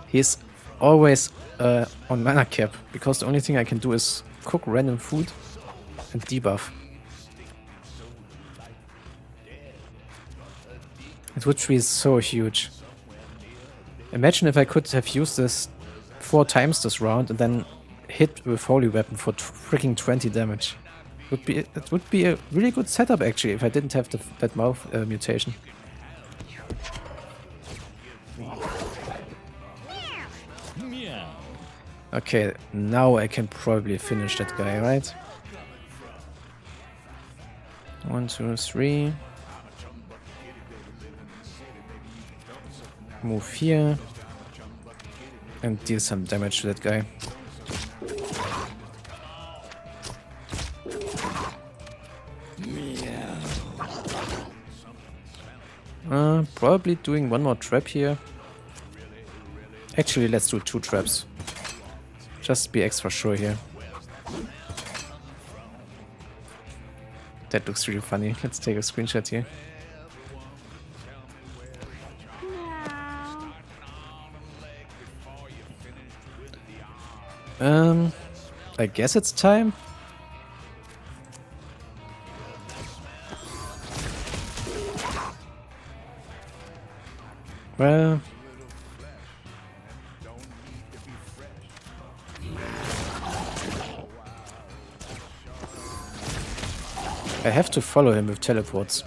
He's always on mana cap, because the only thing I can do is cook random food and debuff. It would be so huge. Imagine if I could have used this 4 times this round and then hit with Holy Weapon for freaking 20 damage. It would be a really good setup actually if I didn't have that mouth mutation. Meow. Okay, now I can probably finish that guy, right? 1, 2, 3. Move here. And deal some damage to that guy. Probably doing one more trap here. Actually, let's do 2 traps. Just be extra sure here. That looks really funny. Let's take a screenshot here. I guess it's time. Well, I have to follow him with teleports.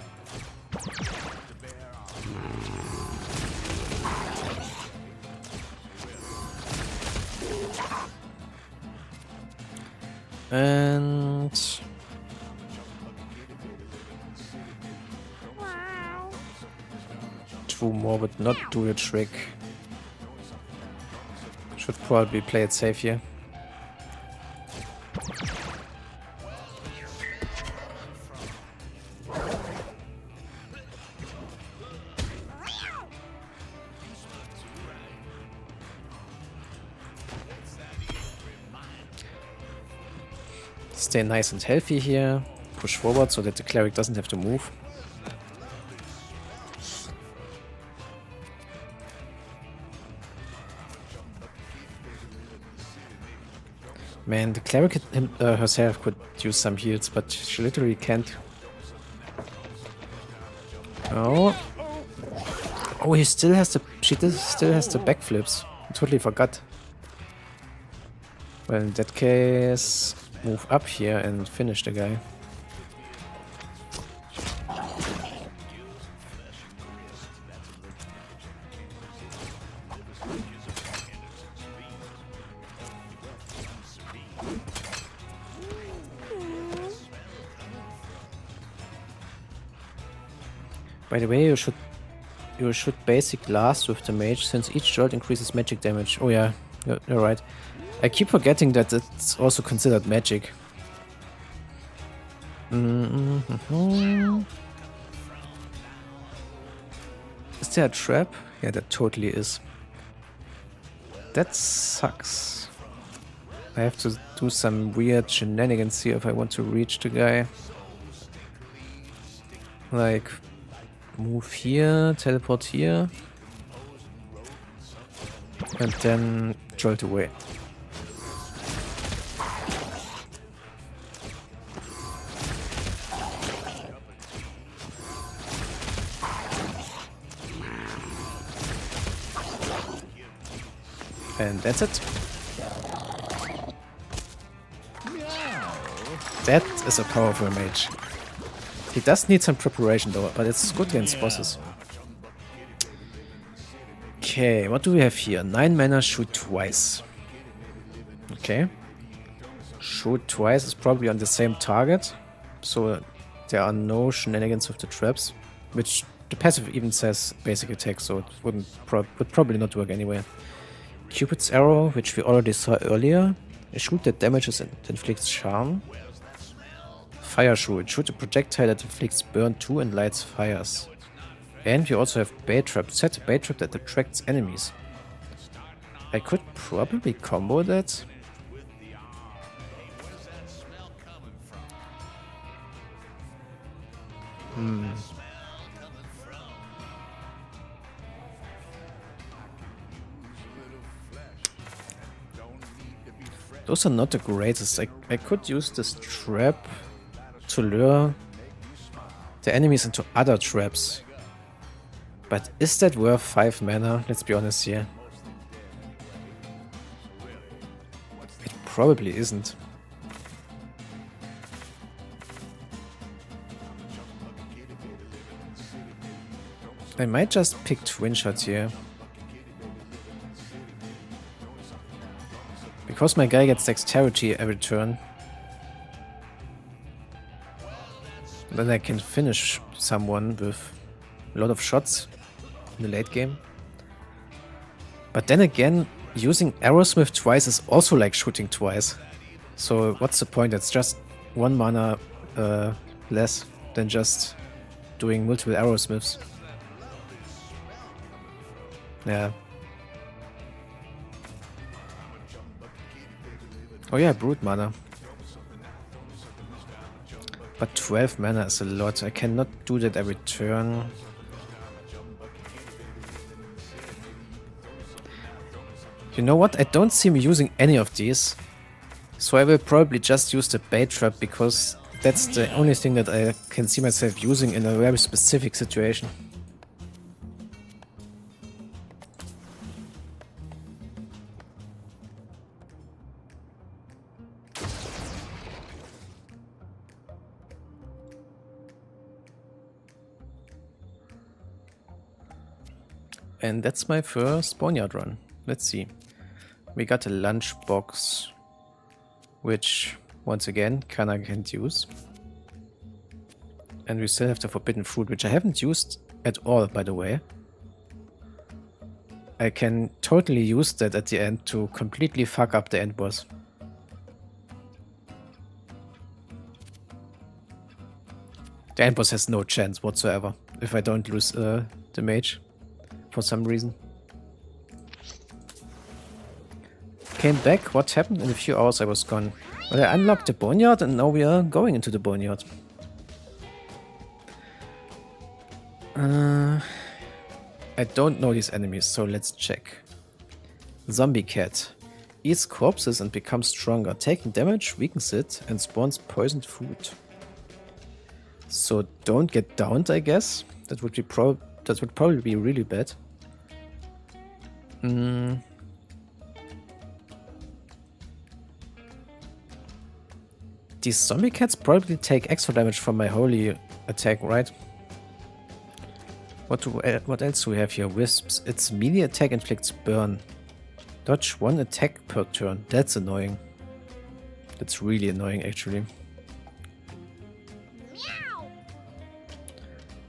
And 2 more would not do the trick. Should probably play it safe here. Stay nice and healthy here. Push forward so that the cleric doesn't have to move. Man, the cleric herself could use some heals, but she literally can't. Oh. Oh, he still has the. Still has the backflips. I totally forgot. Well, in that case, move up here and finish the guy. By the way, you should basic last with the mage, since each jolt increases magic damage. Oh yeah, you're right. I keep forgetting that it's also considered magic. Is there a trap? Yeah, there totally is. That sucks. I have to do some weird shenanigans here if I want to reach the guy. Like, move here, teleport here, and then jolt away. And that's it. That is a powerful mage. He does need some preparation though, but it's good against bosses. Okay, what do we have here? 9 mana, shoot twice. Okay. Shoot twice is probably on the same target, so there are no shenanigans with the traps, which the passive even says basic attack, so it would probably not work anyway. Cupid's arrow, which we already saw earlier. A shoot that damages and inflicts charm. Fire shoot. Shoot a projectile that inflicts burn 2 and lights fires. And we also have bait trap. Set a bait trap that attracts enemies. I could probably combo that. Those are not the greatest. I could use this trap to lure the enemies into other traps. But is that worth 5 mana? Let's be honest here. It probably isn't. I might just pick Twin Shot here. Because my guy gets dexterity every turn. Then I can finish someone with a lot of shots in the late game. But then again, using Aerosmith twice is also like shooting twice. So what's the point? It's just 1 mana less than just doing multiple Aerosmiths. Yeah. Oh yeah, Brute mana. But 12 mana is a lot. I cannot do that every turn. You know what? I don't see me using any of these. So I will probably just use the bait trap because that's the only thing that I can see myself using in a very specific situation. And that's my first Boneyard run. Let's see. We got a lunchbox, which, once again, Kana can't use. And we still have the forbidden fruit, which I haven't used at all, by the way. I can totally use that at the end to completely fuck up the end boss. The end boss has no chance whatsoever if I don't lose the mage. For some reason. Came back, what happened? In a few hours I was gone. Well, I unlocked the Boneyard and now we are going into the Boneyard. I don't know these enemies, so let's check. Zombie Cat. Eats corpses and becomes stronger. Taking damage weakens it and spawns poisoned food. So don't get downed, I guess. That would be probably be really bad. These zombie cats probably take extra damage from my holy attack, right? What else do we have here? Wisps. Its melee attack inflicts burn. Dodge 1 attack per turn. That's annoying. That's really annoying, actually.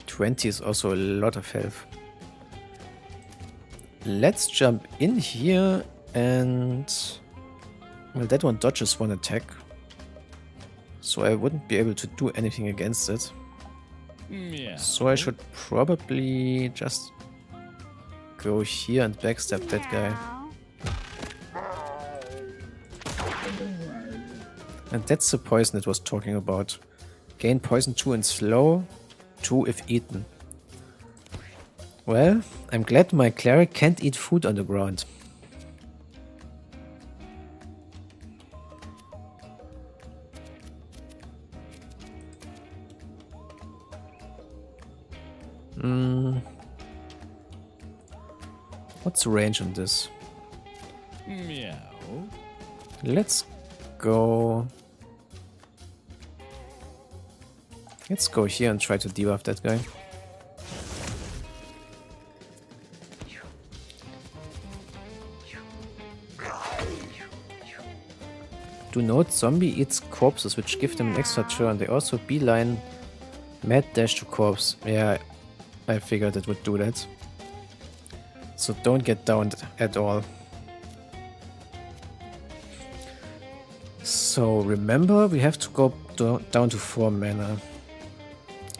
20 is also a lot of health. Let's jump in here and... Well, that one dodges 1 attack. So I wouldn't be able to do anything against it. Yeah. So I should probably just go here and backstab that guy. And that's the poison it was talking about. Gain poison 2 and slow, 2 if eaten. Well, I'm glad my cleric can't eat food on the ground. What's the range on this? Meow. Let's go... Let's go here and try to debuff that guy. Do note, zombie eats corpses, which give them an extra turn. They also beeline mad dash to corpse. Yeah, I figured it would do that. So don't get downed at all. So remember, we have to go down to 4 mana.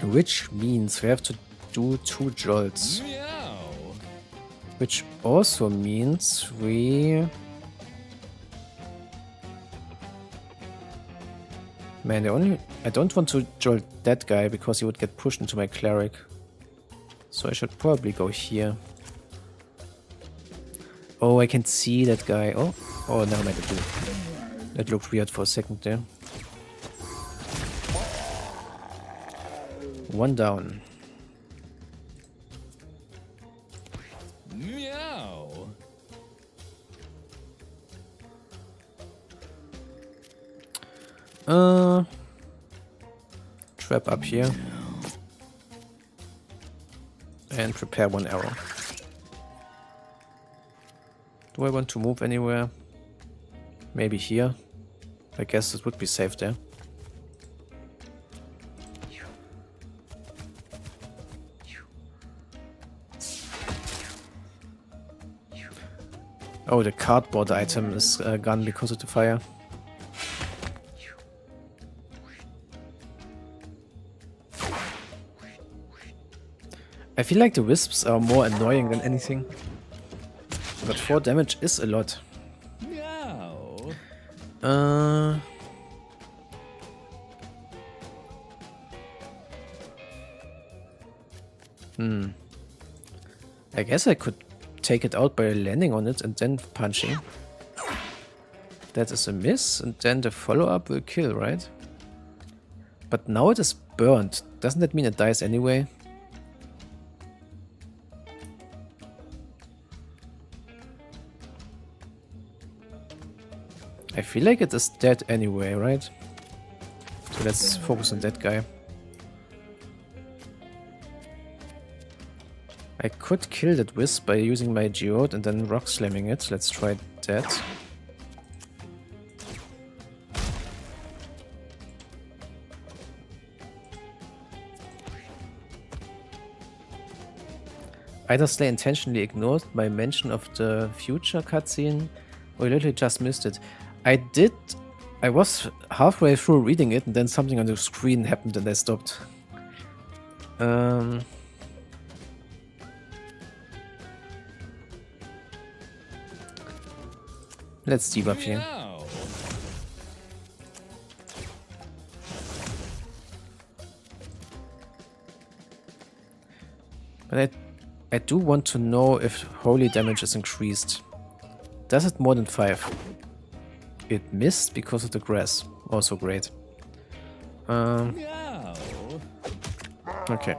Which means we have to do 2 jolts. Meow. Which also means we... Man, I don't want to jolt that guy because he would get pushed into my cleric. So I should probably go here. Oh, I can see that guy. Oh, never mind, I do. That looked weird for a second there. One down. Meow. Trap up here. And prepare one arrow. Do I want to move anywhere? Maybe here. I guess it would be safe there. Oh, the cardboard item is gone because of the fire. I feel like the wisps are more annoying than anything. But 4 damage is a lot. Meow. I guess I could take it out by landing on it and then punching. That is a miss, and then the follow-up will kill, right? But now it is burned. Doesn't that mean it dies anyway? I feel like it is dead anyway, right? So let's focus on that guy. I could kill that wisp by using my geode and then rock slamming it. Let's try that. Either Slay intentionally ignored my mention of the future cutscene, or literally just missed it. I was halfway through reading it and then something on the screen happened and I stopped. Let's debuff here. Meow. But I do want to know if holy damage is increased. Does it more than 5? It missed because of the grass. Also great. Meow. Okay.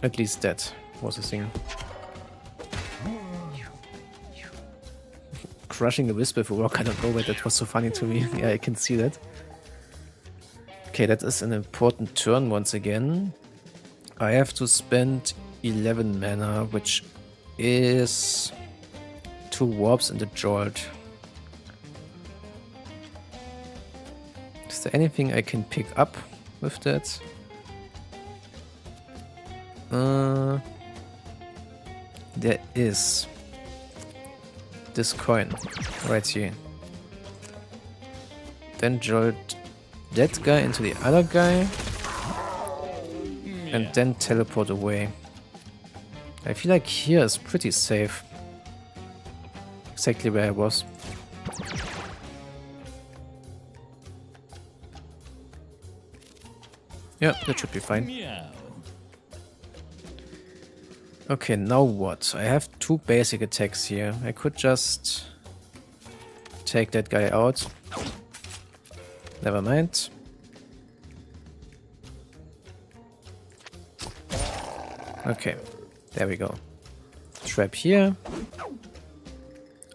At least that was a thing. Crushing the wisp with a rock, I don't know why that was so funny to me. Yeah, I can see that. Okay, that is an important turn once again. I have to spend 11 mana, which is 2 warps and a jolt. Is there anything I can pick up with that? There is this coin right here. Then jolt that guy into the other guy and then teleport away. I feel like here is pretty safe. Exactly where I was. Yeah, that should be fine. Meow. Okay, now what? I have 2 basic attacks here. I could just take that guy out. Never mind. Okay, there we go. Trap here.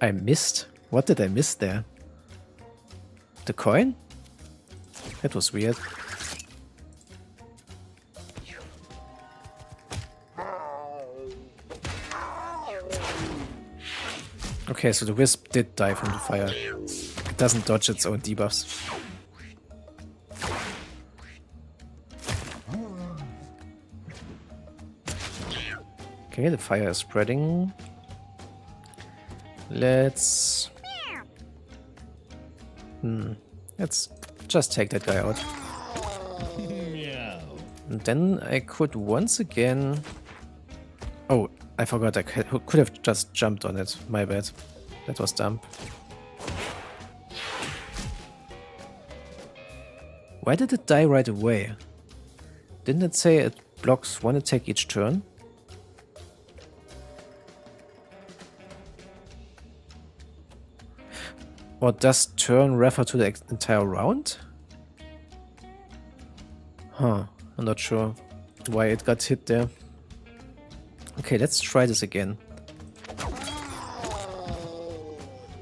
I missed? What did I miss there? The coin? That was weird. Okay, so the wisp did die from the fire. It doesn't dodge its own debuffs. Okay, the fire is spreading. Let's just take that guy out. Meow. And then I could once again... Oh, I forgot I could have just jumped on it. My bad. That was dumb. Why did it die right away? Didn't it say it blocks 1 attack each turn? Or does turn refer to the entire round? Huh, I'm not sure why it got hit there. Okay, let's try this again.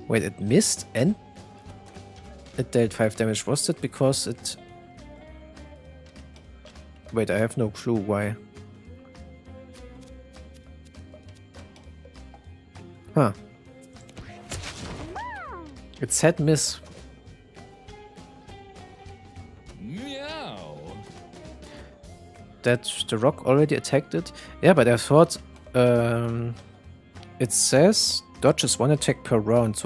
Wait, it missed and it dealt 5 damage. Was that because it... Wait, I have no clue why. Huh. It said miss. Meow. That the rock already attacked it? Yeah, but I thought it says dodges 1 attack per round.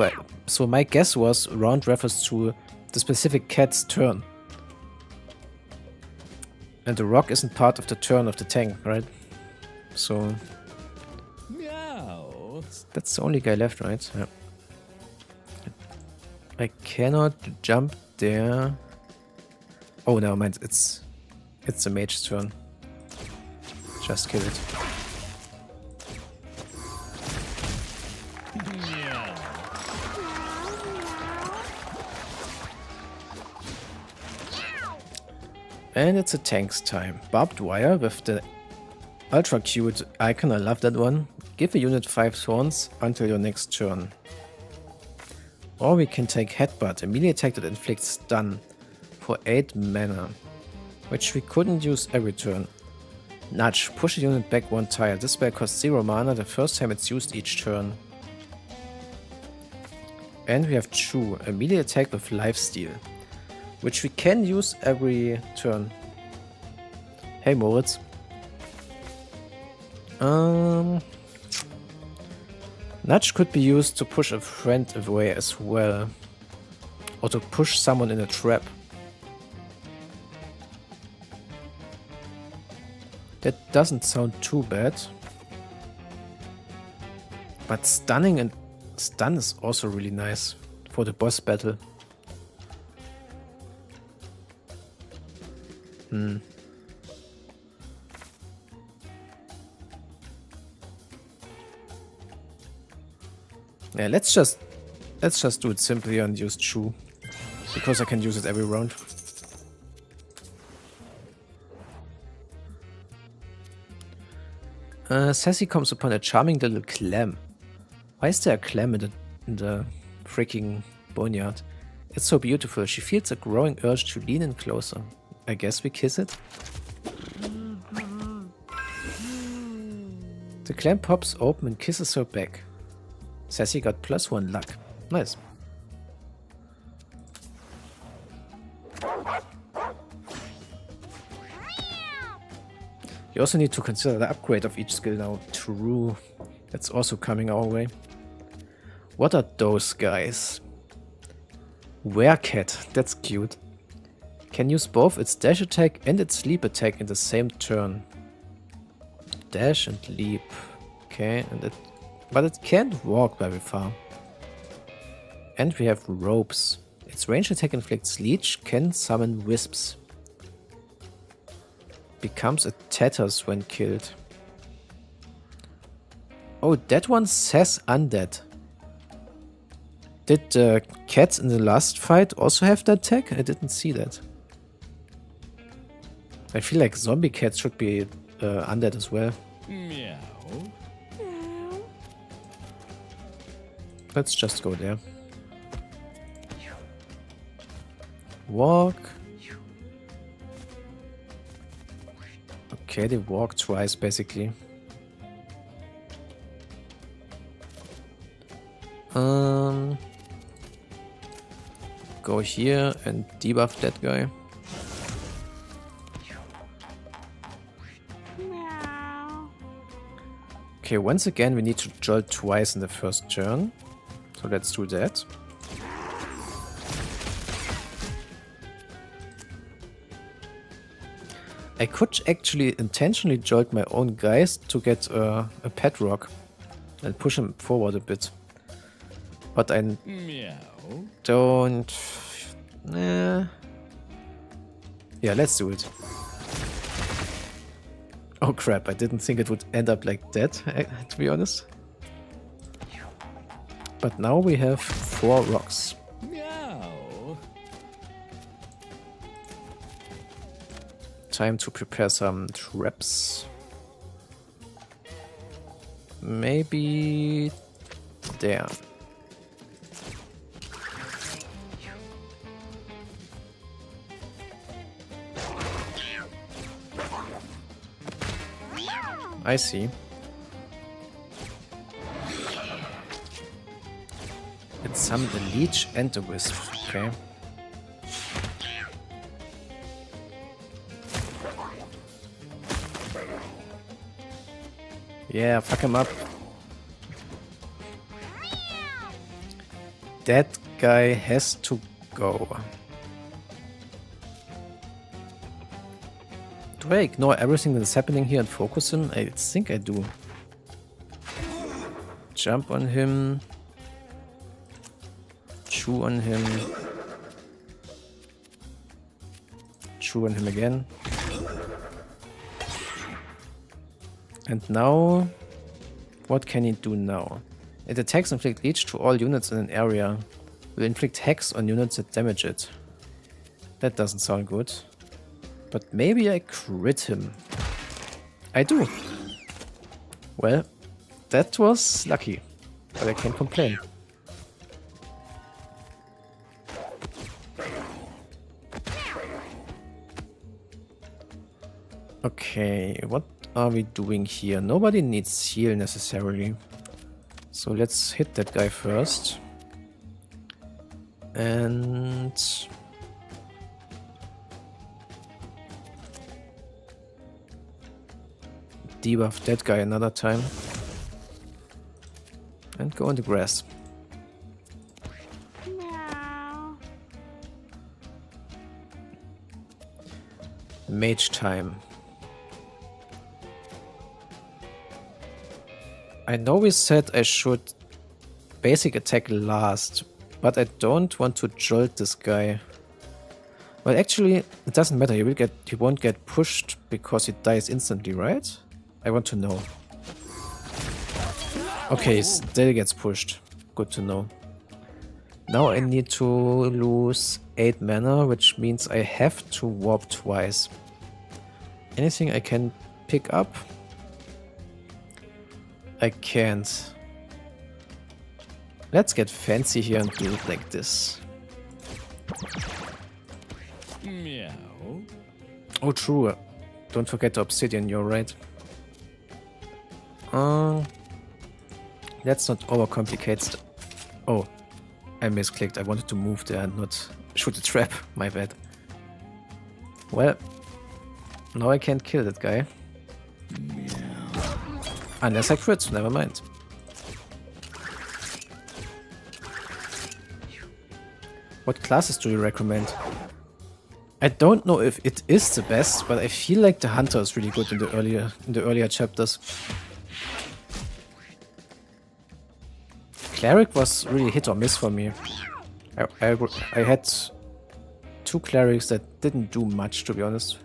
So my guess was round refers to the specific cat's turn. And the rock isn't part of the turn of the tank, right? So Meow. that's the only guy left, right? Yeah. I cannot jump there. Oh, never mind. It's the mage's turn. Just kill it. Meow. And it's a tank's time. Barbed wire with the ultra cute icon. I love that one. Give a unit 5 thorns until your next turn. Or we can take Headbutt, a melee attack that inflicts stun for 8 mana, which we couldn't use every turn. Nudge, push a unit back 1 tile. This spell costs 0 mana the first time it's used each turn. And we have Chew, a melee attack with lifesteal, which we can use every turn. Hey Moritz. Nudge could be used to push a friend away as well. Or to push someone in a trap. That doesn't sound too bad. But stunning and stun is also really nice for the boss battle. Yeah, let's just do it simply and use Chew, because I can use it every round. Sassy comes upon a charming little clam. Why is there a clam in the freaking boneyard? It's so beautiful. She feels a growing urge to lean in closer. I guess we kiss it? The clam pops open and kisses her back. Sassy got +1 luck. Nice. You also need to consider the upgrade of each skill now. True. That's also coming our way. What are those guys? Werecat. That's cute. Can use both its dash attack and its leap attack in the same turn. Dash and leap. Okay, but it can't walk very far. And we have ropes. Its range attack inflicts leech, can summon wisps. Becomes a tatters when killed. Oh, that one says undead. Did the cats in the last fight also have that tag? I didn't see that. I feel like zombie cats should be undead as well. Meow. Let's just go there. Walk. Okay, they walk twice basically. Go here and debuff that guy. Okay, once again we need to jolt twice in the first turn. So let's do that. I could actually intentionally jolt my own guys to get a pet rock and push him forward a bit. But I Meow. don't... Yeah, let's do it. Oh crap, I didn't think it would end up like that, to be honest. But now we have 4 rocks. Time to prepare some traps. Maybe there. I see. It's some the leech and the wisp, okay. Yeah, fuck him up. That guy has to go. Do I ignore everything that's happening here and focus him? I think I do. Jump on him. Chew on him. Chew on him again. And now, what can he do now? It attacks inflict leech to all units in an area. Will inflict hex on units that damage it. That doesn't sound good. But maybe I crit him. I do. Well, that was lucky. But I can't complain. Okay, what are we doing here? Nobody needs heal necessarily. So let's hit that guy first. And debuff that guy another time. And go on the grass. Mage time. I know we said I should basic attack last, but I don't want to jolt this guy. Well, actually, it doesn't matter. He won't get pushed because he dies instantly, right? I want to know. Okay, he still gets pushed. Good to know. Now I need to lose 8 mana, which means I have to warp twice. Anything I can pick up? I can't. Let's get fancy here and do it like this. Meow. Oh, true. Don't forget the obsidian, you're right. Let's not overcomplicate. Oh, I misclicked. I wanted to move there and not shoot a trap. My bad. Well, now I can't kill that guy. Unless I crit, never mind. What classes do you recommend? I don't know if it is the best, but I feel like the hunter is really good in the earlier chapters. Cleric was really hit or miss for me. I had 2 clerics that didn't do much, to be honest.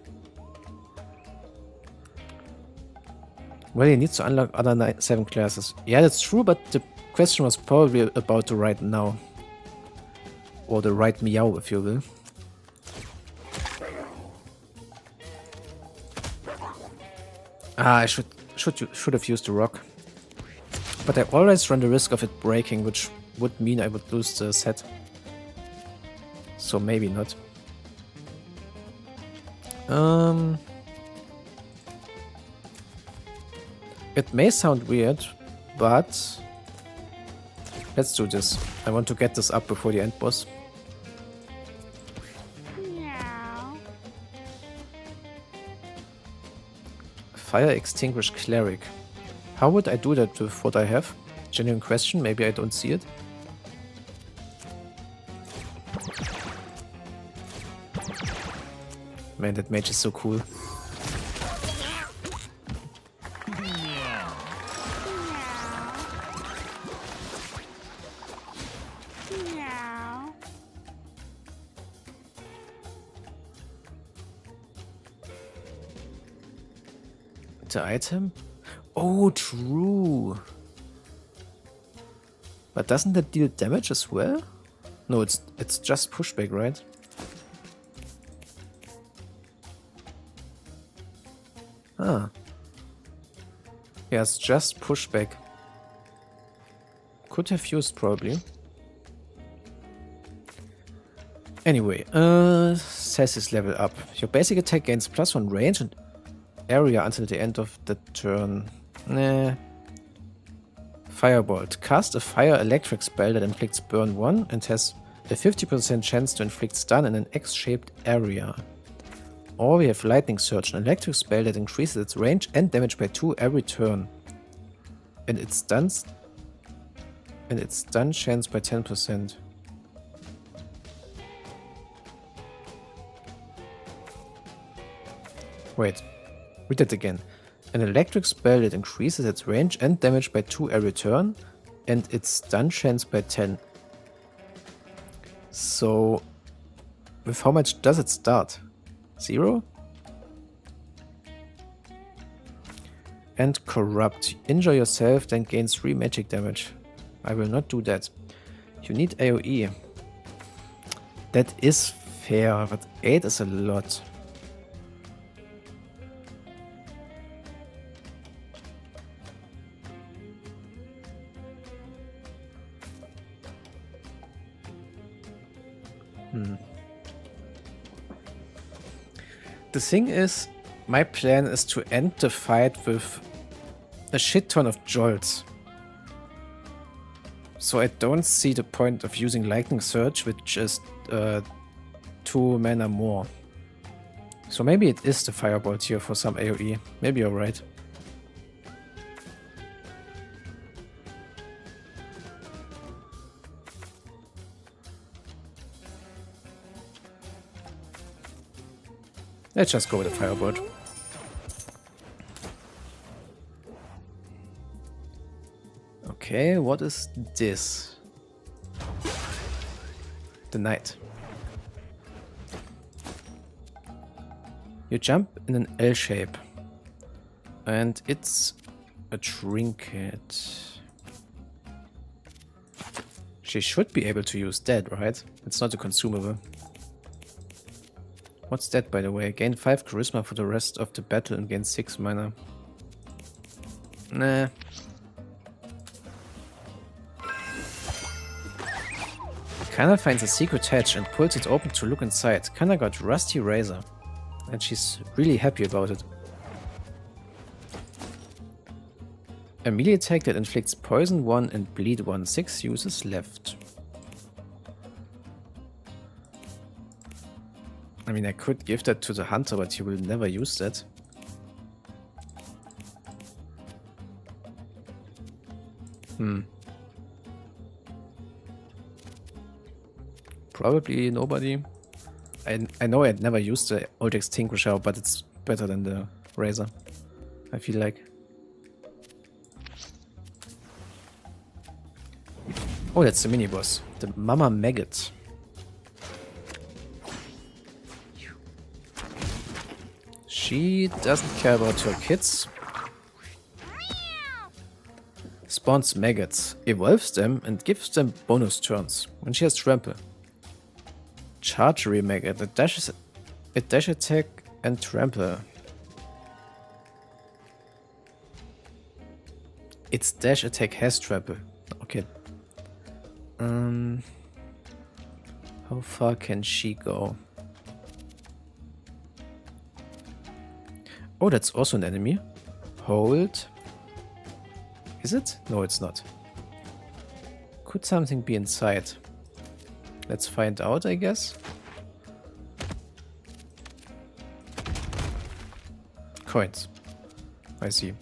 Well, he needs to unlock other 7 classes. Yeah, that's true, but the question was probably about the right now. Or the right meow, if you will. Ah, I should have used the rock. But I always run the risk of it breaking, which would mean I would lose the set. So maybe not. It may sound weird, but let's do this. I want to get this up before the end boss. Fire Extinguish Cleric. How would I do that with what I have? Genuine question, maybe I don't see it. Man, that mage is so cool. The item? Oh, true. But doesn't that deal damage as well? No, it's just pushback, right? Yes, just pushback. Could have used probably. Anyway, says his level up. Your basic attack gains +1 range and area until the end of the turn. Nah. Firebolt. Cast a fire electric spell that inflicts burn 1 and has a 50% chance to inflict stun in an X-shaped area. Or we have Lightning Surge, an electric spell that increases its range and damage by 2 every turn. And it stuns. And its stun chance by 10%. Wait, read that again. An electric spell that increases its range and damage by 2 every turn, and its stun chance by 10. So, with how much does it start? 0? And Corrupt. Injure yourself, then gain 3 magic damage. I will not do that. You need AoE. That is fair, but 8 is a lot. The thing is, my plan is to end the fight with a shit ton of jolts. So I don't see the point of using Lightning Surge, which is 2 mana more. So maybe it is the Firebolt here for some AoE. Maybe you're right. Let's just go with the Firebolt. Okay, what is this? The Knight. You jump in an L shape. And it's a trinket. She should be able to use that, right? It's not a consumable. What's that, by the way? Gain 5 charisma for the rest of the battle and gain 6 mana. Nah. Kana finds a secret hatch and pulls it open to look inside. Kana got Rusty Razor. And she's really happy about it. A melee attack that inflicts poison 1 and bleed 1. 6 uses left. I mean, I could give that to the hunter, but he will never use that. Probably nobody. I know I'd never used the old extinguisher, but it's better than the razor, I feel like. Oh, that's the mini boss, the Mama Maggot. She doesn't care about her kids. Spawns maggots, evolves them and gives them bonus turns when she has trample. Chargery maggot, it dash attack and trample. Its dash attack has trample. Okay. How far can she go? Oh, that's also an enemy. Hold. Is it? No, it's not. Could something be inside? Let's find out, I guess. Coins. I see.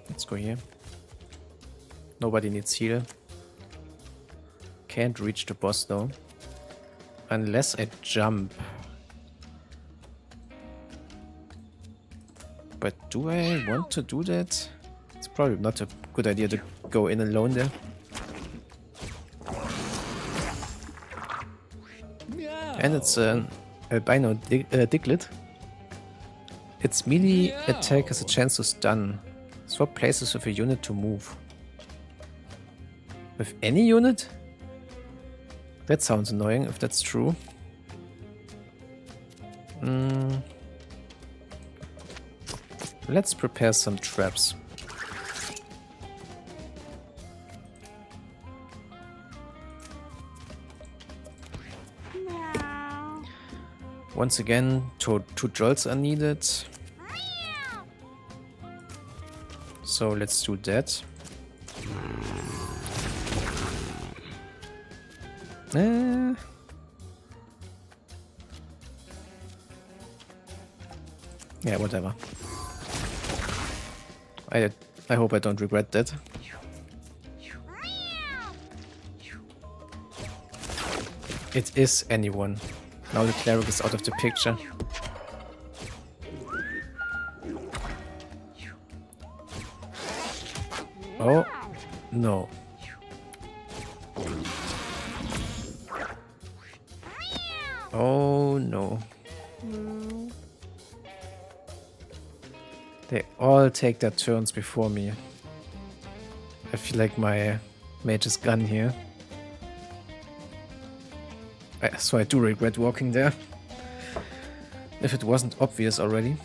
Let's go here. Nobody needs heal. Can't reach the boss though. Unless I jump. But do I want to do that? It's probably not a good idea to go in alone there. And it's an albino Diglett. Its melee attack has a chance to stun. Swap places with a unit to move. With any unit? That sounds annoying if that's true. Let's prepare some traps. Once again, two jolts are needed. So let's do that. Yeah, whatever. I hope I don't regret that. It is anyone. Now the cleric is out of the picture. Oh, no. Oh, no. They all take their turns before me. I feel like my mage is gone here. So I do regret walking there. If it wasn't obvious already.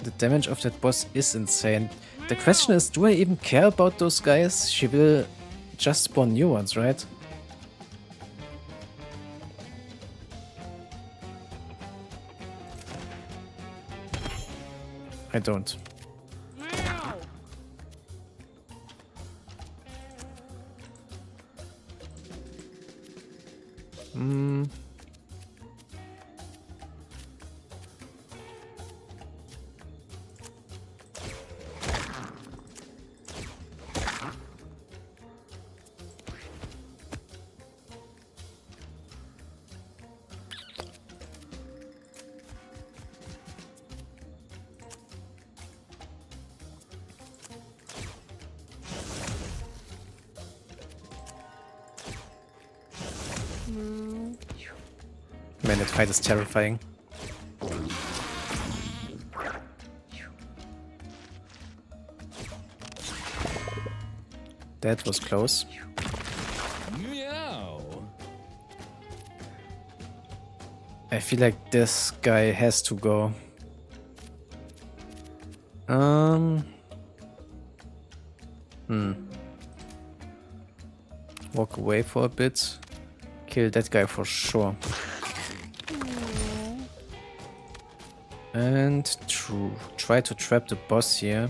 The damage of that boss is insane. The question is, do I even care about those guys? She will just spawn new ones, right? I don't. Man, that fight is terrifying. That was close. Meow. I feel like this guy has to go. Walk away for a bit. Kill that guy for sure. And try to trap the boss here.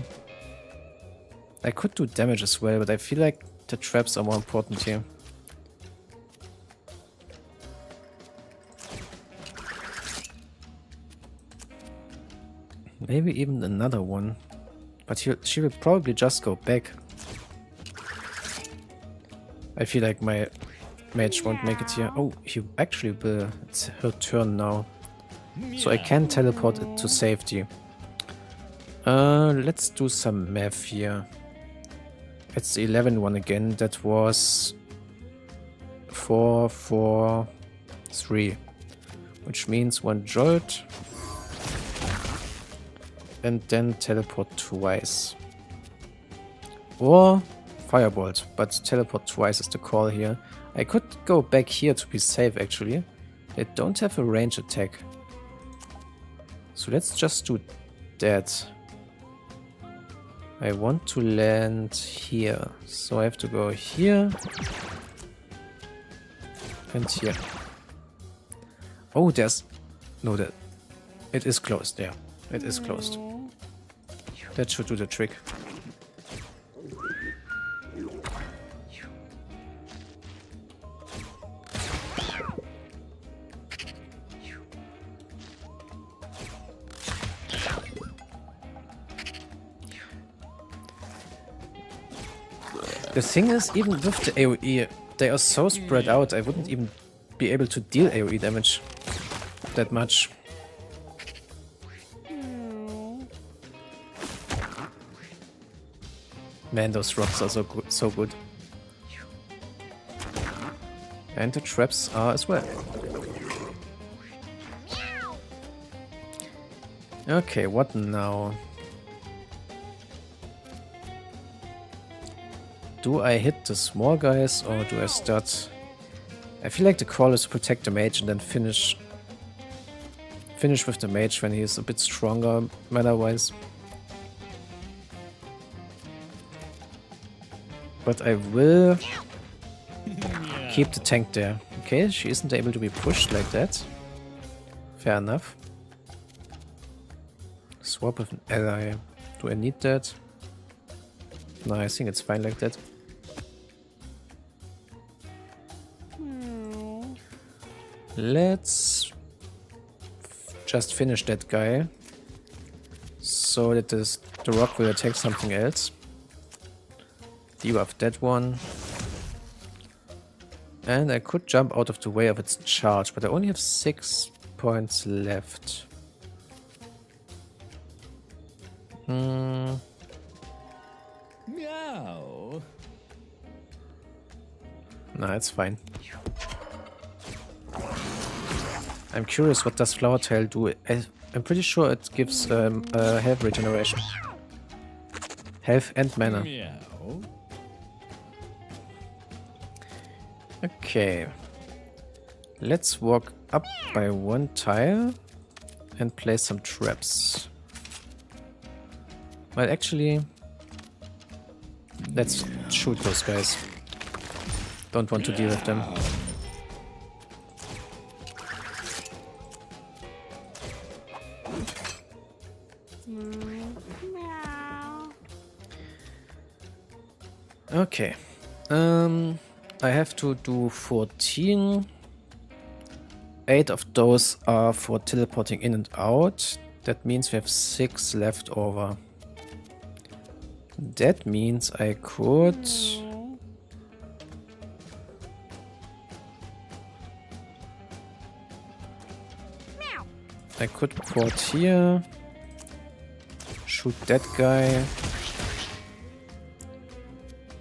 I could do damage as well, but I feel like the traps are more important here. Maybe even another one. But she will probably just go back. I feel like my mage won't make it here. Oh, he actually will. It's her turn now. So I can teleport it to safety. Let's do some math here. It's the 11 one again. That was 4, 4, 3. Which means 1 jolt. And then teleport twice. Or firebolt, but teleport twice is the call here. I could go back here to be safe actually. They don't have a range attack. So let's just do that. I want to land here. So I have to go here. And here. Oh, there's... No, that... It is closed, yeah. It is closed. That should do the trick. The thing is, even with the AoE, they are so spread out, I wouldn't even be able to deal AoE damage that much. Man, those rocks are so good, so good. And the traps are as well. Okay, what now? Do I hit the small guys or do I start? I feel like the call is to protect the mage and then finish with the mage when he is a bit stronger mana-wise. But I will keep the tank there. Okay, she isn't able to be pushed like that. Fair enough. Swap with an ally. Do I need that? No, I think it's fine like that. Let's just finish that guy so that the rock will attack something else. Debuff that one. And I could jump out of the way of its charge, but I only have 6 points left. Meow. Nah, it's fine. I'm curious, what does Flower Tail do? I'm pretty sure it gives health regeneration. Health and mana. Meow. Okay. Let's walk up by 1 tile and place some traps. Well, actually, let's shoot those guys. Don't want to deal with them. Okay. I have to do 14. 8 of those are for teleporting in and out. That means we have 6 left over. That means I could... I could port here. Shoot that guy.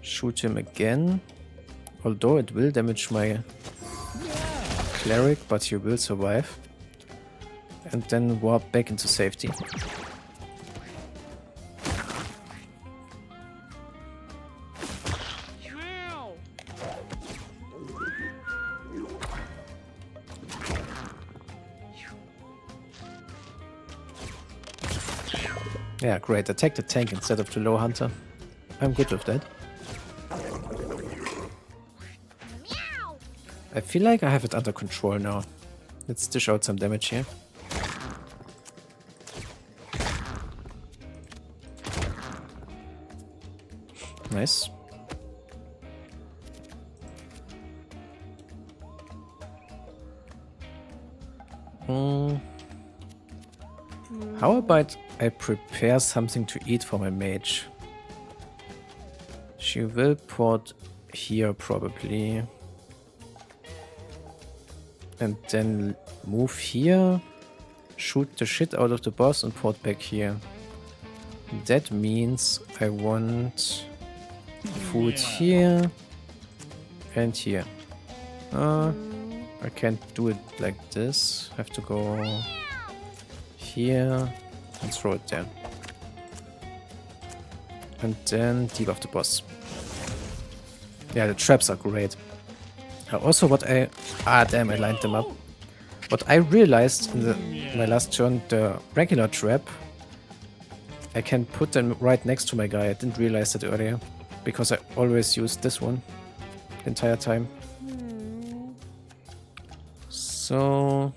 Shoot him again. Although it will damage my cleric, but he will survive. And then warp back into safety. Yeah, great. Attack the tank instead of the low hunter. I'm good with that. I feel like I have it under control now. Let's dish out some damage here. Nice. How about I prepare something to eat for my mage? She will port here probably. And then move here, shoot the shit out of the boss and port back here. That means I want food here and here. I can't do it like this. Have to go here and throw it there. And then debuff the boss. Yeah, the traps are great. Also what I... Ah, damn, I lined them up. What I realized in my last turn, the regular trap, I can put them right next to my guy. I didn't realize that earlier, because I always use this one the entire time. So...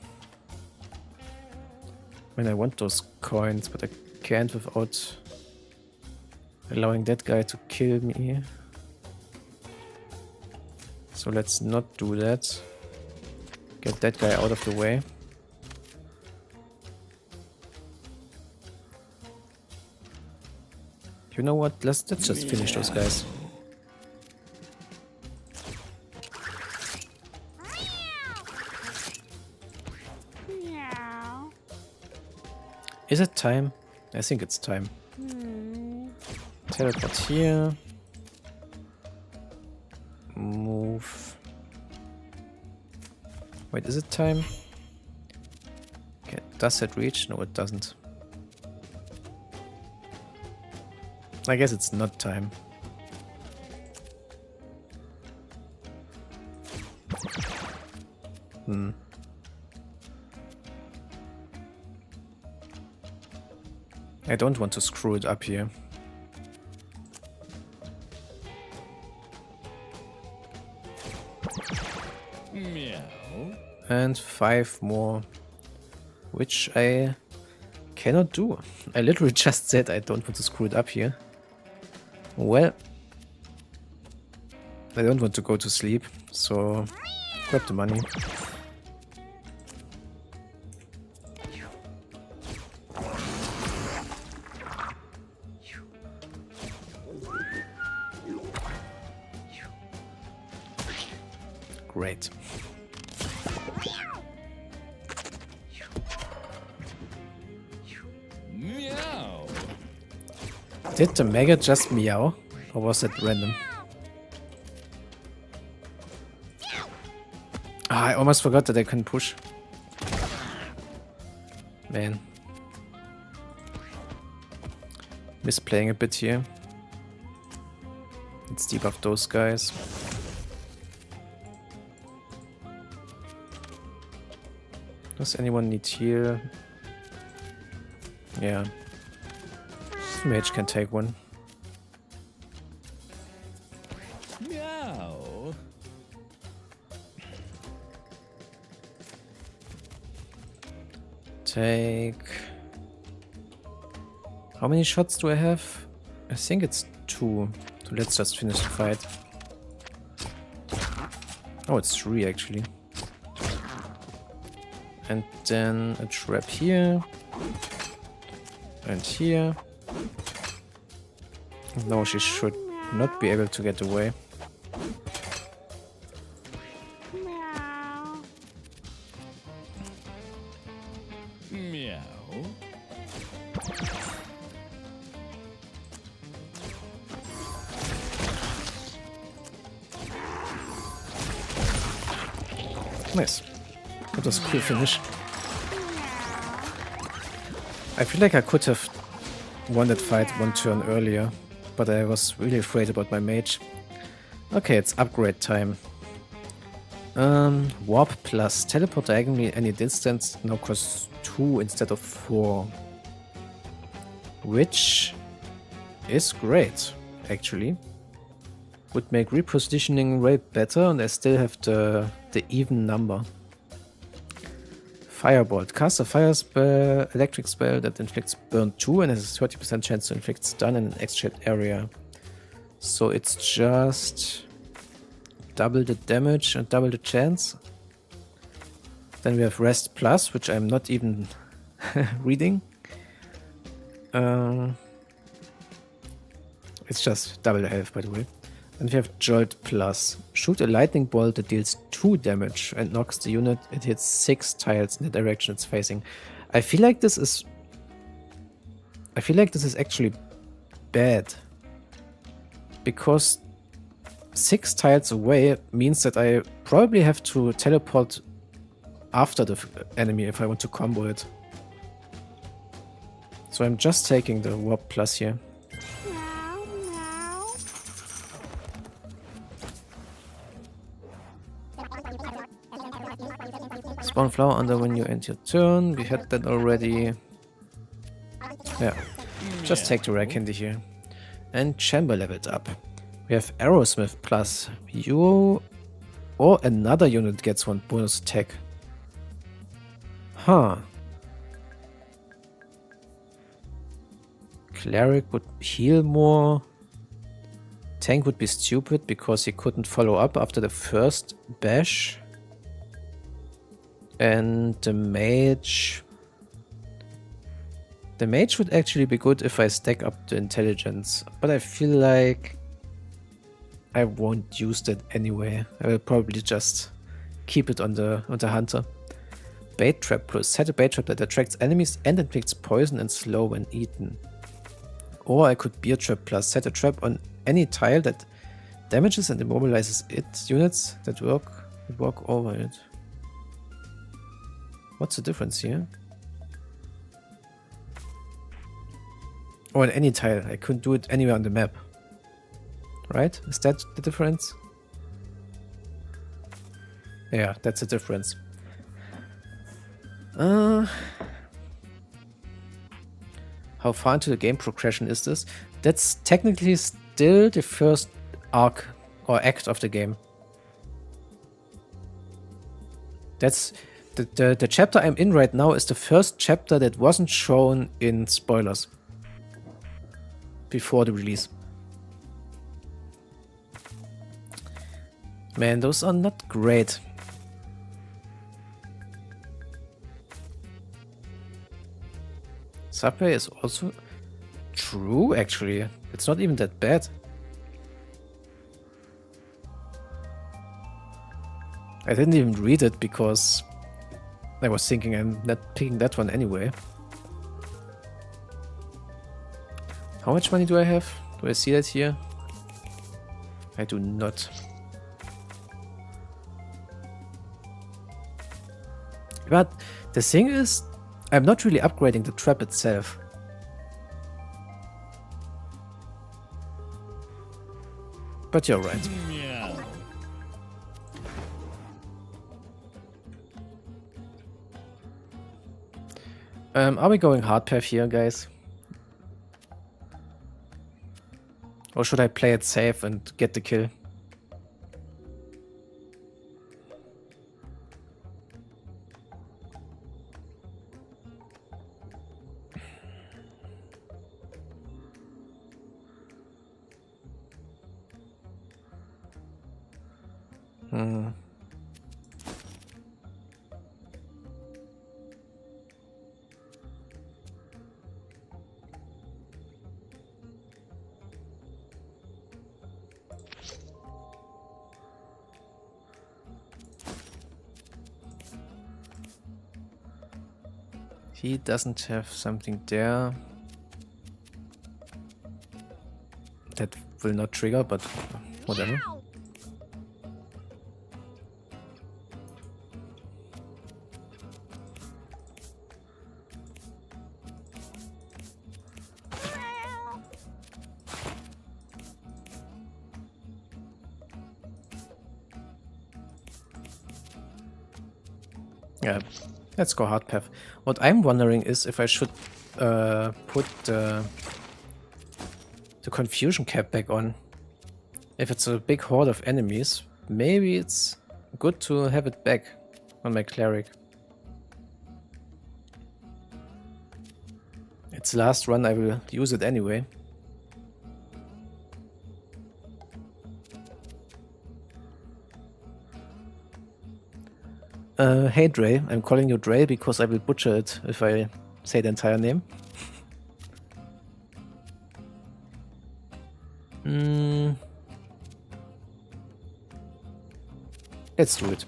I mean, I want those coins, but I can't without allowing that guy to kill me. So let's not do that. Get that guy out of the way. You know what? Let's just finish those guys. Is it time? I think it's time. Teleport here. Move. Wait, is it time? Okay, does it reach? No, it doesn't. I guess it's not time. I don't want to screw it up here. Meow. And 5 more, which I cannot do. I literally just said I don't want to screw it up here. Well, I don't want to go to sleep, so grab the money. Great. Meow. Did the maggot just meow? Or was that random? Ah, I almost forgot that I can push. Man. Misplaying a bit here. Let's debuff those guys. Does anyone need heal? Yeah. Mage can take one. Meow. Take... How many shots do I have? I think it's 2. So let's just finish the fight. Oh, it's 3 actually. And then a trap here. And here. No, she should not be able to get away. Meow. Nice. That was a cool finish. I feel like I could have won that fight one turn earlier, but I was really afraid about my mage. Okay, it's upgrade time. Warp plus teleport diagonally any distance now costs 2 instead of 4. Which is great, actually. Would make repositioning way better, and I still have the even number. Firebolt. Cast a fire spell, electric spell that inflicts burn 2 and has a 30% chance to inflict stun in an X-shaped area. So it's just double the damage and double the chance. Then we have Rest Plus, which I'm not even reading. It's just double the health, by the way. And we have Jolt Plus. Shoot a lightning bolt that deals 2 damage and knocks the unit it hits 6 tiles in the direction it's facing. I feel like this is actually bad. Because 6 tiles away means that I probably have to teleport after the enemy if I want to combo it. So I'm just taking the Warp Plus here. Spawn flower under when you end your turn. We had that already. Yeah. Just take the rare candy here. And chamber leveled up. We have Aerosmith Plus. You or another unit gets 1 bonus attack. Huh. Cleric would heal more. Tank would be stupid because he couldn't follow up after the first bash. And the mage would actually be good if I stack up the intelligence, but I feel like I won't use that anyway. I will probably just keep it on the hunter. Bait trap plus. Set a bait trap that attracts enemies and inflicts poison and slow when eaten. Or I could beer trap plus. Set a trap on any tile that damages and immobilizes its units that walk over it. What's the difference here? Or in any tile. I couldn't do it anywhere on the map. Right? Is that the difference? Yeah, that's the difference. How far into the game progression is this? That's technically still the first arc or act of the game. That's the chapter I'm in right now is the first chapter that wasn't shown in spoilers before the release. Man, those are not great. Subway is also true, actually. It's not even that bad. I didn't even read it because I was thinking I'm not picking that one anyway. How much money do I have? Do I see that here? I do not. But the thing is, I'm not really upgrading the trap itself. But you're right. Meow. Are we going hard path here, guys? Or should I play it safe and get the kill? He doesn't have something there. That will not trigger, but whatever. Yeah, let's go hard path. What I'm wondering is if I should put the confusion cap back on. If it's a big horde of enemies, maybe it's good to have it back on my cleric. It's last run, I will use it anyway. Hey Dre, I'm calling you Dre because I will butcher it if I say the entire name. Let's do it.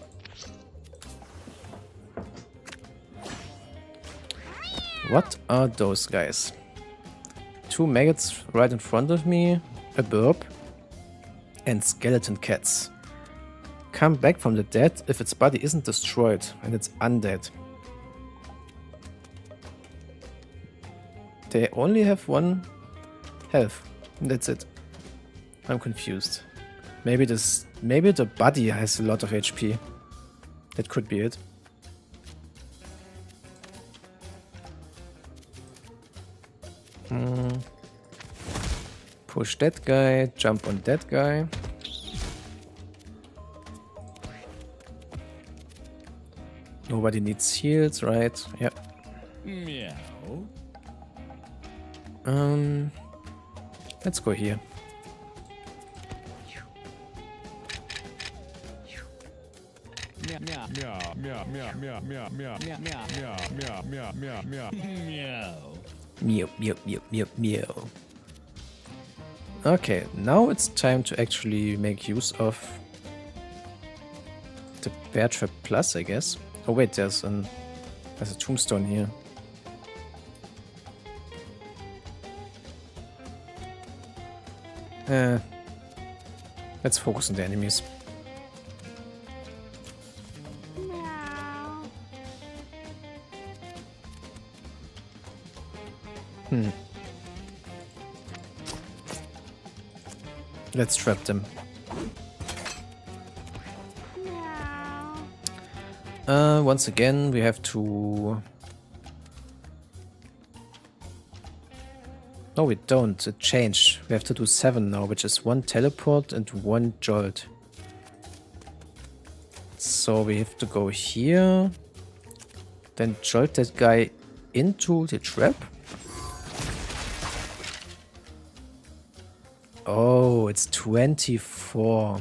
What are those guys? Two maggots right in front of me, a burp, and skeleton cats. Come back from the dead if its body isn't destroyed and it's undead. They only have 1 health. That's it. I'm confused. Maybe the body has a lot of HP. That could be it. Push that guy, jump on that guy. Nobody needs heals, right? Yep. Meow. Let's go here. Meow meow meow meow meow meow meow meow meow meow meow meow meow meow. Meow, meow, meow, meow, meow. Okay, now it's time to actually make use of the Bear Trap Plus, I guess. Oh wait, there's a tombstone here. Let's focus on the enemies. Let's trap them. Once again, we have to... No, we don't. It changed. We have to do 7 now, which is 1 teleport and 1 jolt. So we have to go here. Then jolt that guy into the trap. Oh, it's 24.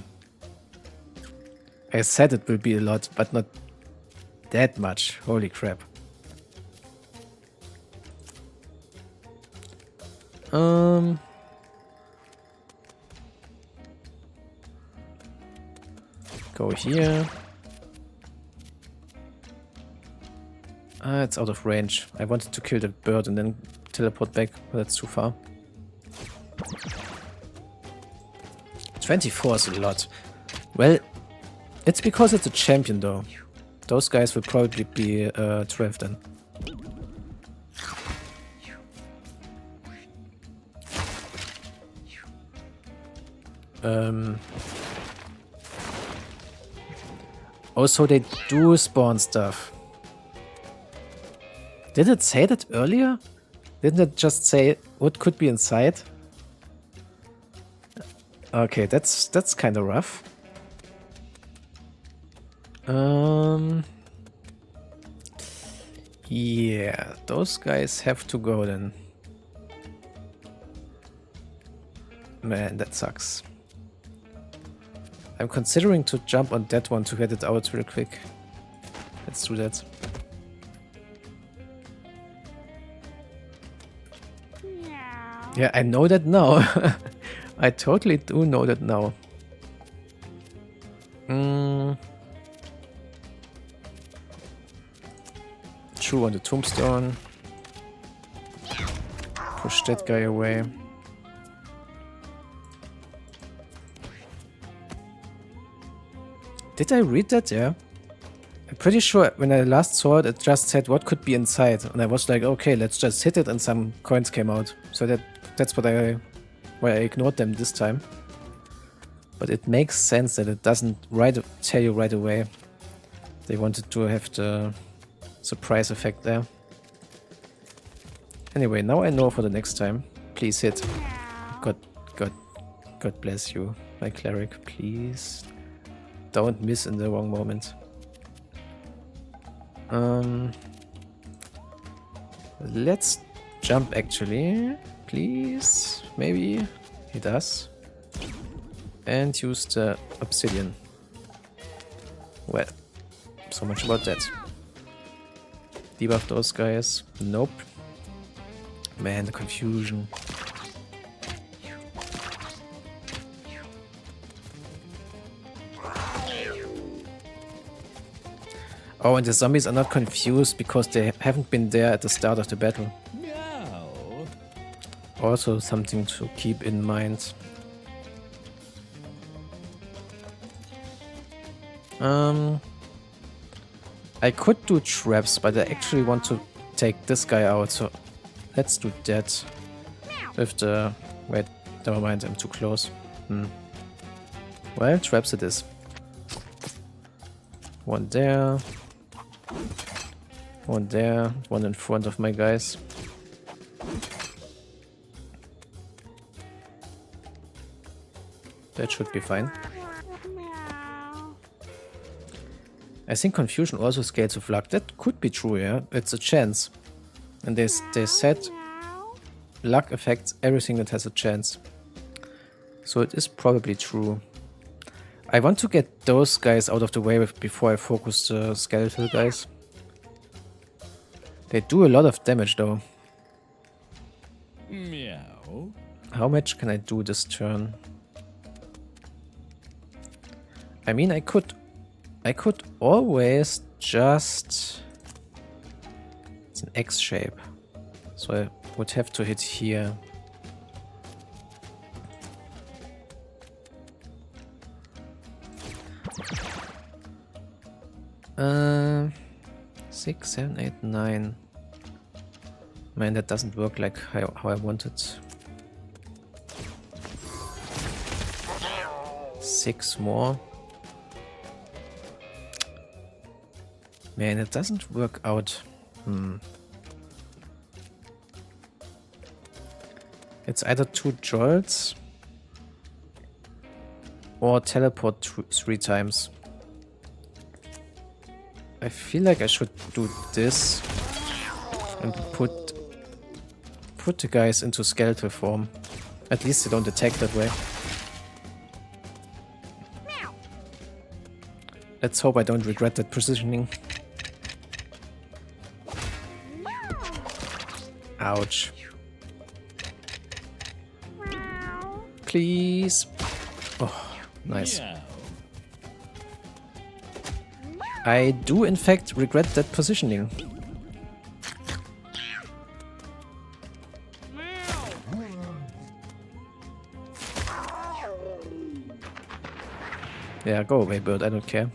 I said it will be a lot, but not that much. Holy crap. Go here. It's out of range. I wanted to kill the bird and then teleport back, but that's too far. 24 is a lot. Well, it's because it's a champion though. Those guys will probably be trapped then. Also, they do spawn stuff. Did it say that earlier? Didn't it just say what could be inside? Okay, that's kind of rough. Yeah, those guys have to go then. Man, that sucks. I'm considering to jump on that one to get it out real quick. Let's do that. Yeah, I know that now. I totally do know that now. True on the tombstone. Push that guy away. Did I read that? Yeah. I'm pretty sure when I last saw it, it just said what could be inside. And I was like, okay, let's just hit it and some coins came out. So that's what why I ignored them this time. But it makes sense that it doesn't tell you right away. They wanted to have the surprise effect there. Anyway, now I know for the next time. Please hit. God bless you, my cleric. Please don't miss in the wrong moment. Let's jump actually. Please. Maybe he does. And use the obsidian. Well, so much about that. Debuff those guys. Nope. Man, the confusion. Oh, and the zombies are not confused because they haven't been there at the start of the battle. No. Also something to keep in mind. I could do traps, but I actually want to take this guy out, so let's do that. With the... Wait, never mind, I'm too close. Well, traps it is. One there. One there. One in front of my guys. That should be fine. I think confusion also scales with luck. That could be true, yeah. It's a chance. And they said luck affects everything that has a chance. So it is probably true. I want to get those guys out of the way before I focus the skeletal guys. They do a lot of damage though. Meow. How much can I do this turn? I mean, I could always just... It's an X shape. So I would have to hit here. Uh, 6, 7, 8, 9. Man, that doesn't work like how I want it. 6 more. Man, it doesn't work out. It's either 2 jolts or teleport 3 times. I feel like I should do this and put the guys into skeletal form. At least they don't attack that way. Let's hope I don't regret that positioning. Ouch. Please. Oh, nice. I do in fact regret that positioning. Yeah, go away, bird, I don't care.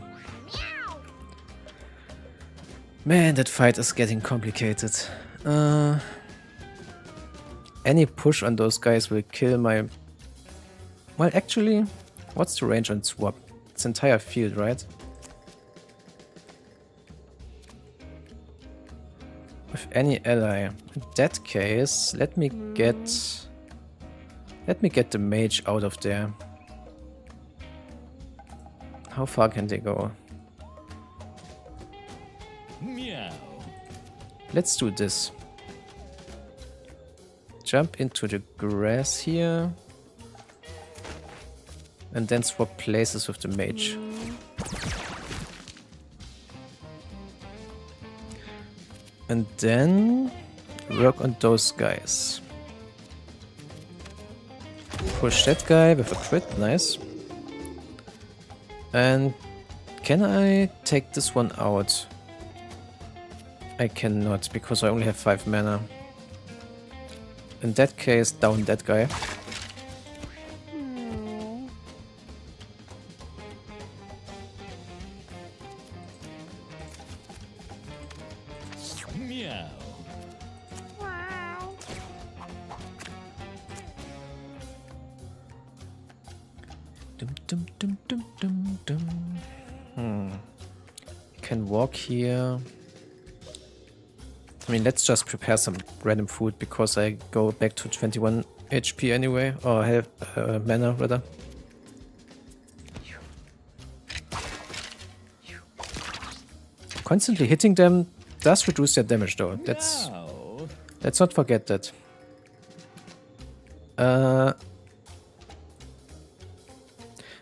Man, that fight is getting complicated. Any push on those guys will kill my... Well, actually, what's the range on swap? It's entire field, right? With any ally. In that case, let me get the mage out of there. How far can they go? Meow. Let's do this. Jump into the grass here. And then swap places with the mage. And then work on those guys. Push that guy with a crit, nice. And can I take this one out? I cannot, because I only have 5 mana. In that case, down that guy. Meow. Dum, dum, dum, dum, dum, dum. Can walk here. I mean, let's just prepare some random food because I go back to 21 HP anyway, or have mana rather. Constantly hitting them does reduce their damage though. Let's not forget that.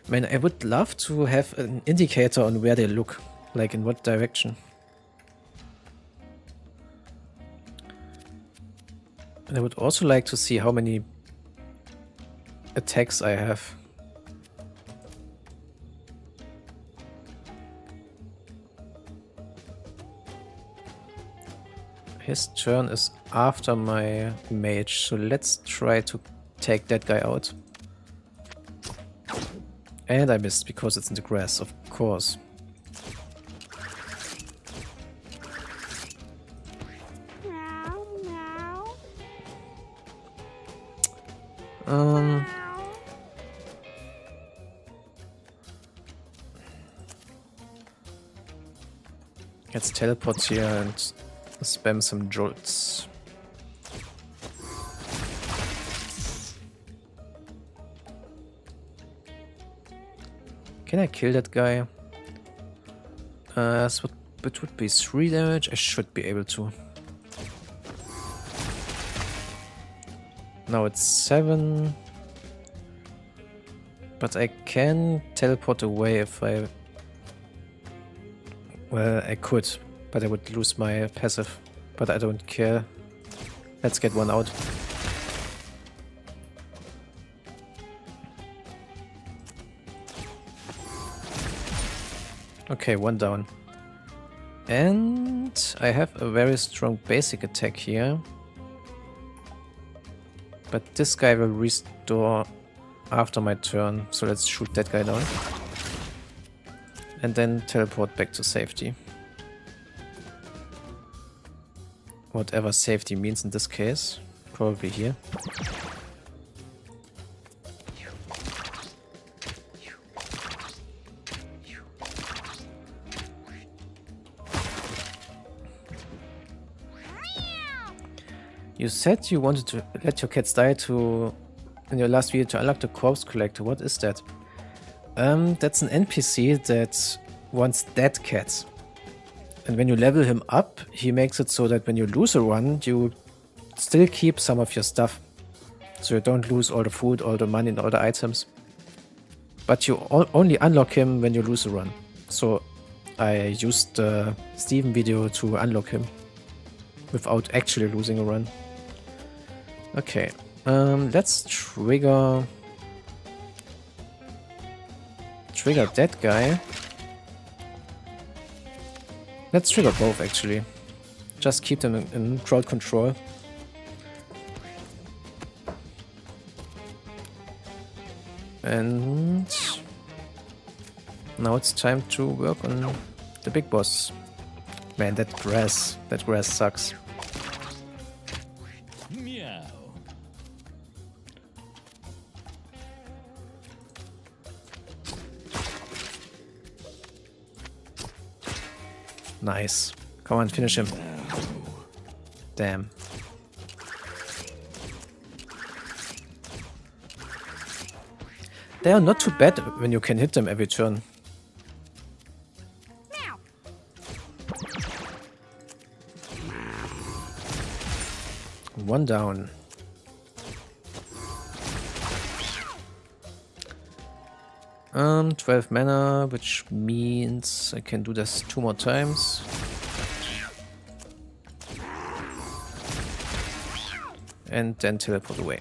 Man, I would love to have an indicator on where they look, like in what direction. And I would also like to see how many attacks I have. His turn is after my mage, so let's try to take that guy out. And I missed because it's in the grass, of course. Let's teleport here and spam some jolts. Can I kill that guy? So it would be 3 damage. I should be able to. Now it's 7. But I can teleport away if I... Well, I could, but I would lose my passive. But I don't care. Let's get one out. Okay, 1 down. And I have a very strong basic attack here. But this guy will restore after my turn, so let's shoot that guy down. And then teleport back to safety. Whatever safety means in this case. Probably here. You said you wanted to let your cats die to in your last video to unlock the corpse collector. What is that? That's an NPC that wants dead cats. And when you level him up, he makes it so that when you lose a run, you still keep some of your stuff. So you don't lose all the food, all the money, and all the items. But you only unlock him when you lose a run. So I used the Steven video to unlock him without actually losing a run. Okay, let's trigger that guy. Let's trigger both actually. Just keep them in crowd control. And now it's time to work on the big boss. Man, that grass sucks. Meow. Nice. Come on, finish him. Damn. They are not too bad when you can hit them every turn. One down. Um, 12 mana, which means I can do this 2 more times. And then teleport away.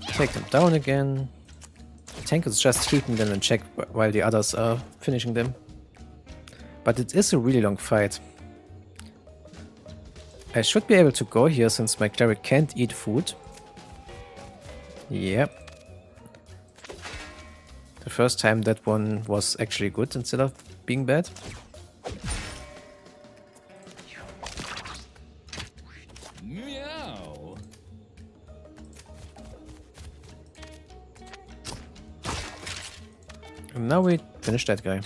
Take them down again. Tank is just keeping them in check while the others are finishing them. But it is a really long fight. I should be able to go here since my cleric can't eat food. Yep. The first time that one was actually good instead of being bad. Meow. And now we finish that guy.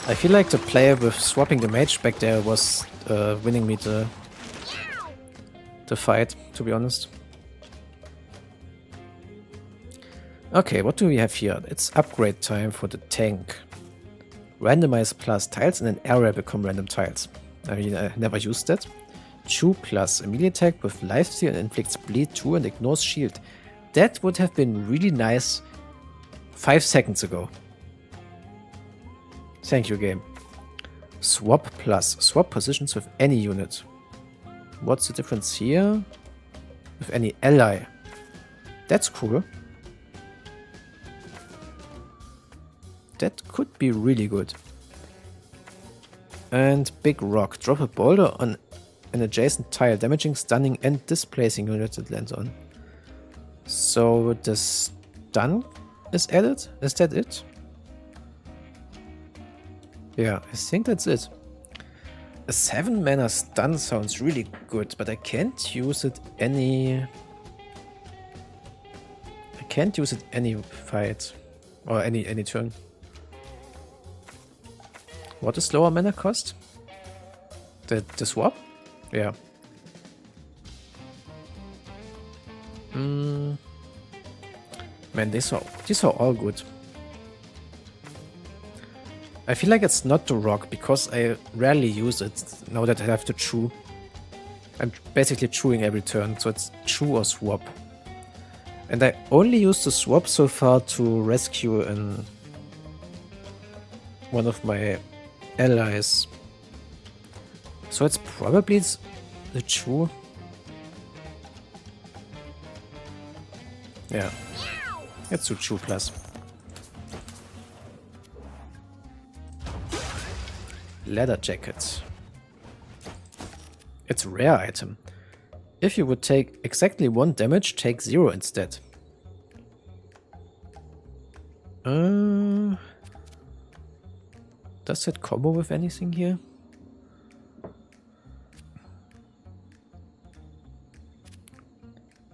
I feel like the play with swapping the mage back there was winning me the fight, to be honest. Okay, what do we have here? It's upgrade time for the tank. Randomize plus tiles in an area become random tiles. I mean, I never used that. Chew plus a melee attack with lifesteal and inflicts bleed 2 and ignores shield. That would have been really nice 5 seconds ago. Thank you, game. Swap plus. Swap positions with any unit. What's the difference here? With any ally. That's cool. That could be really good. And big rock. Drop a boulder on an adjacent tile, damaging, stunning, and displacing units it lands on. So the stun is added? Is that it? Yeah, I think that's it. A 7 mana stun sounds really good, but I can't use it any... I can't use it any fight. Or any turn. What is lower mana cost? The swap? Yeah. Man, these are all good. I feel like it's not the rock because I rarely use it now that I have to chew. I'm basically chewing every turn, so it's chew or swap. And I only used the swap so far to rescue one of my allies. So it's probably the chew. Yeah, it's a chew plus. Leather jacket. It's a rare item. If you would take exactly 1 damage, take 0 instead. Does that combo with anything here?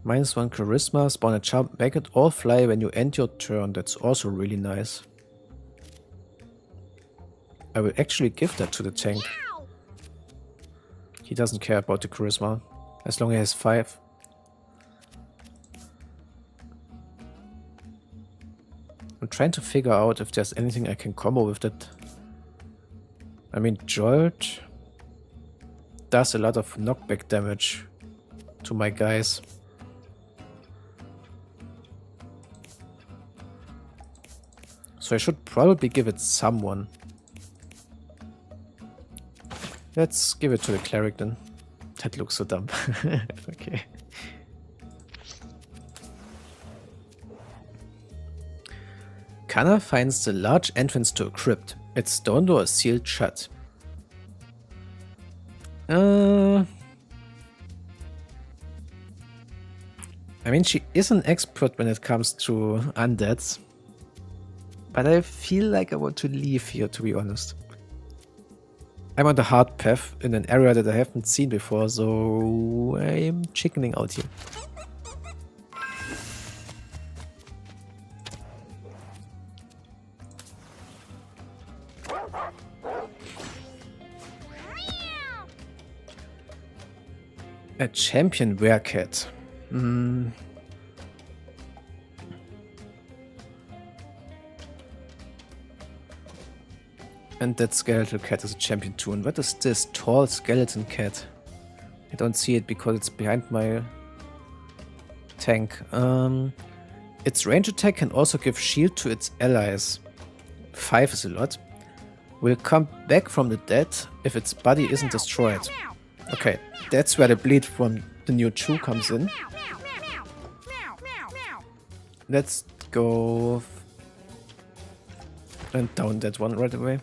-1 charisma, spawn a jump, make it all fly when you end your turn. That's also really nice. I will actually give that to the tank. He doesn't care about the charisma, as long as he has 5. I'm trying to figure out if there's anything I can combo with that. I mean, Jolt does a lot of knockback damage to my guys. So I should probably give it someone. Let's give it to the cleric then. That looks so dumb. Okay. Kana finds the large entrance to a crypt. Its stone door is sealed shut. I mean, she is an expert when it comes to undeads. But I feel like I want to leave here, to be honest. I'm on the hard path in an area that I haven't seen before, so I'm chickening out here. A champion werecat. And that skeletal cat is a champion too. And what is this tall skeleton cat? I don't see it because it's behind my tank. Its range attack can also give shield to its allies. 5 is a lot. Will come back from the dead if its body isn't destroyed. Okay, that's where the bleed from the new Chew comes in. Let's go and down that one right away.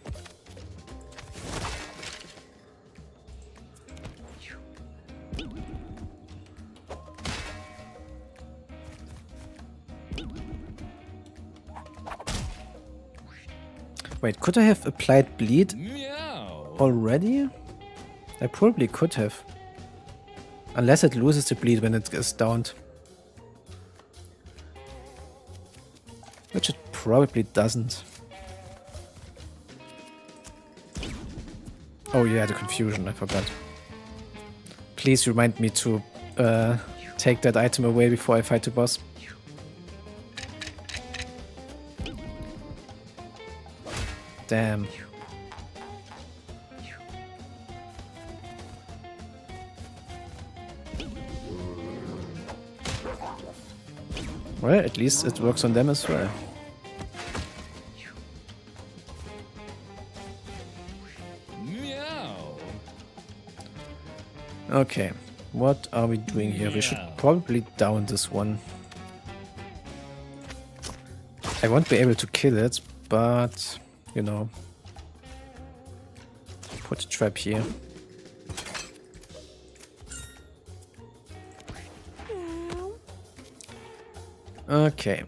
Wait, could I have applied bleed already? I probably could have. Unless it loses the bleed when it is downed. Which it probably doesn't. Oh yeah, the confusion, I forgot. Please remind me to take that item away before I fight the boss. Damn. Well, at least it works on them as well. Okay, what are we doing here? We should probably down this one. I won't be able to kill it, but, you know, put a trap here. Okay.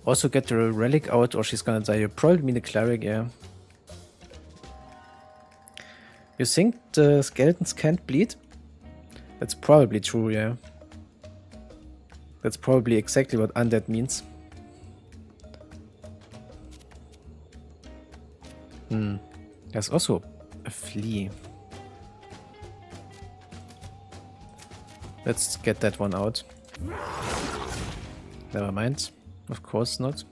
Also get the relic out or she's gonna die. You probably mean the cleric, yeah. You think the skeletons can't bleed? That's probably true, yeah. That's probably exactly what undead means. There's also a flea. Let's get that one out. Never mind. Of course not.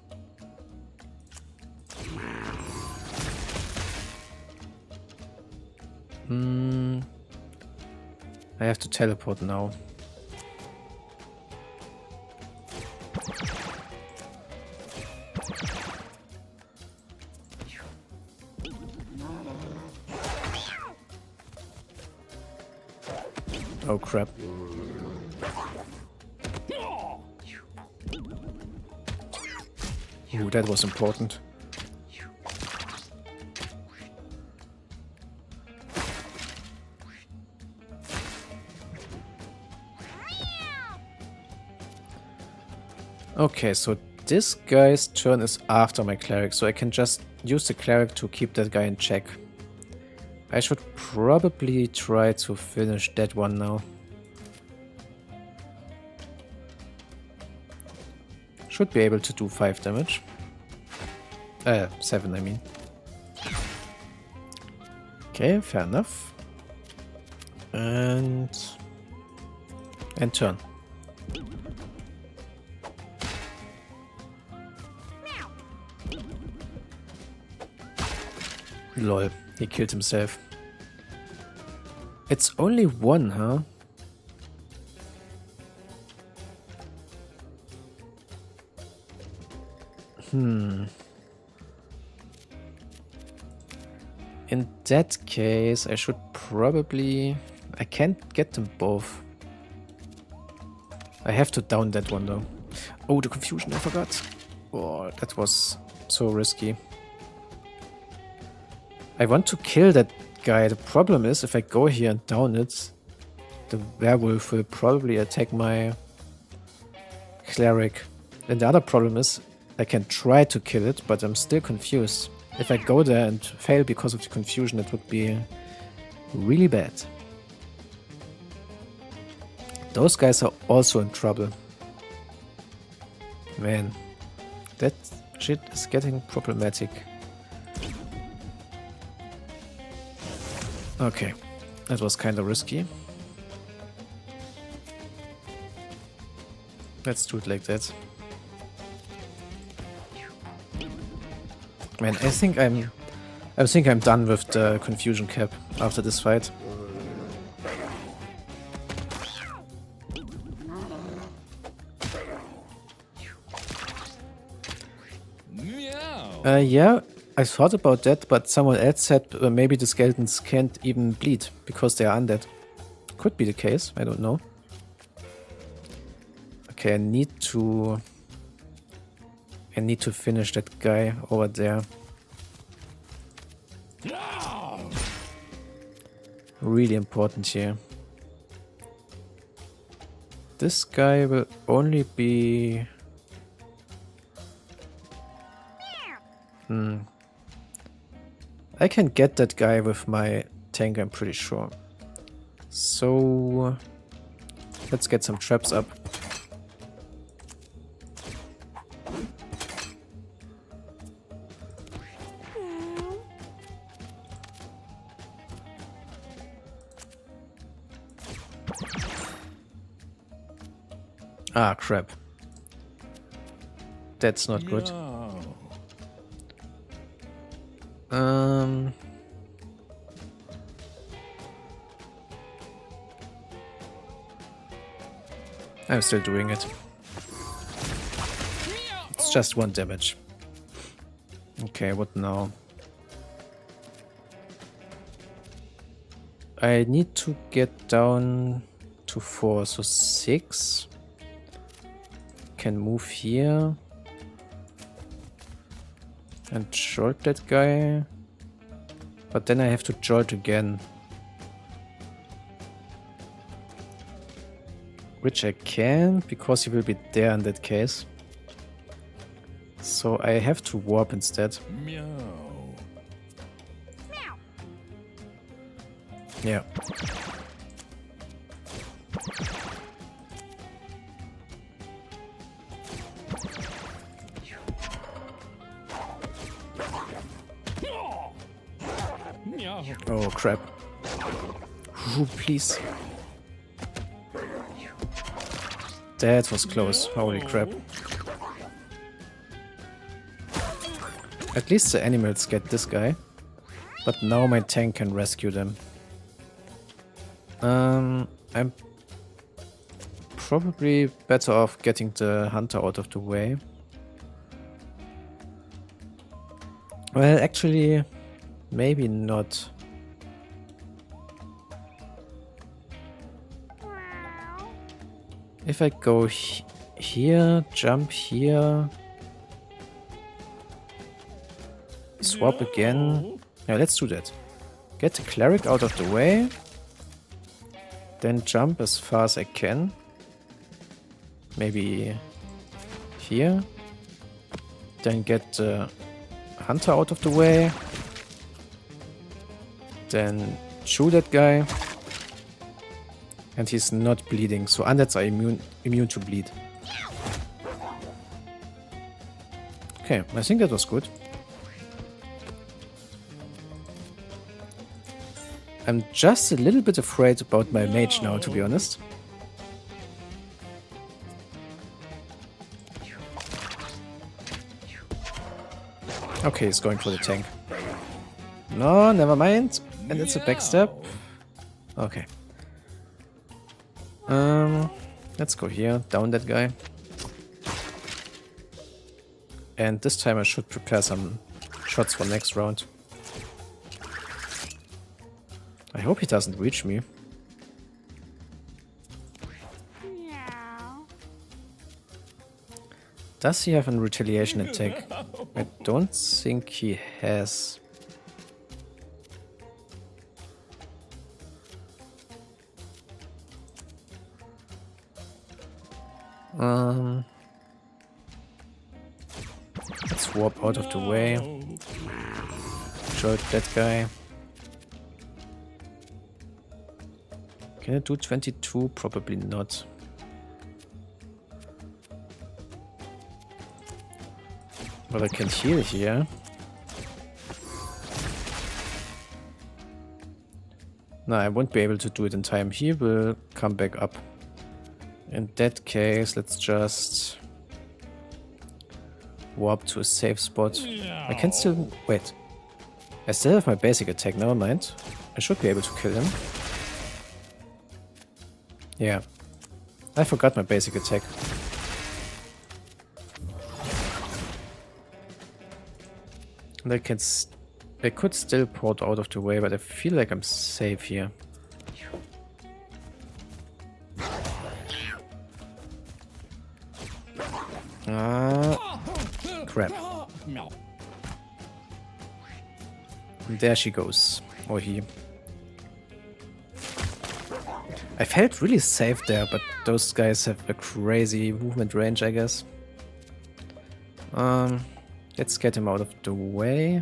I have to teleport now. Oh crap. Ooh, that was important. Okay, so this guy's turn is after my cleric, so I can just use the cleric to keep that guy in check. I should probably try to finish that one now. Should be able to do 5 damage. 7, I mean. Okay, fair enough. And turn. Lol, he killed himself. It's only 1, huh? In that case, I should probably... I can't get them both. I have to down that one though. Oh, the confusion, I forgot. Oh, that was so risky. I want to kill that guy. The problem is, if I go here and down it, the werewolf will probably attack my cleric. And the other problem is, I can try to kill it, but I'm still confused. If I go there and fail because of the confusion, it would be really bad. Those guys are also in trouble. Man, that shit is getting problematic. Okay, that was kind of risky. Let's do it like that. Man, I think I'm done with the confusion cap after this fight. Yeah, I thought about that, but someone else said maybe the skeletons can't even bleed because they are undead. Could be the case, I don't know. Okay, I need to finish that guy over there. Really important here. This guy will only be... I can get that guy with my tank, I'm pretty sure. So... let's get some traps up. Ah, crap. That's not good. I'm still doing it. It's just 1 damage. Okay, what now? I need to get down to 4, so 6. Can move here. And jolt that guy. But then I have to jolt again. Which I can, because he will be there in that case. So I have to warp instead. Meow. Yeah. Meow. Oh crap. Ooh, please. That was close. Holy crap. At least the animals get this guy. But now my tank can rescue them. I'm probably better off getting the hunter out of the way. Well, actually, maybe not. If I go here, jump here, swap again. Yeah, let's do that. Get the cleric out of the way. Then jump as far as I can. Maybe here. Then get the hunter out of the way. Then shoot that guy. And he's not bleeding, so undeads are immune to bleed. Okay, I think that was good. I'm just a little bit afraid about my mage now, to be honest. Okay, he's going for the tank. No, never mind. And it's a backstab. Okay. Let's go here, down that guy. And this time I should prepare some shots for next round. I hope he doesn't reach me. Does he have a retaliation attack? I don't think he has. Let's warp out of the way. Shoot that guy. Can I do 22? Probably not. But I can heal here. No, I won't be able to do it in time. He will come back up. In that case, let's just warp to a safe spot. I can still... Wait. I still have my basic attack, never mind. I should be able to kill him. Yeah. I forgot my basic attack. And I could still port out of the way, but I feel like I'm safe here. Crap. And there she goes. Or he. I felt really safe there, but those guys have a crazy movement range, I guess. Let's get him out of the way.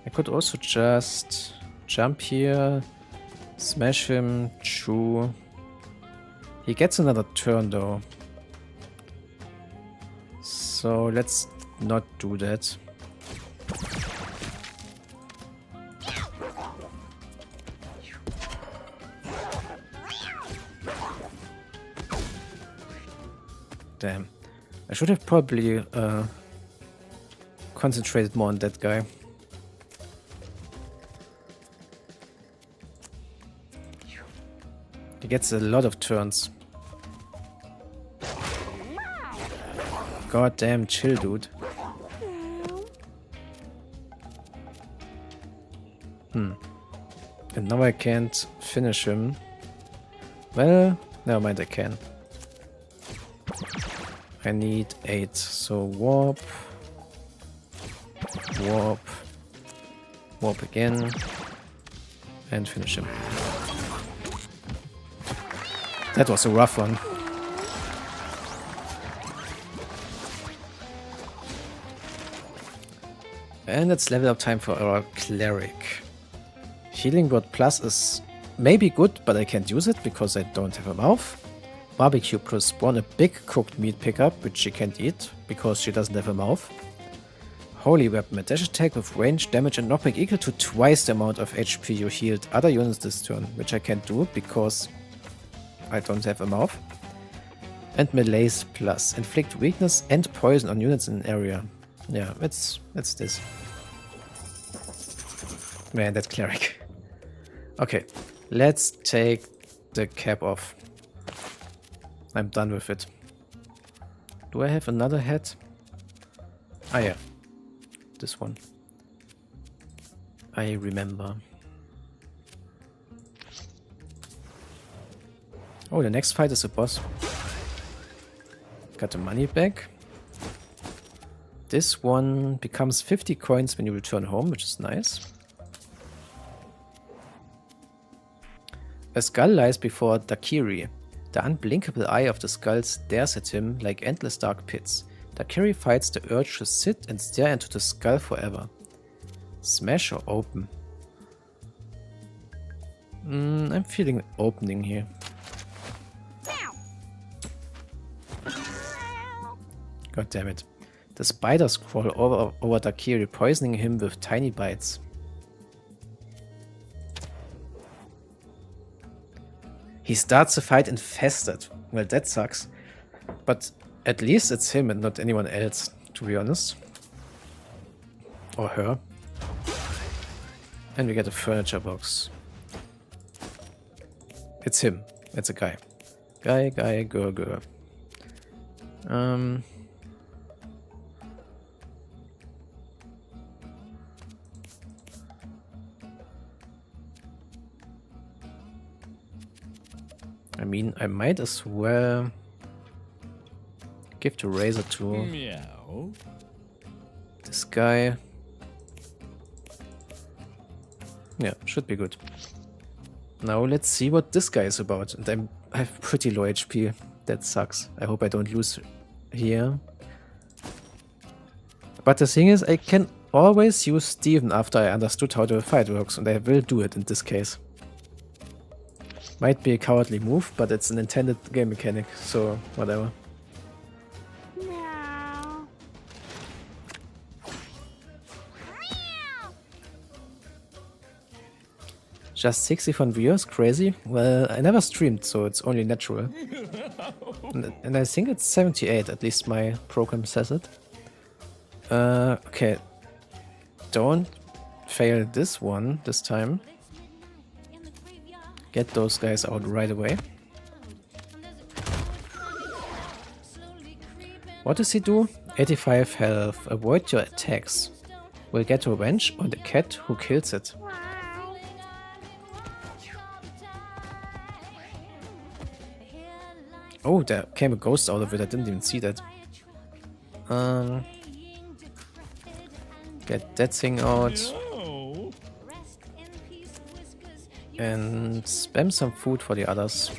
I could also just jump here, smash him, chew. He gets another turn though. So let's not do that. Damn. I should have probably concentrated more on that guy. He gets a lot of turns. God damn, chill, dude. And now I can't finish him. Well, never mind, I can. I need 8, so warp, warp, warp again, and finish him. That was a rough one. And it's level up time for our cleric. Healing Word Plus is maybe good, but I can't use it because I don't have a mouth. Barbecue plus spawn a big cooked meat pickup, which she can't eat because she doesn't have a mouth. Holy Weapon, a dash attack with range, damage and knockback equal to twice the amount of HP you healed other units this turn, which I can't do because I don't have a mouth. And Melee's plus, inflict weakness and poison on units in an area. Yeah, it's this. Man, that cleric. Okay, let's take the cap off. I'm done with it. Do I have another hat? Ah yeah, this one. I remember. Oh, the next fight is a boss. Got the money back. This one becomes 50 coins when you return home, which is nice. A skull lies before Dakiri. The unblinkable eye of the skull stares at him like endless dark pits. Dakiri fights the urge to sit and stare into the skull forever. Smash or open? I'm feeling opening here. God damn it. The spiders crawl over Dakiri, poisoning him with tiny bites. He starts the fight infested. Well, that sucks. But at least it's him and not anyone else, to be honest. Or her. And we get a furniture box. It's him. It's a guy. Guy, girl, girl. I mean, I might as well give the razor to this guy. Yeah, should be good. Now let's see what this guy is about. And I have pretty low HP. That sucks. I hope I don't lose here. But the thing is, I can always use Steven after I understood how the fight works, and I will do it in this case. Might be a cowardly move, but it's an intended game mechanic, so whatever. Just 61 viewers? Crazy? Well, I never streamed, so it's only natural. And I think it's 78, at least my program says it. Okay. Don't fail this one this time. Get those guys out right away. What does he do? 85 health. Avoid your attacks. Will get revenge on the cat who kills it. Oh, there came a ghost out of it. I didn't even see that. Get that thing out. And spam some food for the others.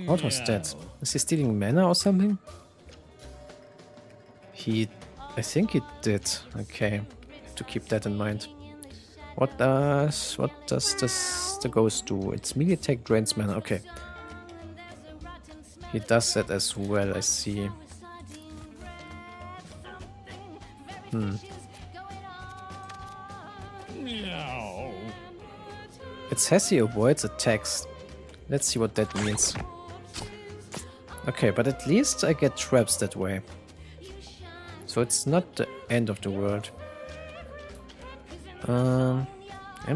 What was that? Is he stealing mana or something? I think he did. Okay, have to keep that in mind. What does the ghost do? Its melee attack drains mana. Okay. He does that as well, I see. It says he avoids attacks. Let's see what that means. Okay, but at least I get traps that way. So it's not the end of the world. Am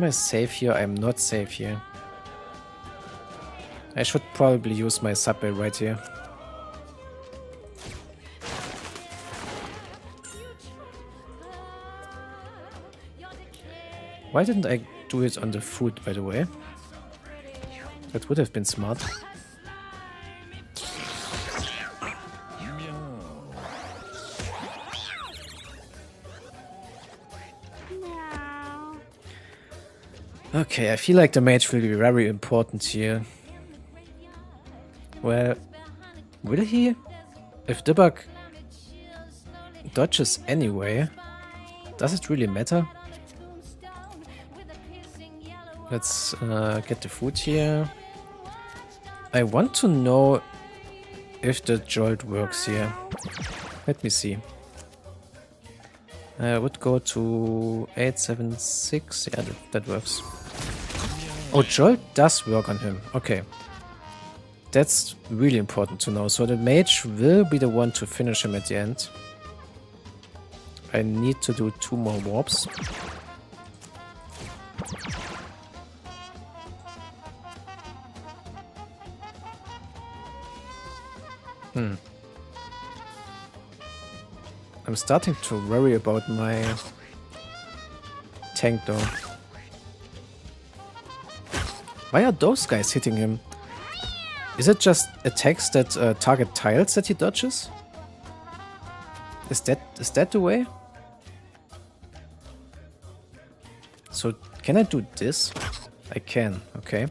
I safe here? I'm not safe here. I should probably use my subway right here. Why didn't I do it on the food, by the way? That would have been smart. Okay, I feel like the mage will be very important here. Well, will he? If Dibak dodges anyway, does it really matter? Let's get the food here. I want to know if the jolt works here. Let me see. I would go to 876. Yeah, that works. Oh, jolt does work on him. Okay. That's really important to know. So the mage will be the one to finish him at the end. I need to do 2 more warps. I'm starting to worry about my tank though. Why are those guys hitting him? Is it just attacks that target tiles that he dodges? Is that the way? So can I do this? I can, okay.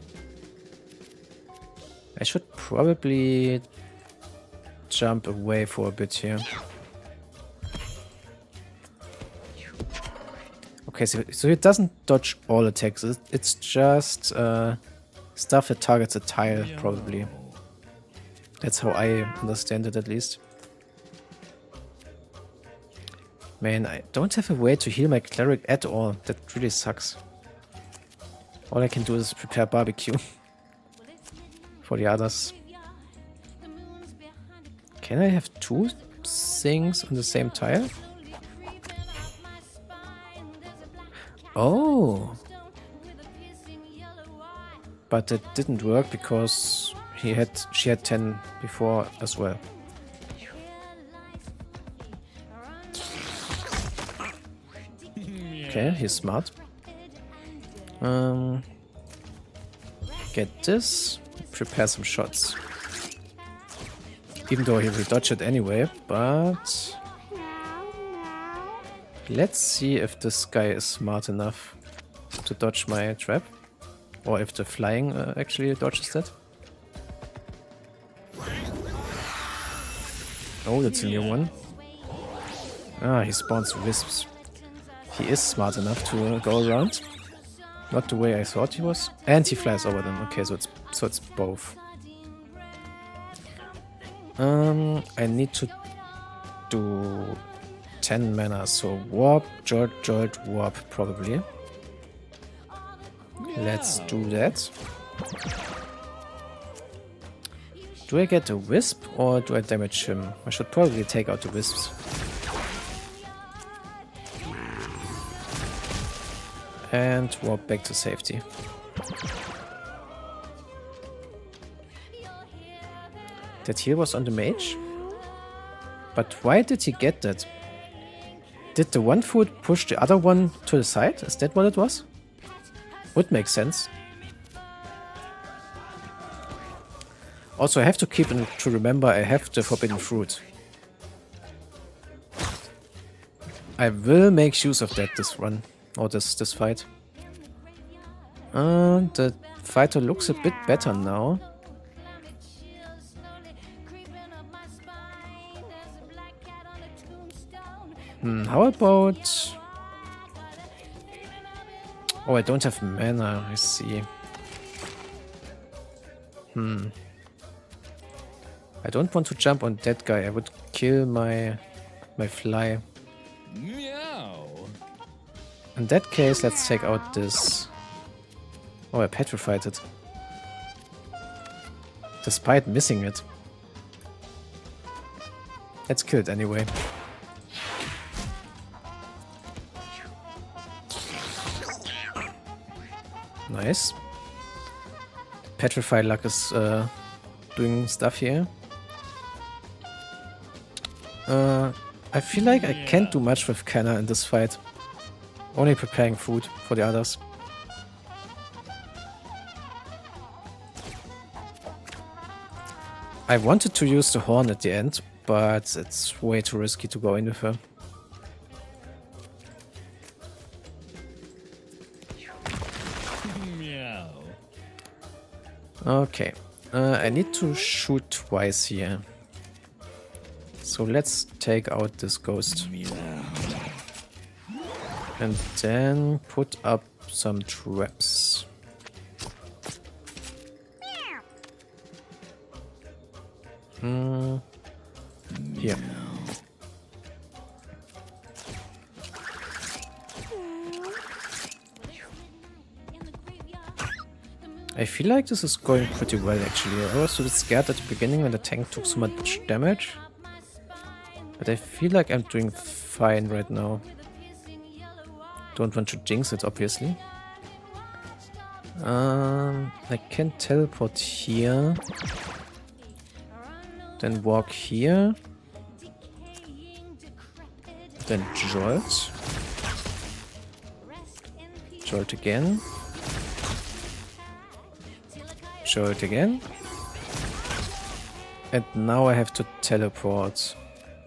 I should probably jump away for a bit here. Okay, so it doesn't dodge all attacks. It's just stuff that targets a tile, probably. That's how I understand it, at least. Man, I don't have a way to heal my cleric at all. That really sucks. All I can do is prepare barbecue for the others. Can I have two things on the same tile? Oh! But it didn't work because she had 10 before as well. Okay, he's smart. Get this. Prepare some shots. Even though he will dodge it anyway, but... Let's see if this guy is smart enough to dodge my trap. Or if the flying actually dodges that. Oh, that's a new one. Ah, he spawns wisps. He is smart enough to go around. Not the way I thought he was. And he flies over them. Okay, so it's both. I need to do 10 mana, so warp, jolt, warp probably. Let's do that. Do I get a wisp or do I damage him? I should probably take out the wisps. And warp back to safety. That heal was on the mage? But why did he get that? Did the one foot push the other one to the side? Is that what it was? Would make sense. Also, I have to remember I have the forbidden fruit. I will make use of that this run. Or this fight. The fighter looks a bit better now. How about... Oh, I don't have mana, I see. I don't want to jump on that guy, I would kill my fly. Meow. In that case, let's take out this... Oh, I petrified it. Despite missing it. Let's kill it anyway. Nice. Petrify luck is doing stuff here. I feel like I can't do much with Kenna in this fight. Only preparing food for the others. I wanted to use the horn at the end, but it's way too risky to go in with her. Meow. Okay, I need to shoot twice here. So let's take out this ghost. And then put up some traps. Here. I feel like this is going pretty well actually. I was a bit scared at the beginning when the tank took so much damage. But I feel like I'm doing fine right now. Don't want to jinx it, obviously. I can teleport here. Then walk here. Then jolt. Jolt again. Jolt again. And now I have to teleport.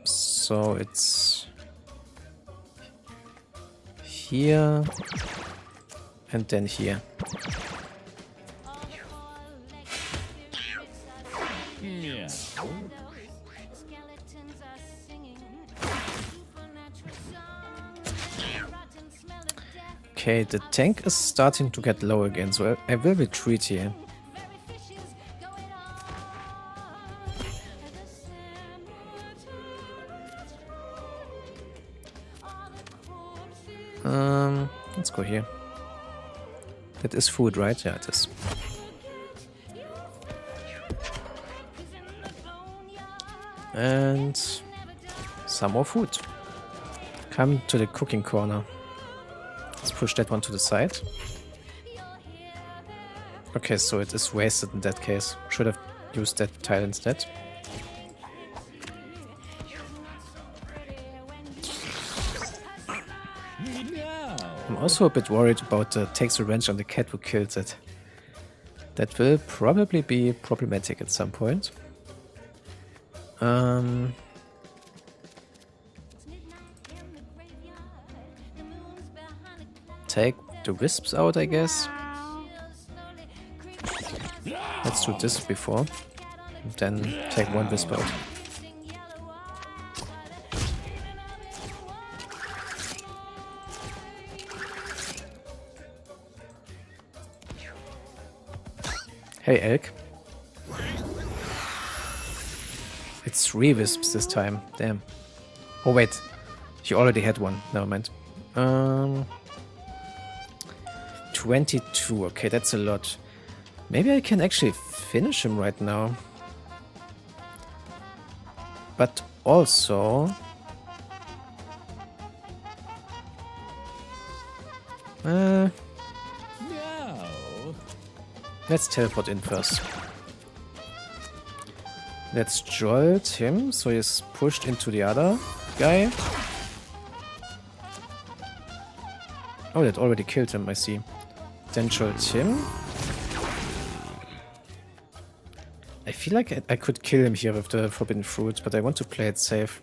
So it's... here. And then here. Meow. Okay, the tank is starting to get low again, so I will retreat here. Let's go here. That is food, right? Yeah, it is. And some more food. Come to the cooking corner. Let's push that one to the side. Okay, so it is wasted in that case. Should have used that tile instead. I'm also a bit worried about takes revenge on the cat who killed it. That will probably be problematic at some point. Take the wisps out, I guess. Let's do this before. And then take one wisp out. Hey, elk. It's 3 wisps this time. Damn. Oh, wait. You already had one. Never mind. 22. Okay, that's a lot. Maybe I can actually finish him right now. But also... let's teleport in first. Let's jolt him, so he's pushed into the other guy. Oh, that already killed him, I see. Then jolt him. I feel like I could kill him here with the forbidden fruit, but I want to play it safe.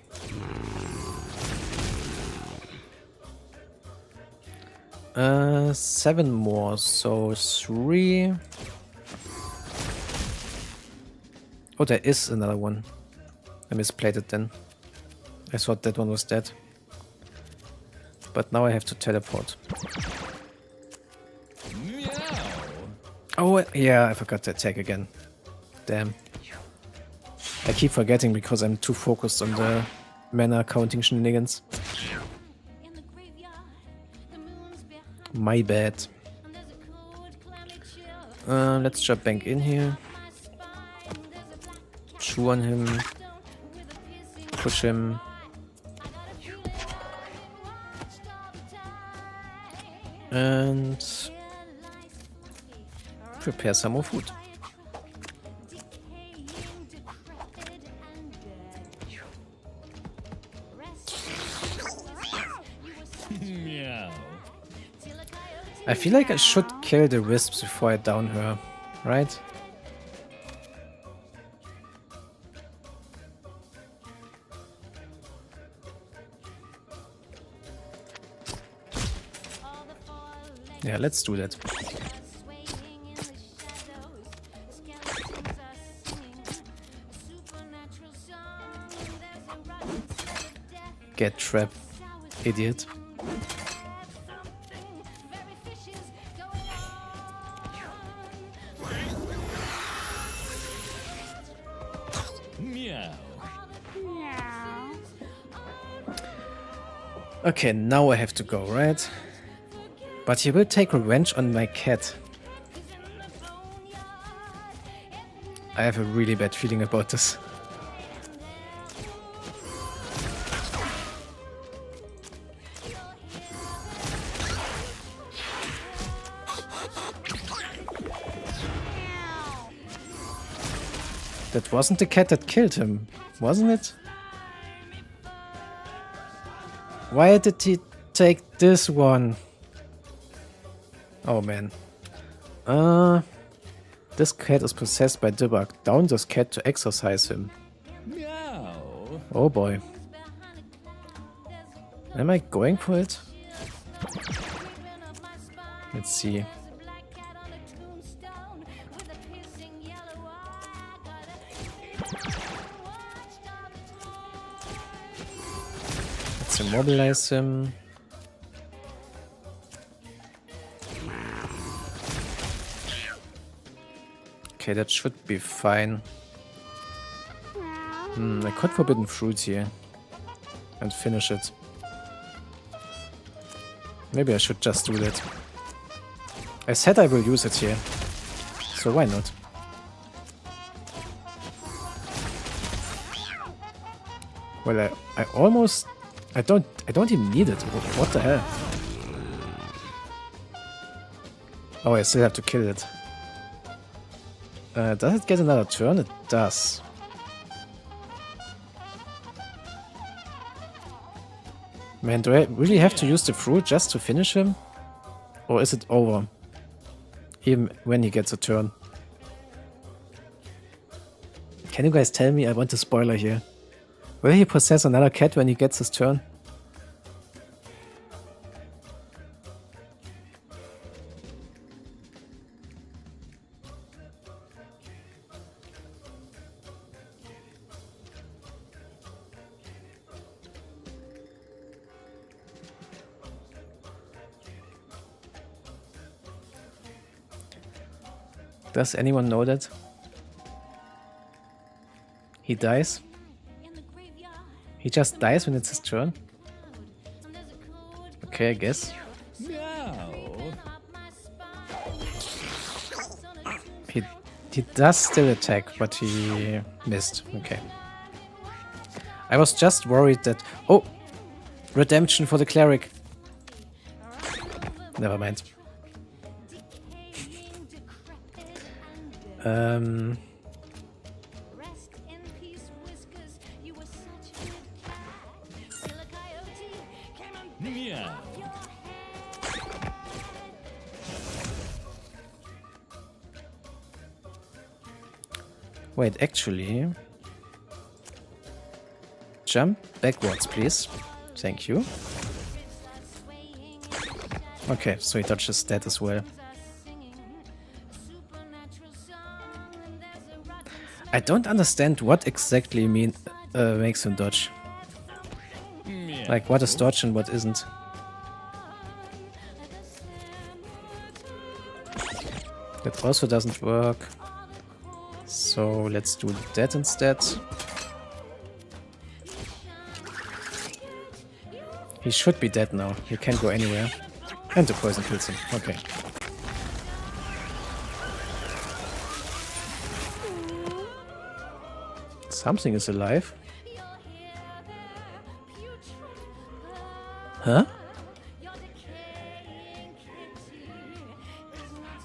Seven more, so 3. Oh, there is another one. I misplayed it then. I thought that one was dead. But now I have to teleport. Oh, yeah, I forgot to attack again. Damn. I keep forgetting because I'm too focused on the mana counting shenanigans. My bad. Let's jump back in here. Chew on him. Push him. And prepare some more food. I feel like I should kill the wisps before I down her, right? Yeah, let's do that. Get trapped, idiot. Okay, now I have to go, right? But he will take revenge on my cat. I have a really bad feeling about this. That wasn't the cat that killed him, wasn't it? Why did he take this one? Oh man. This cat is possessed by Dibak. Down this cat to exorcise him. Meow. Oh boy. Am I going for it? Let's see. Let's immobilize him. Okay, that should be fine. I could Forbidden Fruit here and finish it. Maybe I should just do that. I said I will use it here, so why not? Well, I almost... I don't even need it. What the hell? Oh, I still have to kill it. Does it get another turn? It does. Man, do I really have to use the fruit just to finish him? Or is it over? Even when he gets a turn. Can you guys tell me? I want a spoiler here. Will he possess another cat when he gets his turn? Does anyone know that? He dies? He just dies when it's his turn? Okay, I guess. No. He does still attack, but he missed. Okay. I was just worried that... Oh! Redemption for the cleric. Never mind. Yeah. Wait, actually... Jump backwards, please. Thank you. Okay, so he dodges that as well. I don't understand what exactly makes him dodge. Like, what is dodge and what isn't. That also doesn't work. So let's do that instead. He should be dead now. He can't go anywhere. And the poison kills him. Okay. Something is alive. Huh?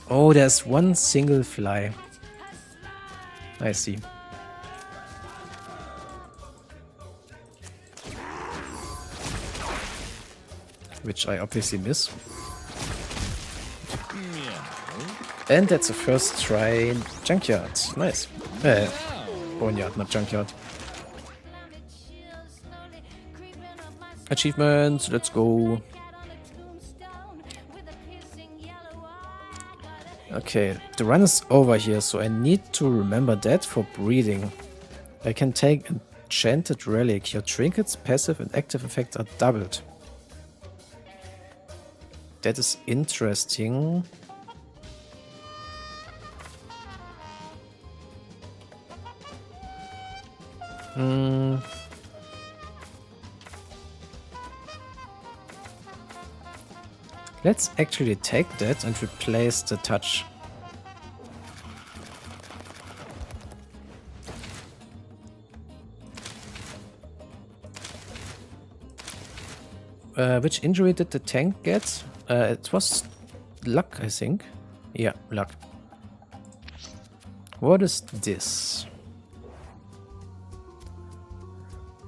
Oh, there's one single fly. I see. Which I obviously miss. And that's the first try. Junkyard. Nice. Boneyard, not junkyard. Achievements, let's go. Okay, the run is over here, so I need to remember that for breeding. I can take Enchanted Relic. Your trinkets, passive and active effects are doubled. That is interesting. Let's actually take that and replace the touch. Which injury did the tank get? It was luck, I think. Yeah, luck. What is this?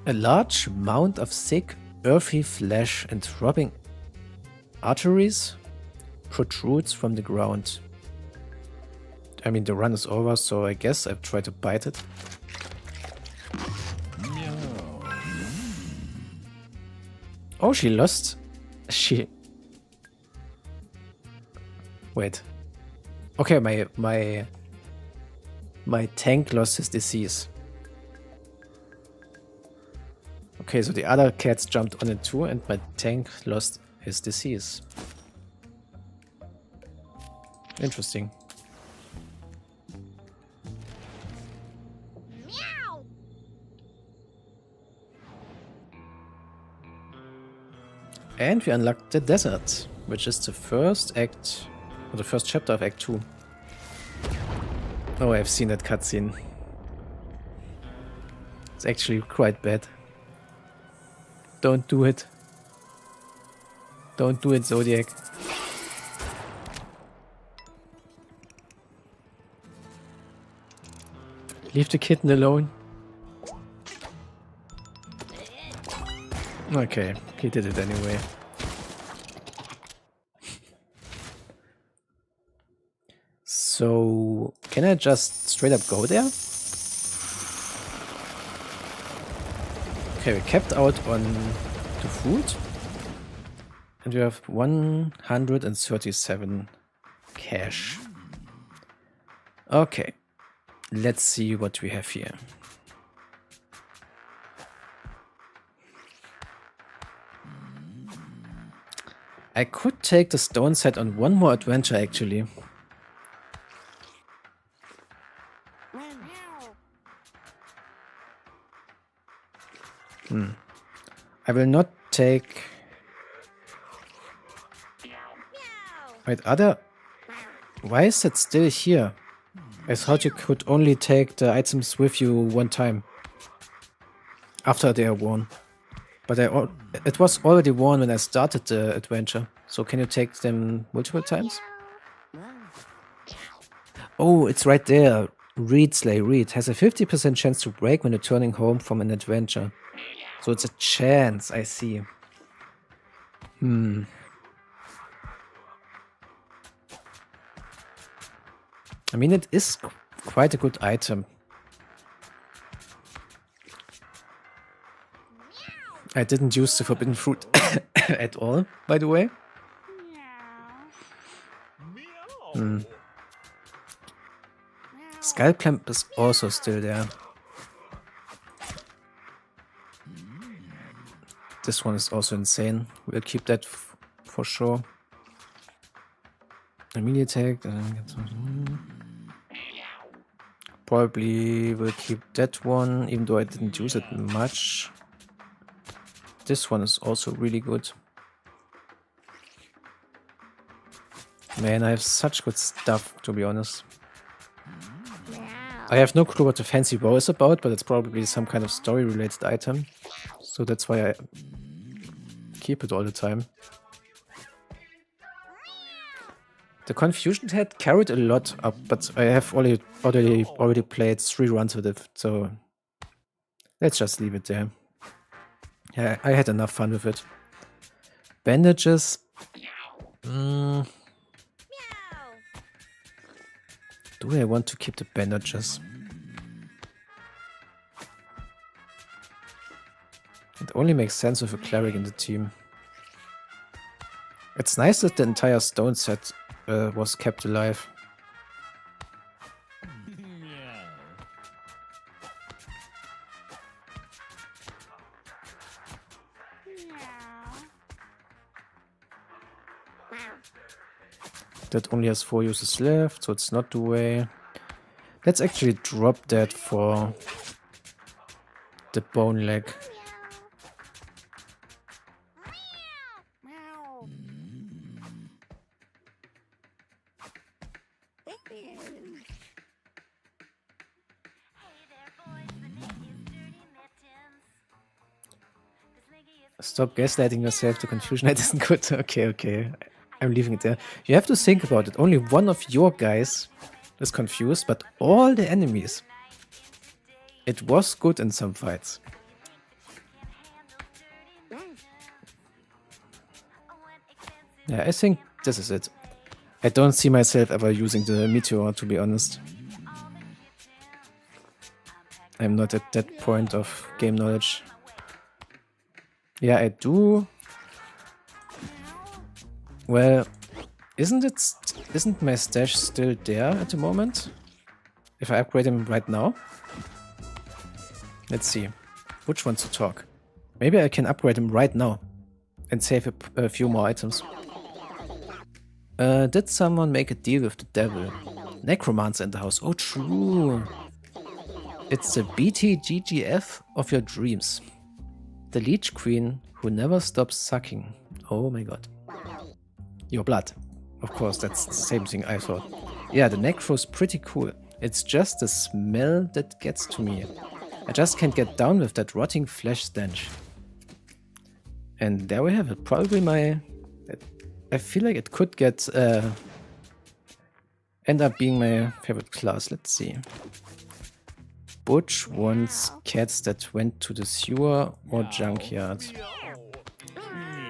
A large mound of thick, earthy flesh and throbbing arteries protrudes from the ground. I mean, the run is over, so I guess I've tried to bite it. Oh, she lost. Wait. Okay, my tank lost his disease. Okay, so the other cats jumped on it too, and my tank lost his disease. Interesting. And we unlocked the desert, which is the first act, or the first chapter of Act 2. Oh, I've seen that cutscene. It's actually quite bad. Don't do it. Don't do it, Zodiac. Leave the kitten alone. Okay, he did it anyway. So, can I just straight up go there? Okay, we capped out on the food. And we have 137 cash. Okay, let's see what we have here. I could take the stone set on one more adventure actually. I will not take... Wait, why is that still here? I thought you could only take the items with you one time. After they are worn. But it was already worn when I started the adventure. So can you take them multiple times? Oh, it's right there. Reed Slay Reed has a 50% chance to break when returning home from an adventure. So it's a chance, I see. I mean, it is quite a good item. I didn't use the forbidden fruit at all, by the way. Skull Clamp is also still there. This one is also insane. We'll keep that for sure. Immediate attack. Probably will keep that one, even though I didn't use it much. This one is also really good. Man, I have such good stuff, to be honest. I have no clue what the fancy bow is about, but it's probably some kind of story-related item. So that's why I keep it all the time. The Confusion Head carried a lot up, but I have already played 3 runs with it, so let's just leave it there. Yeah, I had enough fun with it. Bandages. Do I want to keep the bandages? It only makes sense with a cleric in the team. It's nice that the entire stone set was kept alive. That only has 4 uses left, so it's not the way. Let's actually drop that for the bone leg. Stop gaslighting yourself, the confusion head isn't good. Okay. I'm leaving it there. You have to think about it. Only one of your guys is confused, but all the enemies. It was good in some fights. Yeah, I think this is it. I don't see myself ever using the meteor, to be honest. I'm not at that point of game knowledge. Yeah, I do. Well, Isn't my stash still there at the moment? If I upgrade him right now? Let's see. Which wants to talk? Maybe I can upgrade him right now and save a few more items. Did someone make a deal with the devil? Necromancer in the house. Oh, true. It's the BTGGF of your dreams. The Leech Queen who never stops sucking. Oh my god. Your blood. Of course, that's the same thing I thought. Yeah, the necro's pretty cool. It's just the smell that gets to me. I just can't get down with that rotting flesh stench. And there we have it. Probably my... I feel like it could get... end up being my favorite class. Let's see. Butch wants cats that went to the sewer or junkyard.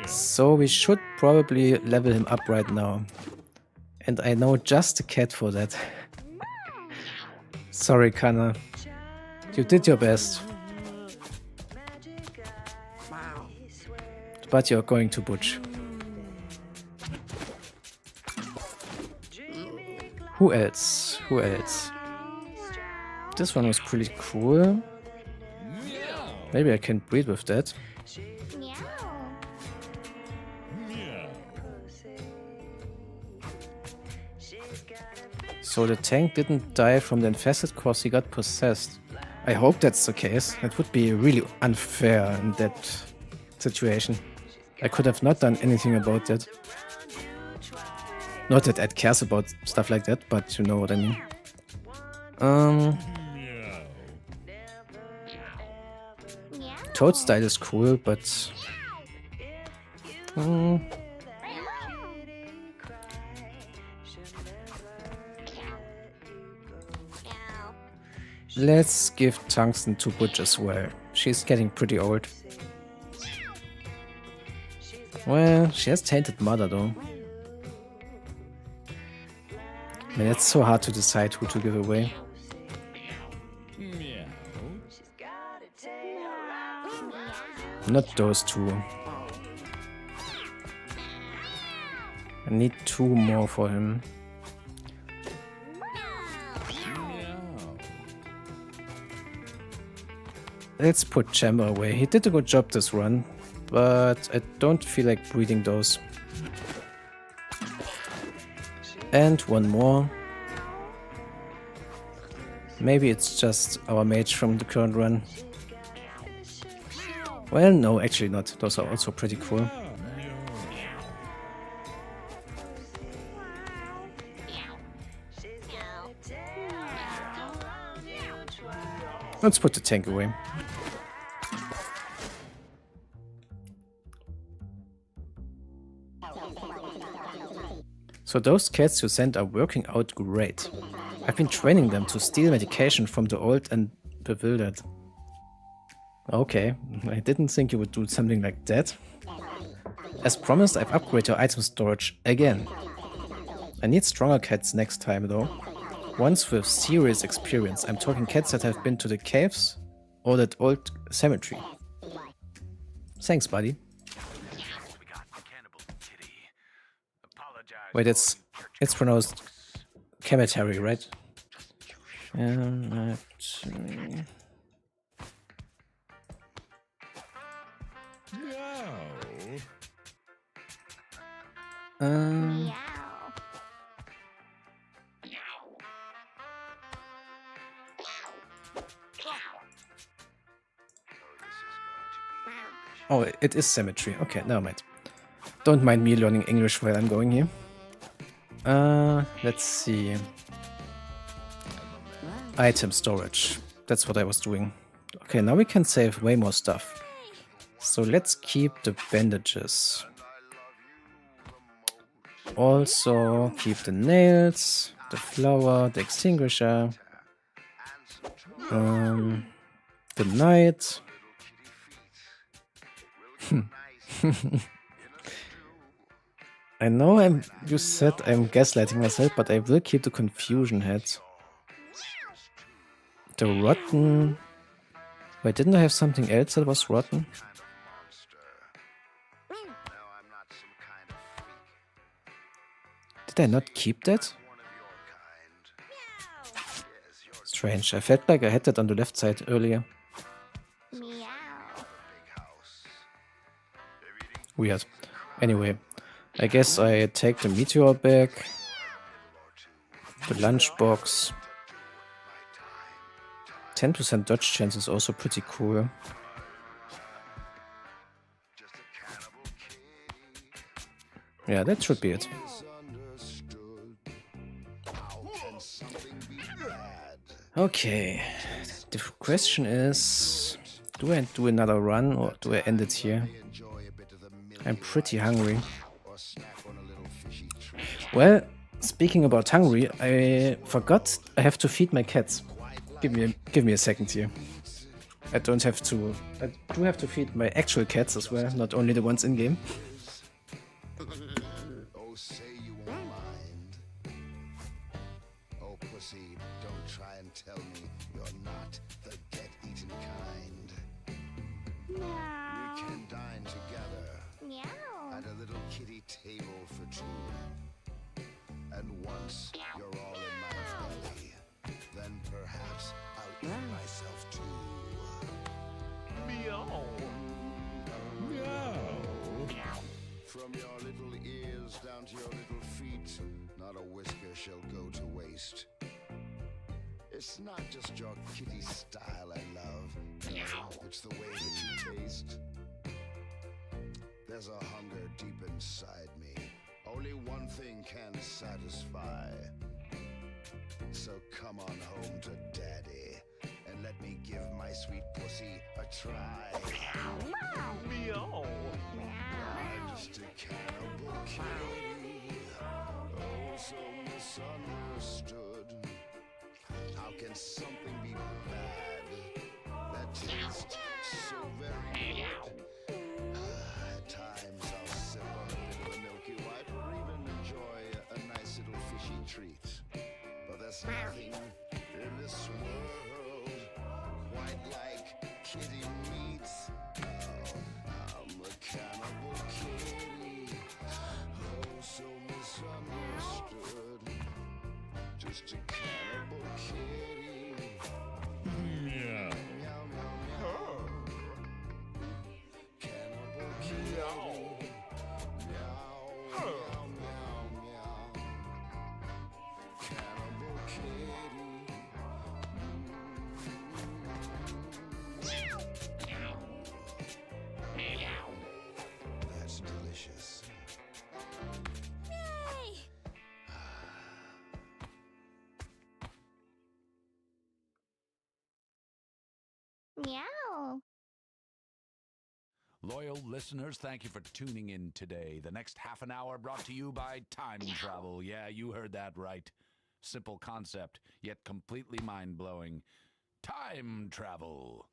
So we should probably level him up right now. And I know just a cat for that. Sorry, Kana. You did your best. But you're going to Butch. Who else? Who else? This one was pretty cool. Maybe I can breed with that. So the tank didn't die from the infested cause he got possessed. I hope that's the case. It would be really unfair in that situation. I could have not done anything about that. Not that Ed cares about stuff like that, but you know what I mean. Toadstyle is cool, but... let's give Tungsten to Butch as well. She's getting pretty old. Well, she has Tainted Mother though. I mean, it's so hard to decide who to give away. Not those two. I need 2 more for him. Let's put Chamber away. He did a good job this run, but I don't feel like breeding those. And 1 more. Maybe it's just our mage from the current run. Well, no, actually not. Those are also pretty cool. Let's put the tank away. So those cats you sent are working out great. I've been training them to steal medication from the old and bewildered. Okay, I didn't think you would do something like that. As promised, I've upgraded your item storage again. I need stronger cats next time though. Ones with serious experience. I'm talking cats that have been to the caves or that old cemetery. Thanks, buddy. Wait, it's pronounced cemetery, right? Oh, it is cemetery. Okay, never mind. Don't mind me learning English while I'm going here. Let's see. Item storage. That's what I was doing. Okay, now we can save way more stuff. So let's keep the bandages. Also keep the nails, the flower, the extinguisher, the knight. I know you said I'm gaslighting myself, but I will keep the confusion head. The rotten... Wait, didn't I have something else that was rotten? Did I not keep that? Strange. I felt like I had that on the left side earlier. Weird. Anyway, I guess I take the meteor back. The lunchbox. 10% dodge chance is also pretty cool. Yeah, that should be it. Okay, the question is, do I do another run or do I end it here? I'm pretty hungry. Well, speaking about hungry, I forgot I have to feed my cats. Give me a second here. I do have to feed my actual cats as well, not only the ones in game. Oh, say you won't mind. Oh, pussy, don't try and tell me you're not the get-eaten kind. We can dine together at a little kitty table for two. And once you're all in my belly, then perhaps I'll eat myself too. Meow. From your little ears down to your little feet, not a whisker shall go to waste. It's not just your kitty style I love, no, it's the way that you taste. There's a hunger deep inside me, only one thing can satisfy. So come on home to Daddy, and let me give my sweet pussy a try. Meow. I'm just a cannibal kitty, oh so misunderstood. How can something be bad that tastes so very good? At times I'll sip on a bit of the Milky White or even enjoy a nice little fishy treat. But there's nothing in this world quite like kitty meat. Oh, I'm a cannibal kitty, oh so misunderstood. Just a cannibal kitty. Meow. Meow, meow, meow. Cannibal kitty. Meow, meow, meow, meow. Cannibal kitty. That's delicious. Meow. Loyal listeners, thank you for tuning in today. The next half an hour brought to you by time travel. Yeah, you heard that right. Simple concept, yet completely mind-blowing. Time travel.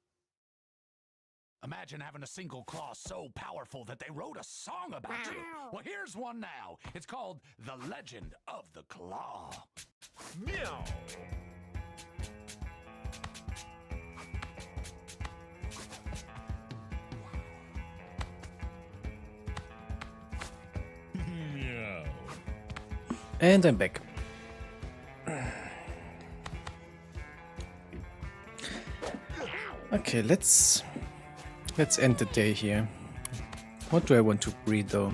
Imagine having a single claw so powerful that they wrote a song about you. Well, here's one now. It's called The Legend of the Claw. Meow. Meow. And I'm back. Okay, let's end the day here. What do I want to breed though?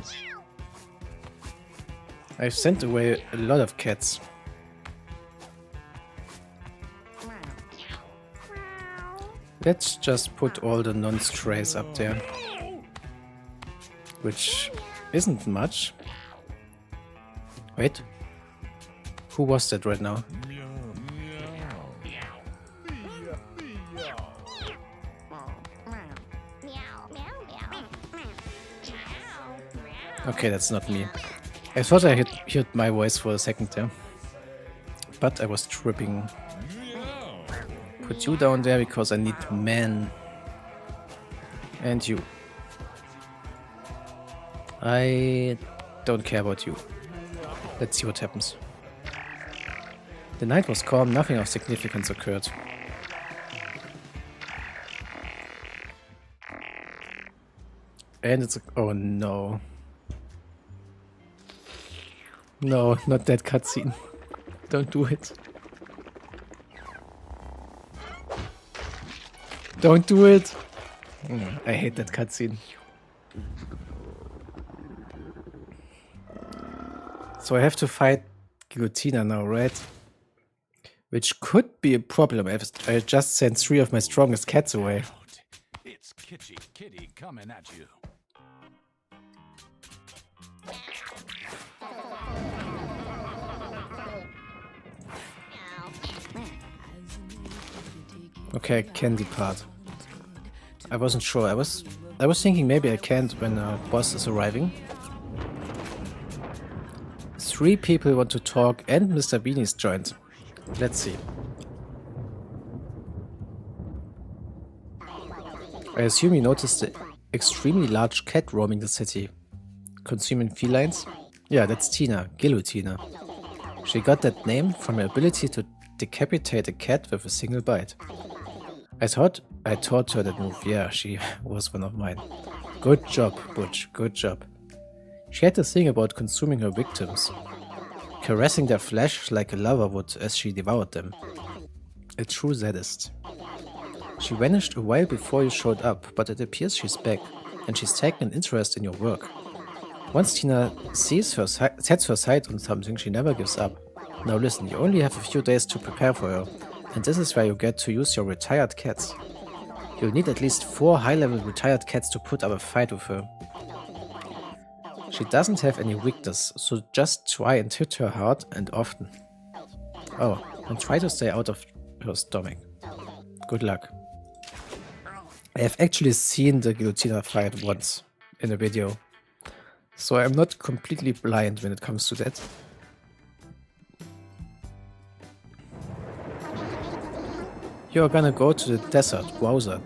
I've sent away a lot of cats. Let's just put all the non-strays up there. Which isn't much. Wait. Who was that right now? Okay, that's not me. I thought I heard my voice for a second there. But I was tripping. Put you down there because I need men. And you. I don't care about you. Let's see what happens. The night was calm, nothing of significance occurred. And it's... oh no. No, not that cutscene. Don't do it. Don't do it. I hate that cutscene. So I have to fight Guillotina now, right? Which could be a problem if I just sent 3 of my strongest cats away. It's Kitty Kitty coming at you. Okay, I can depart. I wasn't sure. I was thinking maybe I can't when a boss is arriving. 3 people want to talk and Mr. Beanie's joined. Let's see. I assume you noticed the extremely large cat roaming the city. Consuming felines? Yeah, that's Tina, Guillotina. She got that name from her ability to decapitate a cat with a single bite. I taught her that move. Yeah, she was one of mine. Good job, Butch, good job. She had a thing about consuming her victims, caressing their flesh like a lover would as she devoured them. A true sadist. She vanished a while before you showed up, but it appears she's back, and she's taken an interest in your work. Once Tina sets her sight on something, she never gives up. Now listen, you only have a few days to prepare for her, and this is where you get to use your retired cats. You'll need at least 4 high-level retired cats to put up a fight with her. She doesn't have any weakness, so just try and hit her hard and often. Oh, and try to stay out of her stomach. Good luck. I have actually seen the Guillotina fight once in a video, so I'm not completely blind when it comes to that. You're gonna go to the desert. Wowza,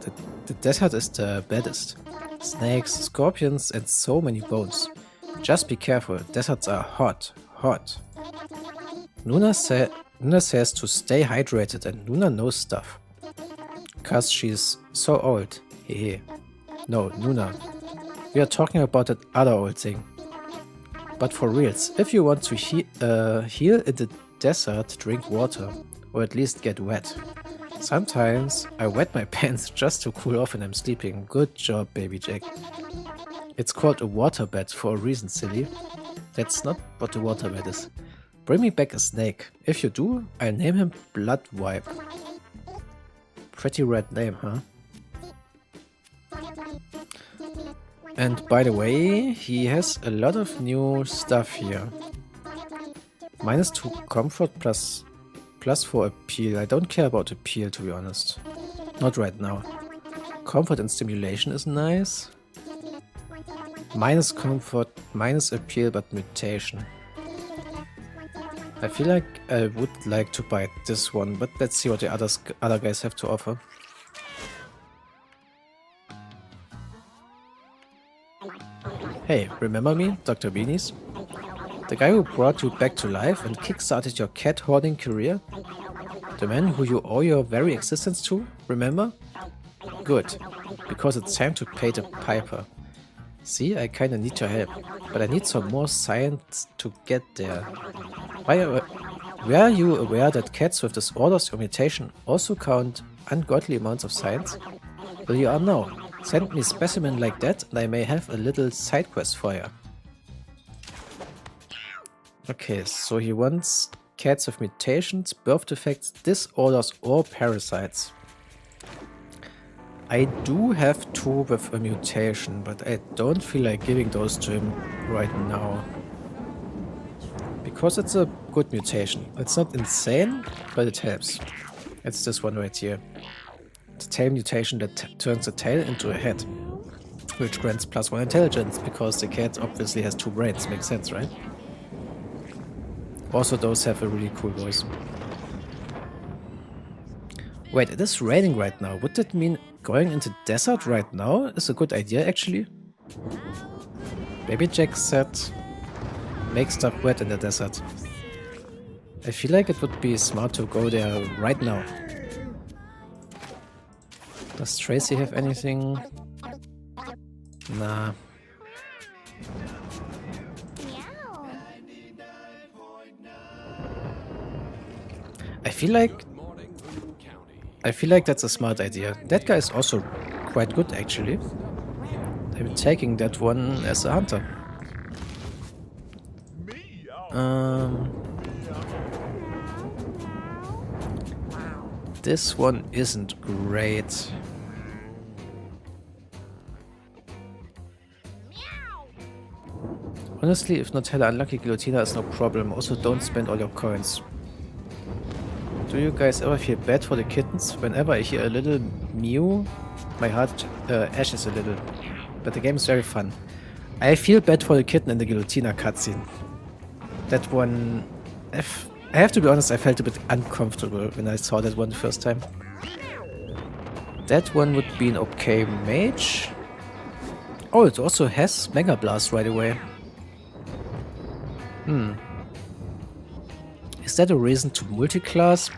the desert is the baddest. Snakes, scorpions, and so many bones. Just be careful, deserts are hot, hot. Luna says to stay hydrated, and Luna knows stuff. 'Cause she's so old. Hehe. No, Luna. We are talking about that other old thing. But for reals, if you want to heal in the desert, drink water. Or at least get wet. Sometimes I wet my pants just to cool off when I'm sleeping. Good job, baby Jack. It's called a waterbed for a reason, silly. That's not what a waterbed is. Bring me back a snake. If you do, I'll name him Bloodwipe. Pretty red name, huh? And by the way, he has a lot of new stuff here. -2 comfort plus +4 appeal. I don't care about appeal, to be honest. Not right now. Comfort and stimulation is nice. -comfort, -appeal, but mutation. I feel like I would like to buy this one, but let's see what the other guys have to offer. Hey, remember me, Dr. Beanies? The guy who brought you back to life and kickstarted your cat hoarding career? The man who you owe your very existence to, remember? Good, because it's time to pay the piper. See, I kinda need your help, but I need some more science to get there. Were you aware that cats with disorders or mutation also count ungodly amounts of science? Well, you are now. Send me a specimen like that and I may have a little side quest for you. Okay, so he wants cats with mutations, birth defects, disorders or parasites. I do have 2 with a mutation, but I don't feel like giving those to him right now. Because it's a good mutation. It's not insane, but it helps. It's this one right here. The tail mutation that turns the tail into a head. Which grants +1 intelligence, because the cat obviously has 2 brains. Makes sense, right? Also, those have a really cool voice. Wait, it is raining right now. Would that mean going into desert right now is a good idea, actually? Baby Jack said, make stuff wet in the desert. I feel like it would be smart to go there right now. Does Tracy have anything? Nah. feel like that's a smart idea. That guy is also quite good actually. I'm taking that one as a hunter. This one isn't great. Honestly, if not hella unlucky, Guillotina is no problem. Also, don't spend all your coins. Do you guys ever feel bad for the kittens? Whenever I hear a little mew, my heart ashes a little. But the game is very fun. I feel bad for the kitten in the Guillotina cutscene. That one... I have to be honest, I felt a bit uncomfortable when I saw that one the first time. That one would be an okay mage. Oh, it also has Mega Blast right away. Is that a reason to multi-class?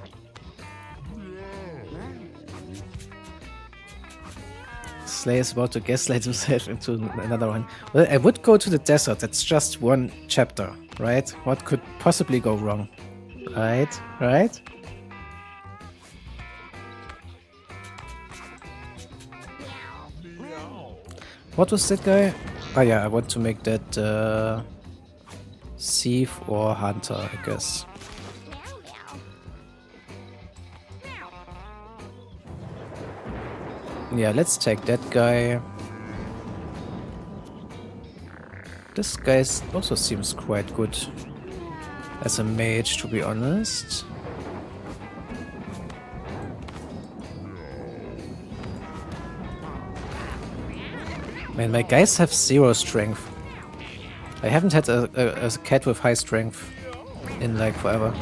Slay is about to gaslight himself into another one. Well, I would go to the desert. That's just one chapter, right? What could possibly go wrong? Right? Right? What was that guy? Oh yeah, I want to make that thief or hunter, I guess. Yeah, let's take that guy. This guy also seems quite good as a mage, to be honest. Man, my guys have 0 strength. I haven't had a cat with high strength in like forever.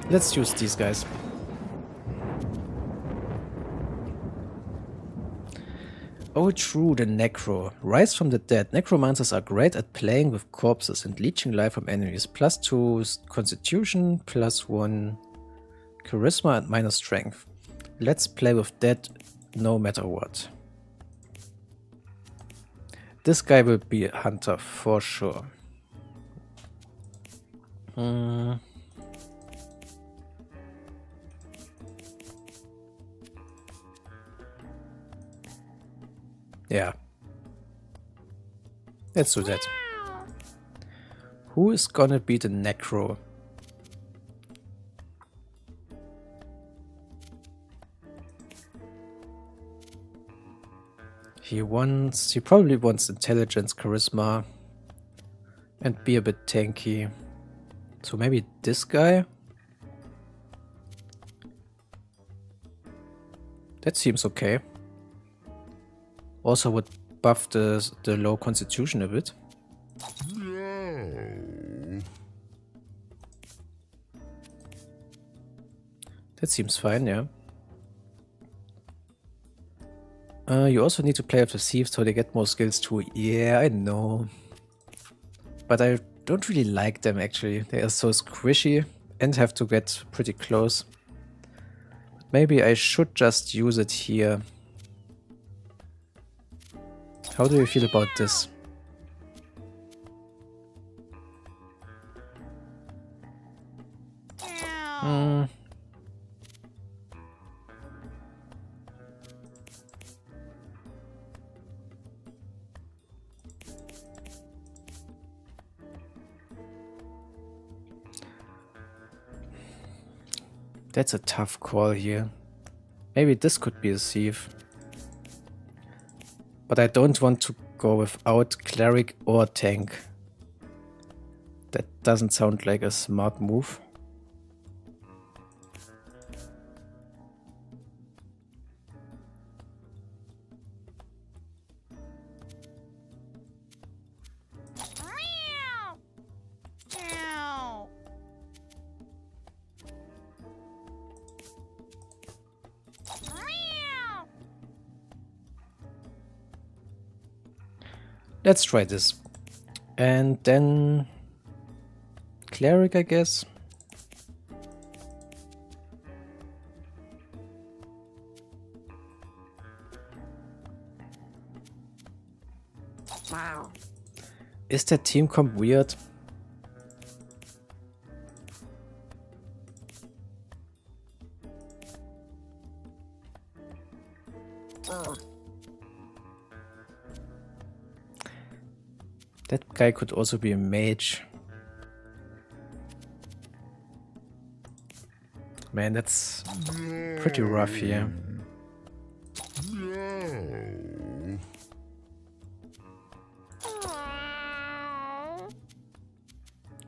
Let's use these guys. Oh true, the Necro. Rise from the dead. Necromancers are great at playing with corpses and leeching life from enemies. +2 constitution, +1 charisma and minus strength. Let's play with that no matter what. This guy will be a hunter for sure. Yeah. Let's do that. Who is gonna be the Necro? He probably wants intelligence, charisma, and be a bit tanky. So maybe this guy? That seems okay. Also would buff the low constitution a bit. That seems fine, yeah. You also need to play with the thieves so they get more skills too. Yeah, I know. But I don't really like them actually. They are so squishy and have to get pretty close. Maybe I should just use it here. How do you feel about this? That's a tough call here. Maybe this could be a thief. But I don't want to go without cleric or tank. That doesn't sound like a smart move. Let's try this. And then cleric, I guess. Is that team comp weird? That guy could also be a mage. Man, that's pretty rough here.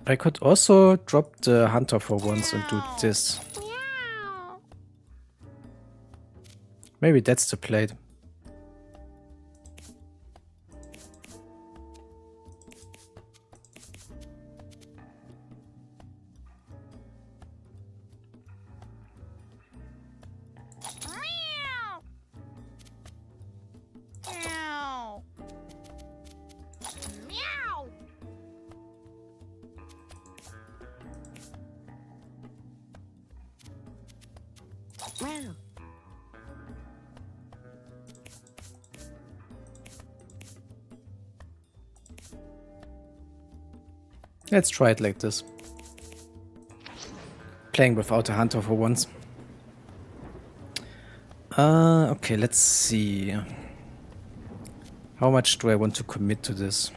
I could also drop the hunter for once and do this. Maybe that's the play. Let's try it like this. Playing without a hunter for once. Okay, let's see. How much do I want to commit to this?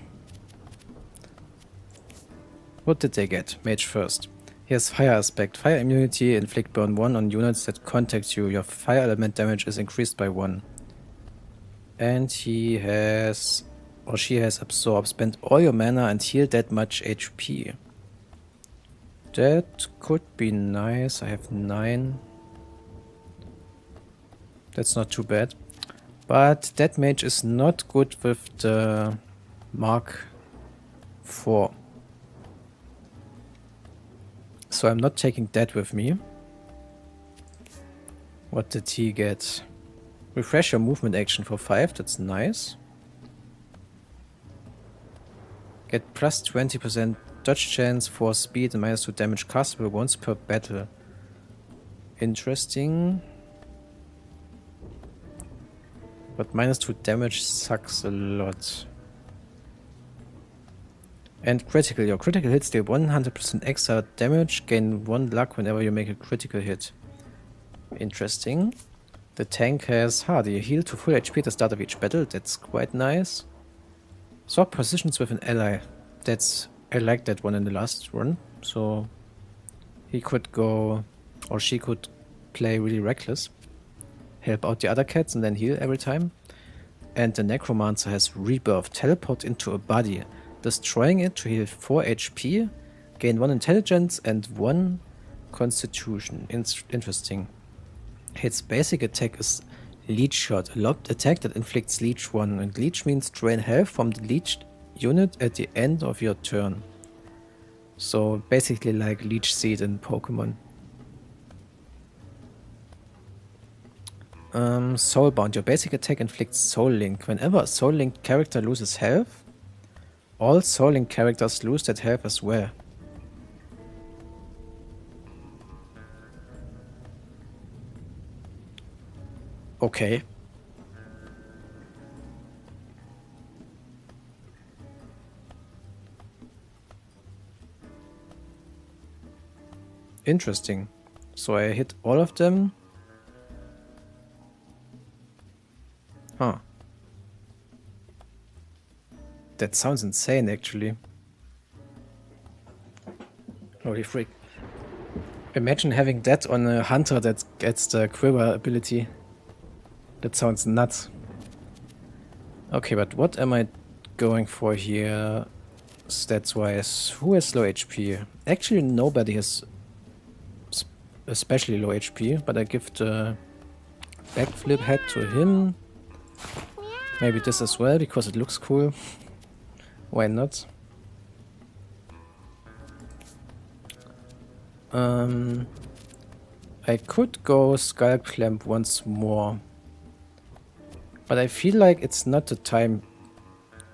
What did they get? Mage first. He has fire aspect. Fire immunity, inflict burn 1 on units that contact you. Your fire element damage is increased by 1. And he has, or she has absorbed. Spend all your mana and heal that much HP. That could be nice. I have 9. That's not too bad. But that mage is not good with the Mark 4. So I'm not taking that with me. What did he get? Refresh your movement action for 5. That's nice. Get plus 20% dodge chance for speed and minus 2 damage castable once per battle. Interesting. But minus 2 damage sucks a lot. And critical. Your critical hits deal 100% extra damage. Gain 1 luck whenever you make a critical hit. Interesting. The tank has hardy. Heal to full HP at the start of each battle. That's quite nice. Swap positions with an ally. I like that one in the last run. So he could go, or she could play really reckless. Help out the other cats and then heal every time. And the Necromancer has Rebirth. Teleport into a body. Destroying it to heal 4 HP. Gain 1 intelligence and 1 constitution. Interesting. Its basic attack is Leech Shot. A locked attack that inflicts Leech 1. And Leech means drain health from the leeched unit at the end of your turn. So basically like Leech Seed in Pokemon. Soulbound. Your basic attack inflicts Soul Link. Whenever a Soul Link character loses health, all Soul Link characters lose that health as well. Okay. Interesting. So I hit all of them. Huh. That sounds insane, actually. Holy freak. Imagine having that on a hunter that gets the quiver ability. That sounds nuts. Okay, but what am I going for here stats-wise? Who has low HP? Actually, nobody has especially low HP, but I give the backflip head to him. Maybe this as well, because it looks cool. Why not? I could go Skull Clamp once more. But I feel like it's not the time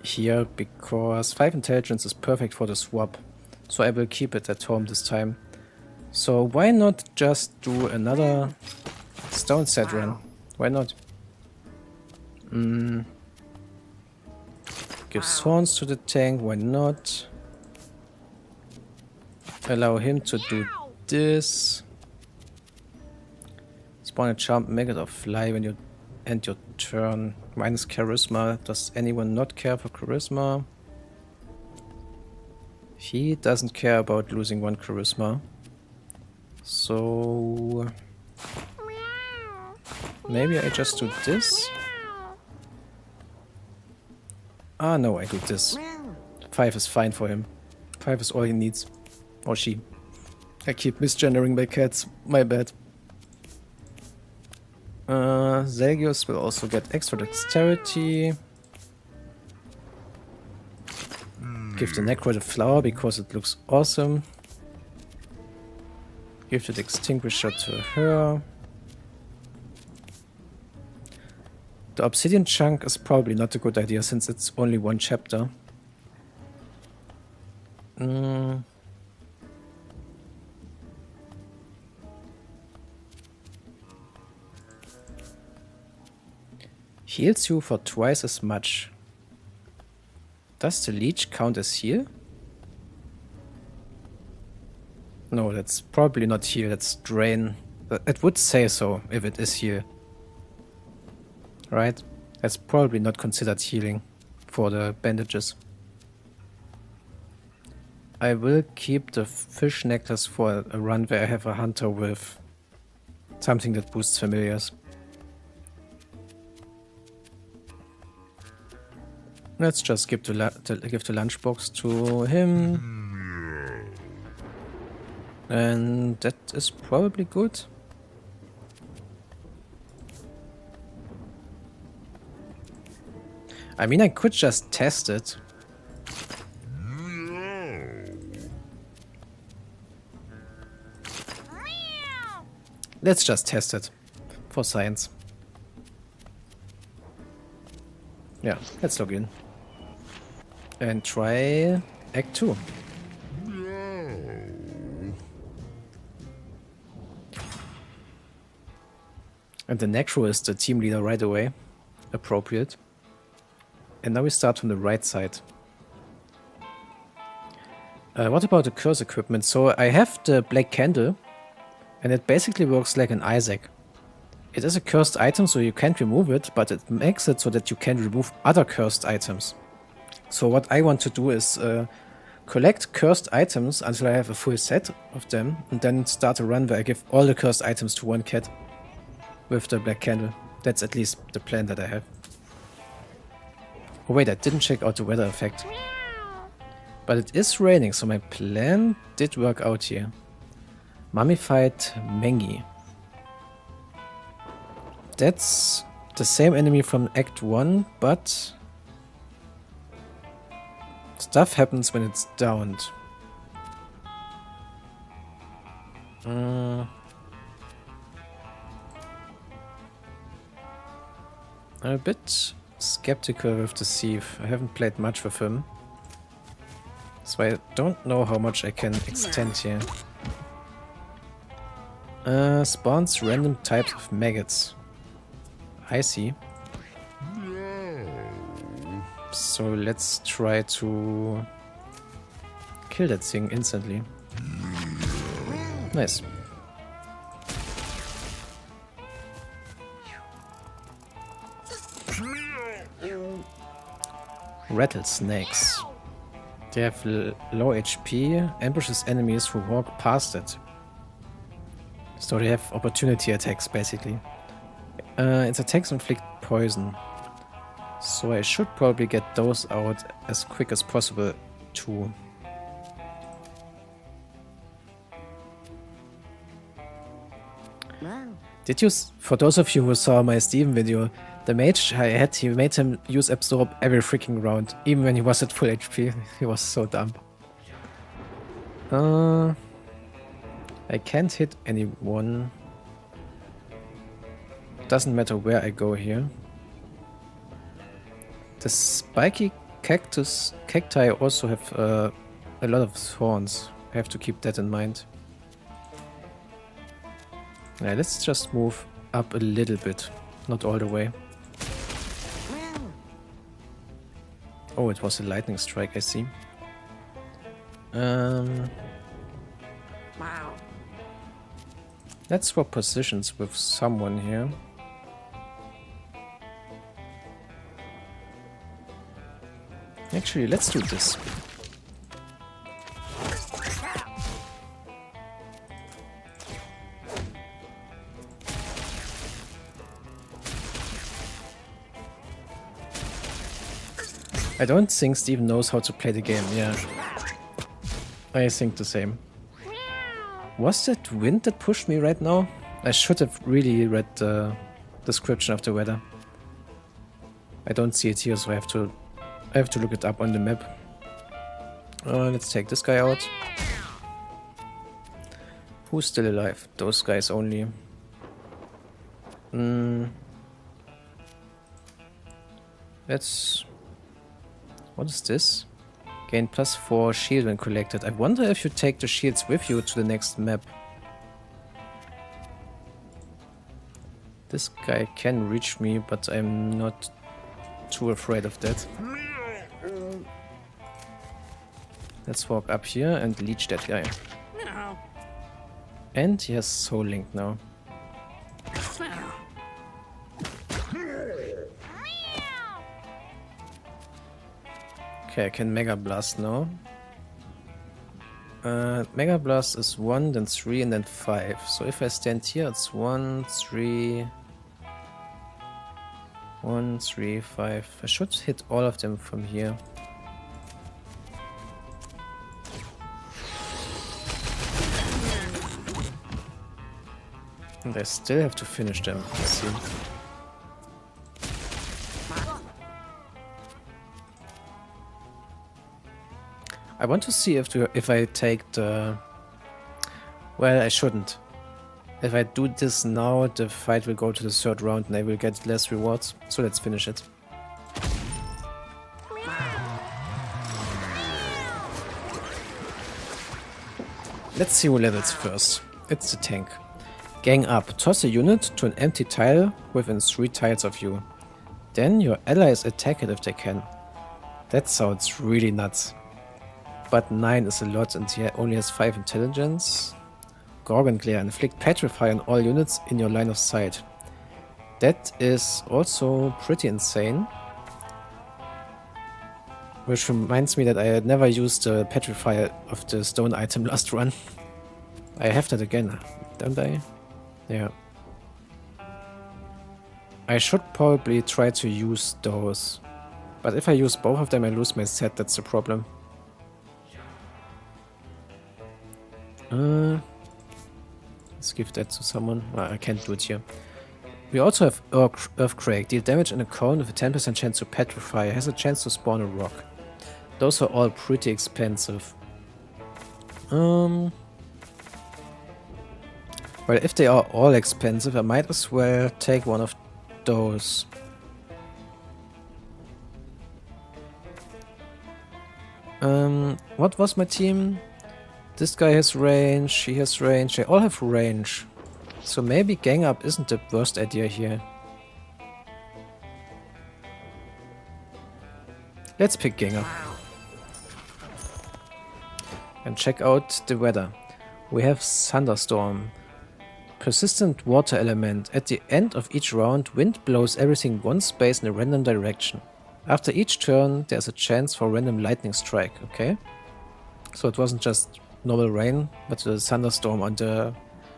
here, because 5 intelligence is perfect for the swap. So I will keep it at home this time. So why not just do another stone set run? Why not? Give give thorns to the tank, why not? Allow him to do this. Spawn a charmed maggot or fly when you end your turn. Minus charisma. Does anyone not care for charisma? He doesn't care about losing 1 charisma. So maybe I just do this. Ah no, I do this. 5 is fine for him. 5 is all he needs. Or she. I keep misgendering my cats. My bad. Zelgius will also get extra dexterity. Give the Necro the flower because it looks awesome. Give the extinguisher to her. The obsidian chunk is probably not a good idea since it's only 1 chapter. Heals you for twice as much. Does the leech count as heal? No, that's probably not heal, that's drain. It would say so if it is heal. Right? That's probably not considered healing for the bandages. I will keep the fish necklace for a run where I have a hunter with something that boosts familiars. Let's just give the lunchbox to him. And that is probably good. I mean, I could just test it. Let's just test it for science. Yeah, let's log in. And try Act 2. And the Necro is the team leader right away. Appropriate. And now we start from the right side. What about the curse equipment? So I have the black candle. And it basically works like an Isaac. It is a cursed item, so you can't remove it, but it makes it so that you can remove other cursed items. So what I want to do is collect cursed items until I have a full set of them, and then start a run where I give all the cursed items to 1 cat with the black candle. That's at least the plan that I have. Oh wait, I didn't check out the weather effect. But it is raining, so my plan did work out here. Mummified Mengi. That's the same enemy from Act 1, but stuff happens when it's downed. I'm a bit skeptical with the Thief. I haven't played much with him, so I don't know how much I can extend here. Spawns random types of maggots. I see. So let's try to kill that thing instantly. Nice. Rattlesnakes. They have low HP, ambushes enemies who walk past it. So they have opportunity attacks basically. Its attacks inflict poison. So I should probably get those out as quick as possible too. Did you, for those of you who saw my Steven video, the mage I had, he made him use absorb every freaking round, even when he was at full HP. He was so dumb. I can't hit anyone. Doesn't matter where I go here. The spiky cacti also have a lot of thorns. I have to keep that in mind. Yeah, let's just move up a little bit, not all the way. Oh, it was a lightning strike, I see. Let's swap positions with someone here. Actually, let's do this. I don't think Steven knows how to play the game, yeah. I think the same. Was that wind that pushed me right now? I should have really read the description of the weather. I don't see it here, so I have to look it up on the map. Let's take this guy out. Who's still alive? Those guys only. Let's... What is this? Gain +4 shield when collected. I wonder if you take the shields with you to the next map. This guy can reach me, but I'm not too afraid of that. Let's walk up here and leech that guy. And he has Soul Link now. Okay, I can Mega Blast now. Mega Blast is 1, then 3, and then 5. So if I stand here, it's 1, 3... 1, 3, 5. I should hit all of them from here. And I still have to finish them, let's see. I want to see if I take the... Well, I shouldn't. If I do this now, the fight will go to the 3rd round and I will get less rewards. So let's finish it. Let's see who levels first. It's the tank. Gang up. Toss a unit to an empty tile within 3 tiles of you. Then your allies attack it if they can. That sounds really nuts. But 9 is a lot and he only has 5 intelligence. Gorgon Glare. Inflict Petrify on all units in your line of sight. That is also pretty insane. Which reminds me that I had never used the Petrify of the stone item last run. I have that again, don't I? Yeah. I should probably try to use those. But if I use both of them I lose my set, that's the problem. Let's give that to someone. I can't do it here. We also have Earthquake. Deal damage in a cone with a 10% chance to petrify. Has a chance to spawn a rock. Those are all pretty expensive. Well, if they are all expensive, I might as well take one of those. What was my team? This guy has range, she has range, they all have range. So maybe gang up isn't the worst idea here. Let's pick gang up. And check out the weather. We have thunderstorm. Persistent water element. At the end of each round, wind blows everything one space in a random direction. After each turn, there's a chance for random lightning strike, okay? So it wasn't just normal rain, but the thunderstorm on the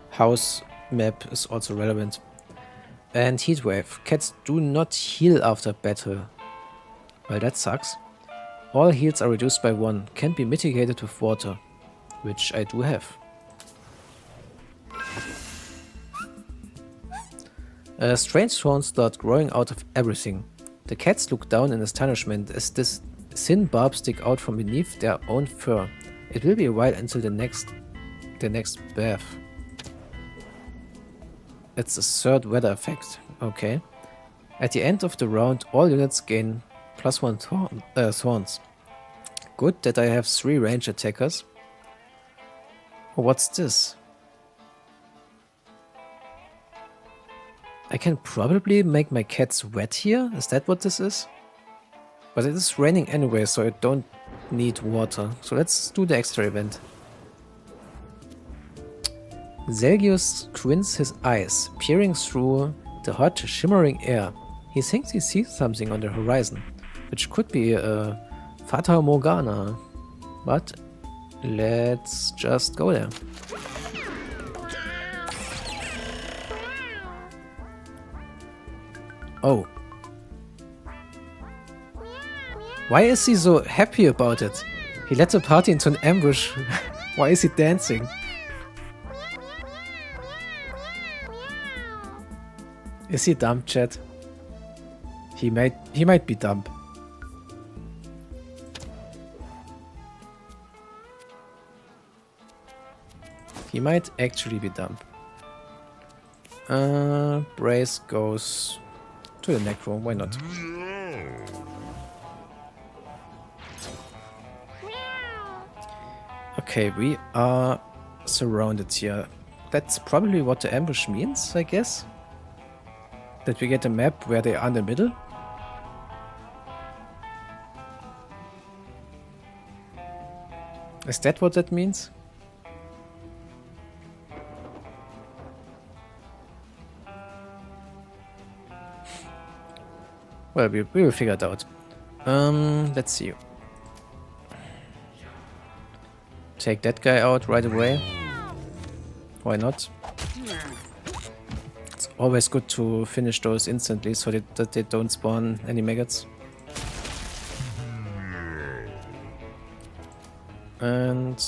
house map is also relevant. And heatwave. Cats do not heal after battle. Well, that sucks. All heals are reduced by 1. Can be mitigated with water, which I do have. Strange thorns start growing out of everything. The cats look down in astonishment as this thin barbs stick out from beneath their own fur. It will be a while until the next bath. It's a 3rd weather effect. Okay. At the end of the round, all units gain +1 thorns. Good that I have 3 range attackers. Oh, what's this? I can probably make my cats wet here? Is that what this is? But it is raining anyway, so I don't need water. So let's do the extra event. Zelgius squints his eyes, peering through the hot, shimmering air. He thinks he sees something on the horizon, which could be a Fata Morgana. But let's just go there. Oh. Why is he so happy about it? He led the party into an ambush. Why is he dancing? Is he dumb, chat? He might be dumb. He might actually be dumb. Brace goes to the necro, why not? Okay, we are surrounded here. That's probably what the ambush means, I guess. That we get a map where they are in the middle. Is that what that means? Well, we will figure it out. Let's see. Take that guy out right away. Why not? It's always good to finish those instantly so that they don't spawn any maggots. And...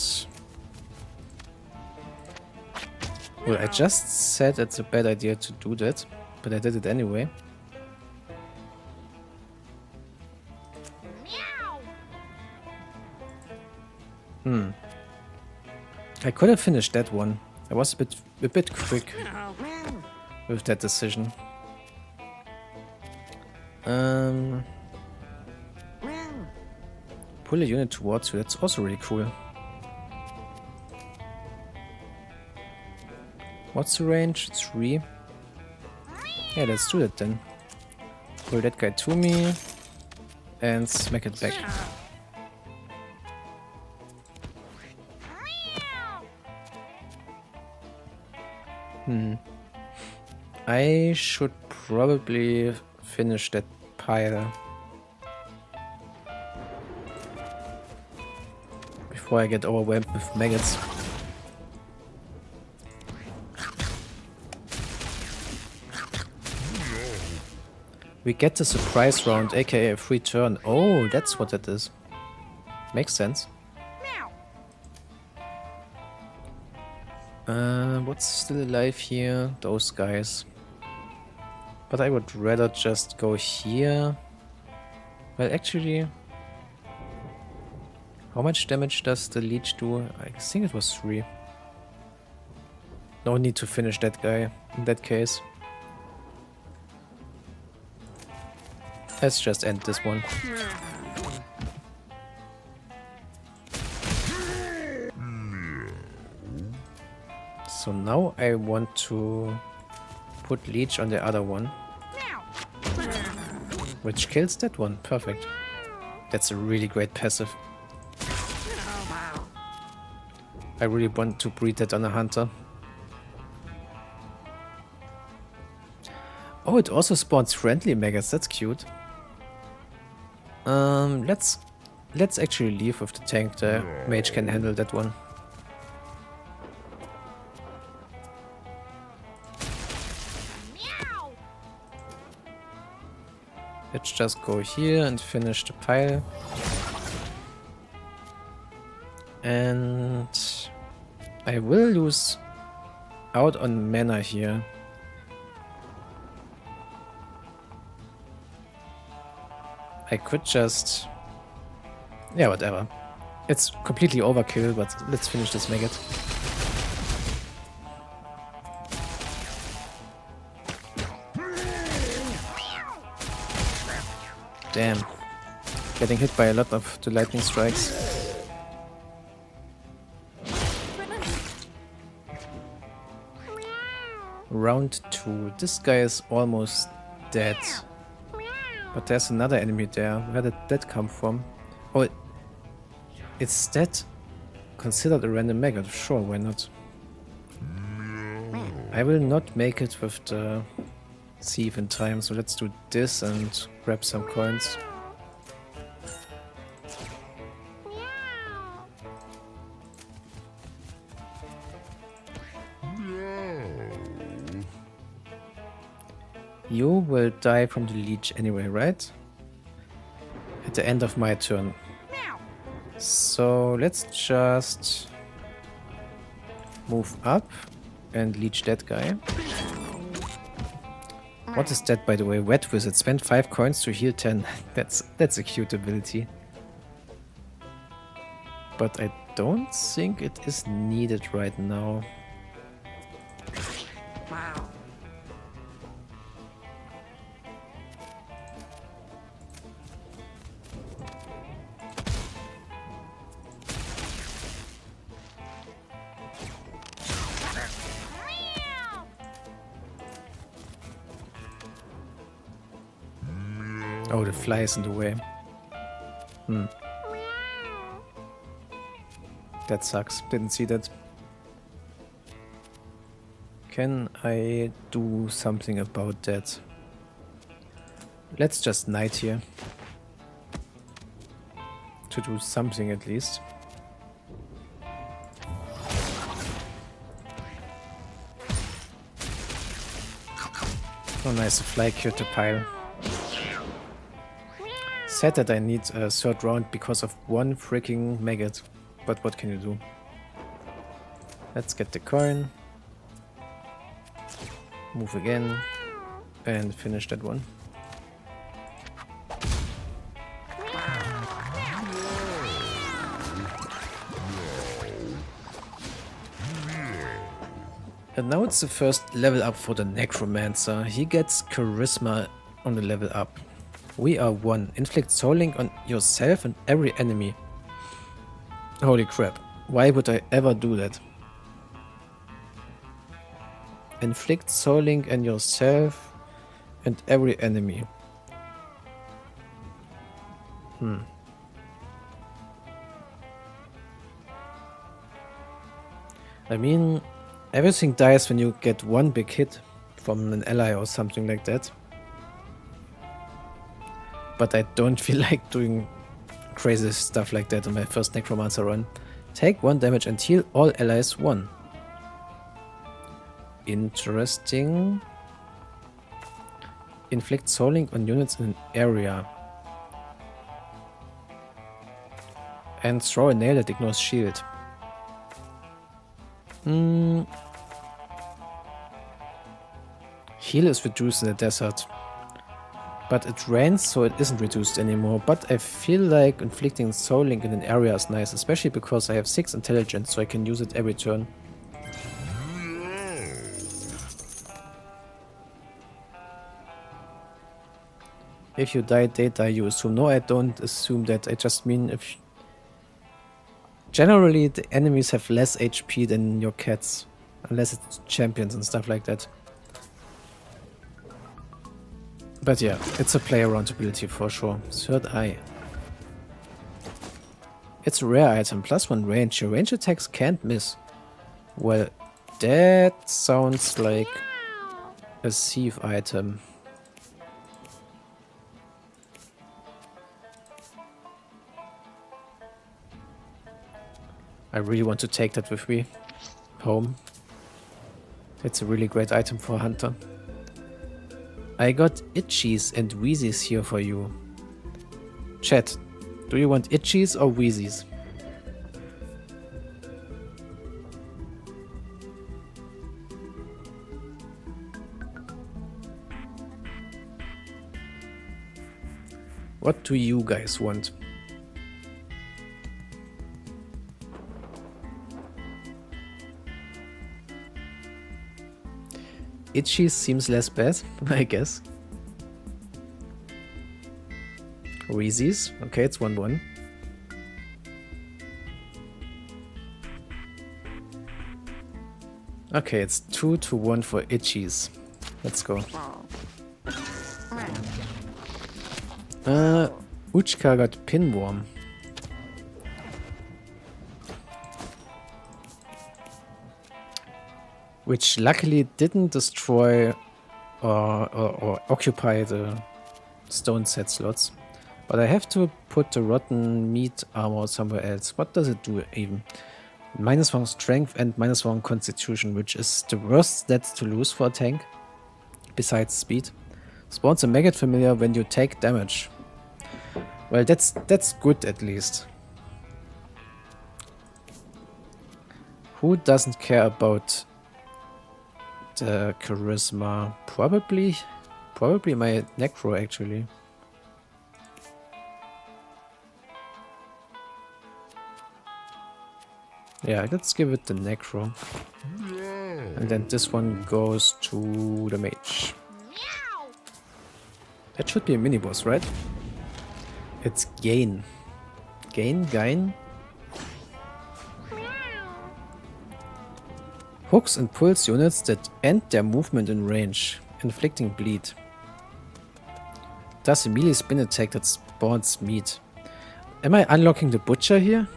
well, I just said it's a bad idea to do that, but I did it anyway. I could have finished that one. I was a bit quick with that decision. Pull a unit towards you, that's also really cool. What's the range? 3. Yeah, let's do that then. Pull that guy to me and smack it back. I should probably finish that pile before I get overwhelmed with maggots. We get the surprise round, aka a free turn. Oh, that's what that is. Makes sense. What's still alive here? Those guys. But I would rather just go here. Well, actually... how much damage does the leech do? I think it was 3. No need to finish that guy in that case. Let's just end this one. So now I want to put leech on the other one, which kills that one. Perfect. That's a really great passive. I really want to breed that on a hunter. Oh, it also spawns friendly maggots. That's cute. Let's actually leave with the tank. The mage can handle that one. Let's just go here and finish the pile. And I will lose out on mana here. I could just... yeah, whatever. It's completely overkill, but let's finish this maggot. Damn. Getting hit by a lot of the lightning strikes. Round 2. This guy is almost dead. But there's another enemy there. Where did that come from? Oh, it's that considered a random maggot. Sure, why not? I will not make it with the sieve in time, so let's do this and grab some coins. You will die from the leech anyway, right? At the end of my turn. So let's just move up and leech that guy. What is that, by the way? Wet Wizard. Spend 5 coins to heal 10. That's a cute ability. But I don't think it is needed right now. Oh, the fly is in the way. That sucks. Didn't see that. Can I do something about that? Let's just knight here. To do something at least. Oh nice, the fly cured the pile. Sad that I need a third round because of one freaking maggot. But what can you do? Let's get the coin. Move again. And finish that one. And now it's the first level up for the Necromancer. He gets Charisma on the level up. We are 1. Inflict soul link on yourself and every enemy. Holy crap. Why would I ever do that? Inflict soul link on yourself and every enemy. I mean, everything dies when you get one big hit from an ally or something like that. But I don't feel like doing crazy stuff like that on my first Necromancer run. Take 1 damage and heal all allies 1. Interesting. Inflict soul link on units in an area. And throw a nail that ignores shield. Heal is reduced in the desert. But it rains, so it isn't reduced anymore. But I feel like inflicting soul link in an area is nice, especially because I have 6 intelligence, so I can use it every turn. If you die, they die, you assume. No, I don't assume that. I just mean if... Generally, the enemies have less HP than your cats. Unless it's champions and stuff like that. But yeah, it's a play around ability for sure. Third Eye. It's a rare item, +1 range. Your range attacks can't miss. Well, that sounds like a thief item. I really want to take that with me home. It's a really great item for a hunter. I got itchies and wheezies here for you. Chat, do you want itchies or wheezies? What do you guys want? Itchy seems less bad, I guess. Wheezies, okay, it's 1-1. Okay, it's 2-1 for itchies. Let's go. Uchka got Pinworm. Which luckily didn't destroy or occupy the stone set slots. But I have to put the rotten meat armor somewhere else. What does it do even? -1 strength and -1 constitution, which is the worst stats to lose for a tank, besides speed. Spawns a maggot familiar when you take damage. Well, that's good at least. Who doesn't care about the charisma? Probably my Necro actually. Yeah, let's give it the Necro. And then this one goes to the Mage. That should be a mini-boss, right? It's Gain. Gain? Hooks and pulls units that end their movement in range, inflicting bleed. Does a melee spin attack that spawns meat. Am I unlocking the Butcher here?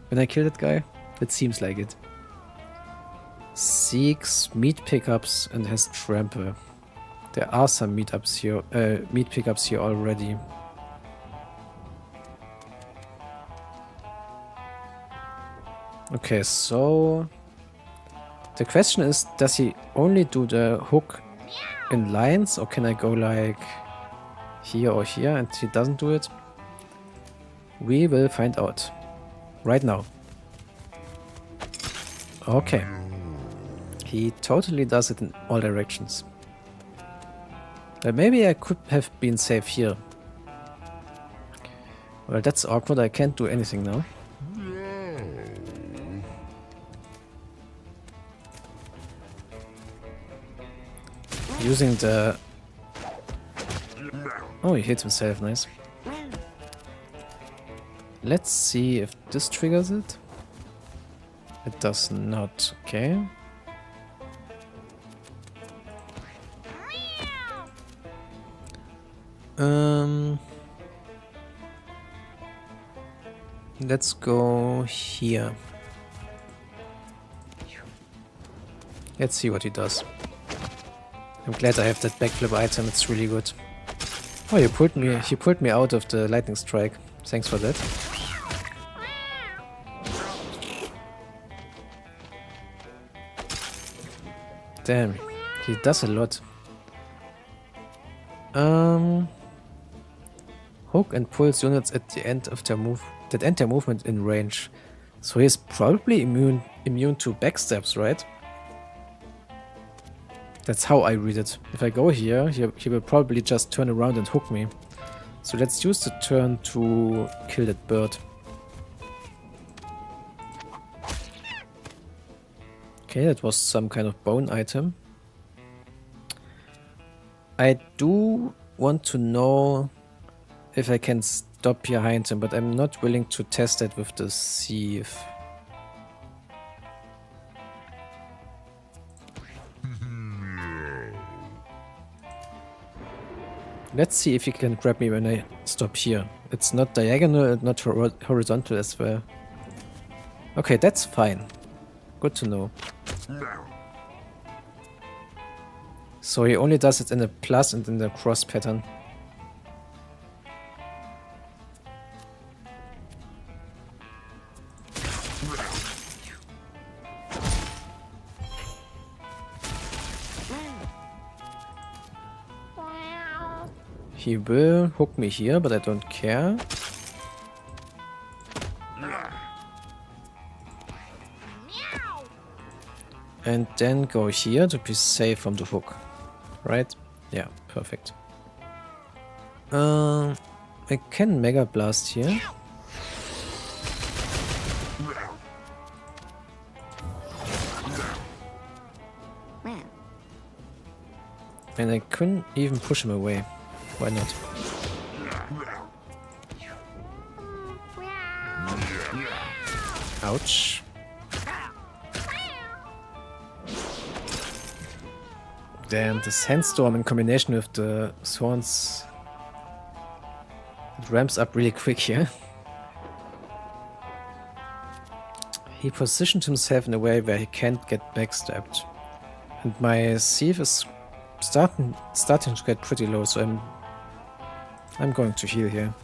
When I kill that guy? It seems like it. Seeks meat pickups and has trample. There are some meat pickups here already. Okay, so the question is, does he only do the hook in lines, or can I go like here or here and he doesn't do it? We will find out right now. Okay. He totally does it in all directions. But maybe I could have been safe here. Well, that's awkward. I can't do anything now. Using the... Oh, he hit himself. Nice. Let's see if this triggers it. It does not. Okay. Let's go here. Let's see what he does. I'm glad I have that backflip item, it's really good. Oh, he pulled me out of the lightning strike. Thanks for that. Damn, he does a lot. Hook and pulls units at the end of their that end their movement in range. So he's probably immune to backstabs, right? That's how I read it. If I go here, he will probably just turn around and hook me. So let's use the turn to kill that bird. Okay, that was some kind of bone item. I do want to know if I can stop behind him, but I'm not willing to test that with the sieve. Let's see if he can grab me when I stop here. It's not diagonal and not horizontal as well. Okay, that's fine. Good to know. So he only does it in a plus and in the cross pattern. He will hook me here, but I don't care. And then go here to be safe from the hook. Right? Yeah, perfect. I can Mega Blast here. And I couldn't even push him away. Why not? Ouch. Damn, the sandstorm in combination with the thorns It ramps up really quick here. He positioned himself in a way where he can't get backstabbed. And my sieve is starting to get pretty low, so I'm going to heal here.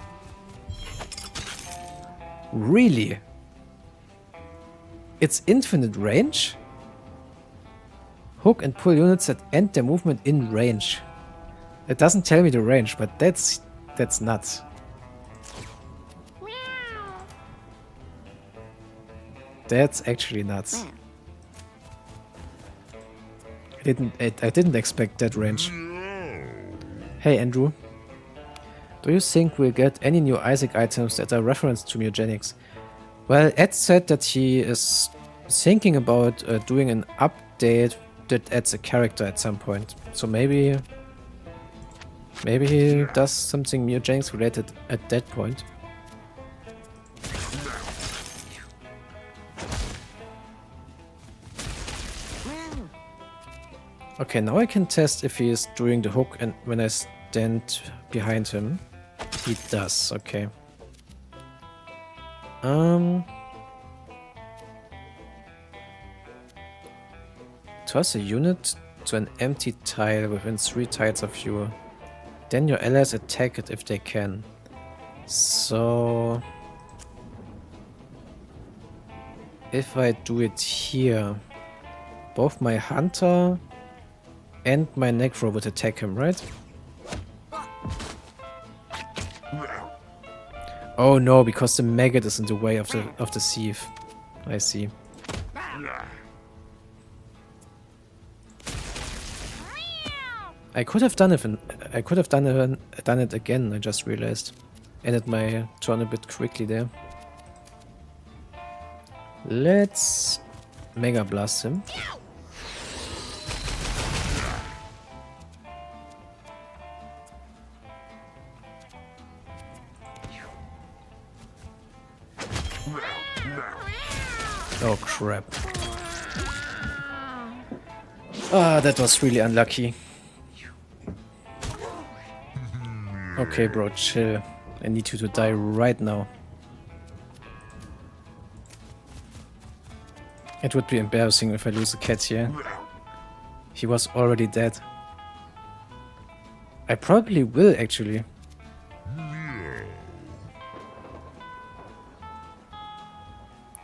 Really? It's infinite range? Hook and pull units that end their movement in range. It doesn't tell me the range, but that's nuts. That's actually nuts. I didn't expect that range. Hey Andrew, do you think we'll get any new Isaac items that are referenced to Mewgenics? Well, Ed said that he is thinking about doing an update that adds a character at some point. So maybe he does something Mewgenics related at that point. Okay, now I can test if he is doing the hook, and when I stand behind him, he does. Okay. Toss a unit to an empty tile within 3 tiles of you. Then your allies attack it if they can. So if I do it here, both my hunter and my necro would attack him, right? Oh no, because the maggot is in the way of the sieve. I see. I could have done it again, I just realized. Ended my turn a bit quickly there. Let's Mega Blast him. Oh crap. Ah, that was really unlucky. Okay, bro, chill. I need you to die right now. It would be embarrassing if I lose a cat here. He was already dead. I probably will, actually.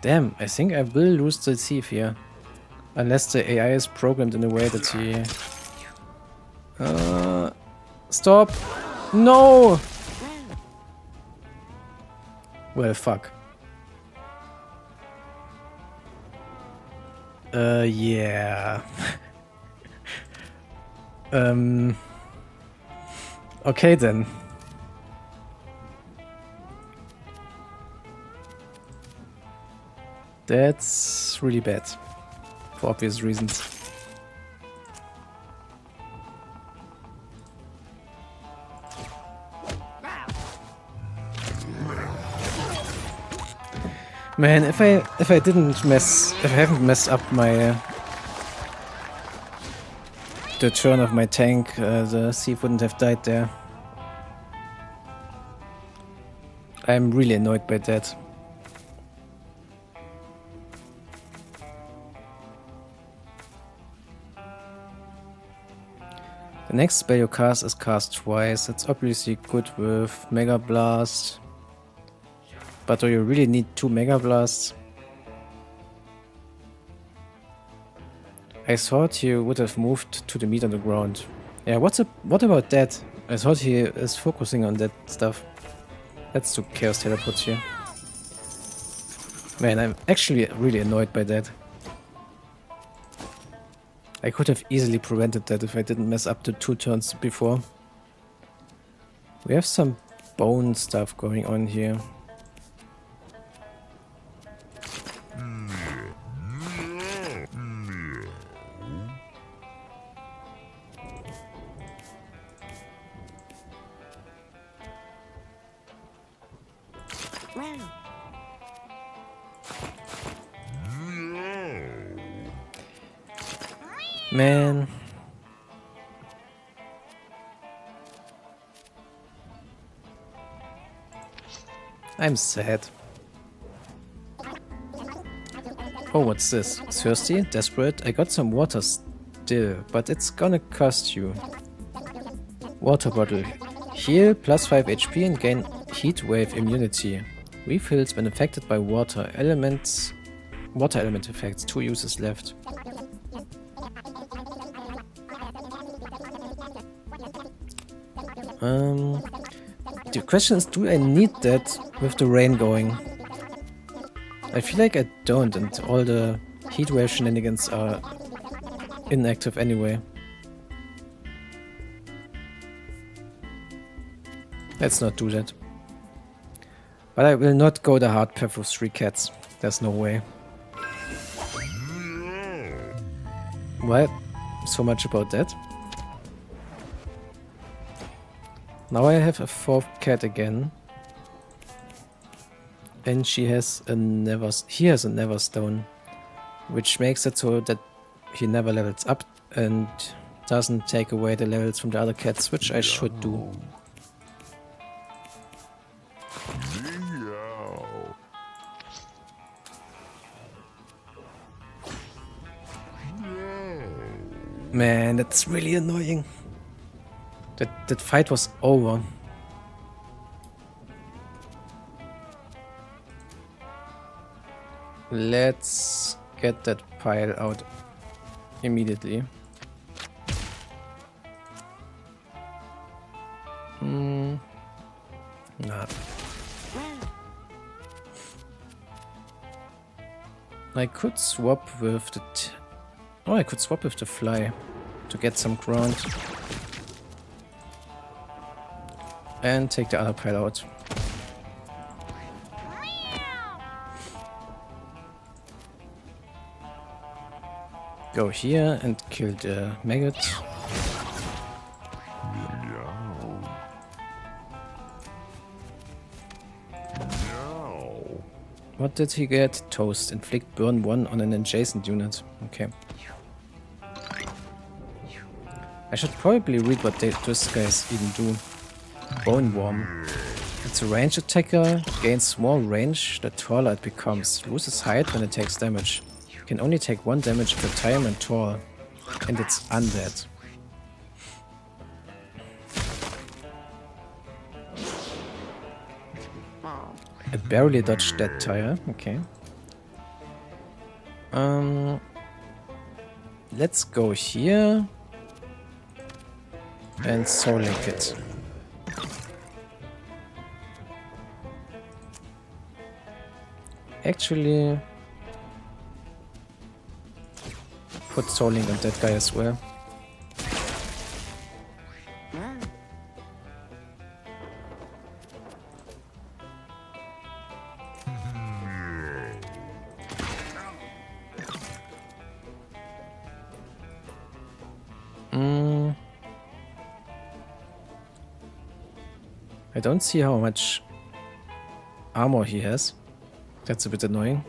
Damn, I think I will lose the thief here. Unless the AI is programmed in a way that he... Stop! No! Well, fuck. Yeah. Okay then. That's really bad. For obvious reasons. Man, if I haven't messed up my the turn of my tank, the thief wouldn't have died there. I'm really annoyed by that. The next spell you cast is cast twice. It's obviously good with Mega Blast. But do you really need 2 Mega Blasts? I thought you would have moved to the meat on the ground. Yeah, what about that? I thought he is focusing on that stuff. Let's do Chaos Teleports here. Man, I'm actually really annoyed by that. I could have easily prevented that if I didn't mess up the 2 turns before. We have some bone stuff going on here. Man. I'm sad. Oh, what's this? Thirsty? Desperate? I got some water still, but it's gonna cost you. Water bottle. Heal, plus 5 HP and gain heat wave immunity. Refills when affected by water. Elements. Water element effects. 2 uses left. The question is, do I need that with the rain going? I feel like I don't, and all the heatwave shenanigans are inactive anyway. Let's not do that. But I will not go the hard path with 3 cats. There's no way. Well, so much about that. Now I have a 4th cat again. And he has a never stone, which makes it so that he never levels up and doesn't take away the levels from the other cats, which I should do. Man, that's really annoying. That fight was over. Let's get that pile out immediately. Nah. I could swap with the I could swap with the fly to get some ground. And take the other pile out. Go here and kill the maggot. What did he get? Toast. Inflict burn 1 on an adjacent unit. Okay. I should probably read what these guys even do. Bone Worm. It's a ranged attacker, gains more range the taller it becomes, loses height when it takes damage. Can only take 1 damage per time and tall. And it's undead. It barely dodged that tire, okay. Let's go here. And Soul Link it. Actually, put Soul Link on that guy as well. I don't see how much armor he has. That's a bit annoying.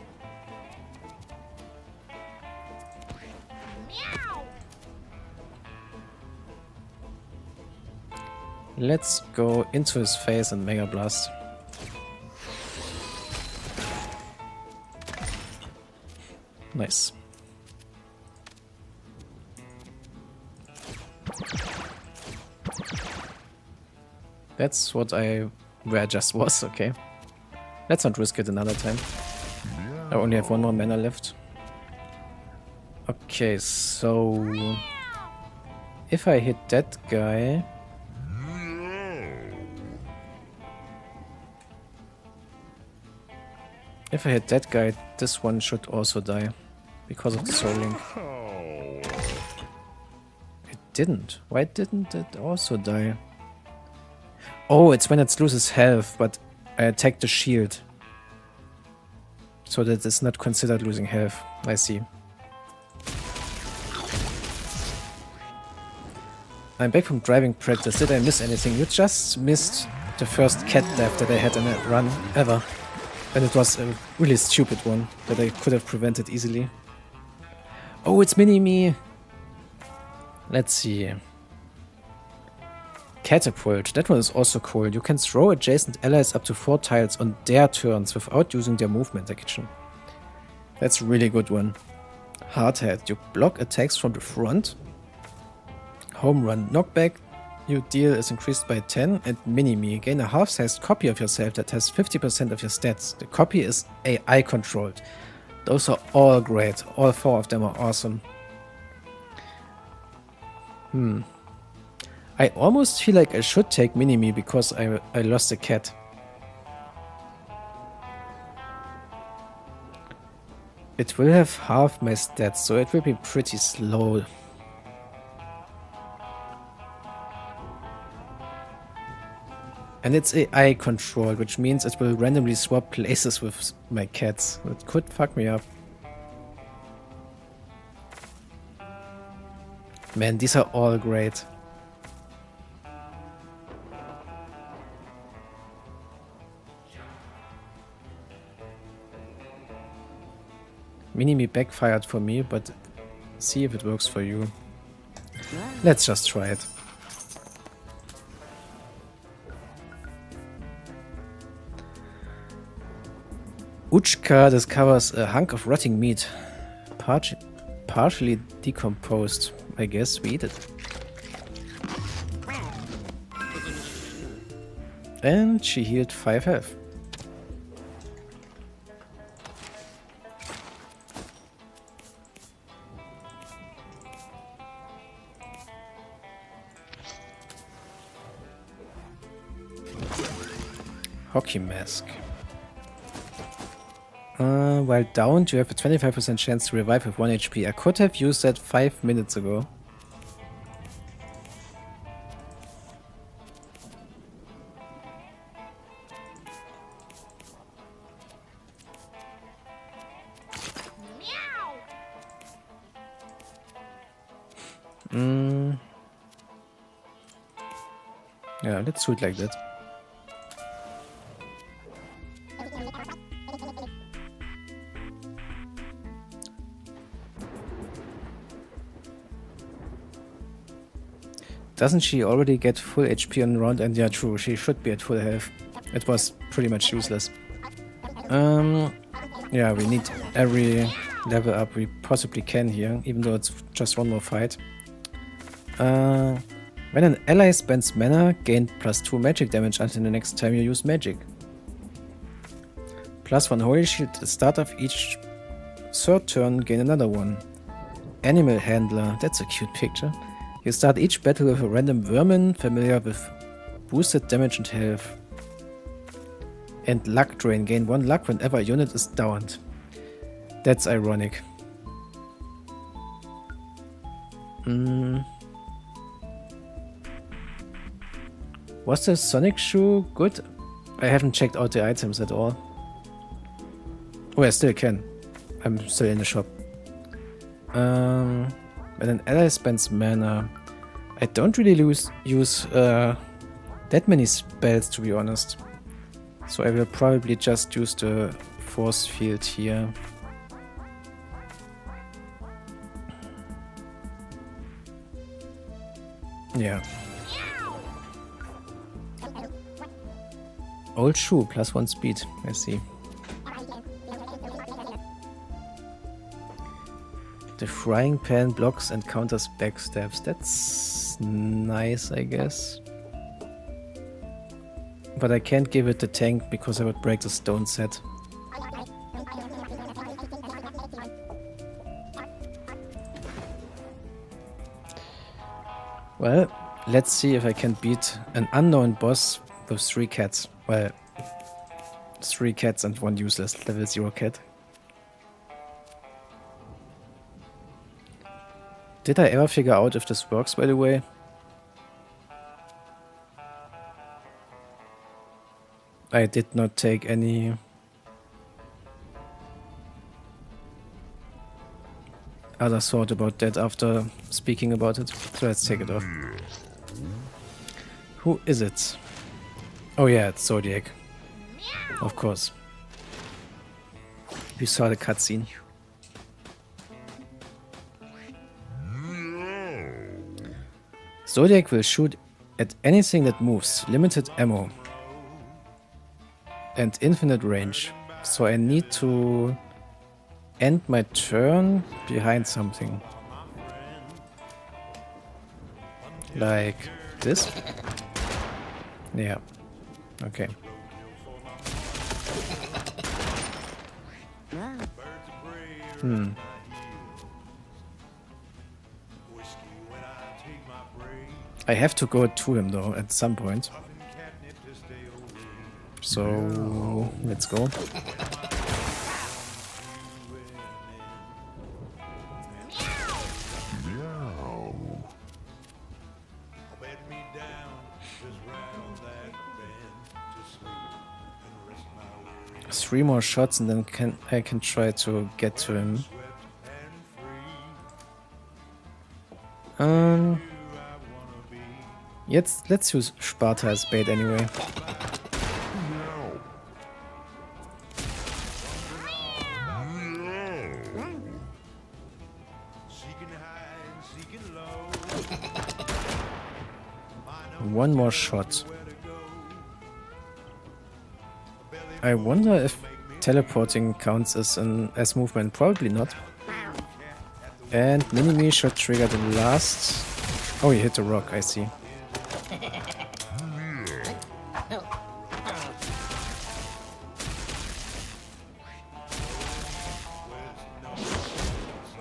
Let's go into his face and Mega Blast. Nice. That's what where I just was, okay. Let's not risk it another time. I only have 1 more mana left. Okay, so if I hit that guy, this one should also die because of the Soul Link. It didn't. Why didn't it also die? Oh, it's when it loses health, but I attacked the shield. So that it's not considered losing health. I see. I'm back from driving practice. Did I miss anything? You just missed the first cat death that I had in a run ever. And it was a really stupid one that I could have prevented easily. Oh, it's Mini-Me! Let's see. Catapult. That one is also cool. You can throw adjacent allies up to 4 tiles on their turns without using their movement action. That's a really good one. Hardhead. You block attacks from the front. Home run. Knockback you deal is increased by 10. And Mini-Me. Gain a half-sized copy of yourself that has 50% of your stats. The copy is AI controlled. Those are all great. All 4 of them are awesome. I almost feel like I should take Mini-Me because I lost a cat. It will have half my stats, so it will be pretty slow. And it's AI controlled, which means it will randomly swap places with my cats. It could fuck me up. Man, these are all great. Mini-Me backfired for me, but see if it works for you. Let's just try it. Uchka discovers a hunk of rotting meat. Partially decomposed. I guess we eat it. And she healed 5 health. Hockey mask. While downed, you have a 25% chance to revive with 1 HP. I could have used that 5 minutes ago. Yeah, let's do it like that. Doesn't she already get full HP on round? And yeah, true, she should be at full health. It was pretty much useless. Yeah, we need every level up we possibly can here, even though it's just one more fight. When an ally spends mana, gain +2 magic damage until the next time you use magic. +1 holy shield at the start of each third turn, gain another one. Animal handler, that's a cute picture. You start each battle with a random vermin familiar with boosted damage and health. And luck drain, gain 1 luck whenever a unit is downed. That's ironic. Was the Sonic shoe good? I haven't checked out the items at all. Oh, I still can. I'm still in the shop. When an ally spends mana, I don't really use that many spells, to be honest. So I will probably just use the force field here. Yeah. Old shoe, +1 speed, I see. The frying pan blocks and counters backstabs. That's nice, I guess. But I can't give it the tank because I would break the stone set. Well, let's see if I can beat an unknown boss with 3 cats. Well, 3 cats and 1 useless level 0 cat. Did I ever figure out if this works, by the way? I did not take any other thought about that after speaking about it. So let's take it off. Who is it? Oh yeah, it's Zodiac. Of course. You saw the cutscene. Zodiac will shoot At anything that moves, limited ammo. And infinite range. So I need to end my turn behind something. Like this? Yeah. Okay. I have to go to him though at some point. So let's go. Three more shots and then I can try to get to him. Let's use Sparta as bait anyway. One more shot. I wonder if teleporting counts as movement. Probably not. And Mini-Me should trigger the last... Oh, he hit the rock, I see.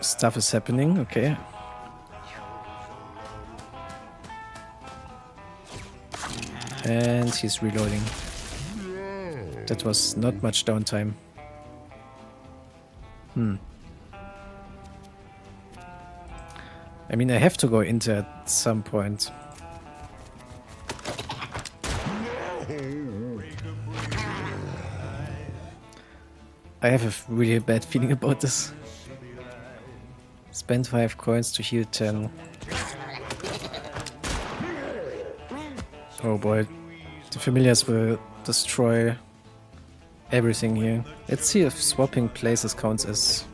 Stuff is happening, okay. And he's reloading. That was not much downtime. I mean, I have to go into at some point. I have a really bad feeling about this. Spend 5 coins to heal 10. Oh boy, the familiars will destroy everything here. Let's see if swapping places counts as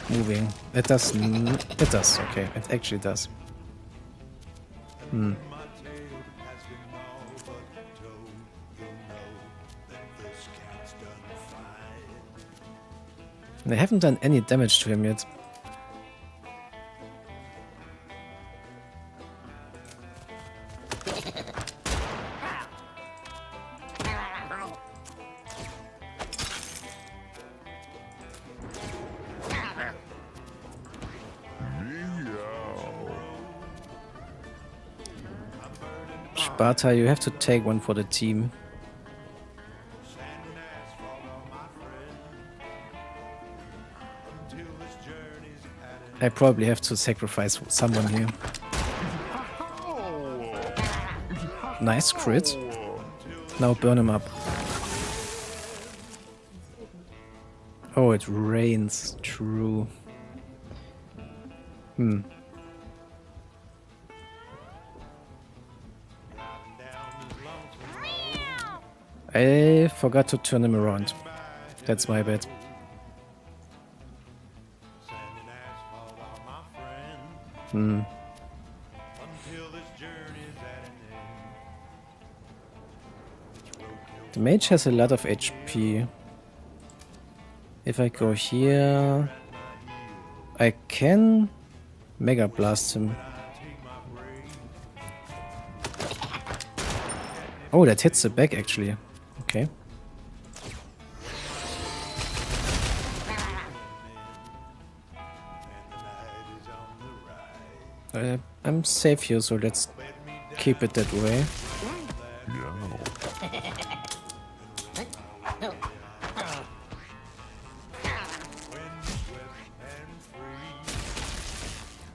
moving. It does. It does. Okay, it actually does. They haven't done any damage to him yet. Sparta, you have to take one for the team. I probably have to sacrifice someone here. Nice crit. Now burn him up. Oh, it rains. True. I forgot to turn him around. That's my bad. The mage has a lot of HP. If I go here, I can Mega Blast him. Oh, that hits the back actually. Okay. I'm safe here, so let's keep it that way.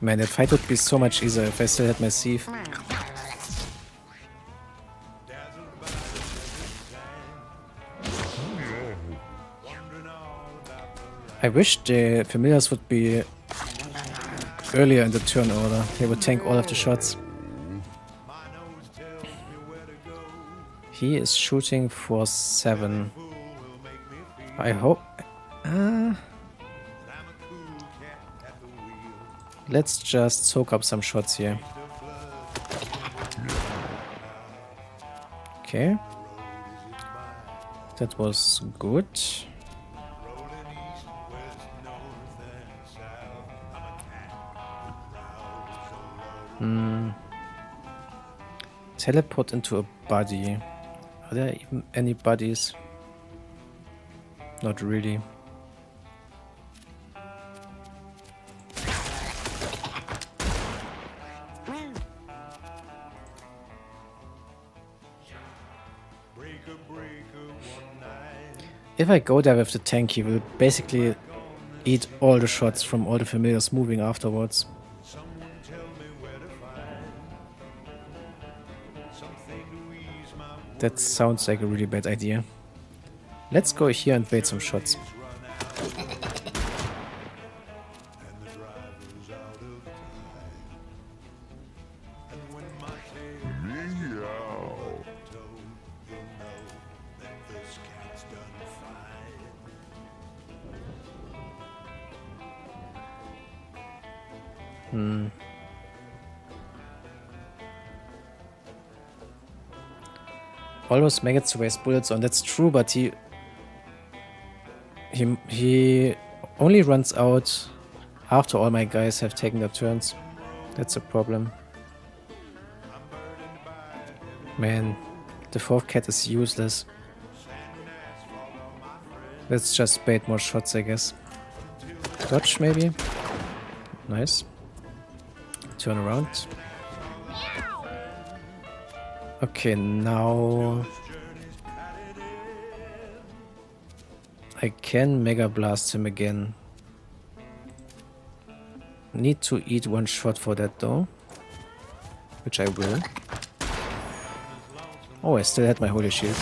Man, that fight would be so much easier if I still had my sieve. I wish the familiars would be earlier in the turn order. They would tank all of the shots. He is shooting for 7. I hope... let's just soak up some shots here. Okay. That was good. Teleport into a body. Are there even any bodies? Not really. If I go there with the tank, he will basically eat all the shots from all the familiars moving afterwards. That sounds like a really bad idea. Let's go here and bait some shots. Almost maggots to waste bullets on, that's true, but he only runs out after all my guys have taken their turns. That's a problem. Man, the fourth cat is useless. Let's just bait more shots, I guess. Dodge, maybe? Nice. Turn around. Okay, now I can Mega Blast him again. Need to eat one shot for that though, which I will. Oh, I still had my Holy Shield.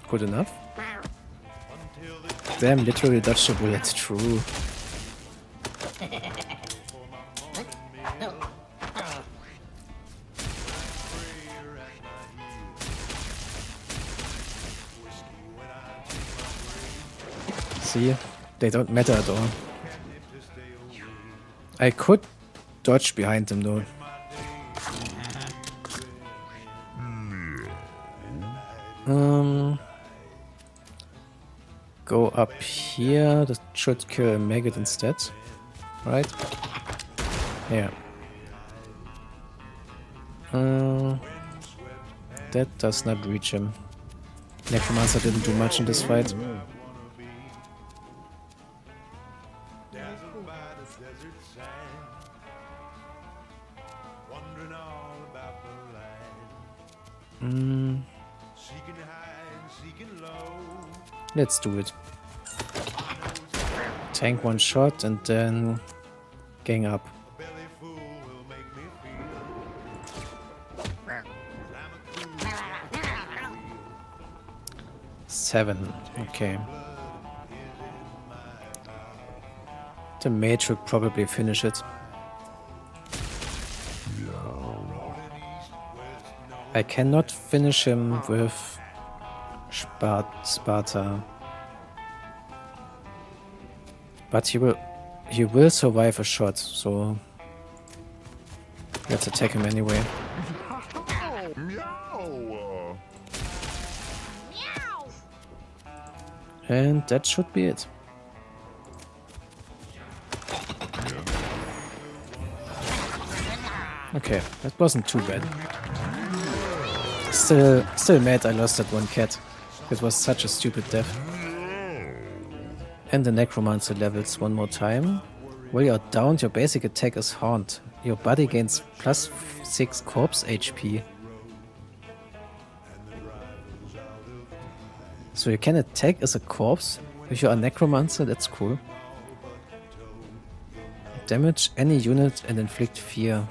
Good enough. Damn, literally dodged a bullet, true. See, they don't matter at all. I could dodge behind them though. Go up here. That should kill a maggot instead, right? Yeah. That does not reach him. Necromancer didn't do much in this fight. Let's do it. Tank one shot and then gang up. Seven. Okay. The mage will probably finish it. I cannot finish him with Sparta. But he will survive a shot, so let's attack him anyway. And that should be it. Okay, that wasn't too bad. Still mad I lost that one cat. It was such a stupid death. And the Necromancer levels one more time. While you're downed, your basic attack is Haunt. Your body gains plus 6 corpse HP. So you can attack as a corpse if you are a Necromancer, that's cool. Damage any unit and inflict fear.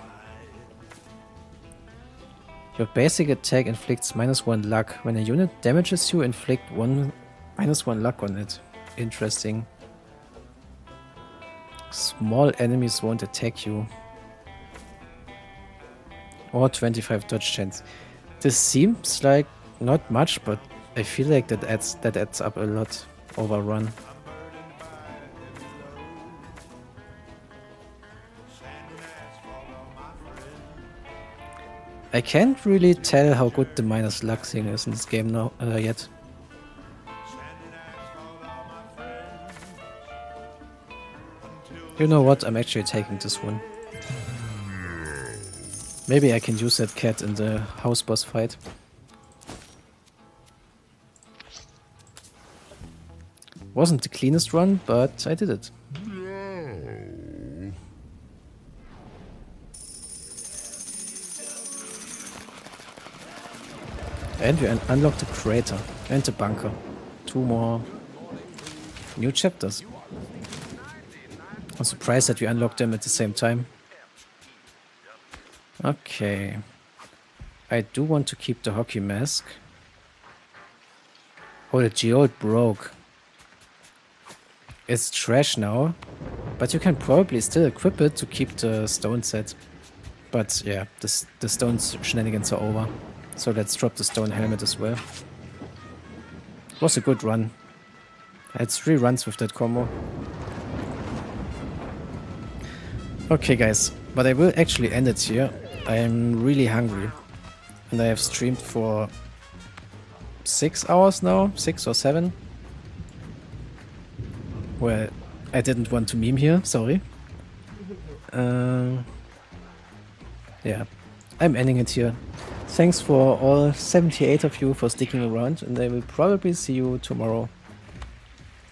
Your basic attack inflicts -1 luck. When a unit damages you, inflict -1 luck on it. Interesting. Small enemies won't attack you. Or 25 dodge chance. This seems like not much, but I feel like that adds up a lot. Overrun. I can't really tell how good the minus luck thing is in this game now yet. You know what? I'm actually taking this one. Maybe I can use that cat in the house boss fight. Wasn't the cleanest run, but I did it. And we unlocked the crater and the bunker. 2 more new chapters. I'm surprised that we unlocked them at the same time. Okay. I do want to keep the hockey mask. Oh, the geode broke. It's trash now, but you can probably still equip it to keep the stone set. But yeah, the stone shenanigans are over. So let's drop the stone helmet as well. It was a good run. I had 3 runs with that combo. Okay guys, but I will actually end it here. I am really hungry. And I have streamed for 6 hours now, 6 or 7. Well, I didn't want to meme here, sorry. Yeah, I'm ending it here. Thanks for all 78 of you for sticking around, and I will probably see you tomorrow.